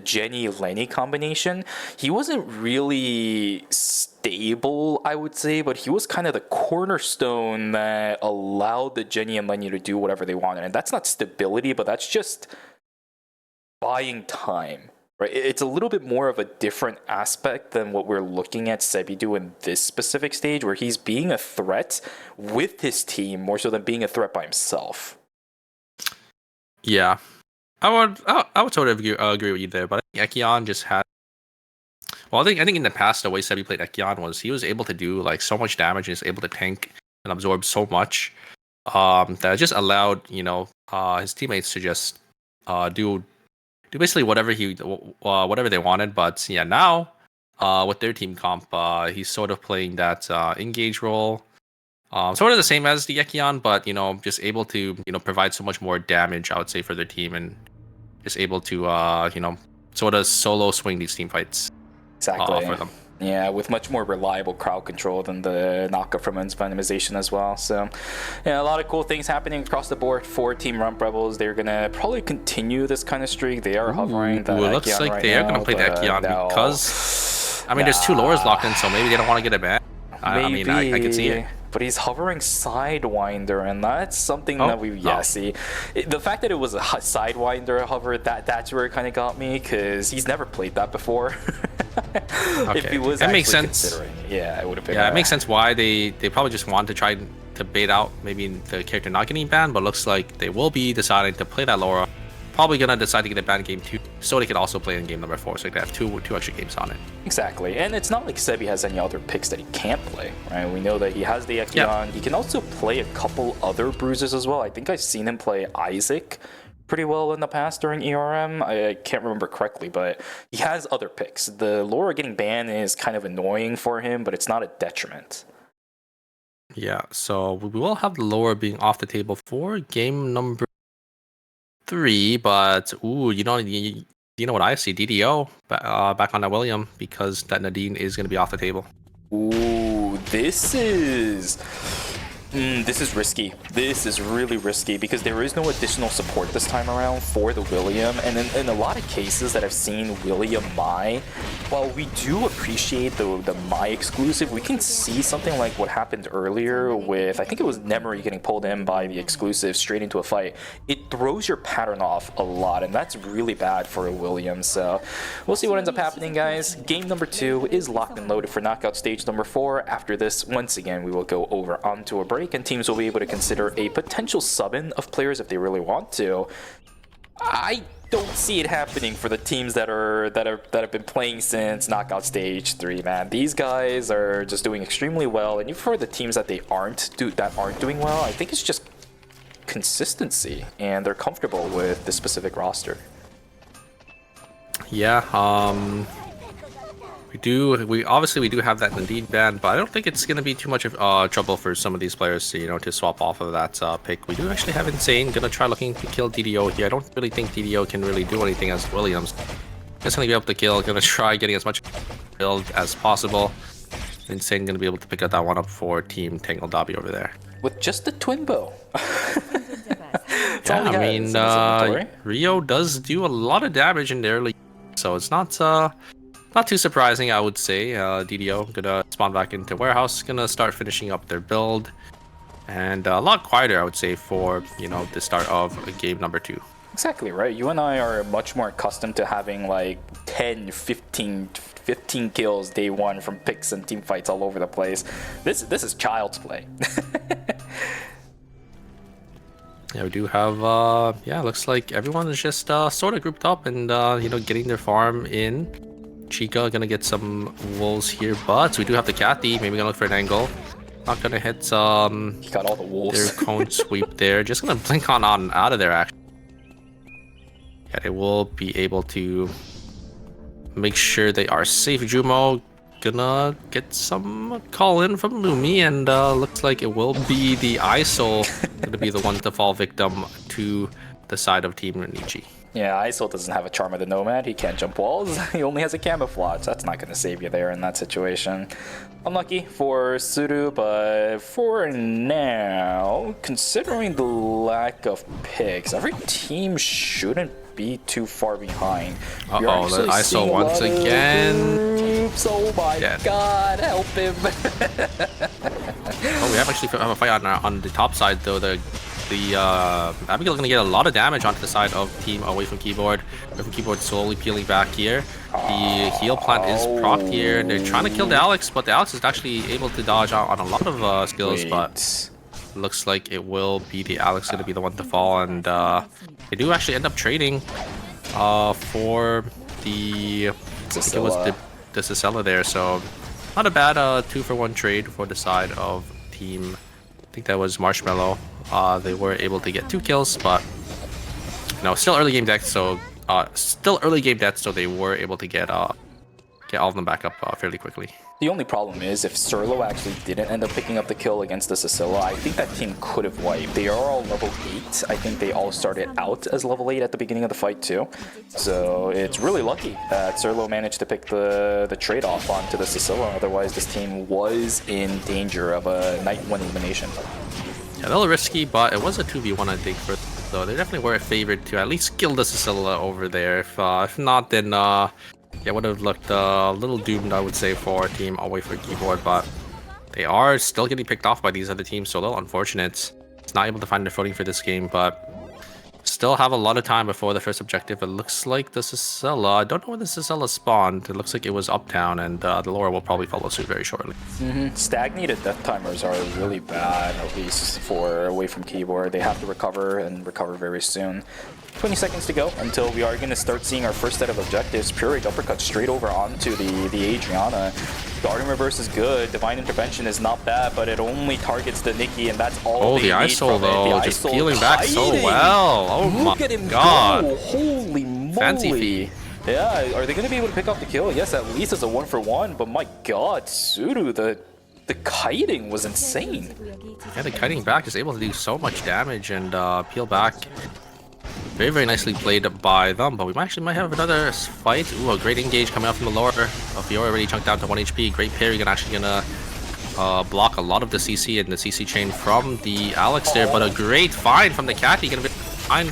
Jenny Lenny combination, he wasn't really stable, I would say, but he was kind of the cornerstone that allowed the Jenny and Lenny to do whatever they wanted. And that's not stability, but that's just buying time. Right, it's a little bit more of a different aspect than what we're looking at Sebi do in this specific stage, where he's being a threat with his team more so than being a threat by himself. Yeah, I would totally agree with you there. But I think Ekion just had. Well, I think in the past the way Sebi played Ekion was he was able to do like so much damage and is able to tank and absorb so much that just allowed his teammates to just do basically whatever they wanted. But yeah, now with their team comp, he's sort of playing that engage role, sort of the same as the Ekion, but just able to provide so much more damage, I would say, for their team, and just able to sort of solo swing these team fights. Exactly. For them. Yeah, with much more reliable crowd control than the knockout from Venomization as well. So, yeah, a lot of cool things happening across the board for Team Rump Rebels. They're gonna probably continue this kind of streak. They are hovering. It looks like they are gonna play the Ekion because there's 2 lowers locked in, so maybe they don't want to get it back. I can see it. But he's hovering Sidewinder, and that's something that we see. The fact that it was a Sidewinder hover, that's where it kind of got me, because he's never played that before. Okay. If he was that makes sense. Considering it would have been. Yeah, it makes sense why they probably just want to try to bait out maybe the character not getting banned, but looks like they will be deciding to play that Laura. Probably gonna decide to get it banned in game 2, so they could also play in game number 4, so they could have two extra games on it. Exactly, and it's not like Sebi has any other picks that he can't play, right? We know that he has the Ekion. Yeah. He can also play a couple other bruisers as well. I think I've seen him play Isaac pretty well in the past during ERM. I can't remember correctly, but he has other picks. The Laura getting banned is kind of annoying for him, but it's not a detriment. Yeah, so we will have the Laura being off the table for game number 3, but you know what I see? DDO back on that William, because that Nadine is going to be off the table. Ooh, this is risky. This is really risky because there is no additional support this time around for the William. And in a lot of cases that I've seen William Mai, while we do appreciate the Mai exclusive, we can see something like what happened earlier with, I think it was Nemery getting pulled in by the exclusive straight into a fight. It throws your pattern off a lot, and that's really bad for a William. So we'll see what ends up happening, guys. Game number 2 is locked and loaded for knockout stage number 4. After this, once again, we will go over onto a break, and teams will be able to consider a potential sub-in of players if they really want to. I don't see it happening for the teams that have been playing since knockout stage 3, man. These guys are just doing extremely well, and for the teams that aren't doing well, I think it's just consistency, and they're comfortable with this specific roster. Yeah, we obviously do have that Nadine ban, but I don't think it's gonna be too much of trouble for some of these players to to swap off of that pick. We do actually have Insane gonna try looking to kill DDO here. I don't really think DDO can really do anything as Williams. Just gonna be able to kill. Gonna try getting as much build as possible. Insane gonna be able to pick up that one up for Team Tangle Dobby over there with just the twin bow. Yeah, I mean, Rio does do a lot of damage in the early, so it's not too surprising, I would say. DDO gonna spawn back into warehouse, gonna start finishing up their build, and a lot quieter, I would say, for the start of game number 2. Exactly right. You and I are much more accustomed to having like 10, 15 kills day 1 from picks and team fights all over the place. This is child's play. Yeah, we do have looks like everyone is just sort of grouped up and getting their farm in. Chica gonna get some wolves here, but we do have the Cathy. Maybe gonna look for an angle. Not gonna hit He got all the wolves. their cone sweep there. Just gonna blink on out of there, actually. Yeah, they will be able to make sure they are safe. Jumo gonna get some call in from Lumi, and looks like it will be the ISOL gonna be the one to fall victim to the side of Team Nichi. Yeah, ISIL doesn't have a Charm of the Nomad. He can't jump walls. He only has a Camouflage. That's not going to save you there in that situation. Unlucky for Suru, but for now, considering the lack of picks, every team shouldn't be too far behind. Uh-oh, the ISO once again. Groups. Oh my god, help him. Oh, we have actually have a fight on the top side, though. The Abigail gonna get a lot of damage onto the side of Team Away from Keyboard. Away from Keyboard slowly peeling back here. The heal plant is procced here. They're trying to kill the Alex, but the Alex is actually able to dodge out on a lot of skills. But looks like it will be the Alex gonna be the one to fall, and they do actually end up trading for the the Cicella there. So not a bad 2-for-1 trade for the side of Team. I think that was Marshmallow. They were able to get 2 kills, but still early game death, so they were able to get all of them back up fairly quickly. The only problem is if Surlo actually didn't end up picking up the kill against the Cicilla, I think that team could have wiped. They are all level 8. I think they all started out as level 8 at the beginning of the fight too. So it's really lucky that Surlo managed to pick the trade-off onto the Cicilla. Otherwise, this team was in danger of a night 1 elimination. Yeah, a little risky, but it was a 2v1, I think, so they definitely were a favorite to at least kill the Cicilla over there. If not, then it would have looked a little doomed, I would say, for a Team Away from Keyboard, but they are still getting picked off by these other teams, so a little unfortunate. It's not able to find their footing for this game, but still have a lot of time before the first objective. It looks like the Cicilla, I don't know where the Cicilla spawned. It looks like it was uptown, and the Laura will probably follow suit very shortly. Stagnated death timers are really bad, at least for Away from Keyboard. They have to recover and recover very soon. 20 seconds to go until we are going to start seeing our first set of objectives. Pure uppercut straight over onto the Adriana. Guardian Reverse is good. Divine Intervention is not bad, but it only targets the Nikki, and that's all they the need ISOL, from though, it. The just ISOL peeling back so kiting. well. Oh Look my at him god. go. Holy moly. Fancy feed. Yeah, are they going to be able to pick up the kill? Yes, at least it's a 1-for-1, but my god, Suru, the kiting was insane. Yeah, the kiting back is able to do so much damage and peel back. Very, very nicely played by them, but we actually might have another fight. Ooh, a great engage coming out from the lower. Fiora already chunked down to 1 HP. Great parry, actually gonna block a lot of the CC and the CC chain from the Alex there, but a great find from the Catty. Gonna be fine.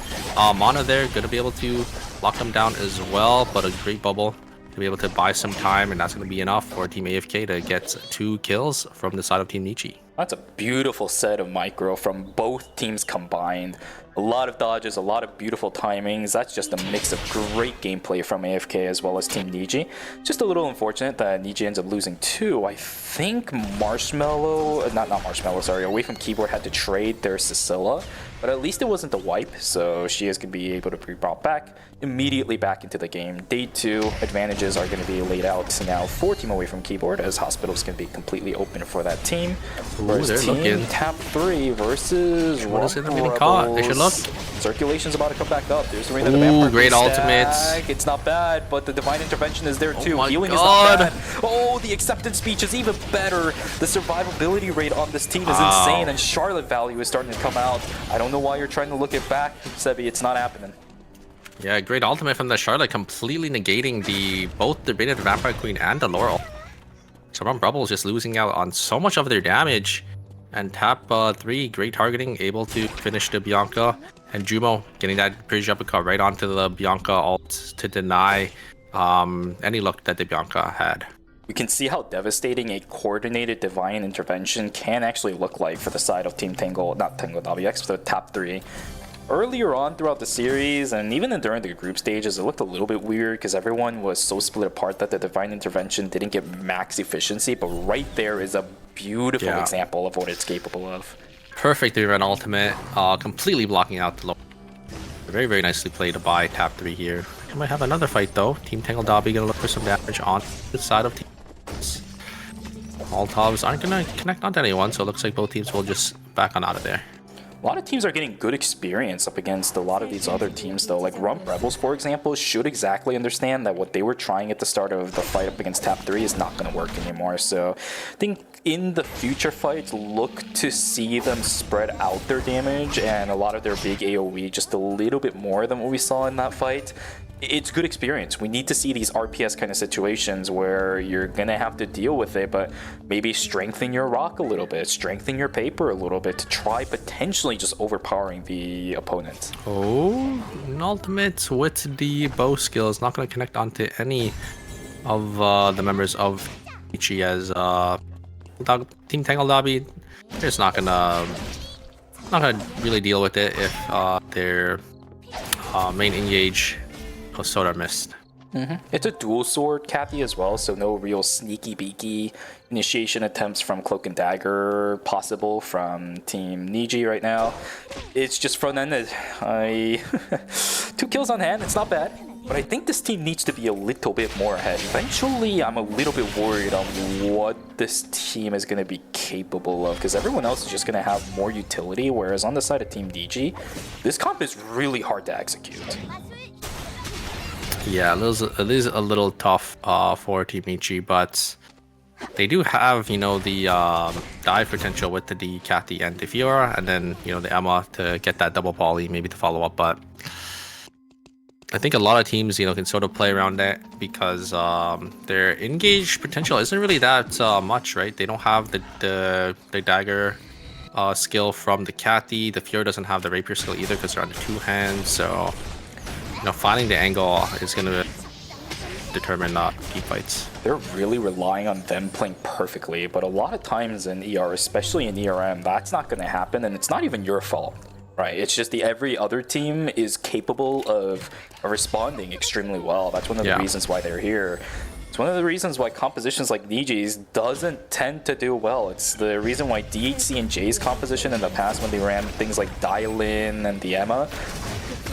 Mana there, gonna be able to lock them down as well, but a great bubble to be able to buy some time, and that's gonna be enough for Team AFK to get 2 kills from the side of Team Nichi. That's a beautiful set of micro from both teams combined. A lot of dodges, a lot of beautiful timings. That's just a mix of great gameplay from AFK as well as Team Niji. Just a little unfortunate that Niji ends up losing 2. I think Marshmallow, not Marshmallow, sorry, Away from Keyboard had to trade their Cicilla, but at least it wasn't the wipe, so she is going to be able to be brought back immediately back into the game. Day 2 advantages are going to be laid out now for Team Away from Keyboard, as Hospital's going to be completely open for that team. Whereas Team Tap 3 versus What is it getting caught? They should look. Circulation's about to come back up. There's the Ring of the Vampire. Great ultimates. It's not bad, but the Divine Intervention is there too. My Healing God. is not bad. Oh, the acceptance speech is even better. The survivability rate on this team is insane, and Charlotte value is starting to come out. I don't know why you're trying to look it back, Sebi. It's not happening. Yeah, great ultimate from the Charlotte, completely negating both the Ring of the Vampire Queen and the Laurel. So Rum Bubble is just losing out on so much of their damage. And Tap 3, great targeting, able to finish the Bianca. And Jumo getting that bridge uppercut right onto the Bianca ult to deny any luck that the Bianca had. We can see how devastating a coordinated Divine Intervention can actually look like for the side of Team Tangle, not Tangle WX, for the Tap 3. Earlier on throughout the series, and even during the group stages, it looked a little bit weird because everyone was so split apart that the Divine Intervention didn't get max efficiency, but right there is a beautiful example of what it's capable of. Perfect 3-run ultimate, completely blocking out the low. Very, very nicely played by Tap 3 here. We might have another fight though. Team Tangle Dobby gonna look for some damage on the side of Team. Molotovs aren't gonna connect onto anyone, so it looks like both teams will just back on out of there. A lot of teams are getting good experience up against a lot of these other teams, though. Like Rump Rebels, for example, should exactly understand that what they were trying at the start of the fight up against Tap 3 is not going to work anymore. So I think in the future fights, look to see them spread out their damage and a lot of their big AoE just a little bit more than what we saw in that fight. It's good experience. We need to see these RPS kind of situations where you're gonna have to deal with it, but maybe strengthen your rock a little bit, strengthen your paper a little bit to try potentially just overpowering the opponent. Oh, an ultimate with the bow skill is not going to connect onto any of the members of Ichi as Team Tangle Lobby. They're just not gonna really deal with it if their main engage Soda missed. It's a dual sword Kathy as well, so no real sneaky beaky initiation attempts from Cloak and Dagger possible from Team Niji right now. It's just front ended. 2 kills on hand, it's not bad. But I think this team needs to be a little bit more ahead. Eventually, I'm a little bit worried on what this team is going to be capable of, because everyone else is just going to have more utility, whereas on the side of Team DG, this comp is really hard to execute. Yeah, it is a little tough for Team Ichi, but they do have, you know, the dive potential with the Kathy and the Fiora, and then, you know, the Emma to get that double poly, maybe to follow up, but I think a lot of teams, you know, can sort of play around that because their engage potential isn't really that much, right? They don't have the dagger skill from the Kathy. The Fiora doesn't have the rapier skill either because they're on the 2 hands. So, you know, finding the angle is going to determine team fights. They're really relying on them playing perfectly, but a lot of times in ER, especially in ERM, that's not going to happen, and it's not even your fault. Right, it's just every other team is capable of responding extremely well. That's one of the reasons why they're here. It's one of the reasons why compositions like Niji's doesn't tend to do well. It's the reason why DHC and J's composition in the past, when they ran things like Dial-In and the Emma,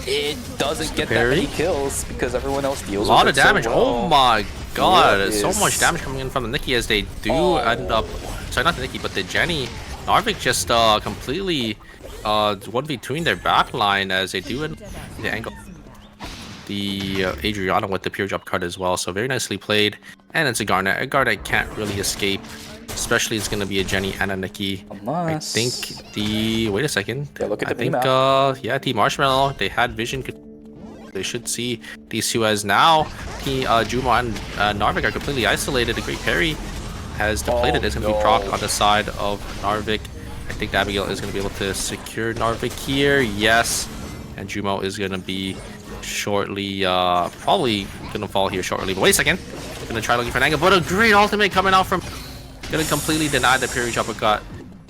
it doesn't get that many kills because everyone else deals with it. A lot of damage. So well. Oh my god, so much damage coming in from the Nikki as they do end up. Sorry, not the Nikki, but the Jenny. Narvik just completely 1v2ing their backline as they do in the angle. The Adriana with the pure drop card as well, so very nicely played. And it's a Garnet. A Garnet can't really escape, especially it's going to be a Jenny and a Nikki. Unless... I think the... Wait a second. Yeah, look at the I think, yeah, Team Marshmallow, they had vision. They should see these two as now. Juma and Narvik are completely isolated. A great parry has depleted. It's going to be proc on the side of Narvik. I think Abigail is going to be able to secure Narvik here. Yes. And Jumo is going to be shortly, probably going to fall here shortly. But wait a second. Going to try looking for an angle. But a great ultimate coming out from... Going to completely deny the parry uppercut.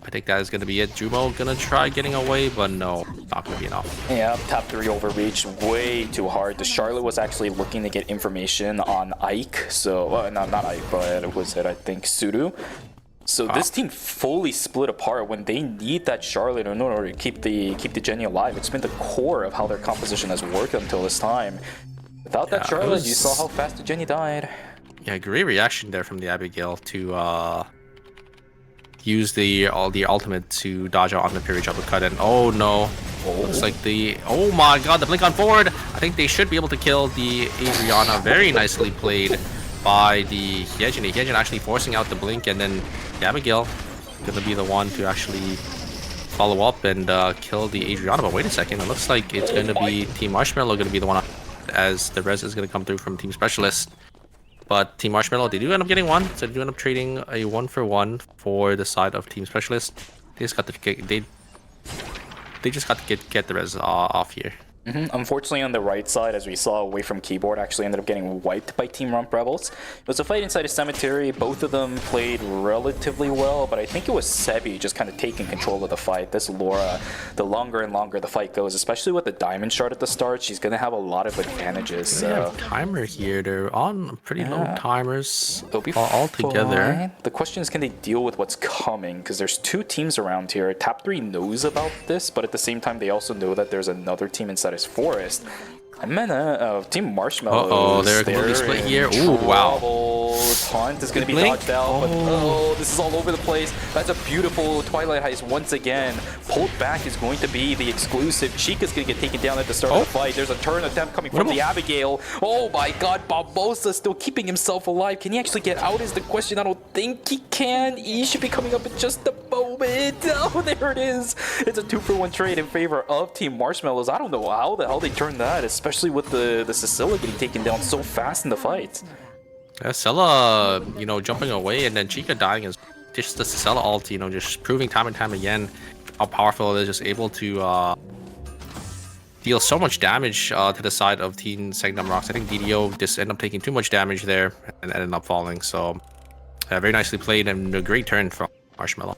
I think that is going to be it. Jumo going to try getting away, but no, not going to be enough. Yeah, top 3 overreach, way too hard. The Charlotte was actually looking to get information on Ike. So, well, not Ike, but it was, I think, Sudu. So this team fully split apart when they need that Charlotte in order to keep the Jenny alive. It's been the core of how their composition has worked until this time. Without that Charlotte, you saw how fast the Jenny died. Yeah, great reaction there from the Abigail to use the ultimate to dodge out on the parry uppercut. And oh no, looks like oh my god, the blink on forward. I think they should be able to kill the Adriana. Very nicely played by the Hyejin. Hyejin actually forcing out the blink, and then the Abigail gonna be the one to actually follow up and kill the Adriana. But wait a second, it looks like it's gonna be Team Marshmallow gonna be the one, as the res is gonna come through from Team Specialist. But Team Marshmallow, they do end up getting one, so they do end up trading a 1-for-1 for the side of Team Specialist. They just got to they just got to get the res off here. Unfortunately, on the right side, as we saw, away from keyboard, actually ended up getting wiped by Team Rump Rebels. It was a fight inside a cemetery. Both of them played relatively well, but I think it was Sebi just kind of taking control of the fight. This Laura, the longer and longer the fight goes, especially with the diamond shard at the start, she's going to have a lot of advantages. They have timer here. They're on pretty low timers be all together. The question is, can they deal with what's coming? Because there's 2 teams around here. Top 3 knows about this, but at the same time, they also know that there's another team inside his forest. I meant Team Marshmallow. They're completely split here. Ooh, wow. taunt is going to be Blink. dodged out, but oh, this is all over the place. That's a beautiful Twilight Heist once again. Pulled back is going to be the exclusive. Chica's going to get taken down at the start of the fight. There's a turn attempt coming from the Abigail. Oh my god, Barbosa still keeping himself alive. Can he actually get out is the question. I don't think he can. He should be coming up in just a moment. Oh, there it is. It's a 2-for-1 trade in favor of Team Marshmallows. I don't know how the hell they turned that, especially with the Scylla getting taken down so fast in the fight. Yeah, Scylla, you know, jumping away and then Chica dying is just the Scylla ult, you know, just proving time and time again how powerful it is, just able to deal so much damage to the side of Team Sanctum Rocks. I think DDO just ended up taking too much damage there and ended up falling. So very nicely played and a great turn from Marshmallow.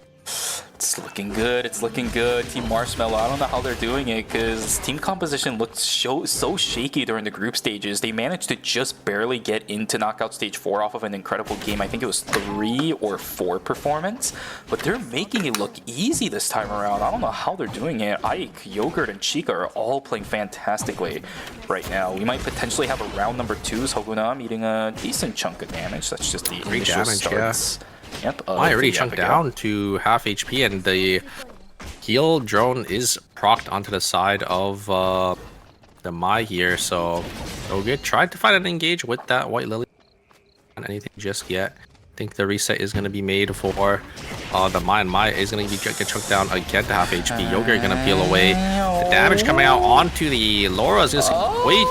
It's looking good. It's looking good. Team Marshmallow, I don't know how they're doing it because team composition looked so shaky during the group stages. They managed to just barely get into Knockout Stage 4 off of an incredible game. I think it was 3 or 4 performance, but they're making it look easy this time around. I don't know how they're doing it. Ike, Yogurt, and Chica are all playing fantastically right now. We might potentially have a round number 2's Hoguna eating a decent chunk of damage. That's just the Great initial damage, starts. Yep, I already chunked down to half HP, and the heal drone is procced onto the side of the Mai here. So Oget tried to find an engage with that White Lily. Not anything just yet. I think the reset is going to be made for the Mai, and Mai is going to get chunked down again to half HP. Yogurt going to peel away. The damage coming out onto the Laura is just wait.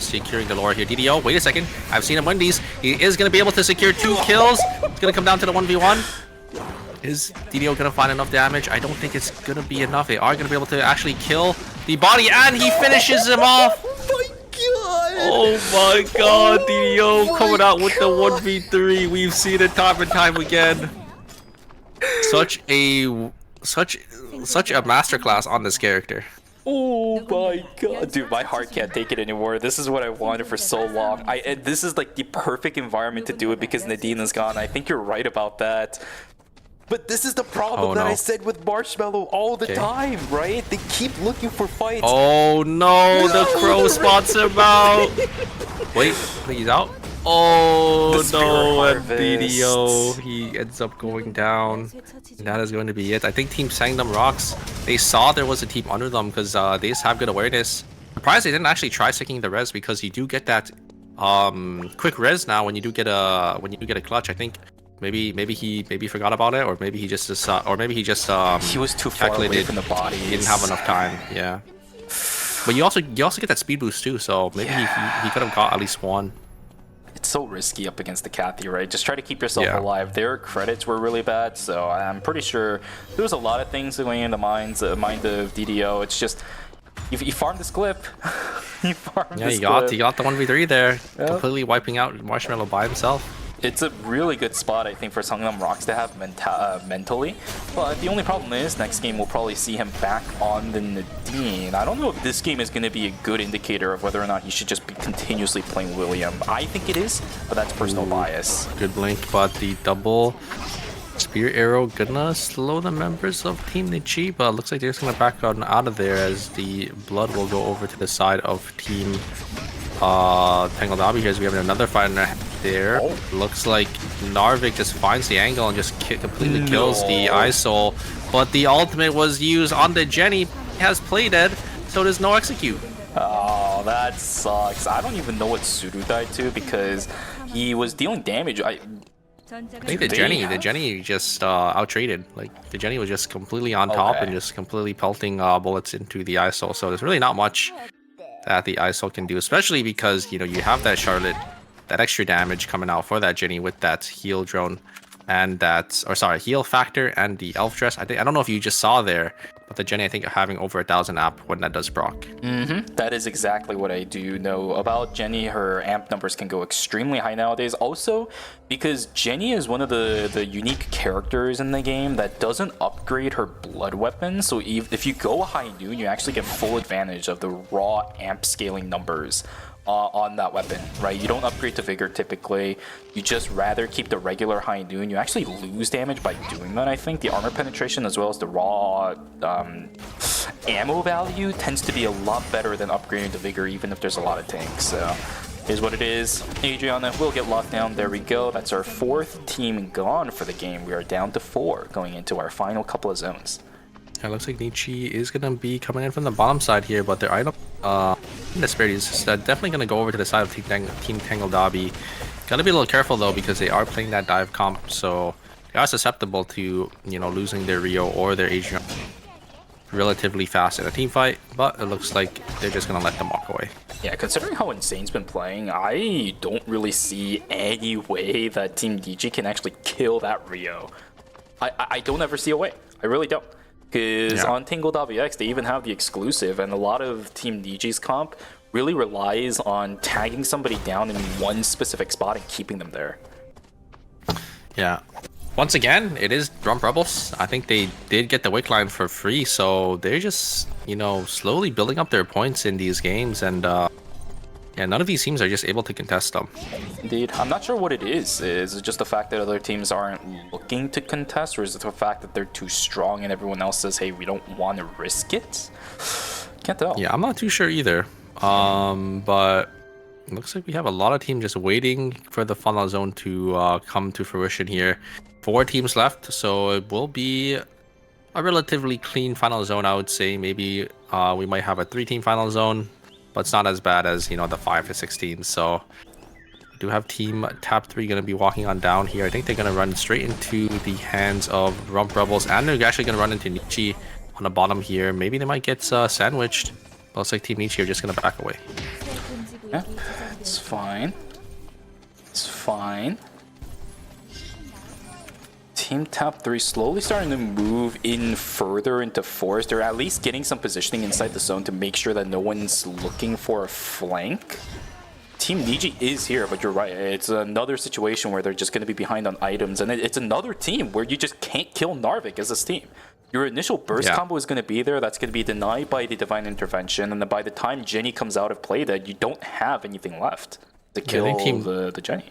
Securing the Laura here. DDO, wait a second. I've seen him win these. He is going to be able to secure 2 kills. It's going to come down to the 1v1. Is DDO going to find enough damage? I don't think it's going to be enough. They are going to be able to actually kill the body, and he finishes him off. Oh my god, DDO coming out with the 1v3. We've seen it time and time again. Such a masterclass on this character. Oh my god, dude, my heart can't take it anymore. This is what I wanted for so long. This is like the perfect environment to do it because Nadine is gone. I think you're right about that. But this is the problem that I said with Marshmallow all the time, right? They keep looking for fights. Oh no, the crow spots him out. Wait, he's out? Oh no, and DDO, he ends up going down. And that is going to be it. I think Team Sanctum Rocks, they saw there was a team under them because they just have good awareness. Surprised they didn't actually try sticking the res because you do get that quick res now when you do get a clutch. I think maybe he forgot about it, or maybe he just he was too far away from the body. He didn't have enough time. Yeah. But you also get that speed boost too, so maybe he could have got at least one. It's so risky up against the Kathy, right? Just try to keep yourself alive. Their credits were really bad, so I'm pretty sure there was a lot of things going in the mind of DDO. It's just you farmed this clip. You got the 1v3 there, completely wiping out Marshmallow by himself. It's a really good spot, I think, for Sanctum Rocks to have mentally. But the only problem is, next game we'll probably see him back on the Nadine. I don't know if this game is going to be a good indicator of whether or not he should just be continuously playing William. I think it is, but that's personal bias. Good blink, but the double spear arrow gonna slow the members of Team Nichi, but looks like they're just gonna back on out of there as the blood will go over to the side of Team Tangled Obby here as we have another fighter there. Looks like Narvik just finds the angle and just completely kills the ISOL, but the ultimate was used on the Jenny. He has play dead, so there's no execute. Oh, that sucks. I don't even know what Suru died to because he was dealing damage. I think the Jenny just out-traded. Like, the Jenny was just completely on top and just completely pelting bullets into the ISOL, so there's really not much that the ISOL can do, especially because, you know, you have that Charlotte, that extra damage coming out for that Jenny with that heal drone and that, or sorry, heal factor and the elf dress. I don't know if you just saw there, but the Jenny, I think, having over 1,000 amp when that does proc. That is exactly what I do know about Jenny. Her amp numbers can go extremely high nowadays. Also, because Jenny is one of the unique characters in the game that doesn't upgrade her blood weapon. So if you go high noon, you actually get full advantage of the raw amp scaling numbers on that weapon, right? You don't upgrade to Vigor typically. You just rather keep the regular high noon. You actually lose damage by doing that, I think. The armor penetration as well as the raw ammo value tends to be a lot better than upgrading to Vigor, even if there's a lot of tanks. So Here's what it is. Adriana will get locked down. There we go. That's our 4th team gone for the game. We are down to 4 going into our final couple of zones. Yeah, looks like Nietzsche is gonna be coming in from the bottom side here, but their item disparity is definitely gonna go over to the side of Team Tangle Dobby. Gotta be a little careful though, because they are playing that dive comp, so they are susceptible to, you know, losing their Rio or their Adrian relatively fast in a team fight, but it looks like they're just gonna let them walk away. Yeah, considering how Insane's been playing, I don't really see any way that Team DG can actually kill that Rio. I don't ever see a way. I really don't. Because on Tangle WX, they even have the exclusive, and a lot of Team DG's comp really relies on tagging somebody down in one specific spot and keeping them there. Yeah. Once again, it is Rump Rebels. I think they did get the wick line for free, so they're just, you know, slowly building up their points in these games, and yeah, none of these teams are just able to contest them. Indeed. I'm not sure what it is. Is it just the fact that other teams aren't looking to contest, or is it the fact that they're too strong and everyone else says, hey, we don't want to risk it? Can't tell. Yeah, I'm not too sure either. But it looks like we have a lot of teams just waiting for the final zone to come to fruition here. 4 teams left, so it will be a relatively clean final zone, I would say. Maybe we might have a 3-team final zone, but it's not as bad as, you know, the 5 to 16. So we do have Team Tab 3 going to be walking on down here. I think they're going to run straight into the hands of Rump Rebels, and they're actually going to run into Nietzsche on the bottom here. Maybe they might get sandwiched. But looks like Team Nietzsche are just going to back away. Yeah, it's fine. It's fine. Team Tab 3 slowly starting to move in further into forest. They're at least getting some positioning inside the zone to make sure that no one's looking for a flank. Team Niji is here, but you're right. It's another situation where they're just going to be behind on items, and it's another team where you just can't kill Narvik as this team. Your initial burst combo is going to be there. That's going to be denied by the Divine Intervention, and then by the time Jenny comes out of play, that you don't have anything left to kill the Jenny.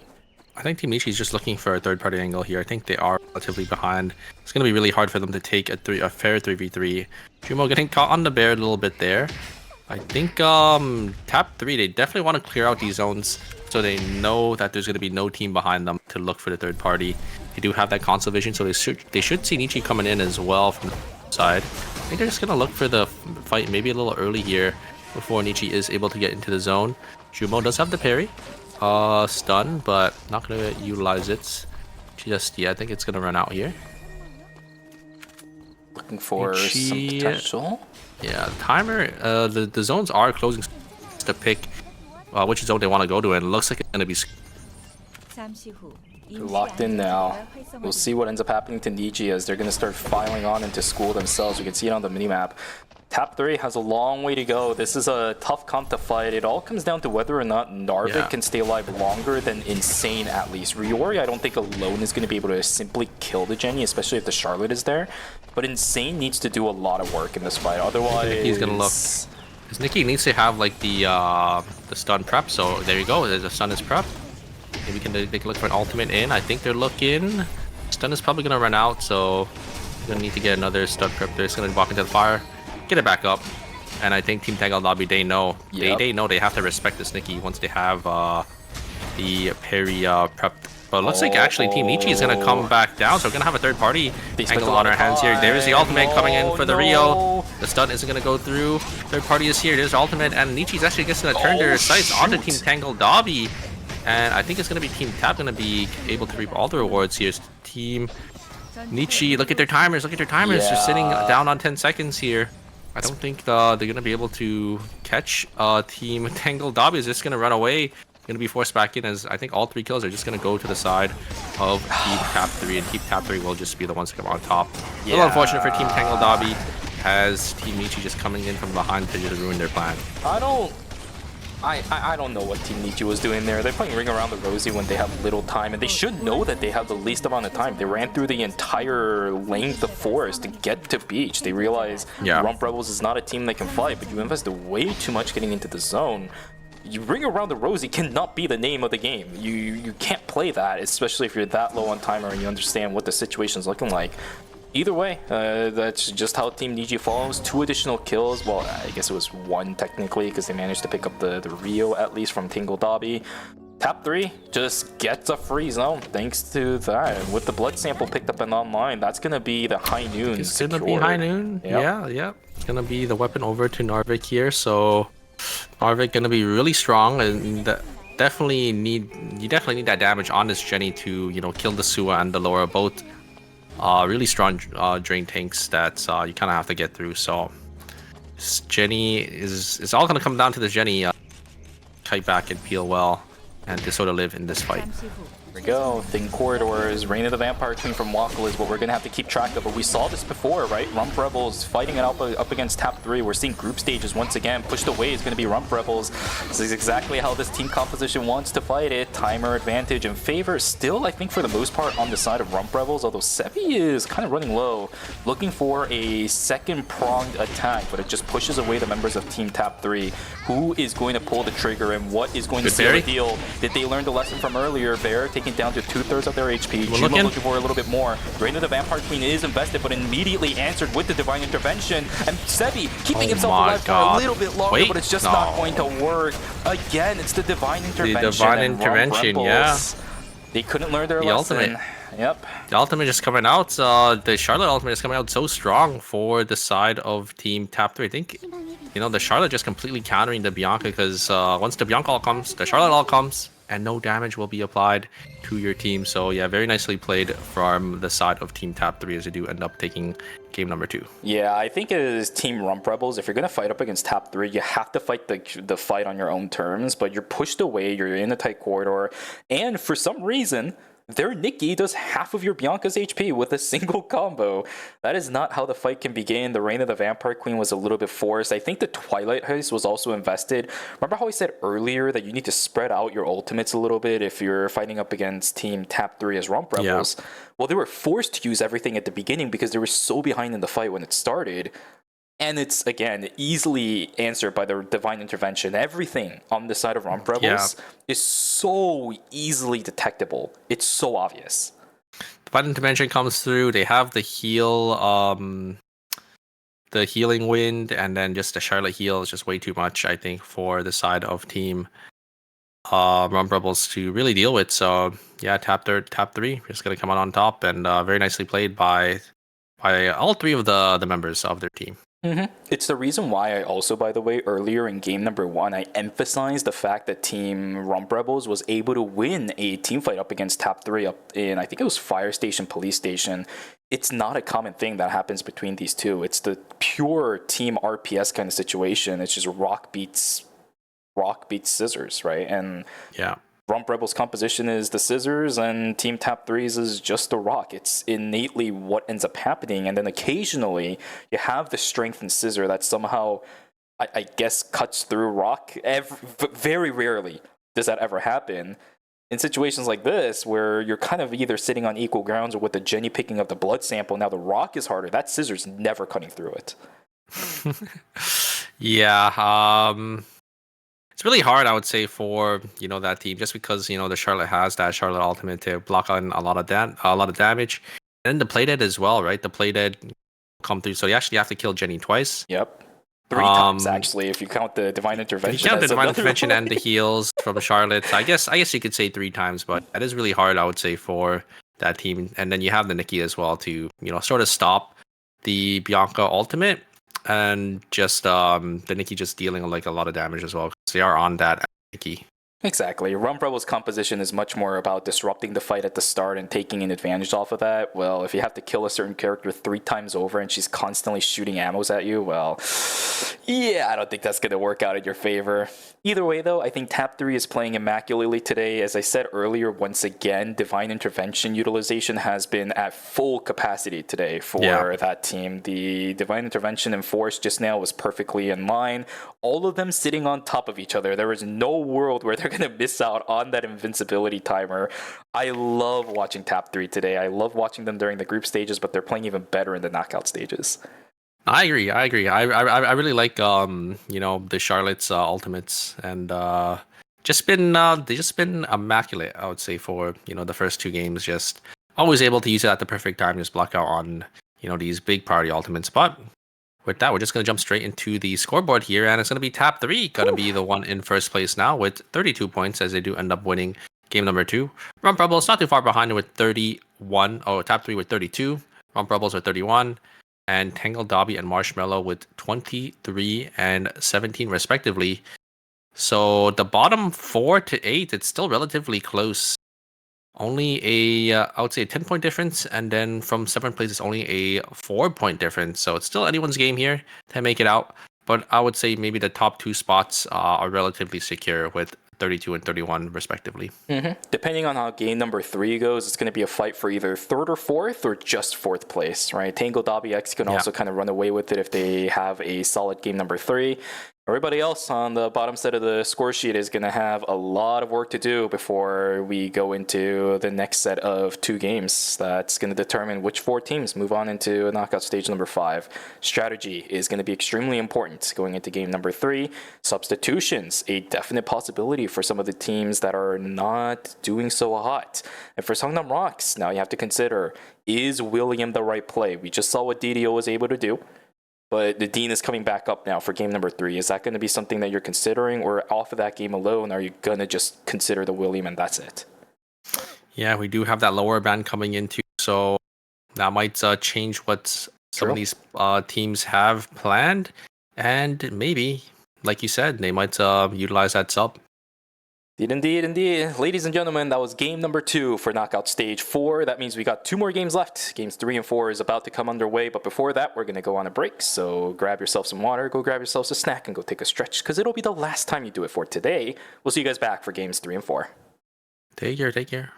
I think Team Nishi is just looking for a third-party angle here. I think they are relatively behind. It's going to be really hard for them to take a fair 3v3. Jumo getting caught on the bear a little bit there. I think Tab 3, they definitely want to clear out these zones so they know that there's going to be no team behind them to look for the third party. They do have that console vision, so they should see Nichi coming in as well from the side. I think they're just going to look for the fight maybe a little early here before Nichi is able to get into the zone. Jumo does have the parry. Stun, but not going to utilize it just yet. I think it's going to run out here. Looking for some potential. Yeah, the timer, the zones are closing to pick which zone they want to go to, and it looks like it's going to be they're locked in now. We'll see what ends up happening to Niji as they're going to start filing on into school themselves. We can see it on the minimap. Tab 3 has a long way to go. This is a tough comp to fight. It all comes down to whether or not Narvik can stay alive longer than Insane at least. Riori, I don't think alone is going to be able to simply kill the Jenny, especially if the Charlotte is there. But Insane needs to do a lot of work in this fight. Otherwise, he's going to look. Because Nikki needs to have like the stun prep. So there you go. The stun is prep. Maybe they can look for an ultimate in. I think they're looking. Stun is probably going to run out. So they're going to need to get another stun prep. They're just going to walk into the fire. Get it back up, and I think Team Tangle Lobby, they know they know they have to respect this Nikki once they have the parry prep. But it looks like actually Team Nietzsche is gonna come back down, so we're gonna have a third party angle on our hands here. There is the ultimate coming in for the Rio. The stun isn't gonna go through. Third party is here. There's the ultimate, and Nietzsche's actually just gonna turn their sights onto Team Tangle Dobby, and I think it's gonna be Team Tab gonna be able to reap all the rewards here. Team Nietzsche, look at their timers. Look at their timers. They're sitting down on 10 seconds here. I don't think they're going to be able to catch Team Tangle Dobby. Is just going to run away. Going to be forced back in, as I think all 3 kills are just going to go to the side of Team Tab 3, and Team Tab 3 will just be the ones to come on top. A little unfortunate for Team Tangle Dobby, as Team Nietzsche just coming in from behind to just ruin their plan. I don't know what Team Nietzsche was doing there. They're playing Ring Around the Rosie when they have little time, and they should know that they have the least amount of time. They ran through the entire length of forest to get to beach. They realize Rump Rebels is not a team that can fight, but you invested way too much getting into the zone. You Ring Around the Rosie cannot be the name of the game. You can't play that, especially if you're that low on timer and you understand what the situation's looking like. Either way, that's just how Team Niji falls. 2 additional kills. Well, I guess it was 1 technically because they managed to pick up the Rio at least from Tingle Dobby. Tap 3 just gets a free zone thanks to that. And with the blood sample picked up and online, that's going to be the High Noon. It's going to be High Noon. Yep. Yeah. It's going to be the weapon over to Narvik here. So Narvik going to be really strong and definitely need that damage on this Jenny to, kill the Sua and the Laura both. Really strong drain tanks that you kind of have to get through. So this Jenny is all going to come down to this Jenny kite back and peel well and to sort of live in this fight. Here we go. Thin corridors. Reign of the Vampire Queen from Wackle is what we're going to have to keep track of. But we saw this before, right? Rump Rebels fighting it up against Tap 3. We're seeing group stages once again. Pushed away is going to be Rump Rebels. This is exactly how this team composition wants to fight it. Timer advantage in favor. Still, I think, for the most part, on the side of Rump Rebels. Although Sebi is kind of running low. Looking for a second-pronged attack. But it just pushes away the members of Team Tap 3. Who is going to pull the trigger and what is going to seal the deal? Did they learn the lesson from earlier? Bear taking down to 2/3 of their HP. Juma looking for a little bit more. Reign of the Vampire Queen is invested, but immediately answered with the Divine Intervention. And Sebi keeping himself alive for a little bit longer, but it's just not going to work. Again, it's the Divine Intervention. The Divine Intervention, yeah. They couldn't learn their lesson. Ultimate. Yep. The ultimate is coming out. The Charlotte ultimate is coming out so strong for the side of Team Tap 3. I think, the Charlotte just completely countering the Bianca because once the Bianca all comes, the Charlotte all comes, and no damage will be applied to your team. So yeah, very nicely played from the side of Team Tap 3 as they do end up taking game number 2. Yeah, I think as Team Rump Rebels, if you're going to fight up against Tap 3, you have to fight the fight on your own terms, but you're pushed away, you're in a tight corridor, and for some reason, their Nikki does half of your Bianca's HP with a single combo. That is not how the fight can begin. The Reign of the Vampire Queen was a little bit forced. I think the Twilight Heist was also invested. Remember how I said earlier that you need to spread out your ultimates a little bit if you're fighting up against Team Tap 3 as Rump Rebels? Yeah. Well, they were forced to use everything at the beginning because they were so behind in the fight when it started. And it's, again, easily answered by the Divine Intervention. Everything on the side of Rump Rebels is so easily detectable. It's so obvious. Divine Intervention comes through. They have the heal, the healing wind, and then just the Charlotte heal is just way too much, I think, for the side of Team Rump Rebels to really deal with. So, yeah, Tap 3 just going to come out on top, and very nicely played by all 3 of the members of their team. It's the reason why I also, by the way, earlier in game number 1, I emphasized the fact that Team Rump Rebels was able to win a team fight up against Tap 3 up in, I think it was Fire Station, Police Station. It's not a common thing that happens between these two. It's the pure team RPS kind of situation. It's just rock beats scissors, right? And yeah. Rump Rebels' composition is the scissors, and Team Tap 3's is just the rock. It's innately what ends up happening, and then occasionally you have the strength in scissor that somehow, I guess, cuts through rock. Very rarely does that ever happen. In situations like this, where you're kind of either sitting on equal grounds or with the Jenny picking up the blood sample, now the rock is harder. That scissor's never cutting through it. Yeah, it's really hard, I would say, for that team, just because the Charlotte has that Charlotte ultimate to block on a lot of damage, and then the play dead as well, right? The play dead come through, so you actually have to kill Jenny twice. Yep, 3 times actually, if you count the Divine Intervention. If you count the Divine Intervention and the heals from Charlotte, I guess you could say 3 times, but that is really hard, I would say, for that team. And then you have the Nikki as well to sort of stop the Bianca ultimate. And just the Nikki just dealing like a lot of damage as well, because they are on that Nikki. Exactly. Rump Rebels' composition is much more about disrupting the fight at the start and taking an advantage off of that. Well, if you have to kill a certain character 3 times over and she's constantly shooting ammos at you, well, yeah, I don't think that's going to work out in your favor. Either way, though, I think Tap 3 is playing immaculately today. As I said earlier, once again, Divine Intervention utilization has been at full capacity today for that team. The Divine Intervention and Force just now was perfectly in line. All of them sitting on top of each other. There is no world where they're going to miss out on that invincibility timer. I love watching Tap 3 today. I love watching them during the group stages, but they're playing even better in the knockout stages. I agree. I really like the Charlotte's ultimates, and they just been immaculate, I would say, for the first 2 games. Just always able to use it at the perfect time, just block out on these big priority ultimates. But with that, we're just going to jump straight into the scoreboard here, and it's going to be Tab 3 going to be the one in first place now with 32 points, as they do end up winning game number 2. Rump Rebels not too far behind with 31. Oh, Tab 3 with 32. Rump Rebels with 31. And Tangled Dobby and Marshmallow with 23 and 17 respectively. So the bottom 4 to 8, it's still relatively close. Only I would say a 10-point difference, and then from 7th place, it's only a 4-point difference. So it's still anyone's game here to make it out. But I would say maybe the top 2 spots are relatively secure with 32 and 31 respectively. Depending on how game number 3 goes, it's going to be a fight for either 3rd or 4th or just 4th place, right? Tangled Dobby X can also kind of run away with it if they have a solid game number 3. Everybody else on the bottom side of the score sheet is going to have a lot of work to do before we go into the next set of 2 games. That's going to determine which 4 teams move on into knockout stage number 5. Strategy is going to be extremely important going into game number 3. Substitutions, a definite possibility for some of the teams that are not doing so hot. And for Songnam Rocks, now you have to consider, is William the right play? We just saw what DDO was able to do. But the Dean is coming back up now for game number 3. Is that going to be something that you're considering, or off of that game alone, are you going to just consider the William and that's it? Yeah, we do have that lower band coming in too, so that might change what some of these teams have planned, and maybe, like you said, they might utilize that sub. Indeed. Ladies and gentlemen, that was game number 2 for Knockout Stage 4. That means we got 2 more games left. Games 3 and 4 is about to come underway, but before that, we're going to go on a break. So grab yourself some water, go grab yourselves a snack, and go take a stretch, because it'll be the last time you do it for today. We'll see you guys back for games 3 and 4. Take care.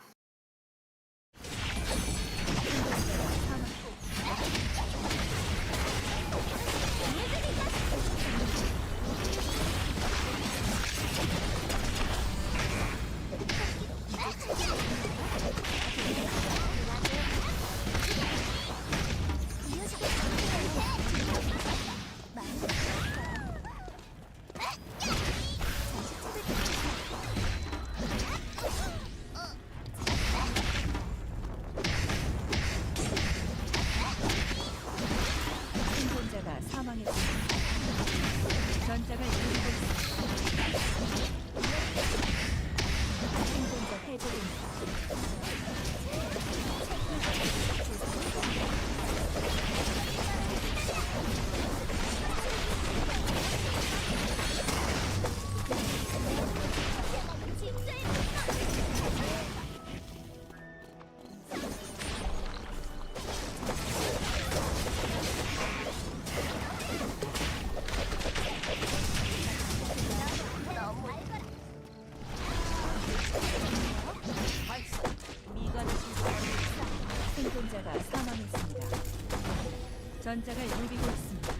전장을 누비고 있습니다.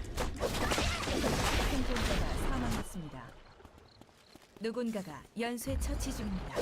생존자가 사망했습니다. 누군가가 연쇄 처치 중입니다.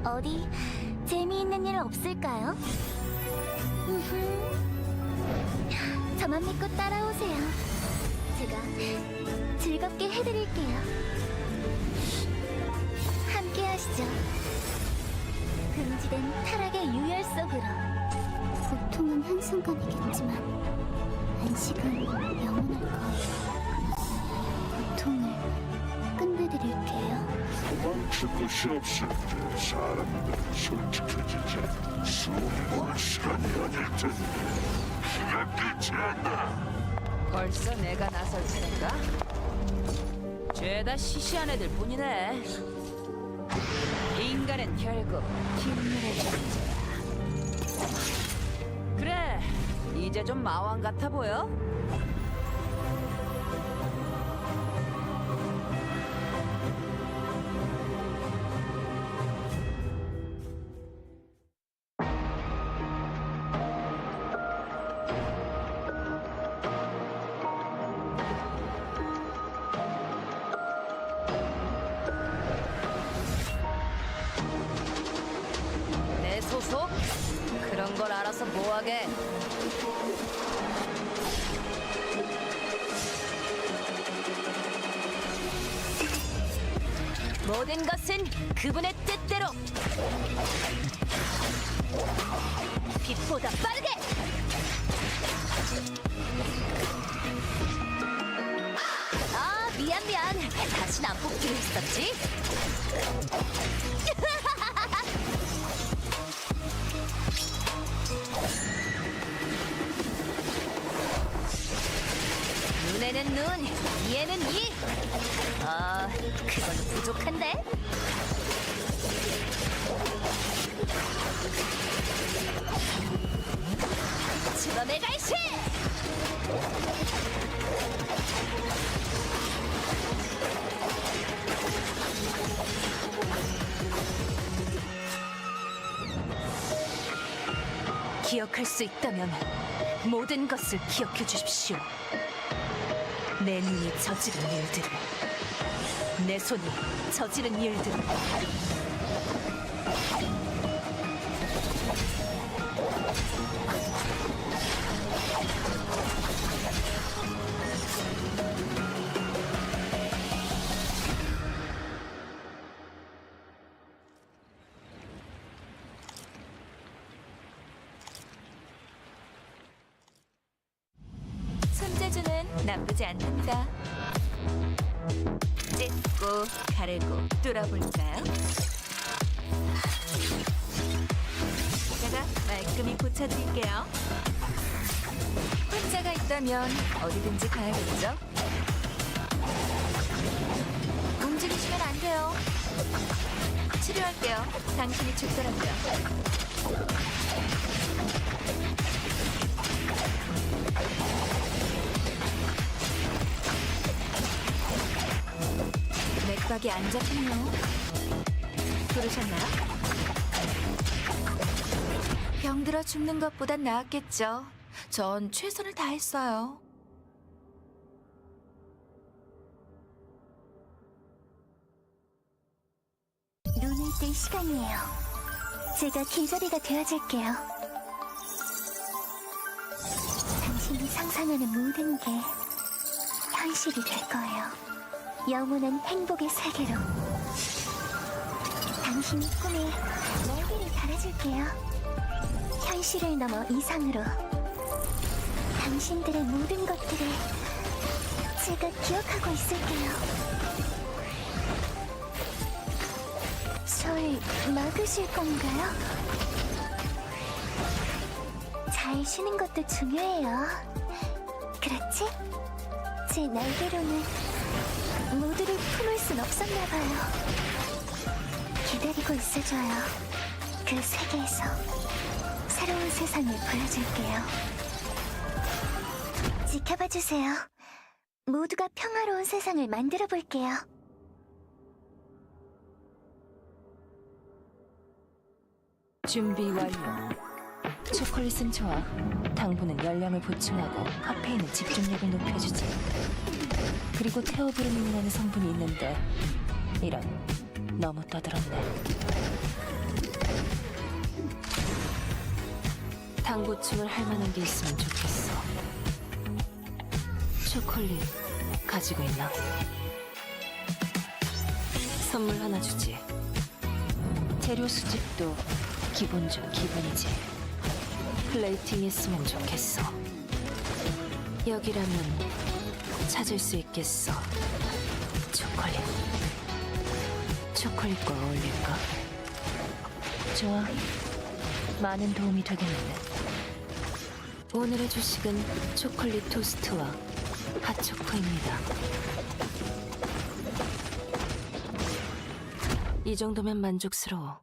어디 재미있는 일 없을까요? 저만 믿고 따라오세요. 제가 즐겁게 해드릴게요. 함께 하시죠. 금지된 타락의 유혈 속으로. 고통은 한순간이겠지만 안식은 영원할 거예요. 고통을 끝내드릴게요. 도망칠 곳이 없을 때 사람들은 솔직해지자. 숨을 시간이 아닐 텐데 피가 끓지 않나. 벌써 내가 나설 차례인가? 죄다 시시한 애들 뿐이네. 인간은 결국 힘들의 존재야. 그래, 이제 좀 마왕 같아 보여? 내 소속? 그런 걸 알아서 뭐하게. 모든 것은 그분의 뜻대로. 빛보다 빠르게. 아, 미안. 다신 안 뽑기로 했었지? 눈에는 눈, 이에는 이. 아, 그건 부족한데? 주범의 갈시! 기억할 수 있다면 모든 것을 기억해 주십시오. 내 눈이 저지른 일들을, 내 손이 저지른 일들을. 손재주는 나쁘지 않답니다. 찢고 가르고 뚫어볼까요? 제가 말끔히 고쳐드릴게요. 혼자가 있다면 어디든지 가야겠죠? 움직이시면 안 돼요. 치료할게요. 당신이 죽더라고요. 맥박이 안 잡히네요. 부르셨나요? 병들어 죽는 것보단 나았겠죠. 전 최선을 다했어요. 눈을 뜰 시간이에요. 제가 길잡이가 되어줄게요. 당신이 상상하는 모든 게 현실이 될 거예요. 영원한 행복의 세계로. 당신의 꿈에 날개를 달아줄게요. 현실을 넘어 이상으로. 당신들의 모든 것들을 제가 기억하고 있을게요. 절 막으실 건가요? 잘 쉬는 것도 중요해요. 그렇지? 제 날개로는 모두를 품을 순 없었나 봐요. 기다리고 있어줘요. 그 세계에서 새로운 세상을 보여줄게요. 지켜봐 주세요. 모두가 평화로운 세상을 만들어 볼게요. 준비 완료. 초콜릿은 좋아. 당분은 열량을 보충하고 카페인은 집중력을 높여주지. 그리고 테오브르민이라는 성분이 있는데 이런, 너무 떠들었네. 당 보충을 할 만한 게 있으면 좋겠어. 초콜릿 가지고 있나? 선물 하나 주지. 재료 수집도 기본 중 기본이지. 플레이팅 했으면 좋겠어. 여기라면 찾을 수 있겠어. 초콜릿. 초콜릿과 어울릴까? 좋아. 많은 도움이 되겠는데. 오늘의 주식은 초콜릿 토스트와 핫초코입니다. 이 정도면 만족스러워.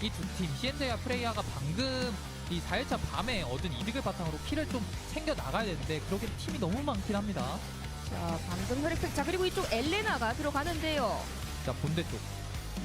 이 두 팀, CNJ와 프레이아가 방금 이 4일차 밤에 얻은 이득을 바탕으로 킬을 좀 챙겨 나가야 되는데 그러기엔 팀이 너무 많긴 합니다. 자, 방금 혈액팩. 자, 그리고 이쪽 엘레나가 들어가는데요. 자, 본대 쪽.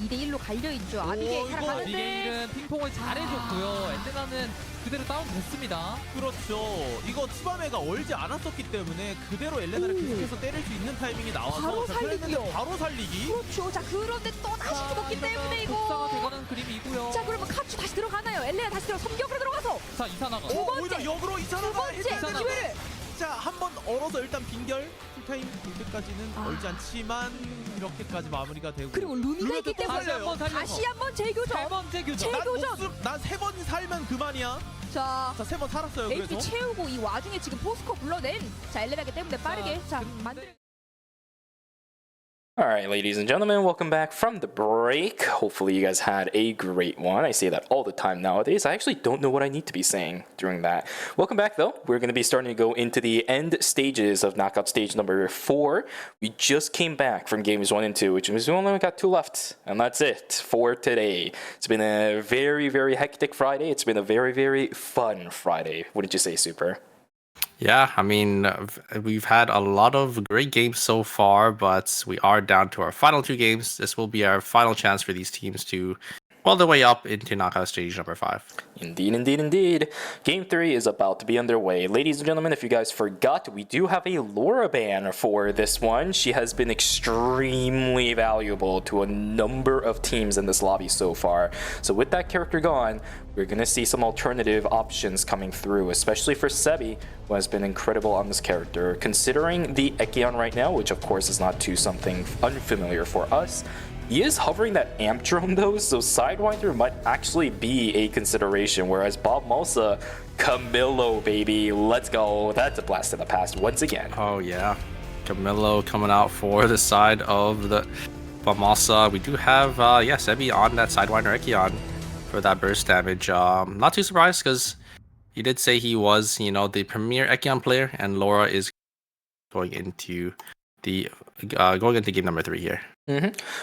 2대1로 갈려있죠. 아비게일 이거 살아가는데. 아비게일은 핑퐁을 잘해줬고요. 엔데나는 그대로 다운됐습니다. 그렇죠. 이거 치바메가 얼지 않았었기 때문에 그대로 엘레나를 계속해서 때릴 수 있는 타이밍이 나와서 바로 자, 그랬는데 살리기요. 바로 살리기. 그렇죠. 자, 그런데 또 다시 죽었기 때문에 복사가 이거. 돼가는 그림이고요. 자, 그러면 카츠 다시 들어가나요? 엘레나 다시 섬격으로 들어가서 자, 이사나가. 오히려 역으로 두 이사나가 번째 이사나. 기회를. 자, 한번 얼어서 일단 빈결 풀타임 될 때까지는 아. 얼지 않지만 이렇게까지 마무리가 되고. 그리고 루니가 있기 때문에 다시 한번 살려서. 다시 한번 재교전. 세 번째 교전. 재교전. 난 세 번 살면 그만이야. 자, 자, 세 번 살았어요. AP 그래서. 채우고 이 와중에 지금 포스코 불러낸 자 엘레나기 때문에 빠르게 자 만들. Alright, ladies and gentlemen, welcome back from the break. Hopefully you guys had a great one. I say that all the time nowadays. I actually don't know what I need to be saying during that. Welcome back though. We're going to be starting to go into the end stages of knockout stage number 4. We just came back from games 1 and 2, which means we only got 2 left. And that's it for today. It's been a very, very hectic Friday. It's been a very, very fun Friday. What did you say, Super? Yeah, I mean, we've had a lot of great games so far, but we are down to our final 2 games. This will be our final chance for these teams to all the way up into knockout stage number 5. Indeed, indeed, indeed. Game 3 is about to be underway. Ladies and gentlemen, if you guys forgot, we do have a Laura ban for this one. She has been extremely valuable to a number of teams in this lobby so far. So with that character gone, we're going to see some alternative options coming through, especially for Sebi, who has been incredible on this character. Considering the Ekion right now, which of course is not too something unfamiliar for us, he is hovering that amp drone though, so Sidewinder might actually be a consideration, whereas Bob Malsa, Camillo baby, let's go. That's a blast in the past once again. Oh yeah, Camillo coming out for the side of the Bamasa. We do have Sebi on that Sidewinder Ekion for that burst damage. Not too surprised because he did say he was, the premier Ekion player, and Laura is going into game number 3 here.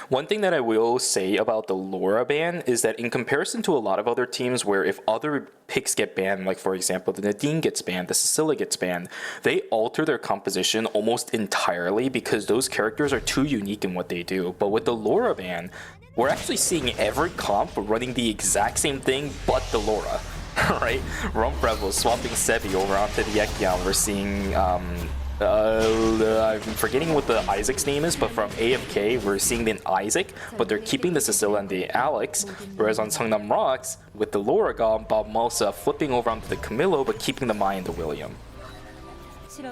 One thing that I will say about the Laura ban is that in comparison to a lot of other teams where if other picks get banned, like for example the Nadine gets banned, the Cecilia gets banned, they alter their composition almost entirely because those characters are too unique in what they do. But with the Laura ban, we're actually seeing every comp running the exact same thing but the Laura. Right? Rump Rebel swapping Sebi over onto the Ekion. We're seeing I'm forgetting what the Isaac's name is, but from AFK we're seeing the Isaac, but they're keeping the Cecilia and the Alex, whereas on Sungnam Rocks with the Laura Gom, Bob Malsa flipping over onto the Camillo but keeping the Mai and the William.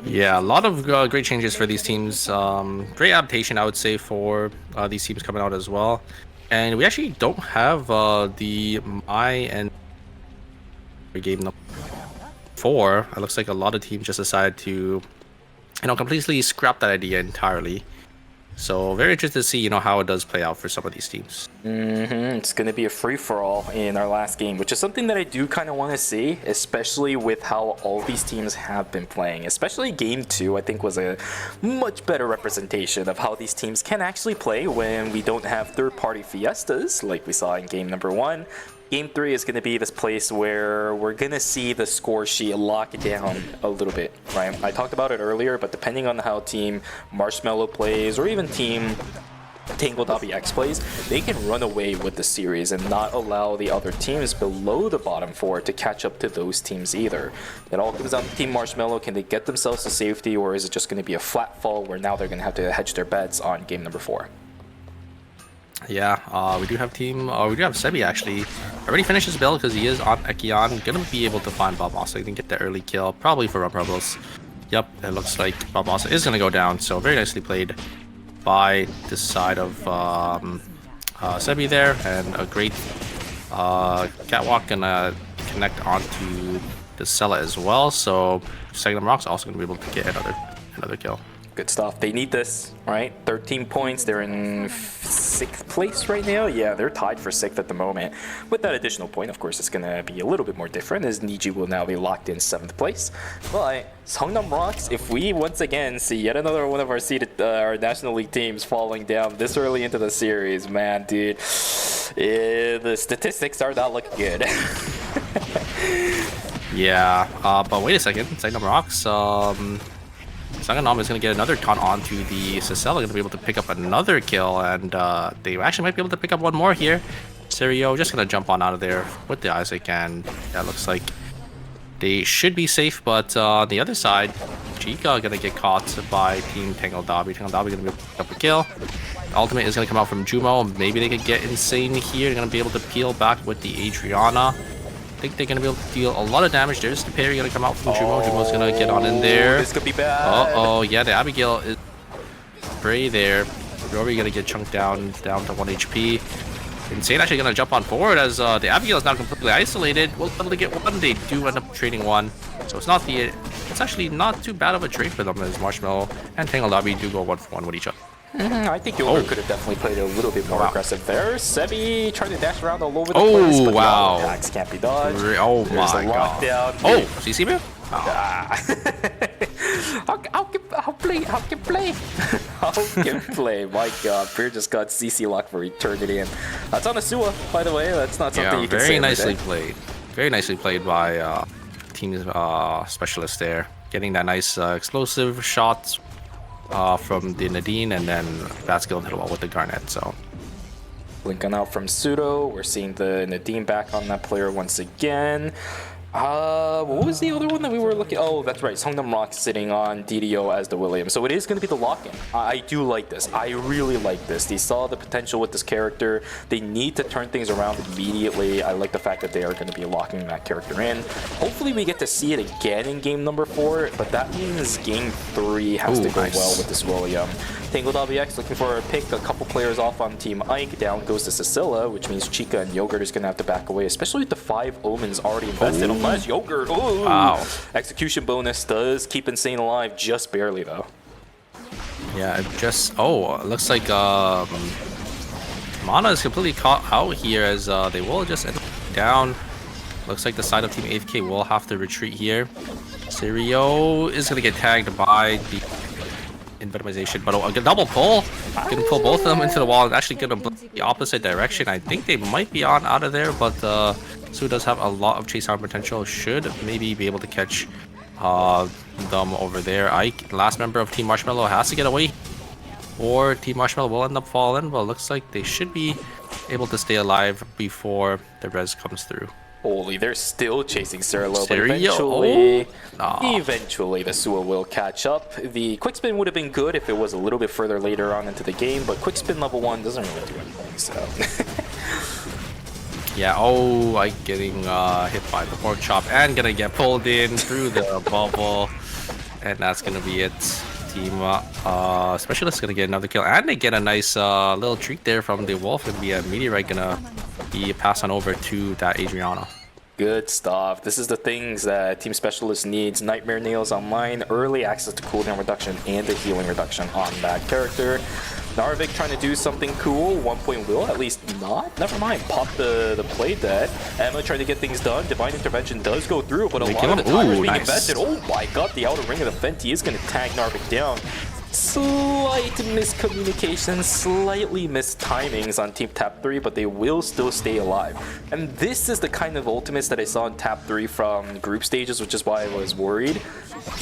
Yeah, a lot of great changes for these teams. Great adaptation, I would say, for these teams coming out as well. And we actually don't have the Mai and game number 4. It looks like a lot of teams just decided to completely scrap that idea entirely. So very interested to see, how it does play out for some of these teams. It's going to be a free-for-all in our last game, which is something that I do kind of want to see, especially with how all these teams have been playing. Especially Game 2, I think, was a much better representation of how these teams can actually play when we don't have third-party fiestas, like we saw in Game number 1. Game 3 is going to be this place where we're going to see the score sheet lock it down a little bit, right? I talked about it earlier, but depending on how Team Marshmallow plays, or even Team Tangled X plays, they can run away with the series and not allow the other teams below the bottom 4 to catch up to those teams either. It all comes down to Team Marshmallow. Can they get themselves to safety, or is it just going to be a flat fall where now they're going to have to hedge their bets on game number 4? Yeah, we do have Sebi actually already finished his build because he is on Ekion. Gonna be able to find Bob Mossa. He can get the early kill, probably for Rump Rebels. Yep, it looks like Bob Mossa is gonna go down. So very nicely played by the side of Sebi there, and a great catwalk gonna connect onto the Sella as well. So Second Rock's also gonna be able to get another kill. Good stuff. They need this, right? 13 points. They're in 6th place right now. Yeah, they're tied for 6th at the moment. With that additional point, of course, it's going to be a little bit more different, as Niji will now be locked in 7th place. But Seongnam Rocks, if we once again see yet another one of our seeded, our National League teams falling down this early into the series, man, dude, the statistics are not looking good. Yeah, but wait a second. Seongnam Rocks, Seongnam is going to get another taunt onto the Sicela, going to be able to pick up another kill, and they actually might be able to pick up one more here. Serio just going to jump on out of there with the Isaac, and that looks like they should be safe, but on the other side, Chica going to get caught by Team Tangled Dobby. Tangled Dobby going to be able to pick up a kill. Ultimate is going to come out from Jumo. Maybe they could get insane here. They're going to be able to peel back with the Adriana. I think they're going to be able to deal a lot of damage. There's the parry going to come out from Jumo. Jumo's going to get on in there. This could be bad. Uh-oh, yeah, the Abigail is spray there. Rory going to get chunked down to 1 HP. Insane actually going to jump on forward as the Abigail is now completely isolated. Will be able to get one. They do end up trading one. So it's actually not too bad of a trade for them, as Marshmallow and Tangled Dobby do go 1-for-1 with each other. I think Yoga could have definitely played a little bit more aggressive there. Sebi trying to dash around all over the place, but wow. the attacks can't be dodged. Oh There's my a god. lockdown. Oh, CC move? How can play? My god, Beer just got CC lock for eternity, and that's on Asua, by the way. That's not something you can say. Very nicely played. Very nicely played by team specialist there. Getting that nice explosive shot from the Nadine, and then Batskill hit the wall with the Garnet. So Blinking out from Pseudo. We're seeing the Nadine back on that player once again. What was the other one that we were looking? Oh, that's right. Seongnam Rock sitting on DDO as the William. So it is going to be the lock-in. I do like this. I really like this. They saw the potential with this character. They need to turn things around immediately. I like the fact that they are going to be locking that character in. Hopefully we get to see it again in game number 4, but that means game 3 has to go well with this William. Tangled LBX looking for a pick, a couple players off on Team Ike. Down goes to Cecilia, which means Chica and Yogurt is going to have to back away, especially with the 5 Omens already invested. Unless Yogurt, wow. Execution bonus does keep Insane alive, just barely though. Yeah, it just, it looks like Mana is completely caught out here, as they will just end up down. Looks like the side of Team 8K will have to retreat here. Serio is going to get tagged by the Invenomization, but a double pull. Can pull both of them into the wall. Actually going to the opposite direction. I think they might be on out of there, but Su does have a lot of chase arm potential. Should maybe be able to catch them over there. Ike, last member of Team Marshmallow, has to get away, or Team Marshmallow will end up falling. But it looks like they should be able to stay alive before the res comes through. Holy, they're still chasing Serlo, but eventually the Sua will catch up. The quick spin would have been good if it was a little bit further later on into the game, but quick spin level 1 doesn't really do anything, so. Yeah, like getting hit by the pork chop and gonna get pulled in through the bubble, and that's gonna be it. Team Specialist gonna get another kill, and they get a nice little treat there from the Wolf. Gonna be a meteorite gonna be passed on over to that Adriana. Good stuff. This is the things that Team Specialist needs. Nightmare Nails online, early access to cooldown reduction and the healing reduction on that character. Narvik trying to do something cool. 1 point will, at least not. Never mind. Pop the play dead. Emma trying to get things done. Divine Intervention does go through, but a lot of the time is being invested. Oh my god, the outer ring of the Fenty is going to tag Narvik down. Slight miscommunication, slightly missed timings on Team Tap 3, but they will still stay alive. And this is the kind of ultimates that I saw in Tap 3 from group stages, which is why I was worried.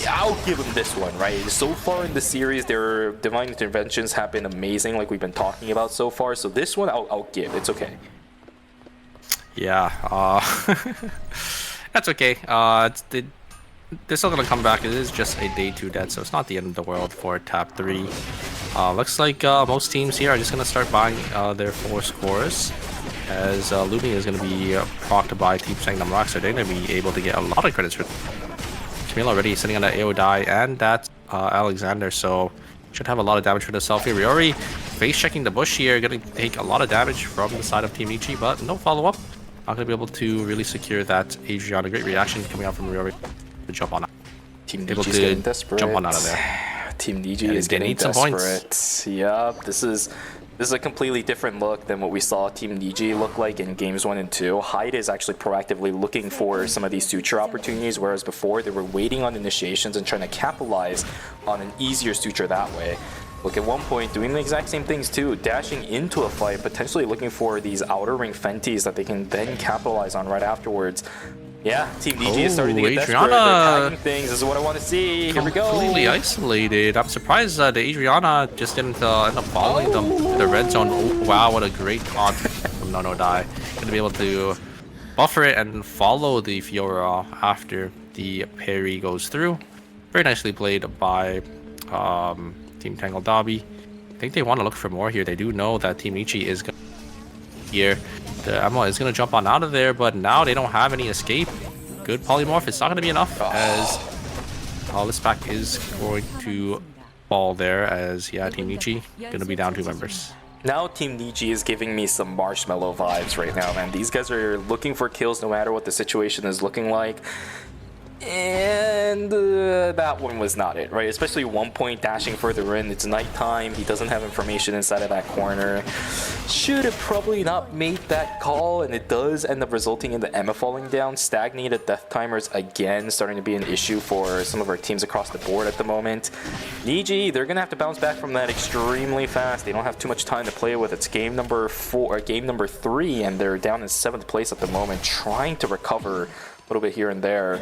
I'll give them this one, right? So far in the series, their divine interventions have been amazing, like we've been talking about so far. So this one, I'll give. It's okay. Yeah, that's okay. They're still gonna come back. It is just a day 2 death, so it's not the end of the world for Tap 3. Looks like most teams here are just gonna start buying their 4 scores, as Looming is gonna be procced by Team Sangnam Rock, so they're gonna be able to get a lot of credits for Camille already sitting on that AO die, and that's Alexander, so should have a lot of damage for the self here. Riori face checking the bush here, gonna take a lot of damage from the side of Team Nietzsche, but no follow-up. Not gonna be able to really secure that Adriana. Great reaction coming out from Riori to jump on. Team Able Nietzsche's to getting desperate. jump on out of there. Team Nietzsche And is they getting need some desperate. points. Yep, this is a completely different look than what we saw Team Nietzsche look like in games 1 and 2. Hyde is actually proactively looking for some of these suture opportunities, whereas before they were waiting on initiations and trying to capitalize on an easier suture that way. Look, at one point, doing the exact same things too, dashing into a fight, potentially looking for these outer ring Fenties that they can then capitalize on right afterwards. Yeah, Team Nietzsche is starting to get desperate. They're tagging things. This is what I want to see. Here we go. Completely isolated. I'm surprised the Adriana just didn't end up following them to the red zone. Oh, wow, what a great taunt from No Die. Gonna be able to buffer it and follow the Fiora after the parry goes through. Very nicely played by Team Tangle Dobby. I think they want to look for more here. They do know that Team Nietzsche is going here. The Emma is going to jump on out of there, but now they don't have any escape. Good polymorph. It's not going to be enough, as this pack is going to fall there, as yeah, Team Nietzsche going to be down 2 members. Now Team Nietzsche is giving me some Marshmallow vibes right now, man. These guys are looking for kills no matter what the situation is looking like. And that one was not it, right? Especially 1 point dashing further in. It's nighttime. He doesn't have information inside of that corner. Should have probably not made that call, and it does end up resulting in the Emma falling down. Stagnated death timers again, starting to be an issue for some of our teams across the board at the moment. Nietzsche, they're gonna have to bounce back from that extremely fast. They don't have too much time to play with. It's game number 3, and they're down in 7th place at the moment, trying to recover a little bit here and there.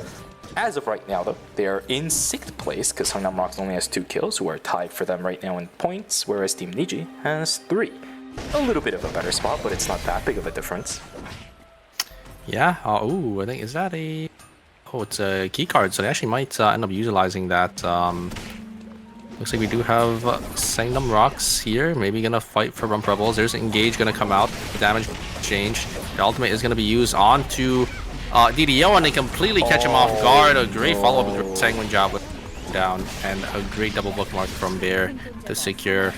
As of right now, though, they are in 6th place because Sangnam Rocks only has 2 kills, who are tied for them right now in points, whereas Team Nietzsche has 3. A little bit of a better spot, but it's not that big of a difference. Yeah. Ooh, I think, is that a... Oh, it's a key card, so they actually might end up utilizing that. Looks like we do have Sangnam Rocks here. Maybe gonna fight for Rump Rebels. There's Engage gonna come out. Damage change. The ultimate is gonna be used onto DDO, and they completely catch him off guard. A great follow-up with Sanguine Job down, and a great double bookmark from Bear to secure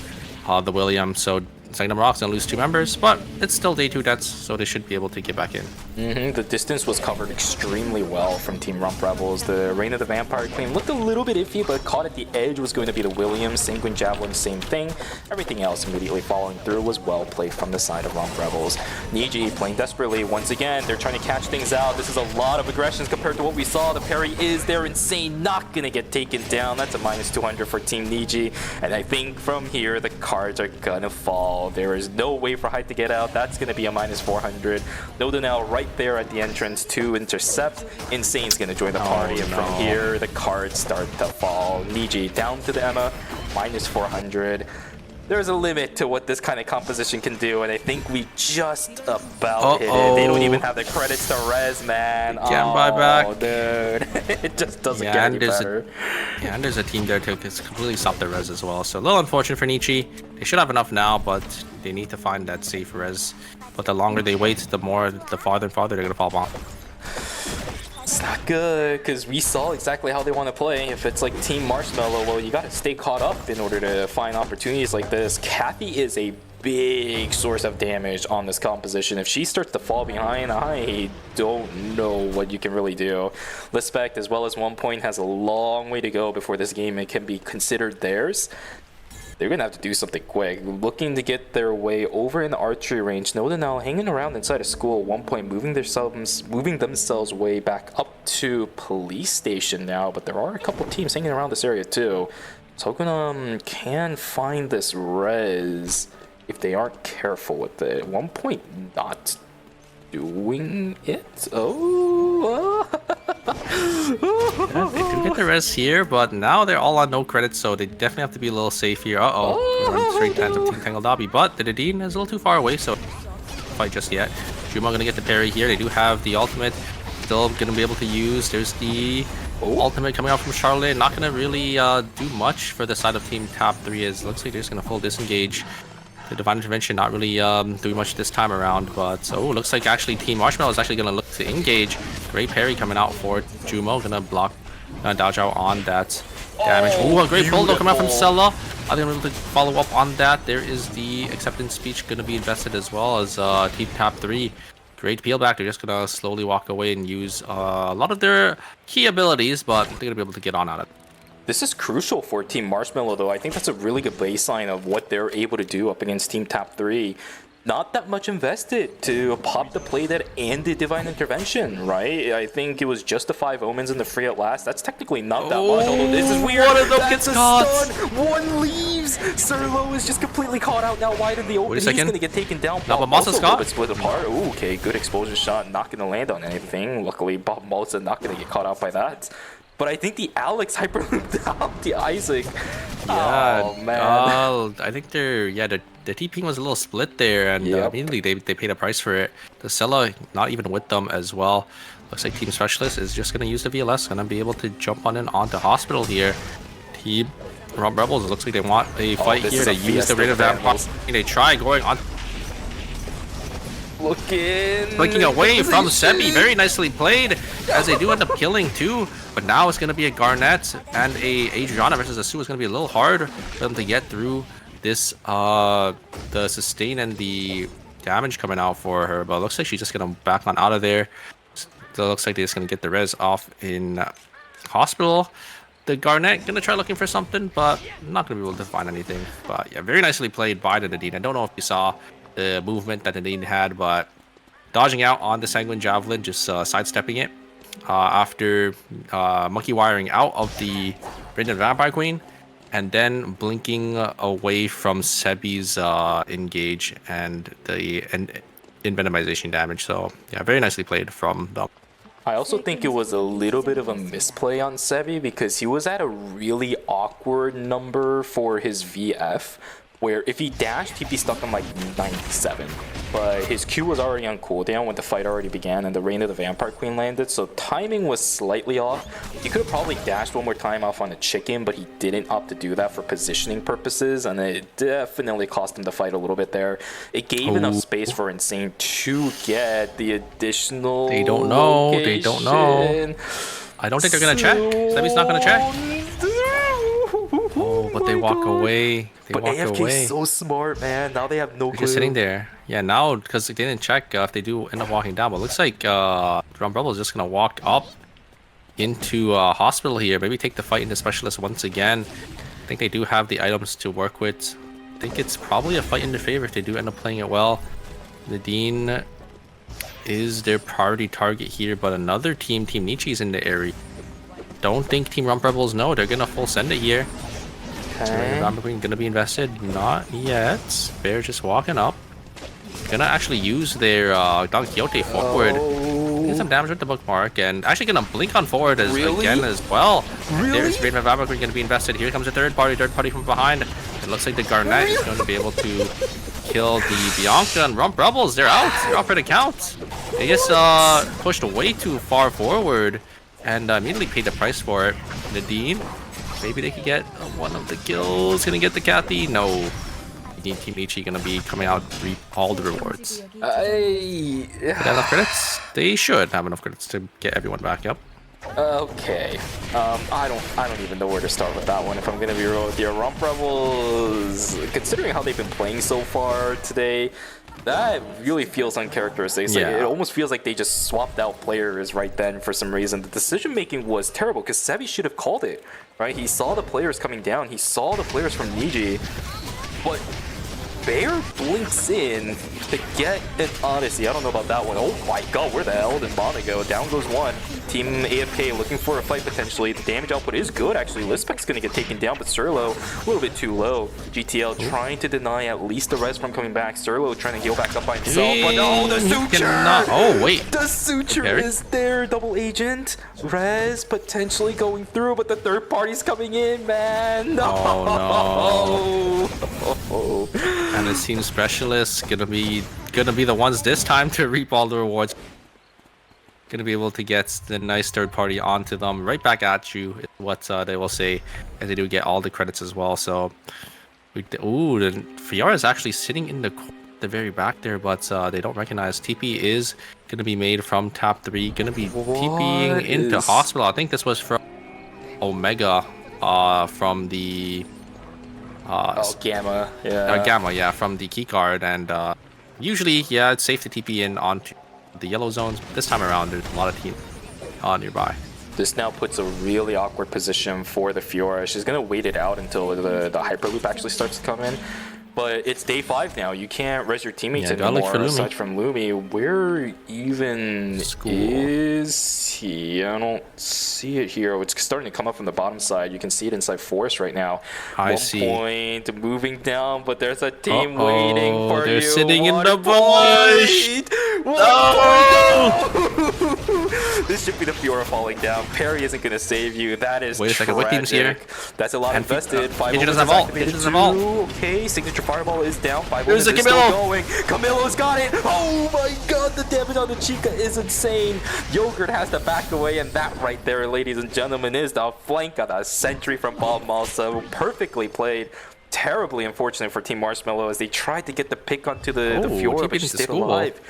the William. So Sangnam Rocks gonna lose 2 members, but it's still day 2 deaths, so they should be able to get back in. The distance was covered extremely well from Team Rump Rebels. The Reign of the Vampire claim looked a little bit iffy, but caught at the edge was going to be the Williams. Sanguine Javelin, same thing. Everything else immediately following through was well played from the side of Rump Rebels. Nietzsche playing desperately once again. They're trying to catch things out. This is a lot of aggressions compared to what we saw. The parry is there, insane, not gonna get taken down. That's a -200 for Team Nietzsche, and I think from here the cards are gonna fall. There is no way for Hyde to get out. That's gonna be a -400. No Donnell right there at the entrance to intercept. Insane's gonna join the party, and from here the cards start to fall. Nietzsche down to the Emma, -400. There's a limit to what this kind of composition can do, and I think we just about hit it. They don't even have the credits to res, man. Can't buy back. Dude. It just doesn't get any better. And there's a team there to completely stop the res as well. So a little unfortunate for Nietzsche. They should have enough now, but they need to find that safe res. But the longer they wait, the farther and farther they're gonna fall bomb. It's not good, because we saw exactly how they want to play. If it's like Team Marshmallow, well, you got to stay caught up in order to find opportunities like this. Kathy is a big source of damage on this composition. If she starts to fall behind, I don't know what you can really do. Lispect, as well as 1 point, has a long way to go before this game can be considered theirs. They're gonna have to do something quick. Looking to get their way over in the archery range. Noda now hanging around inside a school at 1 point, moving themselves way back up to police station now. But there are a couple teams hanging around this area too. Sogunum can find this res if they aren't careful with it. At one point, not doing it. Oh. Yeah, they do get the res here, but now they're all on no credits, so they definitely have to be a little safe here. Uh-oh. Straight to hands of Team Tangled Dobby, but the Nadine is a little too far away, so fight just yet. Juma gonna get the parry here. They do have the ultimate. Still gonna be able to use. There's the ultimate coming out from Charlotte. Not gonna really do much for the side of Team Top 3 as looks like they're just gonna full disengage. The Divine Intervention not really doing much this time around, but looks like actually Team Marshmallow is actually gonna look to engage. Great parry coming out for Jumo. Gonna block, dodge out on that damage. Ooh, a great pull though coming out from Sella. Are they able to follow up on that? There is the acceptance speech gonna be invested as well as Team Top 3. Great peel back. They're just gonna slowly walk away and use a lot of their key abilities, but they're gonna be able to get on at it. This is crucial for Team Marshmallow, though. I think that's a really good baseline of what they're able to do up against Team Top 3. Not that much invested to pop the play dead and the Divine Intervention, right? I think it was just the 5 Omens and the free at last. That's technically not that much, although this is weird. One of them That's gets a caught. stun. One leaves. Serlo is just completely caught out now wide in the open. Wait a He's second. going to get taken down. No, but Bob Malsa's Malsa a little caught. bit split apart. Ooh, okay, good exposure shot. Not going to land on anything. Luckily, Bob Malsa not going to get caught out by that. But I think the Alex hyperlooped out the Isaac. Yeah, Oh, man. I think the TPing was a little split there, and Yep. immediately they paid a price for it. The Sella not even with them as well. Looks like Team Specialist is just gonna use the VLS, gonna be able to jump on in onto Hospital here. Team Rebels, it looks like they want a fight this here. is They a use the fiesta rate of that. Vandals. They try going on, blinking away from Sebi. Very nicely played, as they do end up killing too. But now it's gonna be a Garnet and a Adriana versus a Sue. It's gonna be a little hard for them to get through this the sustain and the damage coming out for her, but it looks like she's just gonna back on out of there. So it looks like they're just gonna get the res off in Hospital. The Garnet gonna try looking for something, but not gonna be able to find anything. But yeah, very nicely played by the Nadine. I don't know if you saw the movement that the Nadine had, but dodging out on the Sanguine Javelin, just sidestepping it after monkey wiring out of the Radiant Vampire Queen, and then blinking away from Sebi's engage and the Envenomization damage. So yeah, very nicely played from them. I also think it was a little bit of a misplay on Sebi because he was at a really awkward number for his VF, where if he dashed, he'd be stuck on like 97. But his Q was already on cooldown when the fight already began and the Reign of the Vampire Queen landed, so timing was slightly off. He could have probably dashed one more time off on a chicken, but he didn't opt to do that for positioning purposes, and it definitely cost him the fight a little bit there. It gave enough space for Insane to get the additional They don't know. They don't know. location. I don't think they're gonna check. Sebi's not gonna check. Oh, but they walk away. They But walk AFK's away. so smart, man. Now they have no They're clue. just sitting there. Yeah, now because they didn't check if they do end up walking down. But it looks like Drum Rebel is just gonna walk up into Hospital here. Maybe take the fight into Specialist once again. I think they do have the items to work with. I think it's probably a fight in their favor if they do end up playing it well. Nadine is their priority target here, but another team, Team Nietzsche's in the area. Don't think Team Rump Rebels know. They're gonna full send it here. Vampire Queen gonna be invested? Not yet. Bear just walking up. Gonna actually use their Don Quixote forward. Get some damage with the bookmark, and actually gonna blink on forward as again as well. There's Great Vampire Queen gonna be invested. Here comes a third party from behind. It looks like the Garnet is going to be able to kill the Bianca and Rump Rebels. They're out. They're out for the count. They just pushed way too far forward and immediately paid the price for it. Nadine, maybe they could get one of the kills. Gonna get the Kathy? No. Team Nietzsche gonna be coming out to reap all the rewards. They have enough credits? They should have enough credits to get everyone back up. Okay. I don't even know where to start with that one, if I'm gonna be real with you. Rump Rebels, considering how they've been playing so far today, that really feels uncharacteristic. It's like, it almost feels like they just swapped out players right then for some reason. The decision making was terrible because Sebi should have called it, right? He saw the players coming down. He saw the players from Niji, but Bear blinks in to get an Odyssey. I don't know about that one. Oh my god, where the hell did Mana go? Down goes one. Team AFK looking for a fight potentially. The damage output is good actually. Lispec's gonna get taken down, but Surlo a little bit too low. GTL trying to deny at least the res from coming back. Surlo trying to heal back up by himself, but no, the suture! Oh, wait. The suture is there, double agent. Res potentially going through, but the third party's coming in, man. No. Oh, no. And it seems Specialists gonna be the ones this time to reap all the rewards. Gonna be able to get the nice third party onto them. Right back at you is what they will say, and they do get all the credits as well. So, ooh, the Fiora is actually sitting in the very back there, but they don't recognize. TP is gonna be made from top 3. Gonna be TPing into hospital. I think this was from Omega, from the Gamma, yeah. Gamma, yeah, from the keycard. And usually, yeah, it's safe to TP in onto the yellow zones. This time around, there's a lot of teams nearby. This now puts a really awkward position for the Fiora. She's gonna wait it out until the Hyperloop actually starts to come in. But it's day 5 now. You can't res your teammates anymore. Aside from Lumi, where even is he? I don't see it here. It's starting to come up from the bottom side. You can see it inside Forest right now. I see. Point moving down, but there's a team waiting for they're you. Sitting in the bush. This should be the Fiora falling down. Parry isn't gonna save you. That is Wait a second, what team's here? That's a lot invested. 5 He doesn't have ult. He doesn't have ult. Okay, signature fireball is down. 5 There's is a still Camilo. going. Camilo's got it. Oh my god, the damage on the Chica is insane. Yogurt has to back away, and that right there, ladies and gentlemen, is the flank of the sentry from Bob Malsa. Perfectly played. Terribly unfortunate for Team Marshmallow as they tried to get the pick onto the Fiora, but she stayed alive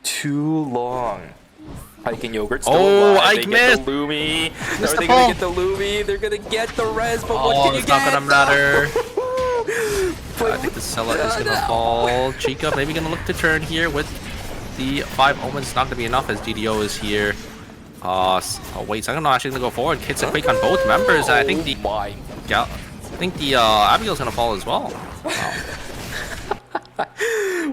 too long. Ike and Yogurt still alive. Ike they get missed. the Lumi. Missed Are they the gonna ball. get the Lumi? They're gonna get the res, but what can you it's get? not gonna matter. I think the Sella is gonna fall. Chica maybe gonna look to turn here with the 5 omens. Not gonna be enough as DDO is here. Oh wait, so I'm not actually gonna go forward. Hits a quick on both members. I think the Abigail's gonna fall as well. Wow.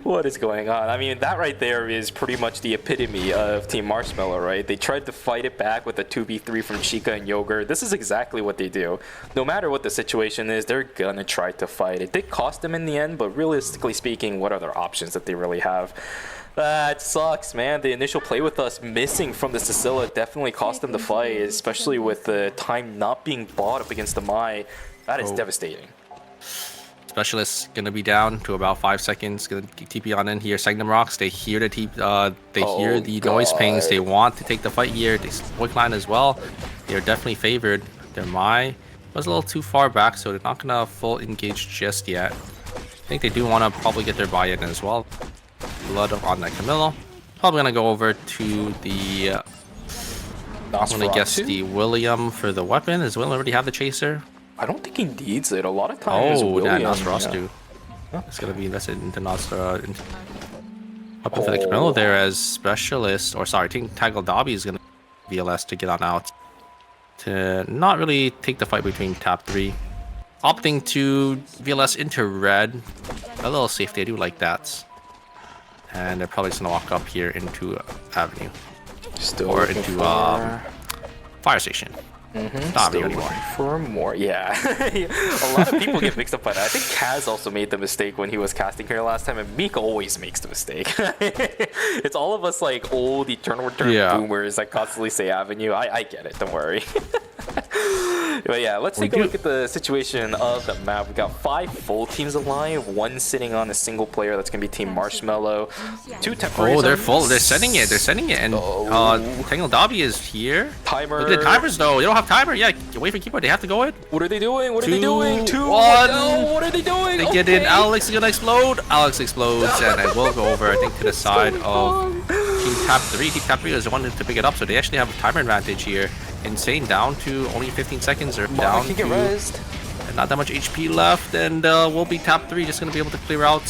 What is going on? I mean, that right there is pretty much the epitome of Team Marshmallow, right? They tried to fight it back with a 2v3 from Chica and Yogurt. This is exactly what they do. No matter what the situation is, they're gonna try to fight. It did cost them in the end, but realistically speaking, what other options that they really have? That sucks, man. The initial play with us missing from the Sicilla definitely cost them the fight, especially with the time not being bought up against the Mai. That is devastating. Specialist gonna be down to about 5 seconds. Gonna TP on in here. Segnum Rocks. They hear the hear the noise pings. They want to take the fight here. They Quick Line as well. They're definitely favored. Their Mai was a little too far back, so they're not gonna full engage just yet. I think they do want to probably get their buy-in as well. Blood on that Camilo. Probably gonna go over to the. I'm gonna guess the William for the weapon. Does William already have the chaser? I don't think he needs it. A lot of times, yeah, Nosferatu. It's gonna be invested into Nosferatu. Up for the Camilo there as Specialist, or sorry, Team Tackle Dobby is gonna VLS to get on out. To not really take the fight between top 3. Opting to VLS into red. A little safety, I do like that. And they're probably just gonna walk up here into Avenue. Or into Fire Station. Not Still anymore. for more. Yeah. A lot of people get mixed up by that. I think Kaz also made the mistake when he was casting here last time, and Meek always makes the mistake. It's all of us like old Eternal Return boomers that constantly say Avenue. I get it, don't worry. But yeah, let's take a look at the situation of the map. We got 5 full teams alive, 1 sitting on a single player. That's gonna be Team Marshmallow. 2 temporary. Oh, they're full. They're sending it. They're sending it. And Tangle Dobby is here. Timer. Look at the timers though. They don't have timer. Yeah, wait for keyboard. They have to go in. What are they doing? What are they doing? 2, 1. No, what are they doing? They get in. Alex is gonna explode. Alex explodes, and I will go over. I think to the side of Team Tap 3. Team Tap 3 is the one to pick it up, so they actually have a timer advantage here. Insane, down to only 15 seconds, or down to not that much HP left, and we'll be top 3, just gonna be able to clear out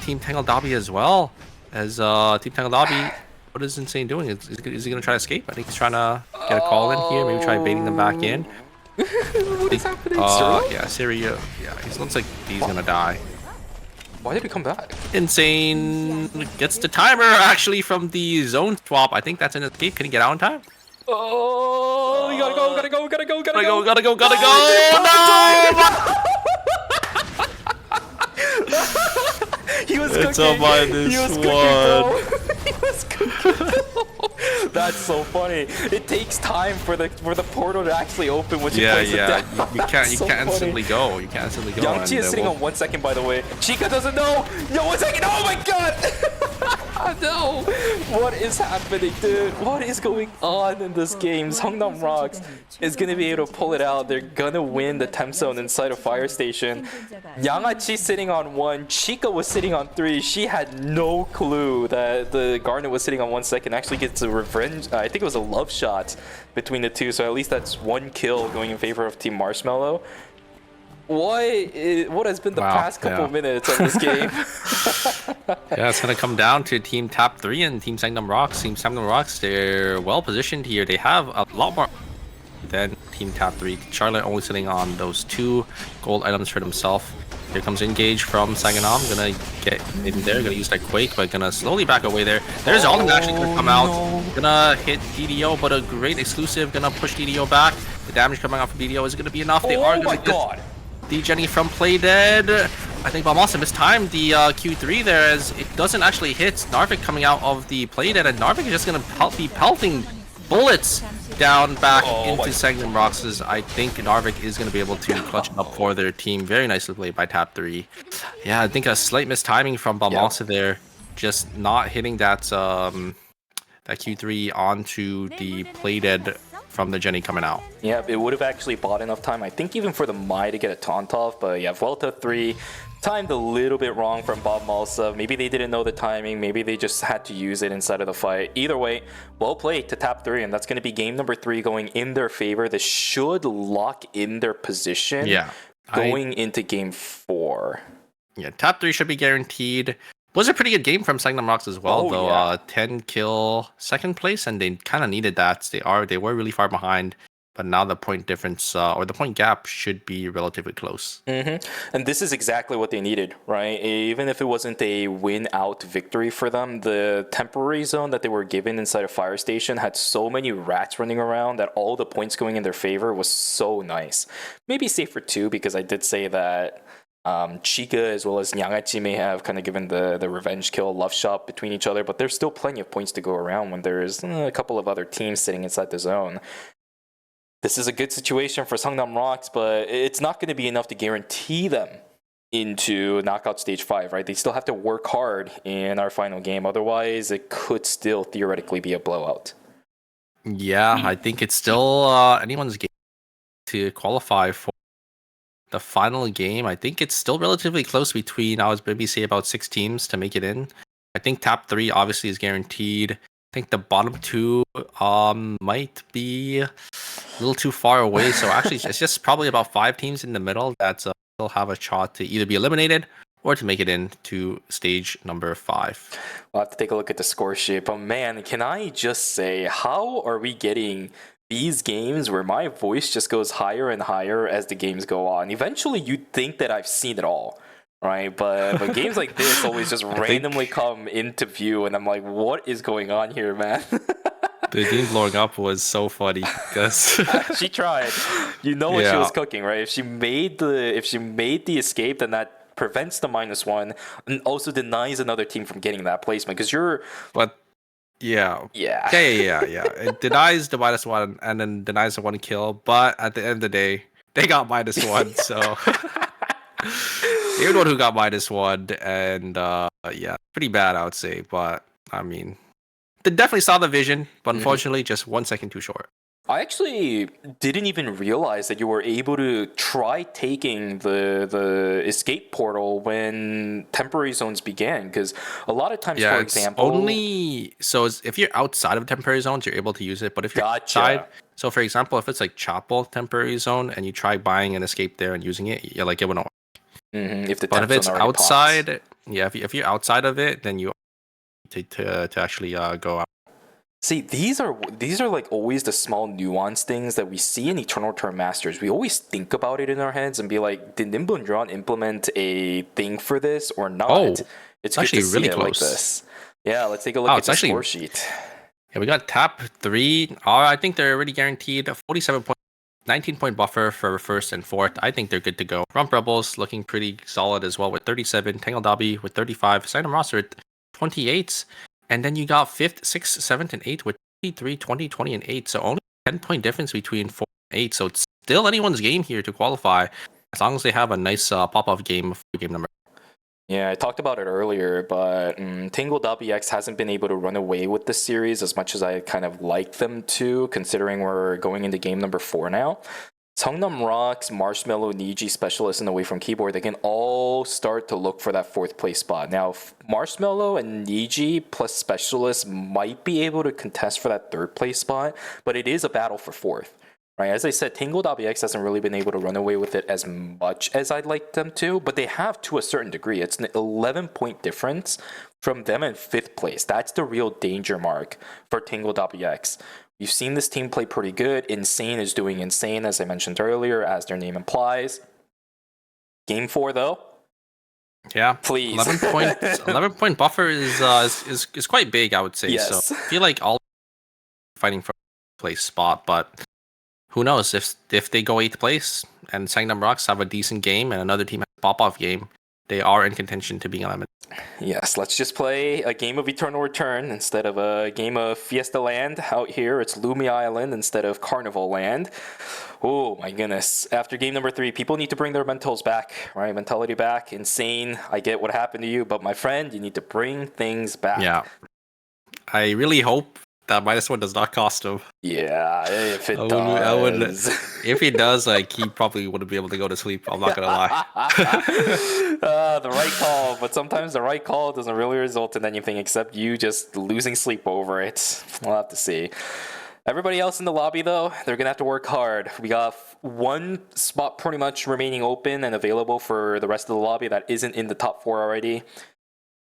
Team Tangle Dobby as well. As Team Tangle Dobby, what is Insane doing? Is he gonna try to escape? I think he's trying to get a call in here, maybe try baiting them back in. What is happening? Yeah, Syria. Yeah, he looks like he's gonna die. Why did he come back? Insane gets the timer actually from the zone swap. I think that's an escape. Can he get out in time? Oh, you gotta go, gotta go, gotta go, gotta go. Gotta go, gotta go. No! He was It's cooking. a minus He was cooking, bro. He was cooking. That's so funny. It takes time for the portal to actually open when you place it down. You can't So funny. instantly go. You can't instantly go. Yang Chi is sitting on 1 second, by the way. Chica doesn't know. Yo, 1 second. Oh my god. No. What is happening, dude? What is going on in this game? Songnam Rocks is gonna be able to pull it out. They're gonna win the temp zone inside of Fire Station. Yang Chi sitting on 1. Chica was sitting on 3. She had no clue that the Garnet was sitting on 1 second. Actually gets a revenge. I think it was a love shot between the two. So at least that's 1 kill going in favor of Team Marshmallow. What has been the past couple minutes of this game? Yeah, it's gonna come down to Team Tap 3 and Team Sangnam Rocks. Team Sangnam Rocks, they're well positioned here. They have a lot more than Team Tap 3. Charlotte only sitting on those 2 gold items for themselves. Here comes Engage from Sangnam. Gonna get in there, gonna use that Quake, but gonna slowly back away there. There's Alden actually gonna come out. Gonna hit DDO, but a great exclusive. Gonna push DDO back. The damage coming off of DDO is gonna be enough. They are gonna get the Jenny from Play Dead. I think Balmasa mistimed the Q3 there as it doesn't actually hit Narvik coming out of the Play Dead, and Narvik is just gonna be pelting bullets down back into Sangnam Rocks. I think Narvik is going to be able to clutch up for their team. Very nicely played by Tap 3. Yeah, I think a slight mistiming from Balmasa there. Just not hitting that that Q3 onto the Play Dead from the Jenny coming out. Yeah, it would have actually bought enough time, I think, even for the Mai to get a taunt off. But yeah, Vuelta 3 timed a little bit wrong from Bob Malsa. Maybe they didn't know the timing. Maybe they just had to use it inside of the fight. Either way, well played to Tap 3, and that's going to be game number 3 going in their favor. This should lock in their position going into game 4. Yeah, Tap 3 should be guaranteed. Was a pretty good game from Sangnam Rocks as well, though. 10 kill second place, and they kind of needed that. They were really far behind, but now the point difference or the point gap should be relatively close. And this is exactly what they needed, right? Even if it wasn't a win-out victory for them, the temporary zone that they were given inside of Fire Station had so many rats running around that all the points going in their favor was so nice. Maybe safer too, because I did say that Chica as well as Nyangachi may have kind of given the revenge kill love shot between each other, but there's still plenty of points to go around when there's a couple of other teams sitting inside the zone. This is a good situation for Songnam Rocks, but it's not going to be enough to guarantee them into knockout stage 5, right? They still have to work hard in our final game. Otherwise, it could still theoretically be a blowout. Yeah, I think it's still anyone's game to qualify for the final game. I think it's still relatively close between, I was maybe say about 6 teams to make it in. I think Tap 3 obviously is guaranteed. I think the bottom 2 might be a little too far away. So actually, it's just probably about 5 teams in the middle that still have a shot to either be eliminated or to make it into stage number 5. We'll have to take a look at the score sheet. But man, can I just say, how are we getting these games where my voice just goes higher and higher as the games go on? Eventually, you'd think that I've seen it all, right? But games like this always just randomly come into view, and I'm like, what is going on here, man? The game blowing up was so funny because she tried. You know what she was cooking, right? If she made the escape, then that prevents the -1 and also denies another team from getting that placement, because you're. But yeah. It denies the -1 and then denies the 1 kill, but at the end of the day, they got -1, so they're the one who got -1, and pretty bad, I would say. But I mean, they definitely saw the vision, but unfortunately, just 1 second too short. I actually didn't even realize that you were able to try taking the escape portal when temporary zones began, because a lot of times, for example, if you're outside of temporary zones, you're able to use it. But if you're outside, so for example, if it's like Chapel temporary zone and you try buying an escape there and using it, it wouldn't work. If it's outside, if you're outside of it, then you to actually go out. See, these are like always the small nuance things that we see in Eternal Return Masters. We always think about it in our heads and be like, did Nimbundron implement a thing for this or not? Oh, it's good actually to see really it close. like this. Yeah, let's take a look Oh, at it's the actually- score sheet. Yeah, we got tap 3. I think they're already guaranteed a 19-point buffer for first and fourth. I think they're good to go. Rump Rebels looking pretty solid as well with 37. Tangle Dobby with 35. Signum Roster at 28. And then you got 5th, 6th, 7th, and 8th with 23, 20, 20, and 8. So only 10-point difference between 4 and 8. So it's still anyone's game here to qualify as long as they have a nice pop-off game for game number. Yeah, I talked about it earlier, but Tingle WX hasn't been able to run away with this series as much as I kind of like them to, considering we're going into game number 4 now. Sungnam Rocks, Marshmallow, Niji, Specialist, and Away from Keyboard, they can all start to look for that 4th place spot. Now, Marshmallow and Niji plus Specialist might be able to contest for that 3rd place spot, but it is a battle for 4th. Right, as I said, Tingle.bx hasn't really been able to run away with it as much as I'd like them to, but they have to a certain degree. It's an 11-point difference from them in 5th place. That's the real danger mark for Tingle.bx. You've seen this team play pretty good. Insane is doing insane, as I mentioned earlier, as their name implies. Game 4, though. Yeah, Please. 11-point buffer is quite big, I would say. Yes. So I feel like all fighting for place spot, but who knows if they go 8th place and Sangnam Rocks have a decent game and another team has a pop-off game, they are in contention to being eliminated. Yes, let's just play a game of Eternal Return instead of a game of Fiesta Land. Out here, it's Lumi Island instead of Carnival Land. Oh my goodness. After game number 3, people need to bring their mentals back, right? Mentality back. Insane. I get what happened to you, but my friend, you need to bring things back. Yeah. I really hope that -1 does not cost him. Yeah, if it I would, does. if he does, like, he probably wouldn't be able to go to sleep. I'm not gonna lie. The right call, but sometimes the right call doesn't really result in anything except you just losing sleep over it. We'll have to see. Everybody else in the lobby, though, they're gonna have to work hard. We got 1 spot pretty much remaining open and available for the rest of the lobby that isn't in the top 4 already.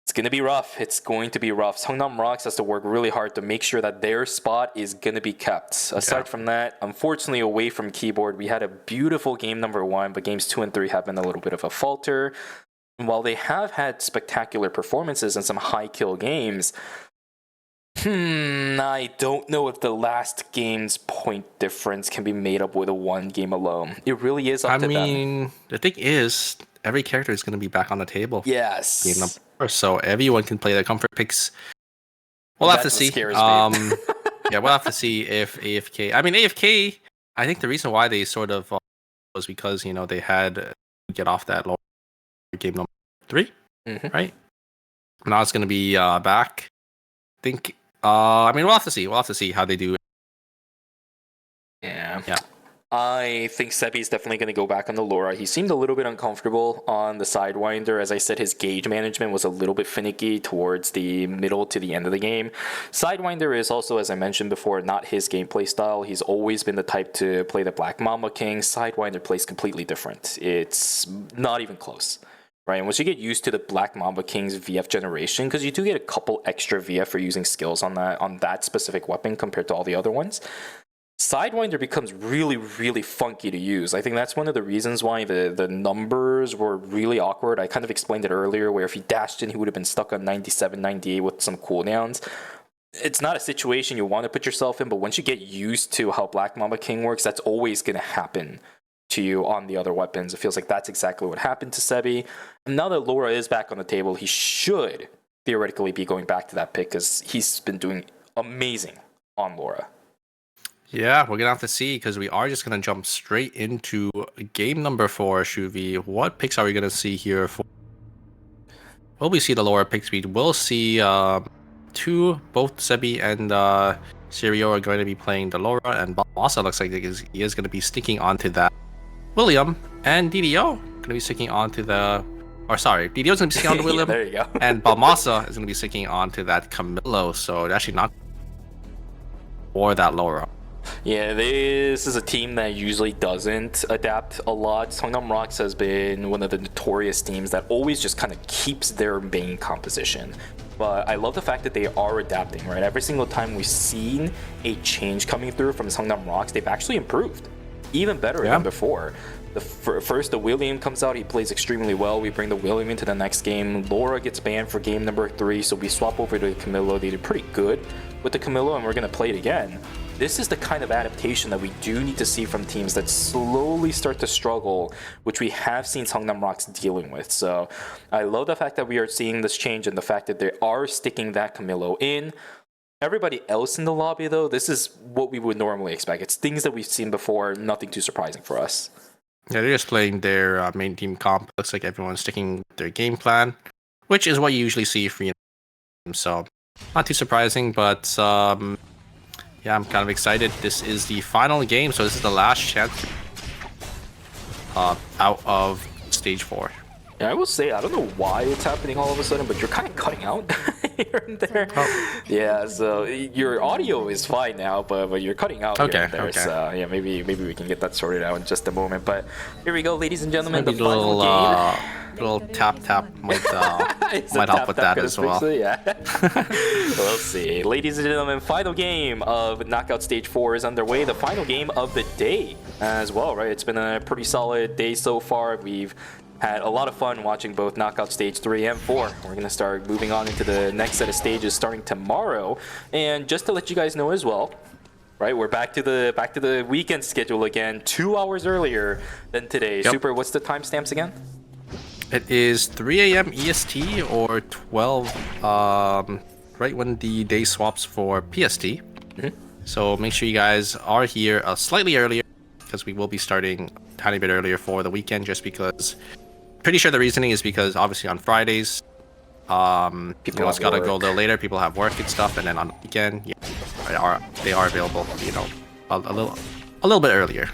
It's going to be rough. It's going to be rough. Sungnam Rocks has to work really hard to make sure that their spot is going to be kept. Aside from that, unfortunately, Away from Keyboard, we had a beautiful game number 1, but games 2 and 3 have been a little bit of a falter. And while they have had spectacular performances and some high kill games, I don't know if the last game's point difference can be made up with a 1 game alone. It really is up to them. I mean, the thing is, every character is going to be back on the table. Yes. Game number 4, so everyone can play their comfort picks. We'll have to That's what see. scares me. Yeah, we'll have to see if AFK. I mean, AFK. I think the reason why they sort of was because they had to get off that low game number 3, right? Now it's going to be back. I think. I mean, we'll have to see. We'll have to see how they do. Yeah. Yeah. I think Sebi's definitely going to go back on the Laura. He seemed a little bit uncomfortable on the Sidewinder. As I said, his gauge management was a little bit finicky towards the middle to the end of the game. Sidewinder is also, as I mentioned before, not his gameplay style. He's always been the type to play the Black Mamba King. Sidewinder plays completely different. It's not even close. Right, and once you get used to the Black Mamba King's VF generation, because you do get a couple extra VF for using skills on that specific weapon compared to all the other ones, Sidewinder becomes really, really funky to use. I think that's one of the reasons why the numbers were really awkward. I kind of explained it earlier, where if he dashed in, he would have been stuck on 97, 98 with some cooldowns. It's not a situation you want to put yourself in, but once you get used to how Black Mamba King works, that's always going to happen to you on the other weapons. It feels like that's exactly what happened to Sebi. And now that Laura is back on the table, he should theoretically be going back to that pick because he's been doing amazing on Laura. Yeah, we're gonna have to see because we are just gonna jump straight into game number 4. Shuvi, what picks are we gonna see here? Will we see the Laura picks? We will see both Sebi and Sirio are going to be playing the Laura, and Balmasa looks like he is going to be sticking onto that. William and DDO going to be sticking onto the... Or sorry, DDO is going to be sticking onto William. There you go. And Balmasa is going to be sticking onto that Camillo, so actually not... Or that Laura. Yeah, this is a team that usually doesn't adapt a lot. Seongnam Rocks has been one of the notorious teams that always just kind of keeps their main composition. But I love the fact that they are adapting, right? Every single time we've seen a change coming through from Seongnam Rocks, they've actually improved. Even better than before. First, the William comes out, he plays extremely well. We bring the William into the next game. Laura gets banned for game number 3, so we swap over to Camillo. They did pretty good with the Camillo, and we're going to play it again. This is the kind of adaptation that we do need to see from teams that slowly start to struggle, which we have seen Seongnam Rocks dealing with. So I love the fact that we are seeing this change and the fact that they are sticking that Camillo in. Everybody else in the lobby, though, this is what we would normally expect. It's things that we've seen before, nothing too surprising for us. Yeah, they're just playing their main team comp. Looks like everyone's sticking with their game plan, which is what you usually see for you. So, not too surprising, but yeah, I'm kind of excited. This is the final game, so this is the last chance out of stage 4. Yeah, I will say, I don't know why it's happening all of a sudden, but you're kind of cutting out here and there. Yeah, so your audio is fine now, but you're cutting out here and there. So yeah, maybe we can get that sorted out in just a moment. But here we go, ladies and gentlemen, the final game. Little tap might help with that as well. Yeah. We'll see. Ladies and gentlemen, final game of Knockout Stage 4 is underway. The final game of the day as well, right? It's been a pretty solid day so far. We've had a lot of fun watching both Knockout Stage 3 and 4. We're going to start moving on into the next set of stages starting tomorrow. And just to let you guys know as well, right, we're back to the weekend schedule again, 2 hours earlier than today. Yep. Super, what's the timestamps again? It is 3 a.m. EST or 12, right when the day swaps for PST. So make sure you guys are here slightly earlier, because we will be starting a tiny bit earlier for the weekend, just because. Pretty sure the reasoning is because obviously on Fridays, people have gotta go a little later. People have work and stuff, and then on the weekend, yeah, they are available, you know, a little bit earlier.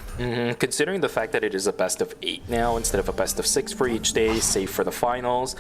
Considering the fact that it is a best of 8 now instead of a best of 6 for each day, save for the finals,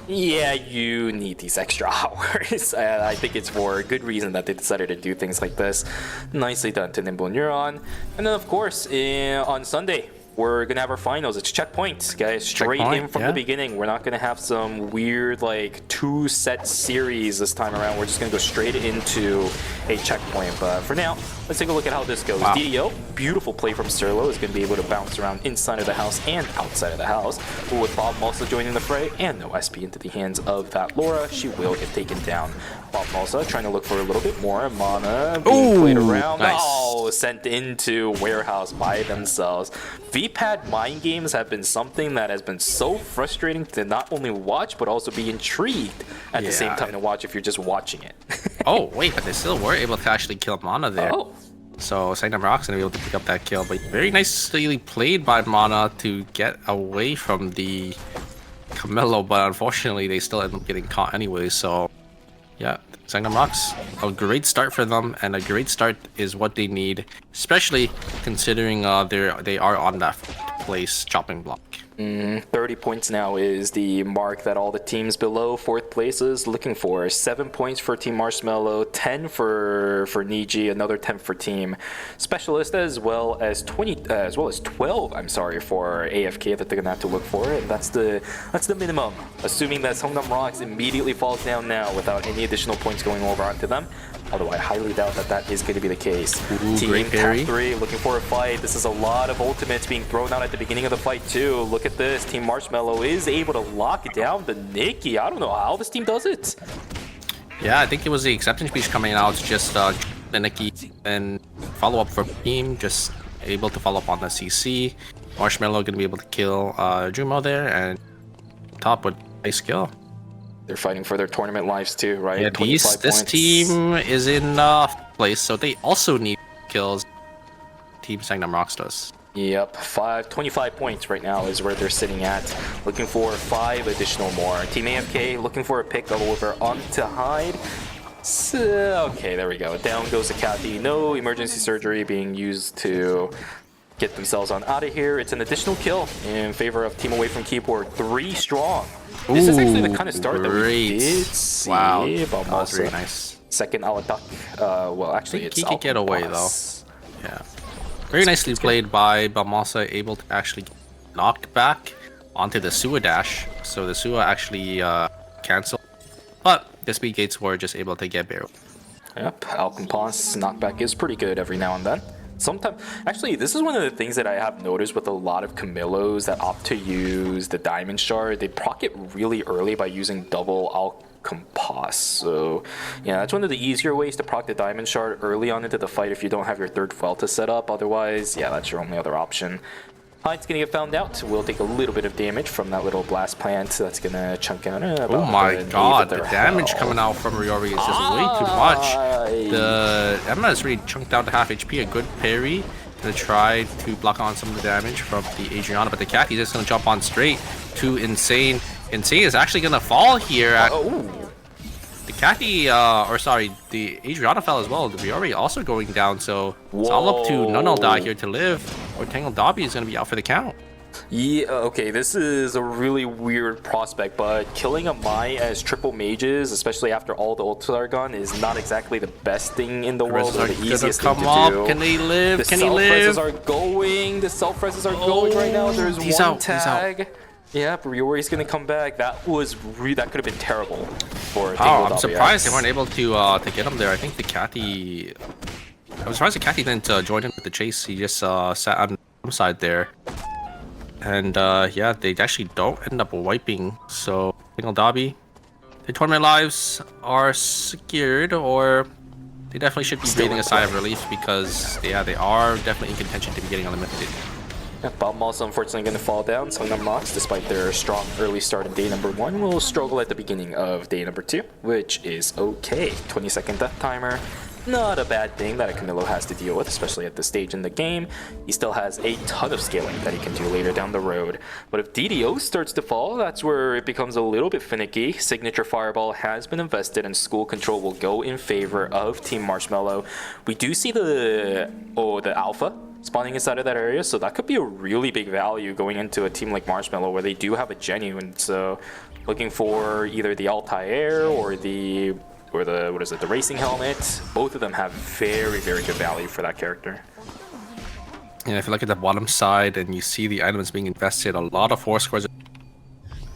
yeah, you need these extra hours. I think it's for a good reason that they decided to do things like this. Nicely done to Nimble Neuron. And then of course, on Sunday, we're gonna have our finals. It's checkpoints, guys. Straight in from the beginning. We're not gonna have some weird like 2-set series this time around. We're just gonna go straight into a checkpoint. But for now, let's take a look at how this goes. Wow. DDO, beautiful play from Sirlo, is gonna be able to bounce around inside of the house and outside of the house. But with Bob also joining the fray and no SP into the hands of that Laura, she will get taken down. Bob Malsa trying to look for a little bit more mana being played around. Nice. Oh, sent into warehouse by themselves. VPAD mind games have been something that has been so frustrating to not only watch but also be intrigued at the same time to watch if you're just watching it. Oh wait, but they still were able to actually kill Mana there. Oh. So Seongnam Rocks gonna be able to pick up that kill, but very nicely played by Mana to get away from the Camillo, but unfortunately they still end up getting caught anyway. So yeah, Seongnam Rocks, a great start for them, and a great start is what they need, especially considering they are on that place chopping block. 30 points now is the mark that all the teams below 4th place is looking for. 7 points for Team Marshmallow, 10 for Niji, another 10 for Team Specialist, as well as 12. I'm sorry, for AFK that they're gonna have to look for, and that's the minimum. Assuming that Seongnam Rocks immediately falls down now without any additional points going over onto them. Although I highly doubt that is going to be the case. Team Tap 3 looking for a fight. This is a lot of ultimates being thrown out at the beginning of the fight too. Look at this. Team Marshmallow is able to lock down the Nikki. I don't know how this team does it. Yeah, I think it was the acceptance speech coming out, just the Nikki and follow up for team, just able to follow up on the CC. Marshmallow going to be able to kill Jumo there, and top with nice kill. They're fighting for their tournament lives too, right? Yeah, this team is in place, so they also need kills. Team Seongnam Rocks does. Yep, 25 points right now is where they're sitting at. Looking for 5 additional more. Team AFK looking for a pick over onto Hyde. So, okay, there we go. Down goes the Kathy. No emergency surgery being used to get themselves on out of here. It's an additional kill in favor of Team Away from Keyboard. 3 strong. This is actually the kind of start that we did see. Wow, that was very nice. Second Aladak. Well, actually, I think he could get away though. Yeah. Very nicely played by Balmasa, able to actually get knocked back onto the Sua dash. So the Sua actually canceled. But the speed gates were just able to get barrel. Yep, Alcompon's knockback is pretty good every now and then. Sometimes, actually, this is one of the things that I have noticed with a lot of Camillos that opt to use the Diamond Shard. They proc it really early by using double Alcompos. So, yeah, that's one of the easier ways to proc the Diamond Shard early on into the fight if you don't have your third Vuelta set up. Otherwise, yeah, that's your only other option. Hyde's gonna get found out. We'll take a little bit of damage from that little blast plant. That's gonna chunk out. Oh my god, the damage coming out from Riori is just way too much. The Emma is really chunked out to half HP. A good parry to try to block on some of the damage from the Adriana, but the Cathy's just gonna jump on straight to Insane. Insane is actually gonna fall here. The Cathy, or sorry, the Adriana fell as well. The Riori also going down, so it's all up to Nun'll Die here to live, or Tangled Dobby is going to be out for the count. Yeah, okay, this is a really weird prospect, but killing a Mai as triple mages, especially after all the ults are gone, is not exactly the best thing in the world, or the easiest thing to do. Can they live? Can he The live? self-reses are going. The self-reses are going right now. There's one tag. Yeah, Riori's gonna come back. That could have been terrible for I'm surprised they weren't able to get him there. I think the Cathy. I'm surprised the Cathy didn't join in with the chase. He just sat on the side there. And yeah, they actually don't end up wiping. So Tangled Dobby, the tournament lives are secured, or they definitely should be breathing a sigh of relief because yeah, they are definitely in contention to be getting eliminated. Balm also unfortunately going to fall down. Songnam Mox, despite their strong early start in day number 1, will struggle at the beginning of day number 2, which is okay. 20-second death timer. Not a bad thing that a Camillo has to deal with, especially at this stage in the game. He still has a ton of scaling that he can do later down the road. But if DDO starts to fall, that's where it becomes a little bit finicky. Signature Fireball has been invested and school control will go in favor of Team Marshmallow. We do see the Alpha spawning inside of that area, so that could be a really big value going into a team like Marshmallow where they do have a genuine. So looking for either the Altair or the racing helmet. Both of them have very, very good value for that character. And if you look at the bottom side and you see the items being invested, a lot of 4 scores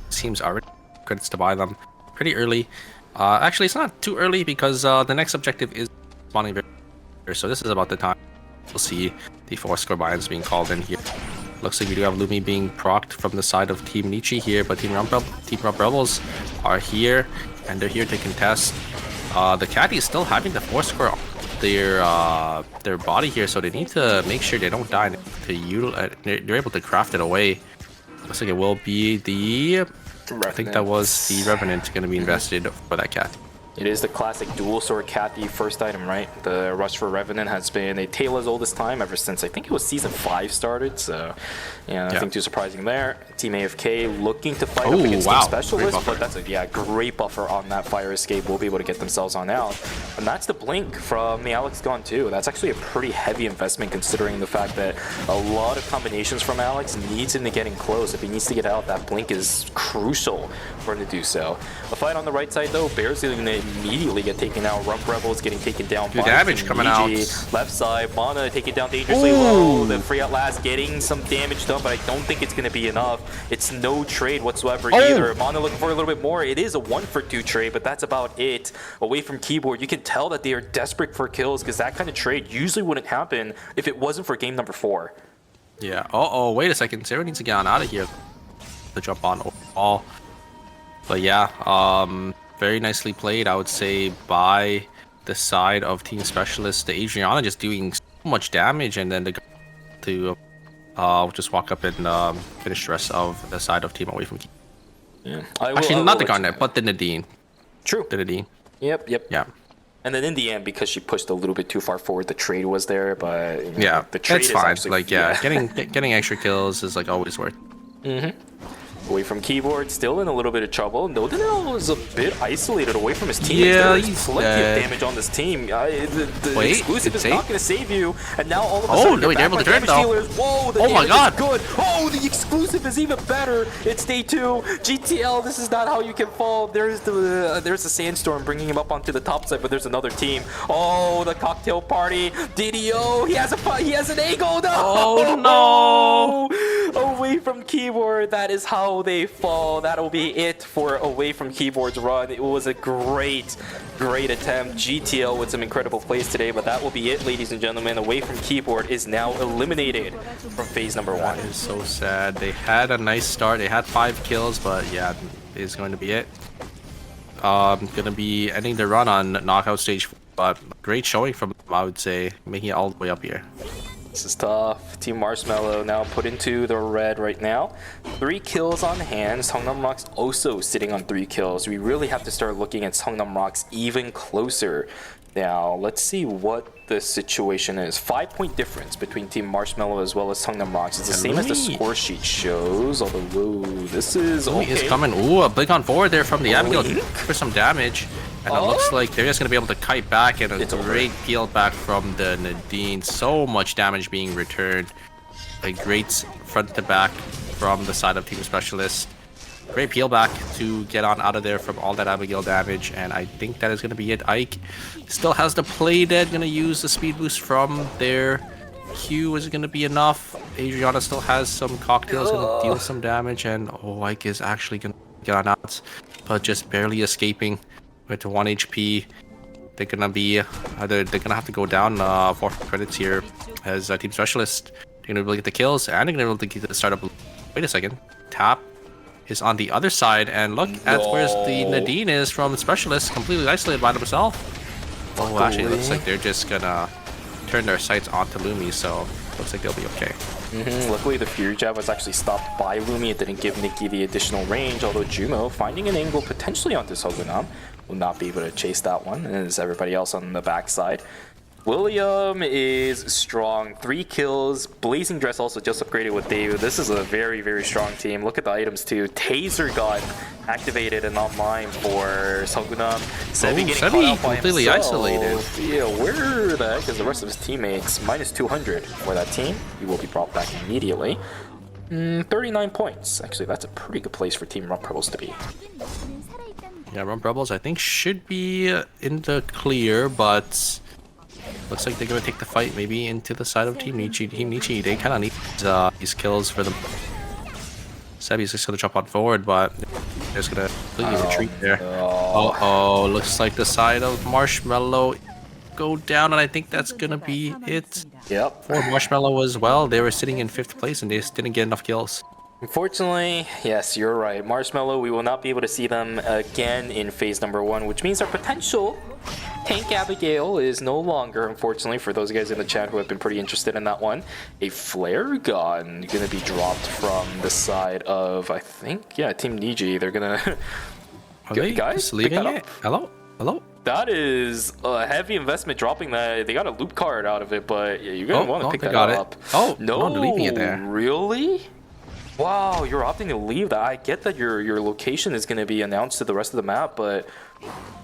seems already credits to buy them pretty early. Actually, it's not too early because the next objective is spawning very early, so this is about the time we'll see the 4 score buy-ins being called in here. Looks like we do have Lumi being procced from the side of Team Nietzsche here, but Team Rump Rebels are here and they're here to contest. The Cathy is still having the 4 score on their body here, so they need to make sure they don't die. They're able to craft it away. Looks like it will be the Revenant. I think that was the Revenant going to be invested for that Cathy. It is the classic dual sword Cathy first item, right? The rush for Revenant has been a tale as old as time ever since I think it was season 5 started. So, yeah, nothing too surprising there. Team AFK looking to fight up against Team Specialist, but that's a great buffer on that fire escape. Will be able to get themselves on out, and that's the blink from the Alex Gone too. That's actually a pretty heavy investment considering the fact that a lot of combinations from Alex needs him to getting close. If he needs to get out, that blink is crucial for him to do so. The fight on the right side though, Bears is going to immediately get taken out. Rump Rebels getting taken down. Good damage coming out. Left side, Mana taken down dangerously low. The Free at last getting some damage done, but I don't think it's going to be enough. It's no trade whatsoever either. Mana looking for a little bit more. It is a 1-for-2 trade, but that's about it. Away from keyboard, you can tell that they are desperate for kills because that kind of trade usually wouldn't happen if it wasn't for game number 4. Yeah. Wait a second. Zero needs to get on out of here to jump on overall. But yeah, very nicely played, I would say, by the side of Team Specialist. The Adriana just doing so much damage, and then the to just walk up and finish the rest of the side of Team Away from Key. Yeah. Actually, not the Garnet, but the Nadine. True. The Nadine. Yep. Yeah. And then in the end, because she pushed a little bit too far forward, the trade was there, but you know, yeah, the trade it's is fine. actually, like getting extra kills is like always worth. Away from keyboard, still in a little bit of trouble. Nodinel is a bit isolated away from his team. Yeah, There's he's plenty dead. of damage on this team. The Wait, exclusive it's is not going to save you. And now all of a Oh, sudden, no, you're they're able back to by turn damage though. dealers. Whoa, the Oh my damage God. is good. Oh, the exclusive is even better. It's day 2. GTL, this is not how you can fall. There's the sandstorm bringing him up onto the top side, but there's another team. Oh, the cocktail party. DDO, he has an angle. No. Oh no! Away from keyboard, that is how they fall. That'll be it for Away from Keyboard's run. It was a great attempt. GTL with some incredible plays today, but that will be it, ladies and gentlemen. Away from Keyboard is now eliminated from phase number 1. That is so sad. They had a nice start. They had 5 kills, but yeah, is going to be it. Gonna be ending the run on knockout stage, but great showing from them, I would say, making it all the way up here. This is tough. Team Marshmallow now put into the red right now. 3 kills on hand. Seongnam Rocks also sitting on 3 kills. We really have to start looking at Seongnam Rocks even closer. Now, let's see what the situation is. 5-point difference between Team Marshmallow as well as Seongnam Rocks. It's the same as the score sheet shows, although, whoa, this is Louis okay. is coming. Ooh, a blink on forward there from the Abigail for some damage. And it looks like they're just going to be able to kite back, and a great peel back from the Nadine. So much damage being returned. A great front to back from the side of Team Specialist. Great peel back to get on out of there from all that Abigail damage, and I think that is going to be it. Ike still has the play dead, going to use the speed boost from their Q. Is it going to be enough? Adriana still has some cocktails, going to deal some damage, and oh, Ike is actually going to get on out, but just barely escaping with 1 HP. They're going to be they're going to have to go down 4 credits here as Team Specialist. They're going to be able to get the kills, and they're going to be able to get the startup. Wait a second. Tap is on the other side, and look at where the Nadine is from Specialist, completely isolated by themselves. Oh, actually, it looks like they're just gonna turn their sights onto Lumi, so looks like they'll be okay. Luckily, the Fury Jab was actually stopped by Lumi. It didn't give Nikki the additional range, although Jumo, finding an angle potentially onto Sogunam, will not be able to chase that one, as everybody else on the backside. William is strong, 3 kills. Blazing Dress also just upgraded with David. This is a very, very strong team. Look at the items too. Taser got activated and online for Sogunam. Sebi getting caught out by completely himself. isolated. Yeah, where the heck is the rest of his teammates? Minus 200 for that team. He will be brought back immediately. 39 points. Actually, that's a pretty good place for Team Rump Rebels to be. Yeah, Rump Rebels I think should be in the clear, but looks like they're gonna take the fight maybe into the side of Team Nietzsche. Team Nietzsche, they kind of need these kills for them. Sebi's just gonna jump on forward, but they're just gonna completely retreat there. Uh-oh, looks like the side of Marshmallow go down, and I think that's gonna be it. Yep. For Marshmallow as well, they were sitting in 5th place and they just didn't get enough kills. Unfortunately, yes, you're right. Marshmallow, we will not be able to see them again in phase number 1, which means our potential Tank Abigail is no longer, unfortunately, for those guys in the chat who have been pretty interested in that one. A flare gun gonna be dropped from the side of, I think, yeah, Team Niji. They're gonna... Are they guys, just pick leaving that it? up. Hello? Hello? That is a heavy investment dropping that. They got a loop card out of it, but yeah, you're gonna want to pick that up. Oh, no, they're leaving it there. Really? Wow, you're opting to leave that. I get that your location is going to be announced to the rest of the map, but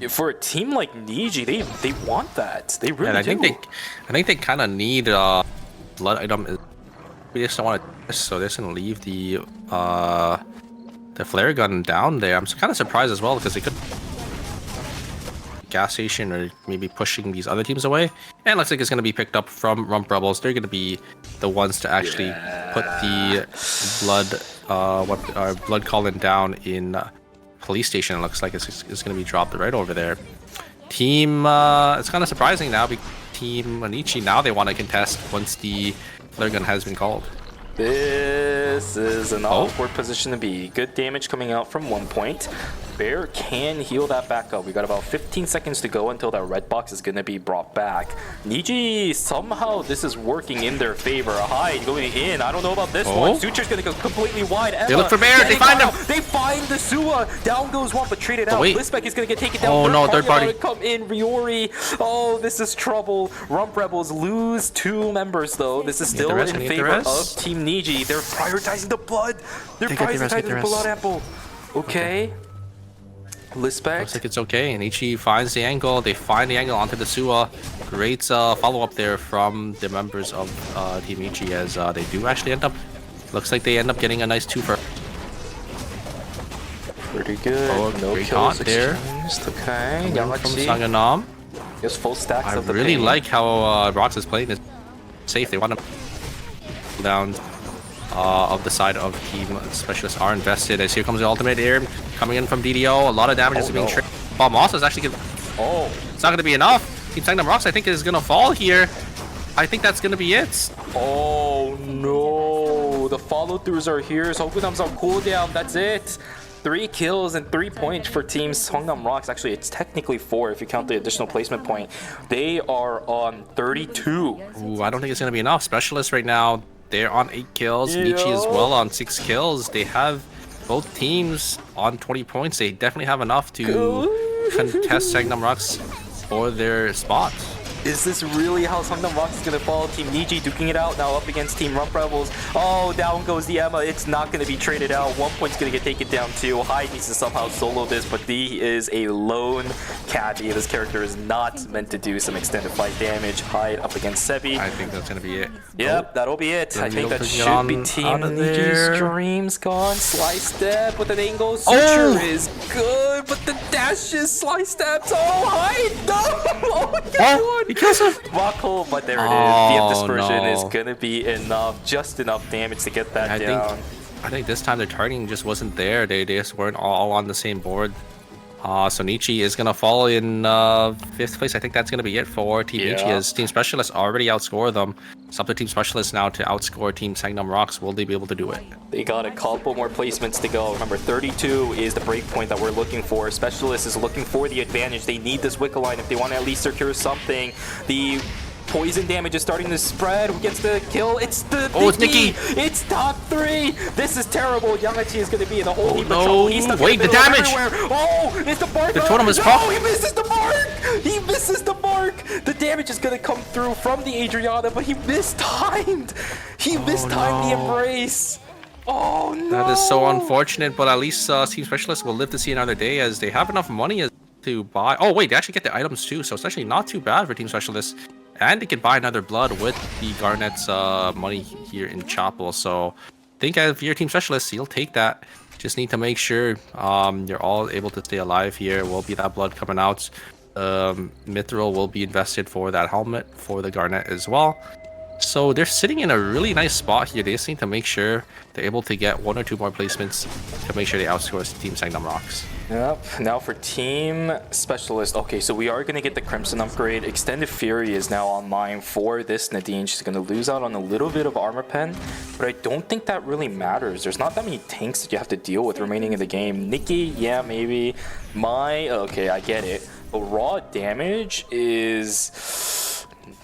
for a team like Niji, they want that. They really And I do. think they kind of need blood item. We just don't want to, so they're just gonna leave the flare gun down there. I'm kind of surprised as well because they could gas station or maybe pushing these other teams away. And it looks like it's gonna be picked up from Rump Rebels. They're gonna be the ones to actually put the blood calling down in police station. It looks like it's gonna be dropped right over there. Team, it's kind of surprising now because Team Anichi now they want to contest once the flare gun has been called. This is an awkward position to be. Good damage coming out from 1 point. Bear can heal that back up. We got about 15 seconds to go until that red box is gonna be brought back. Niji, somehow this is working in their favor. Hyde going in. I don't know about this one. Suture's gonna go completely wide. Emma, They look for Bear. They find him. They find the Sua. Down goes one, but traded out. wait. Lispec is gonna get taken down. Oh, no, third party. About to come in. Riori. Oh, this is trouble. Rump Rebels lose 2 members though. This is still in favor of Team Niji. They're prioritizing the blood. They're prioritizing the blood ample. Okay. Lispec. Looks like it's okay. And Ichi finds the angle. They find the angle onto the Sua. Great follow-up there from the members of Team Ichi as they do actually end up... Looks like they end up getting a nice 2 for... Pretty good. Oh, no great kills taunt there. Okay. From Yamachi. Sanganam. Just full stacks I of the really pain. like how Rox is playing this safe. They want to down of the side of Team Specialists are invested as here comes the ultimate here coming in from DDO. A lot of damage is being traded. Bomb also is actually it's not going to be enough. Team Sangnam Rox I think is going to fall here. I think that's going to be it. Oh no, the follow-throughs are here. Hokunam's on cooldown. That's it. 3 kills and 3 points for Team Songnam Rocks. Actually, it's technically 4 if you count the additional placement point. They are on 32. Ooh, I don't think it's going to be enough. Specialists right now, they're on 8 kills. Michi as well on 6 kills. They have both teams on 20 points. They definitely have enough to contest Sangnam Rocks for their spot. Is this really how Songnam Rocks is going to fall? Team Niji duking it out now up against Team Rump Rebels. Oh, down goes the Emma. It's not going to be traded out. 1 point's going to get taken down too. Hyde needs to somehow solo this, but he is a lone caddy. This character is not meant to do some extended fight damage. Hyde up against Sebi. I think that's going to be it. Yep, that'll be it. I think that should be Team out of Niji's there. dreams gone. Slice step with an angle. Suture is good, but the dash is slice steps. Oh, Hyde! No! Oh, he kills him. Buckle, but there it is. BF dispersion no. is gonna be enough, just enough damage to get that down. I think this time their targeting just wasn't there. They just weren't all on the same board. So Nichi is gonna fall in 5th place. I think that's gonna be it for Team Nichi as Team Specialists already outscore them. It's up to Team Specialists now to outscore Team Sangnam Rocks. Will they be able to do it? They got a couple more placements to go. Remember, 32 is the break point that we're looking for. Specialist is looking for the advantage. They need this Wicca line if they want to at least secure something. The poison damage is starting to spread. Who gets the kill? It's the it's Nikki. It's top 3. This is terrible. Yangachi is going to be in a whole heap of no. trouble. He's stuck in Wait, the the middle of damage. everywhere. Oh, it's the mark. The totem is no, proc. he misses the mark. He misses the mark. The damage is going to come through from the Adriana, but he mistimed. He mistimed the embrace. Oh no. That is so unfortunate, but at least Team Specialists will live to see another day as they have enough money to buy. Oh wait, they actually get the items too, so it's actually not too bad for Team Specialists. And they can buy another blood with the Garnet's money here in Chapel. So I think if you're Team Specialists, you'll take that. Just need to make sure you're all able to stay alive here. Will be that blood coming out. Mithril will be invested for that helmet for the Garnet as well. So they're sitting in a really nice spot here. They just need to make sure they're able to get 1 or 2 more placements to make sure they outscore Team Sangnam Rocks. Yep. Now for Team Specialist. Okay, so we are going to get the Crimson upgrade. Extended Fury is now online for this Nadine. She's going to lose out on a little bit of armor pen, but I don't think that really matters. There's not that many tanks that you have to deal with remaining in the game. Nikki, yeah, maybe. Okay, I get it. But raw damage is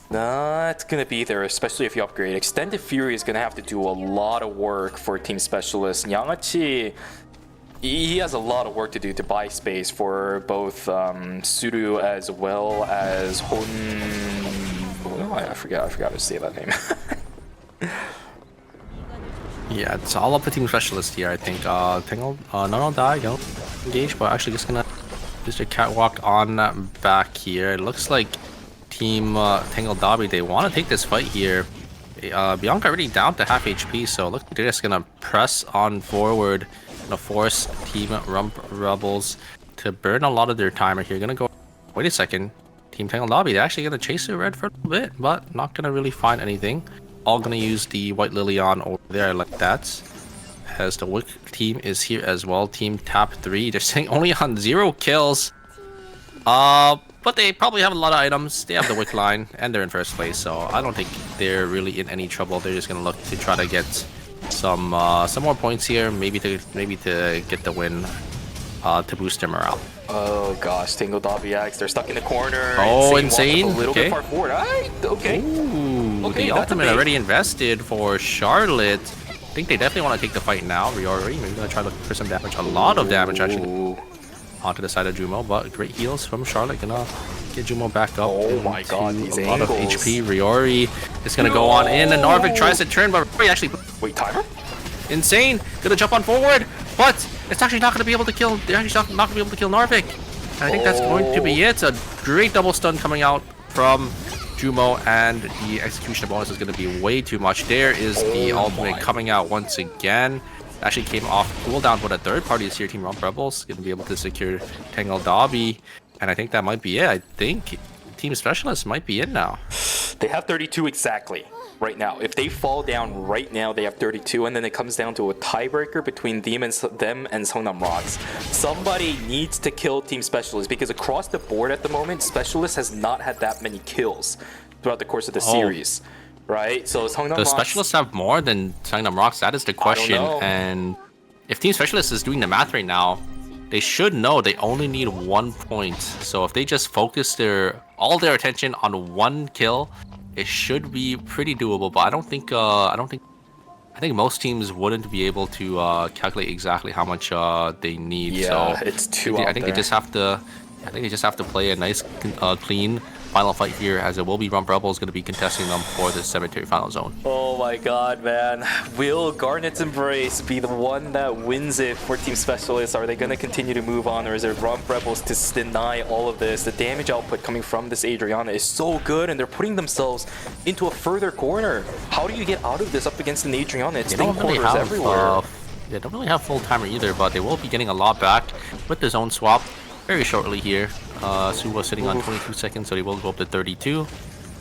not gonna be there, especially if you upgrade. Extended Fury is gonna have to do a lot of work for Team Specialist. Yangachi, he has a lot of work to do to buy space for both Suru as well as Hon. Oh, I forgot to say that name. Yeah, it's all up to Team Specialist here, I think. Tingle, no, die, don't engage, but actually just gonna use the catwalk on back here. It looks like Team Tangle Dobby, they want to take this fight here. Bianca already down to half HP, so look, they're just gonna press on forward, gonna force Team Rump Rebels to burn a lot of their timer here. Gonna go, wait a second, Team Tangle Dobby, they're actually gonna chase the red for a little bit, but not gonna really find anything. All gonna use the White Lily on over there like that. As the Wick team is here as well. Team Tap 3, they're sitting only on 0 kills. But they probably have a lot of items. They have the Wick line and they're in 1st place, so I don't think they're really in any trouble. They're just gonna look to try to get some more points here, maybe to get the win. to boost their morale. Oh gosh, Tango WX, they're stuck in the corner. Oh, walked Insane. A little Okay. bit far forward. Alright, okay. Ooh, Okay, the that's a ultimate bait. already invested for Charlotte. I think they definitely want to take the fight now. Riori, maybe gonna try to look for some damage. A lot of damage actually Ooh. onto the side of Jumo, but great heals from Charlotte. Gonna get Jumo back up. Oh my god, into these a lot of angles. HP. Riori is gonna go on in, and Narvik tries to turn, but Riori actually Wait, timer? Insane. Gonna jump on forward, but it's actually not gonna be able to kill. They're actually not gonna be able to kill Narvik. And I think that's going to be it. A great double stun coming out from Jumo, and the execution bonus is going to be way too much. There is the ultimate coming out once again. Actually came off cooldown, but a third party is here. Team Rump Rebels going to be able to secure Tangle Dobby, and I think that might be it. I think Team Specialist might be in now. They have 32 exactly right now. If they fall down right now, they have 32, and then it comes down to a tiebreaker between them and Songnam Rocks. Somebody needs to kill Team Specialist, because across the board at the moment, Specialist has not had that many kills throughout the course of the series, right? So Songnam The Rocks, Specialists have more than Songnam Rocks. That is the question. know. And if Team Specialist is doing the math right now, they should know they only need 1 point. So if they just focus all their attention on one kill, it should be pretty doable. But I think most teams wouldn't be able to calculate exactly how much they need. yeah, So it's too I think they just have to. I think they just have to play a nice, clean final fight here, as it will be Rump Rebels going to be contesting them for the Cemetery Final Zone. Oh my god, man. Will Garnet's Embrace be the one that wins it for Team Specialists? Are they going to continue to move on, or is it Rump Rebels to deny all of this? The damage output coming from this Adriana is so good, and they're putting themselves into a further corner. How do you get out of this up against an Adriana? It's staying corners everywhere. They don't really have full timer either, but they will be getting a lot back with the zone swap very shortly here. Suwa sitting on 22 seconds, so they will go up to 32.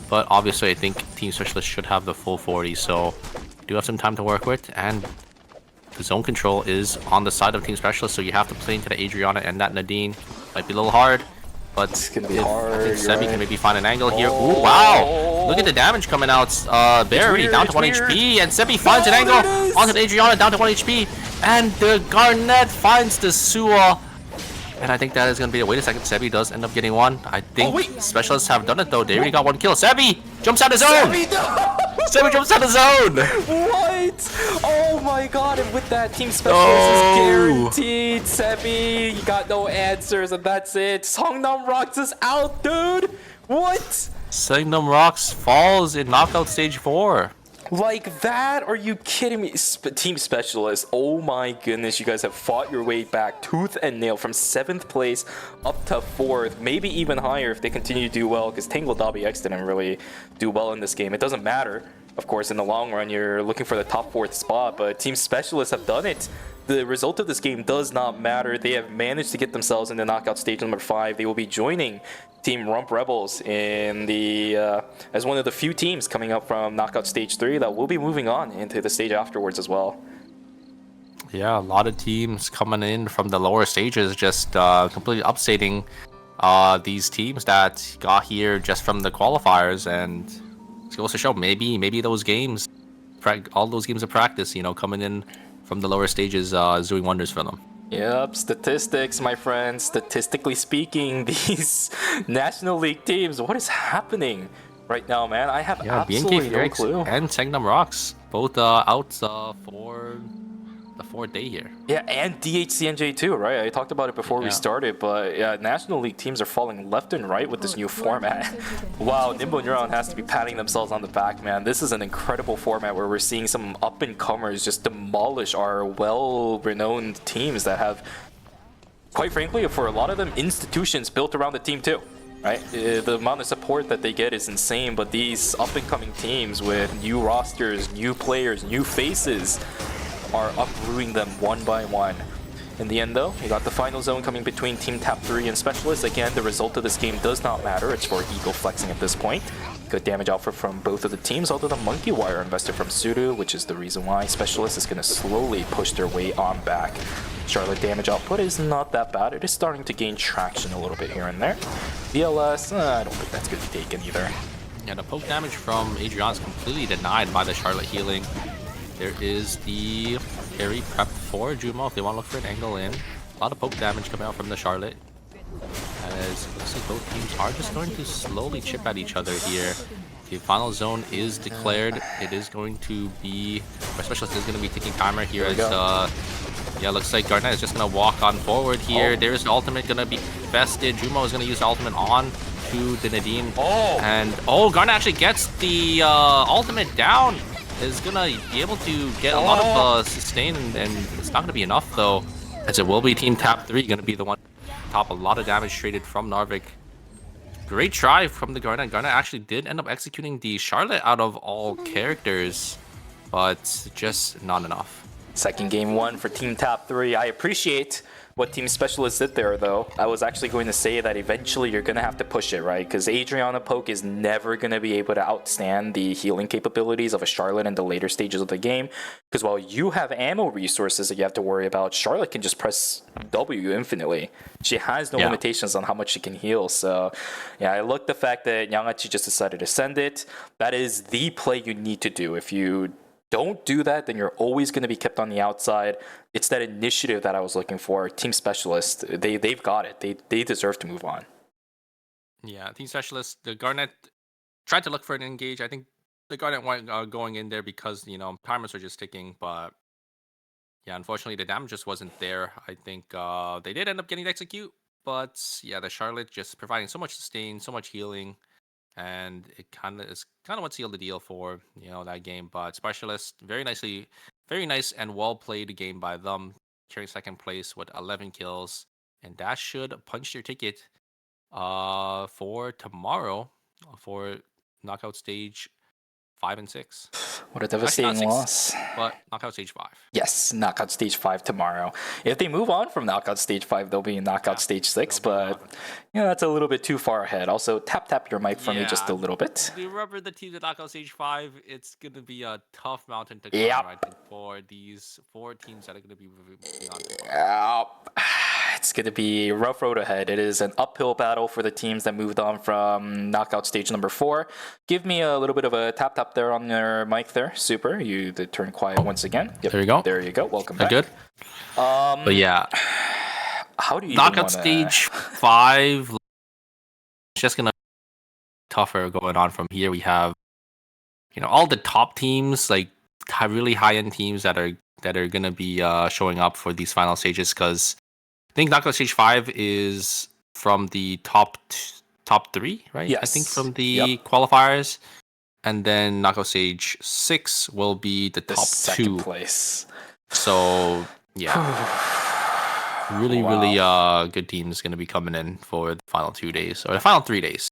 But obviously, I think Team Specialist should have the full 40, so do have some time to work with. And the zone control is on the side of Team Specialist, so you have to play into the Adriana and that Nadine. Might be a little hard, but It's gonna be I hard. think Sebi right? can maybe find an angle here. Ooh, wow! Look at the damage coming out. They're already weird, down to it's 1 weird. HP, and Sebi finds an there angle it is. onto the Adriana, down to 1 HP, and the Garnet finds the Suwa. And I think that is going to be it. Wait a second, Sebi does end up getting one. I think wait. Specialists have done it though. They already got 1 kill. Sebi jumps out of zone! Sebi, no! Sebi jumps out of zone! What? Oh my god, and with that, Team Specialist is guaranteed. Sebi, you got no answers, and that's it. Songnam Rocks is out, dude! What? Songnam Rocks falls in knockout stage 4. Like that? Are you kidding me? Team Specialist, oh my goodness, you guys have fought your way back tooth and nail from 7th place up to 4th, maybe even higher if they continue to do well, because Tangle WX didn't really do well in this game. It doesn't matter. Of course, in the long run, you're looking for the top 4th spot, but Team Specialists have done it. The result of this game does not matter. They have managed to get themselves into knockout stage number 5. They will be joining Team Rump Rebels in the as one of the few teams coming up from knockout stage 3 that will be moving on into the stage afterwards as well. Yeah, a lot of teams coming in from the lower stages, just completely upsetting these teams that got here just from the qualifiers, and it goes to show maybe those games, all those games of practice, you know, coming in from the lower stages is doing wonders for them. Yep, statistics, my friends. Statistically speaking, these National League teams, what is happening right now, man? I have absolutely no clue. And Songnam Rocks both out for the 4th day here. Yeah, and DHCNJ too, right? I talked about it before we started, but yeah, National League teams are falling left and right with this new format. Wow, Nimbo Neuron has to be patting themselves on the back, man. This is an incredible format where we're seeing some up-and-comers just demolish our well-renowned teams that have, quite frankly, for a lot of them, institutions built around the team too. Right? The amount of support that they get is insane, but these up-and-coming teams with new rosters, new players, new faces are uprooting them one by one. In the end though, we got the final zone coming between Team Tap 3 and Specialists. Again, the result of this game does not matter. It's for ego flexing at this point. Good damage output from both of the teams, although the Monkey Wire invested from Sudo, which is the reason why Specialists is going to slowly push their way on back. Charlotte damage output is not that bad. It is starting to gain traction a little bit here and there. VLS, I don't think that's going to be taken either. Yeah, the poke damage from Adriana is completely denied by the Charlotte healing. There is the carry prep for Jumo if they want to look for an angle in. A lot of poke damage coming out from the Charlotte. As it looks like both teams are just going to slowly chip at each other here. The final zone is declared. It is going to be... Our specialist is going to be taking timer here as... yeah, looks like Garnet is just going to walk on forward here. There's the ultimate going to be vested. Jumo is going to use the ultimate on to the Nadine. And, Garnet actually gets the ultimate down. Is going to be able to get a lot of sustain, and it's not going to be enough, though. As it will be Team Tap 3 going to be the one top a lot of damage traded from Narvik. Great try from the Garnet. Garnet actually did end up executing the Charlotte out of all characters, but just not enough. Second game one for Team Top 3. I appreciate what Team Specialist did there, though. I was actually going to say that eventually you're going to have to push it, right? Because Adriana Poke is never going to be able to outstand the healing capabilities of a Charlotte in the later stages of the game. Because while you have ammo resources that you have to worry about, Charlotte can just press W infinitely. She has no limitations on how much she can heal. So, yeah, I like the fact that Yangachi just decided to send it. That is the play you need to do. If you don't do that, then you're always going to be kept on the outside. It's that initiative that I was looking for. Team Specialist, they've got it. They deserve to move on. Yeah, Team Specialist, the Garnet tried to look for an engage. I think the Garnet went going in there because, timers were just ticking. But, yeah, unfortunately, the damage just wasn't there. I think they did end up getting to execute. But, yeah, the Charlotte just providing so much sustain, so much healing. And it kind of what sealed the deal for that game. But Specialist, very nice and well played game by them, carrying second place with 11 kills, and that should punch your ticket for tomorrow for knockout stage 5 and 6. What a devastating loss. But knockout stage 5. Yes, knockout stage 5 tomorrow. If they move on from knockout stage 5, they'll be in knockout stage 6, but that's a little bit too far ahead. Also, tap your mic for me just a little bit. The rubber the team to knockout stage 5, it's going to be a tough mountain to climb, I think, for these 4 teams that are going to be moving on. It's going to be a rough road ahead. It is an uphill battle for the teams that moved on from knockout stage number 4. Give me a little bit of a tap there on your mic there. Super. You did turn quiet once again. Yep. There you go. There you go. Welcome back. Good. But yeah. How do you knockout stage 5? It's just going to be tougher going on from here. We have, all the top teams, like really high-end teams that are going to be showing up for these final stages, because I think knockout stage 5 is from the top 3, right? Yes. I think from the qualifiers. And then knockout stage 6 will be the top second 2 place. So yeah, really good teams going to be coming in for the final 2 days or the final 3 days.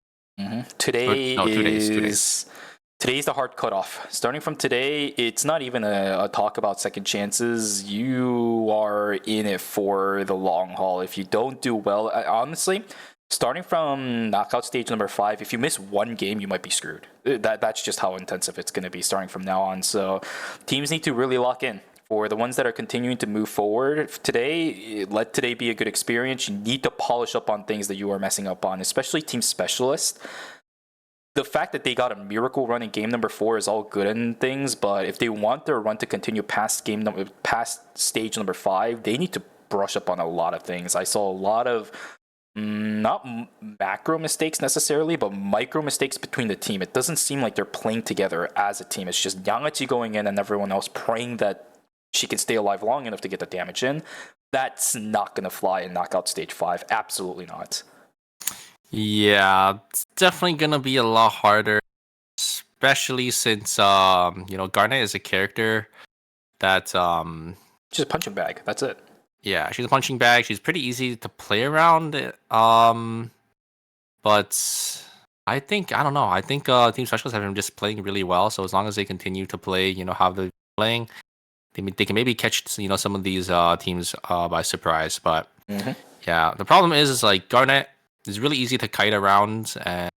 Today 2 days. Today's the hard cutoff. Starting from today, it's not even a talk about second chances. You are in it for the long haul. If you don't do well, honestly, starting from knockout stage number 5, if you miss one game, you might be screwed. That's just how intensive it's going to be starting from now on. So teams need to really lock in. For the ones that are continuing to move forward today, let today be a good experience. You need to polish up on things that you are messing up on, especially Team Specialist. The fact that they got a miracle run in game number 4 is all good and things, but if they want their run to continue past stage number 5, they need to brush up on a lot of things. I saw a lot of not macro mistakes necessarily, but micro mistakes between the team. It doesn't seem like they're playing together as a team. It's just Yangachi going in and everyone else praying that she can stay alive long enough to get the damage in. That's not going to fly in knockout stage 5. Absolutely not. Yeah, it's definitely going to be a lot harder, especially since, Garnet is a character that... She's a punching bag. That's it. Yeah, she's a punching bag. She's pretty easy to play around. But I think Team Specialists have been just playing really well. So as long as they continue to play, how they're playing, they can maybe catch, some of these teams by surprise. But yeah, the problem is like Garnet is really easy to kite around, and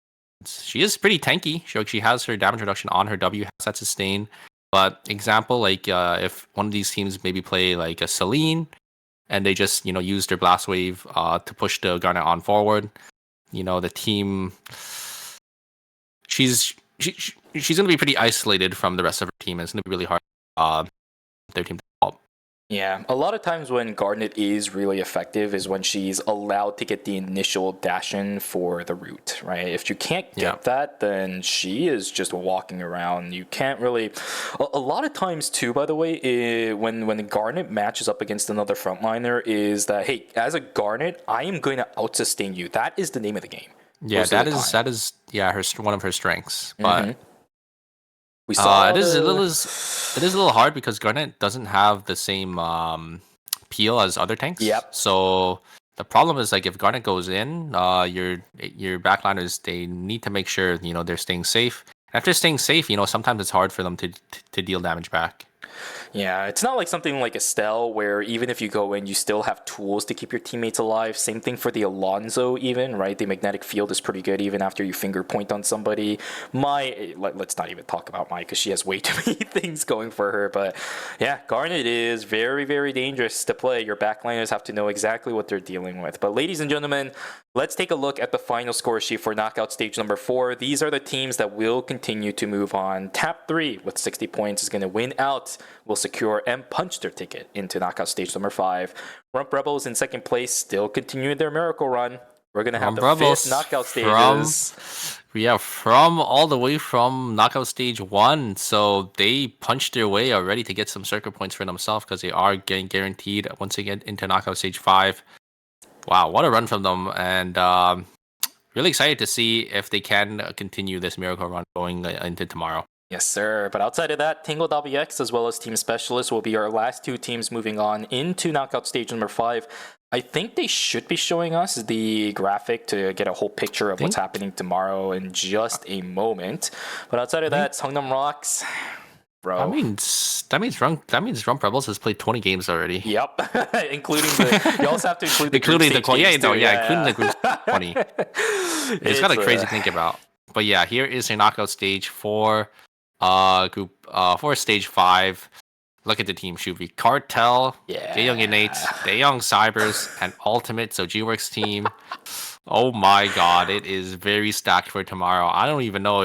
she is pretty tanky. She has her damage reduction on her W, has that sustain. But example, like if one of these teams maybe play like a Celine, and they just, use their blast wave to push the Garnet on forward. The team, she's going to be pretty isolated from the rest of her team. It's going to be really hard their team to help. Yeah, a lot of times when Garnet is really effective is when she's allowed to get the initial dash in for the root, right? If you can't get that, then she is just walking around. You can't really. A lot of times too, by the way, when Garnet matches up against another frontliner, is that hey, as a Garnet, I am going to out sustain you. That is the name of the game. Yeah, most of the that time. is her one of her strengths, but. We saw it is a little hard because Garnet doesn't have the same peel as other tanks. Yep. So the problem is like if Garnet goes in, your backliners they need to make sure they're staying safe. After staying safe, sometimes it's hard for them to deal damage back. Yeah, it's not like something like Estelle where even if you go in, you still have tools to keep your teammates alive. Same thing for the Alonzo even, right? The magnetic field is pretty good even after you finger point on somebody. Let's not even talk about Mai because she has way too many things going for her. But yeah, Garnet is very, very dangerous to play. Your backliners have to know exactly what they're dealing with. But ladies and gentlemen, let's take a look at the final score sheet for knockout stage number 4. These are the teams that will continue to move on. Tap 3 with 60 points is going to win out, will secure and punch their ticket into knockout stage number 5. Rump Rebels in second place, still continuing their miracle run. We're going to have the Rebels 5th knockout stages. From all the way from knockout stage 1. So they punched their way already to get some circuit points for themselves because they are getting guaranteed once again into knockout stage 5. Wow, what a run from them. And really excited to see if they can continue this miracle run going into tomorrow. Yes, sir. But outside of that, Tingle WX as well as Team Specialist will be our last 2 teams moving on into knockout stage number 5. I think they should be showing us the graphic to get a whole picture of what's happening tomorrow in just a moment. But outside of that, Songnam Rocks, bro. That means Rump Rebels has played 20 games already. Yep, including the. You also have to include the including group the stage games too. including the group 20. It's kind of crazy to think about. But yeah, here is a knockout stage for for stage 5. Look at the team Shuvi. Cartel, Jaeyoung Innate, Daeyoung Cybers, and Ultimate, so G-Works team. Oh my god, it is very stacked for tomorrow. I don't even know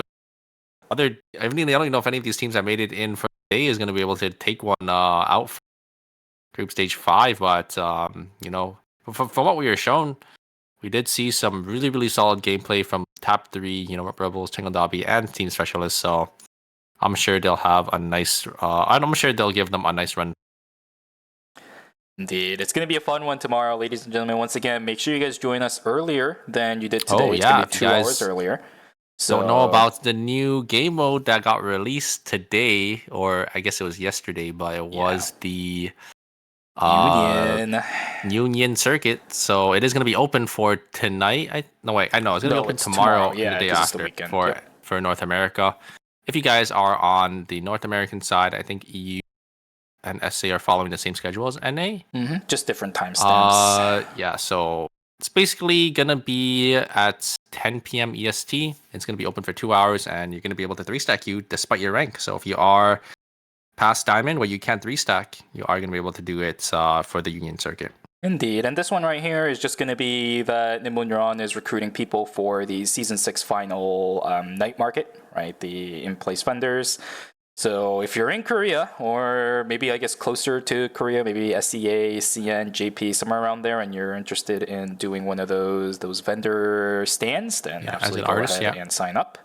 I don't even know if any of these teams that made it in for today is going to be able to take one out for group stage 5, but from what we were shown, we did see some really, really solid gameplay from Tap 3, Rebels, Tingle Dobby, and Team Specialists, so I'm sure they'll have a nice I'm sure they'll give them a nice run. Indeed. It's going to be a fun one tomorrow, ladies and gentlemen. Once again, make sure you guys join us earlier than you did today. It's going to be 2 hours earlier. So don't know about the new game mode that got released today, or I guess it was yesterday, but it was the Union circuit. So it is going to be open for tonight. It's going to be open tomorrow and the day after for North America. If you guys are on the North American side, I think EU and SA are following the same schedule as NA. Just different timestamps. Yeah, so it's basically going to be at 10 p.m. EST. It's going to be open for 2 hours, and you're going to be able to 3-stack you despite your rank. So if you are past Diamond, where you can't 3-stack, you are going to be able to do it for the Union circuit. Indeed, and this one right here is just going to be that Nimunron is recruiting people for the Season 6 final night market, right? The in-place vendors. So if you're in Korea, or maybe I guess closer to Korea, maybe SEA, CN, JP, somewhere around there, and you're interested in doing one of those vendor stands, then absolutely go ahead and sign up.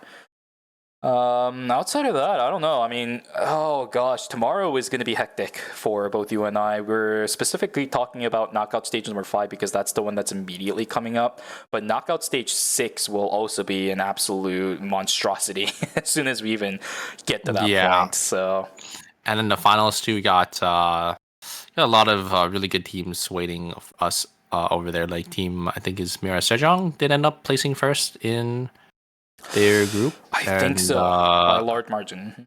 Outside of that, I don't know. I mean, oh gosh, tomorrow is going to be hectic for both you and I. We're specifically talking about knockout stage number 5 because that's the one that's immediately coming up. But knockout stage 6 will also be an absolute monstrosity as soon as we even get to that point. So, and then the finals too got a lot of really good teams waiting us over there. Like team, I think is Mira Sejong did end up placing first in their group. I think so, by a large margin.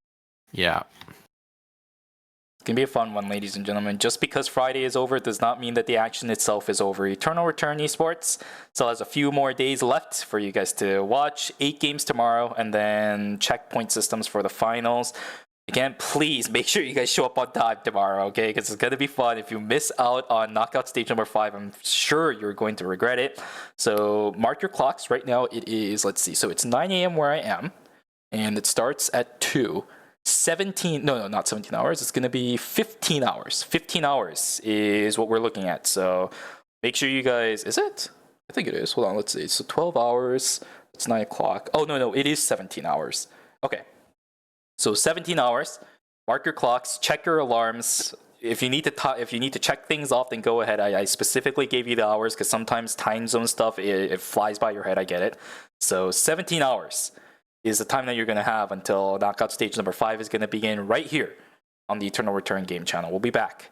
Yeah. It's going to be a fun one, ladies and gentlemen. Just because Friday is over does not mean that the action itself is over. Eternal Return Esports still has a few more days left for you guys to watch. 8 games tomorrow, and then checkpoint systems for the finals. Again, please make sure you guys show up on time tomorrow, okay? Because it's going to be fun. If you miss out on knockout stage number 5, I'm sure you're going to regret it. So mark your clocks. Right now it is, let's see, so it's 9 a.m. where I am, and it starts at 2. 17, no, not 17 hours. It's going to be 15 hours. 15 hours is what we're looking at. So make sure you guys, is it? I think it is. Hold on, let's see. So 12 hours, it's 9 o'clock. Oh, no, it is 17 hours. Okay. So 17 hours. Mark your clocks, check your alarms. If you need to check things off, then go ahead. I specifically gave you the hours because sometimes time zone stuff, it flies by your head. I get it. So 17 hours is the time that you're going to have until knockout stage number 5 is going to begin right here on the Eternal Return game channel. We'll be back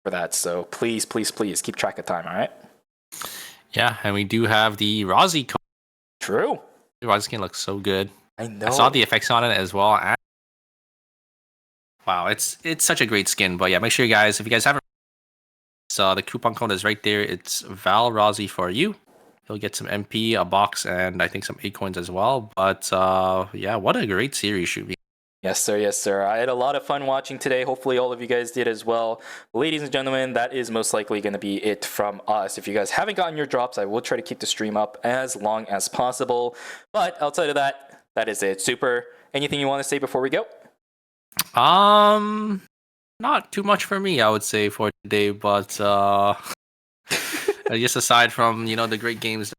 for that. So please keep track of time, all right? Yeah, and we do have the Rozzy code. True. The Rozzy skin looks so good. I know. I saw the effects on it as well. And wow, it's such a great skin. But yeah, make sure you guys, if you guys haven't, so the coupon code is right there. It's Val Rozzy for you. You'll get some MP, a box, and I think some 8 coins as well. But yeah, what a great series should be. Yes, sir. Yes, sir. I had a lot of fun watching today. Hopefully all of you guys did as well. Ladies and gentlemen, that is most likely going to be it from us. If you guys haven't gotten your drops, I will try to keep the stream up as long as possible. But outside of that, that is it. Super. Anything you want to say before we go? Not too much for me, I would say, for today. But just aside from, the great games that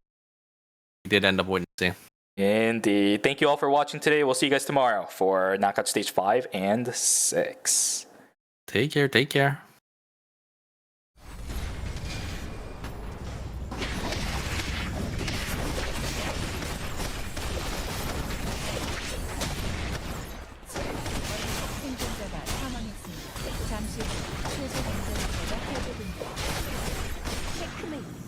we did end up witnessing. Indeed. Thank you all for watching today. We'll see you guys tomorrow for Knockout Stage 5 and 6. Take care. Take care. 생존자가 사망했습니다. 잠시 후 최종 안전지대가 해제됩니다. 체크메이트.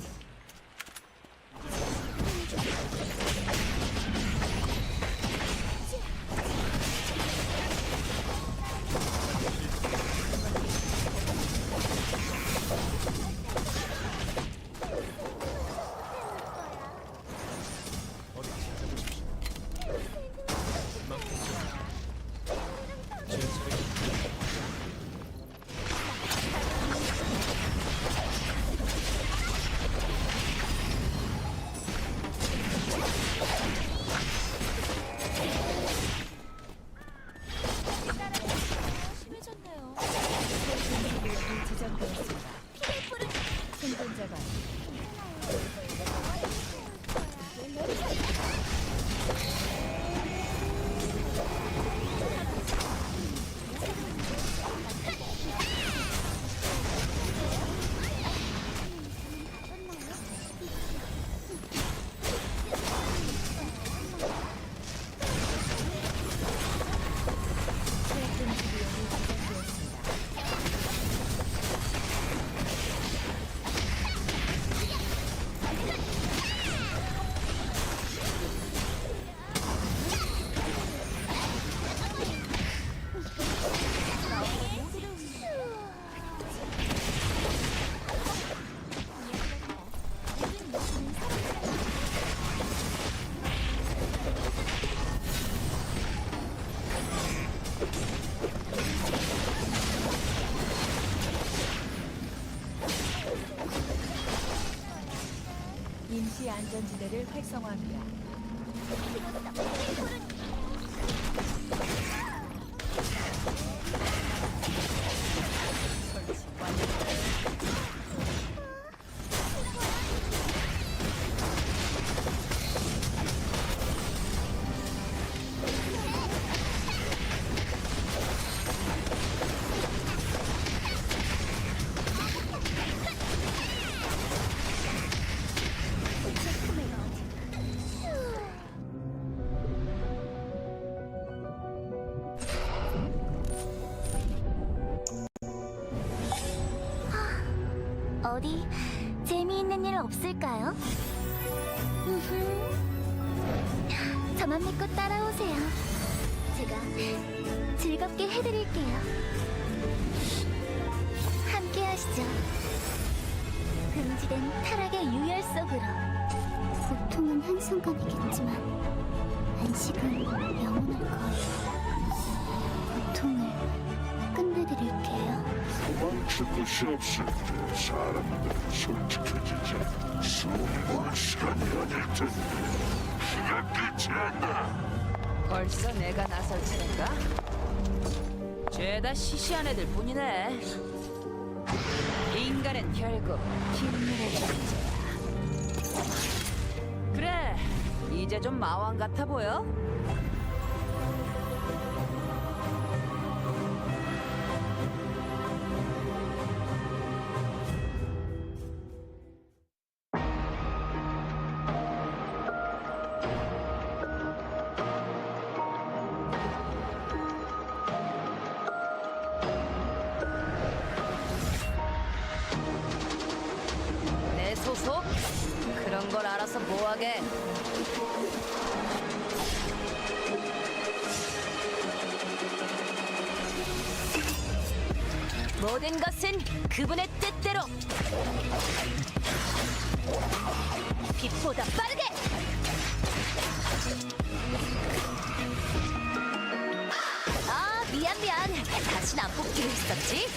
심해졌네요. 지정되었습니다. 생존자가 임시 안전지대를 활성화합니다. 설치 완료. 어디 재미있는 일 없을까요? 저만 믿고 따라오세요. 제가 즐겁게 해드릴게요. 함께 하시죠. 금지된 타락의 유혈 속으로. 고통은 한순간이겠지만 안식은 영원할 거예요. 고통을 끝내드릴게요. 도망칠 곳이 없을 때 사람들은 솔직해지자. 숨을 시간이 아닐 텐데. 시간 끝이 않나. 벌써 내가 나설 차례인가? 죄다 시시한 애들 뿐이네. 인간은 결국 힘의 존재야. 그래, 이제 좀 마왕 같아 보여? 내 소속? 그런 걸 알아서 뭐하게. 모든 것은 그분의 뜻대로. 빛보다 빠르게. 아, 미안. 다신 안 뽑기로 했었지?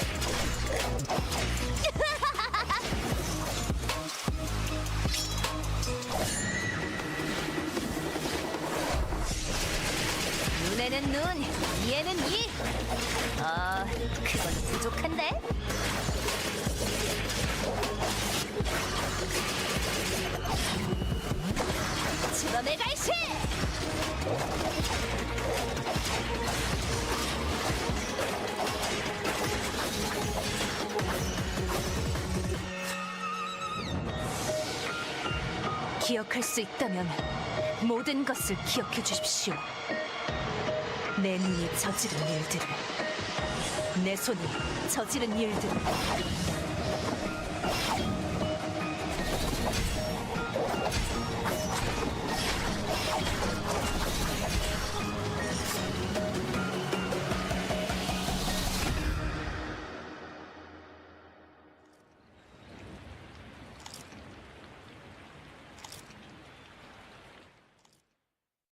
눈에는 눈, 이에는 이. 그건 부족한데? 집어내 갈시! 기억할 수 있다면 모든 것을 기억해 주십시오. 내 눈이 저지른 일들을, 내 손이 저지른 일들을.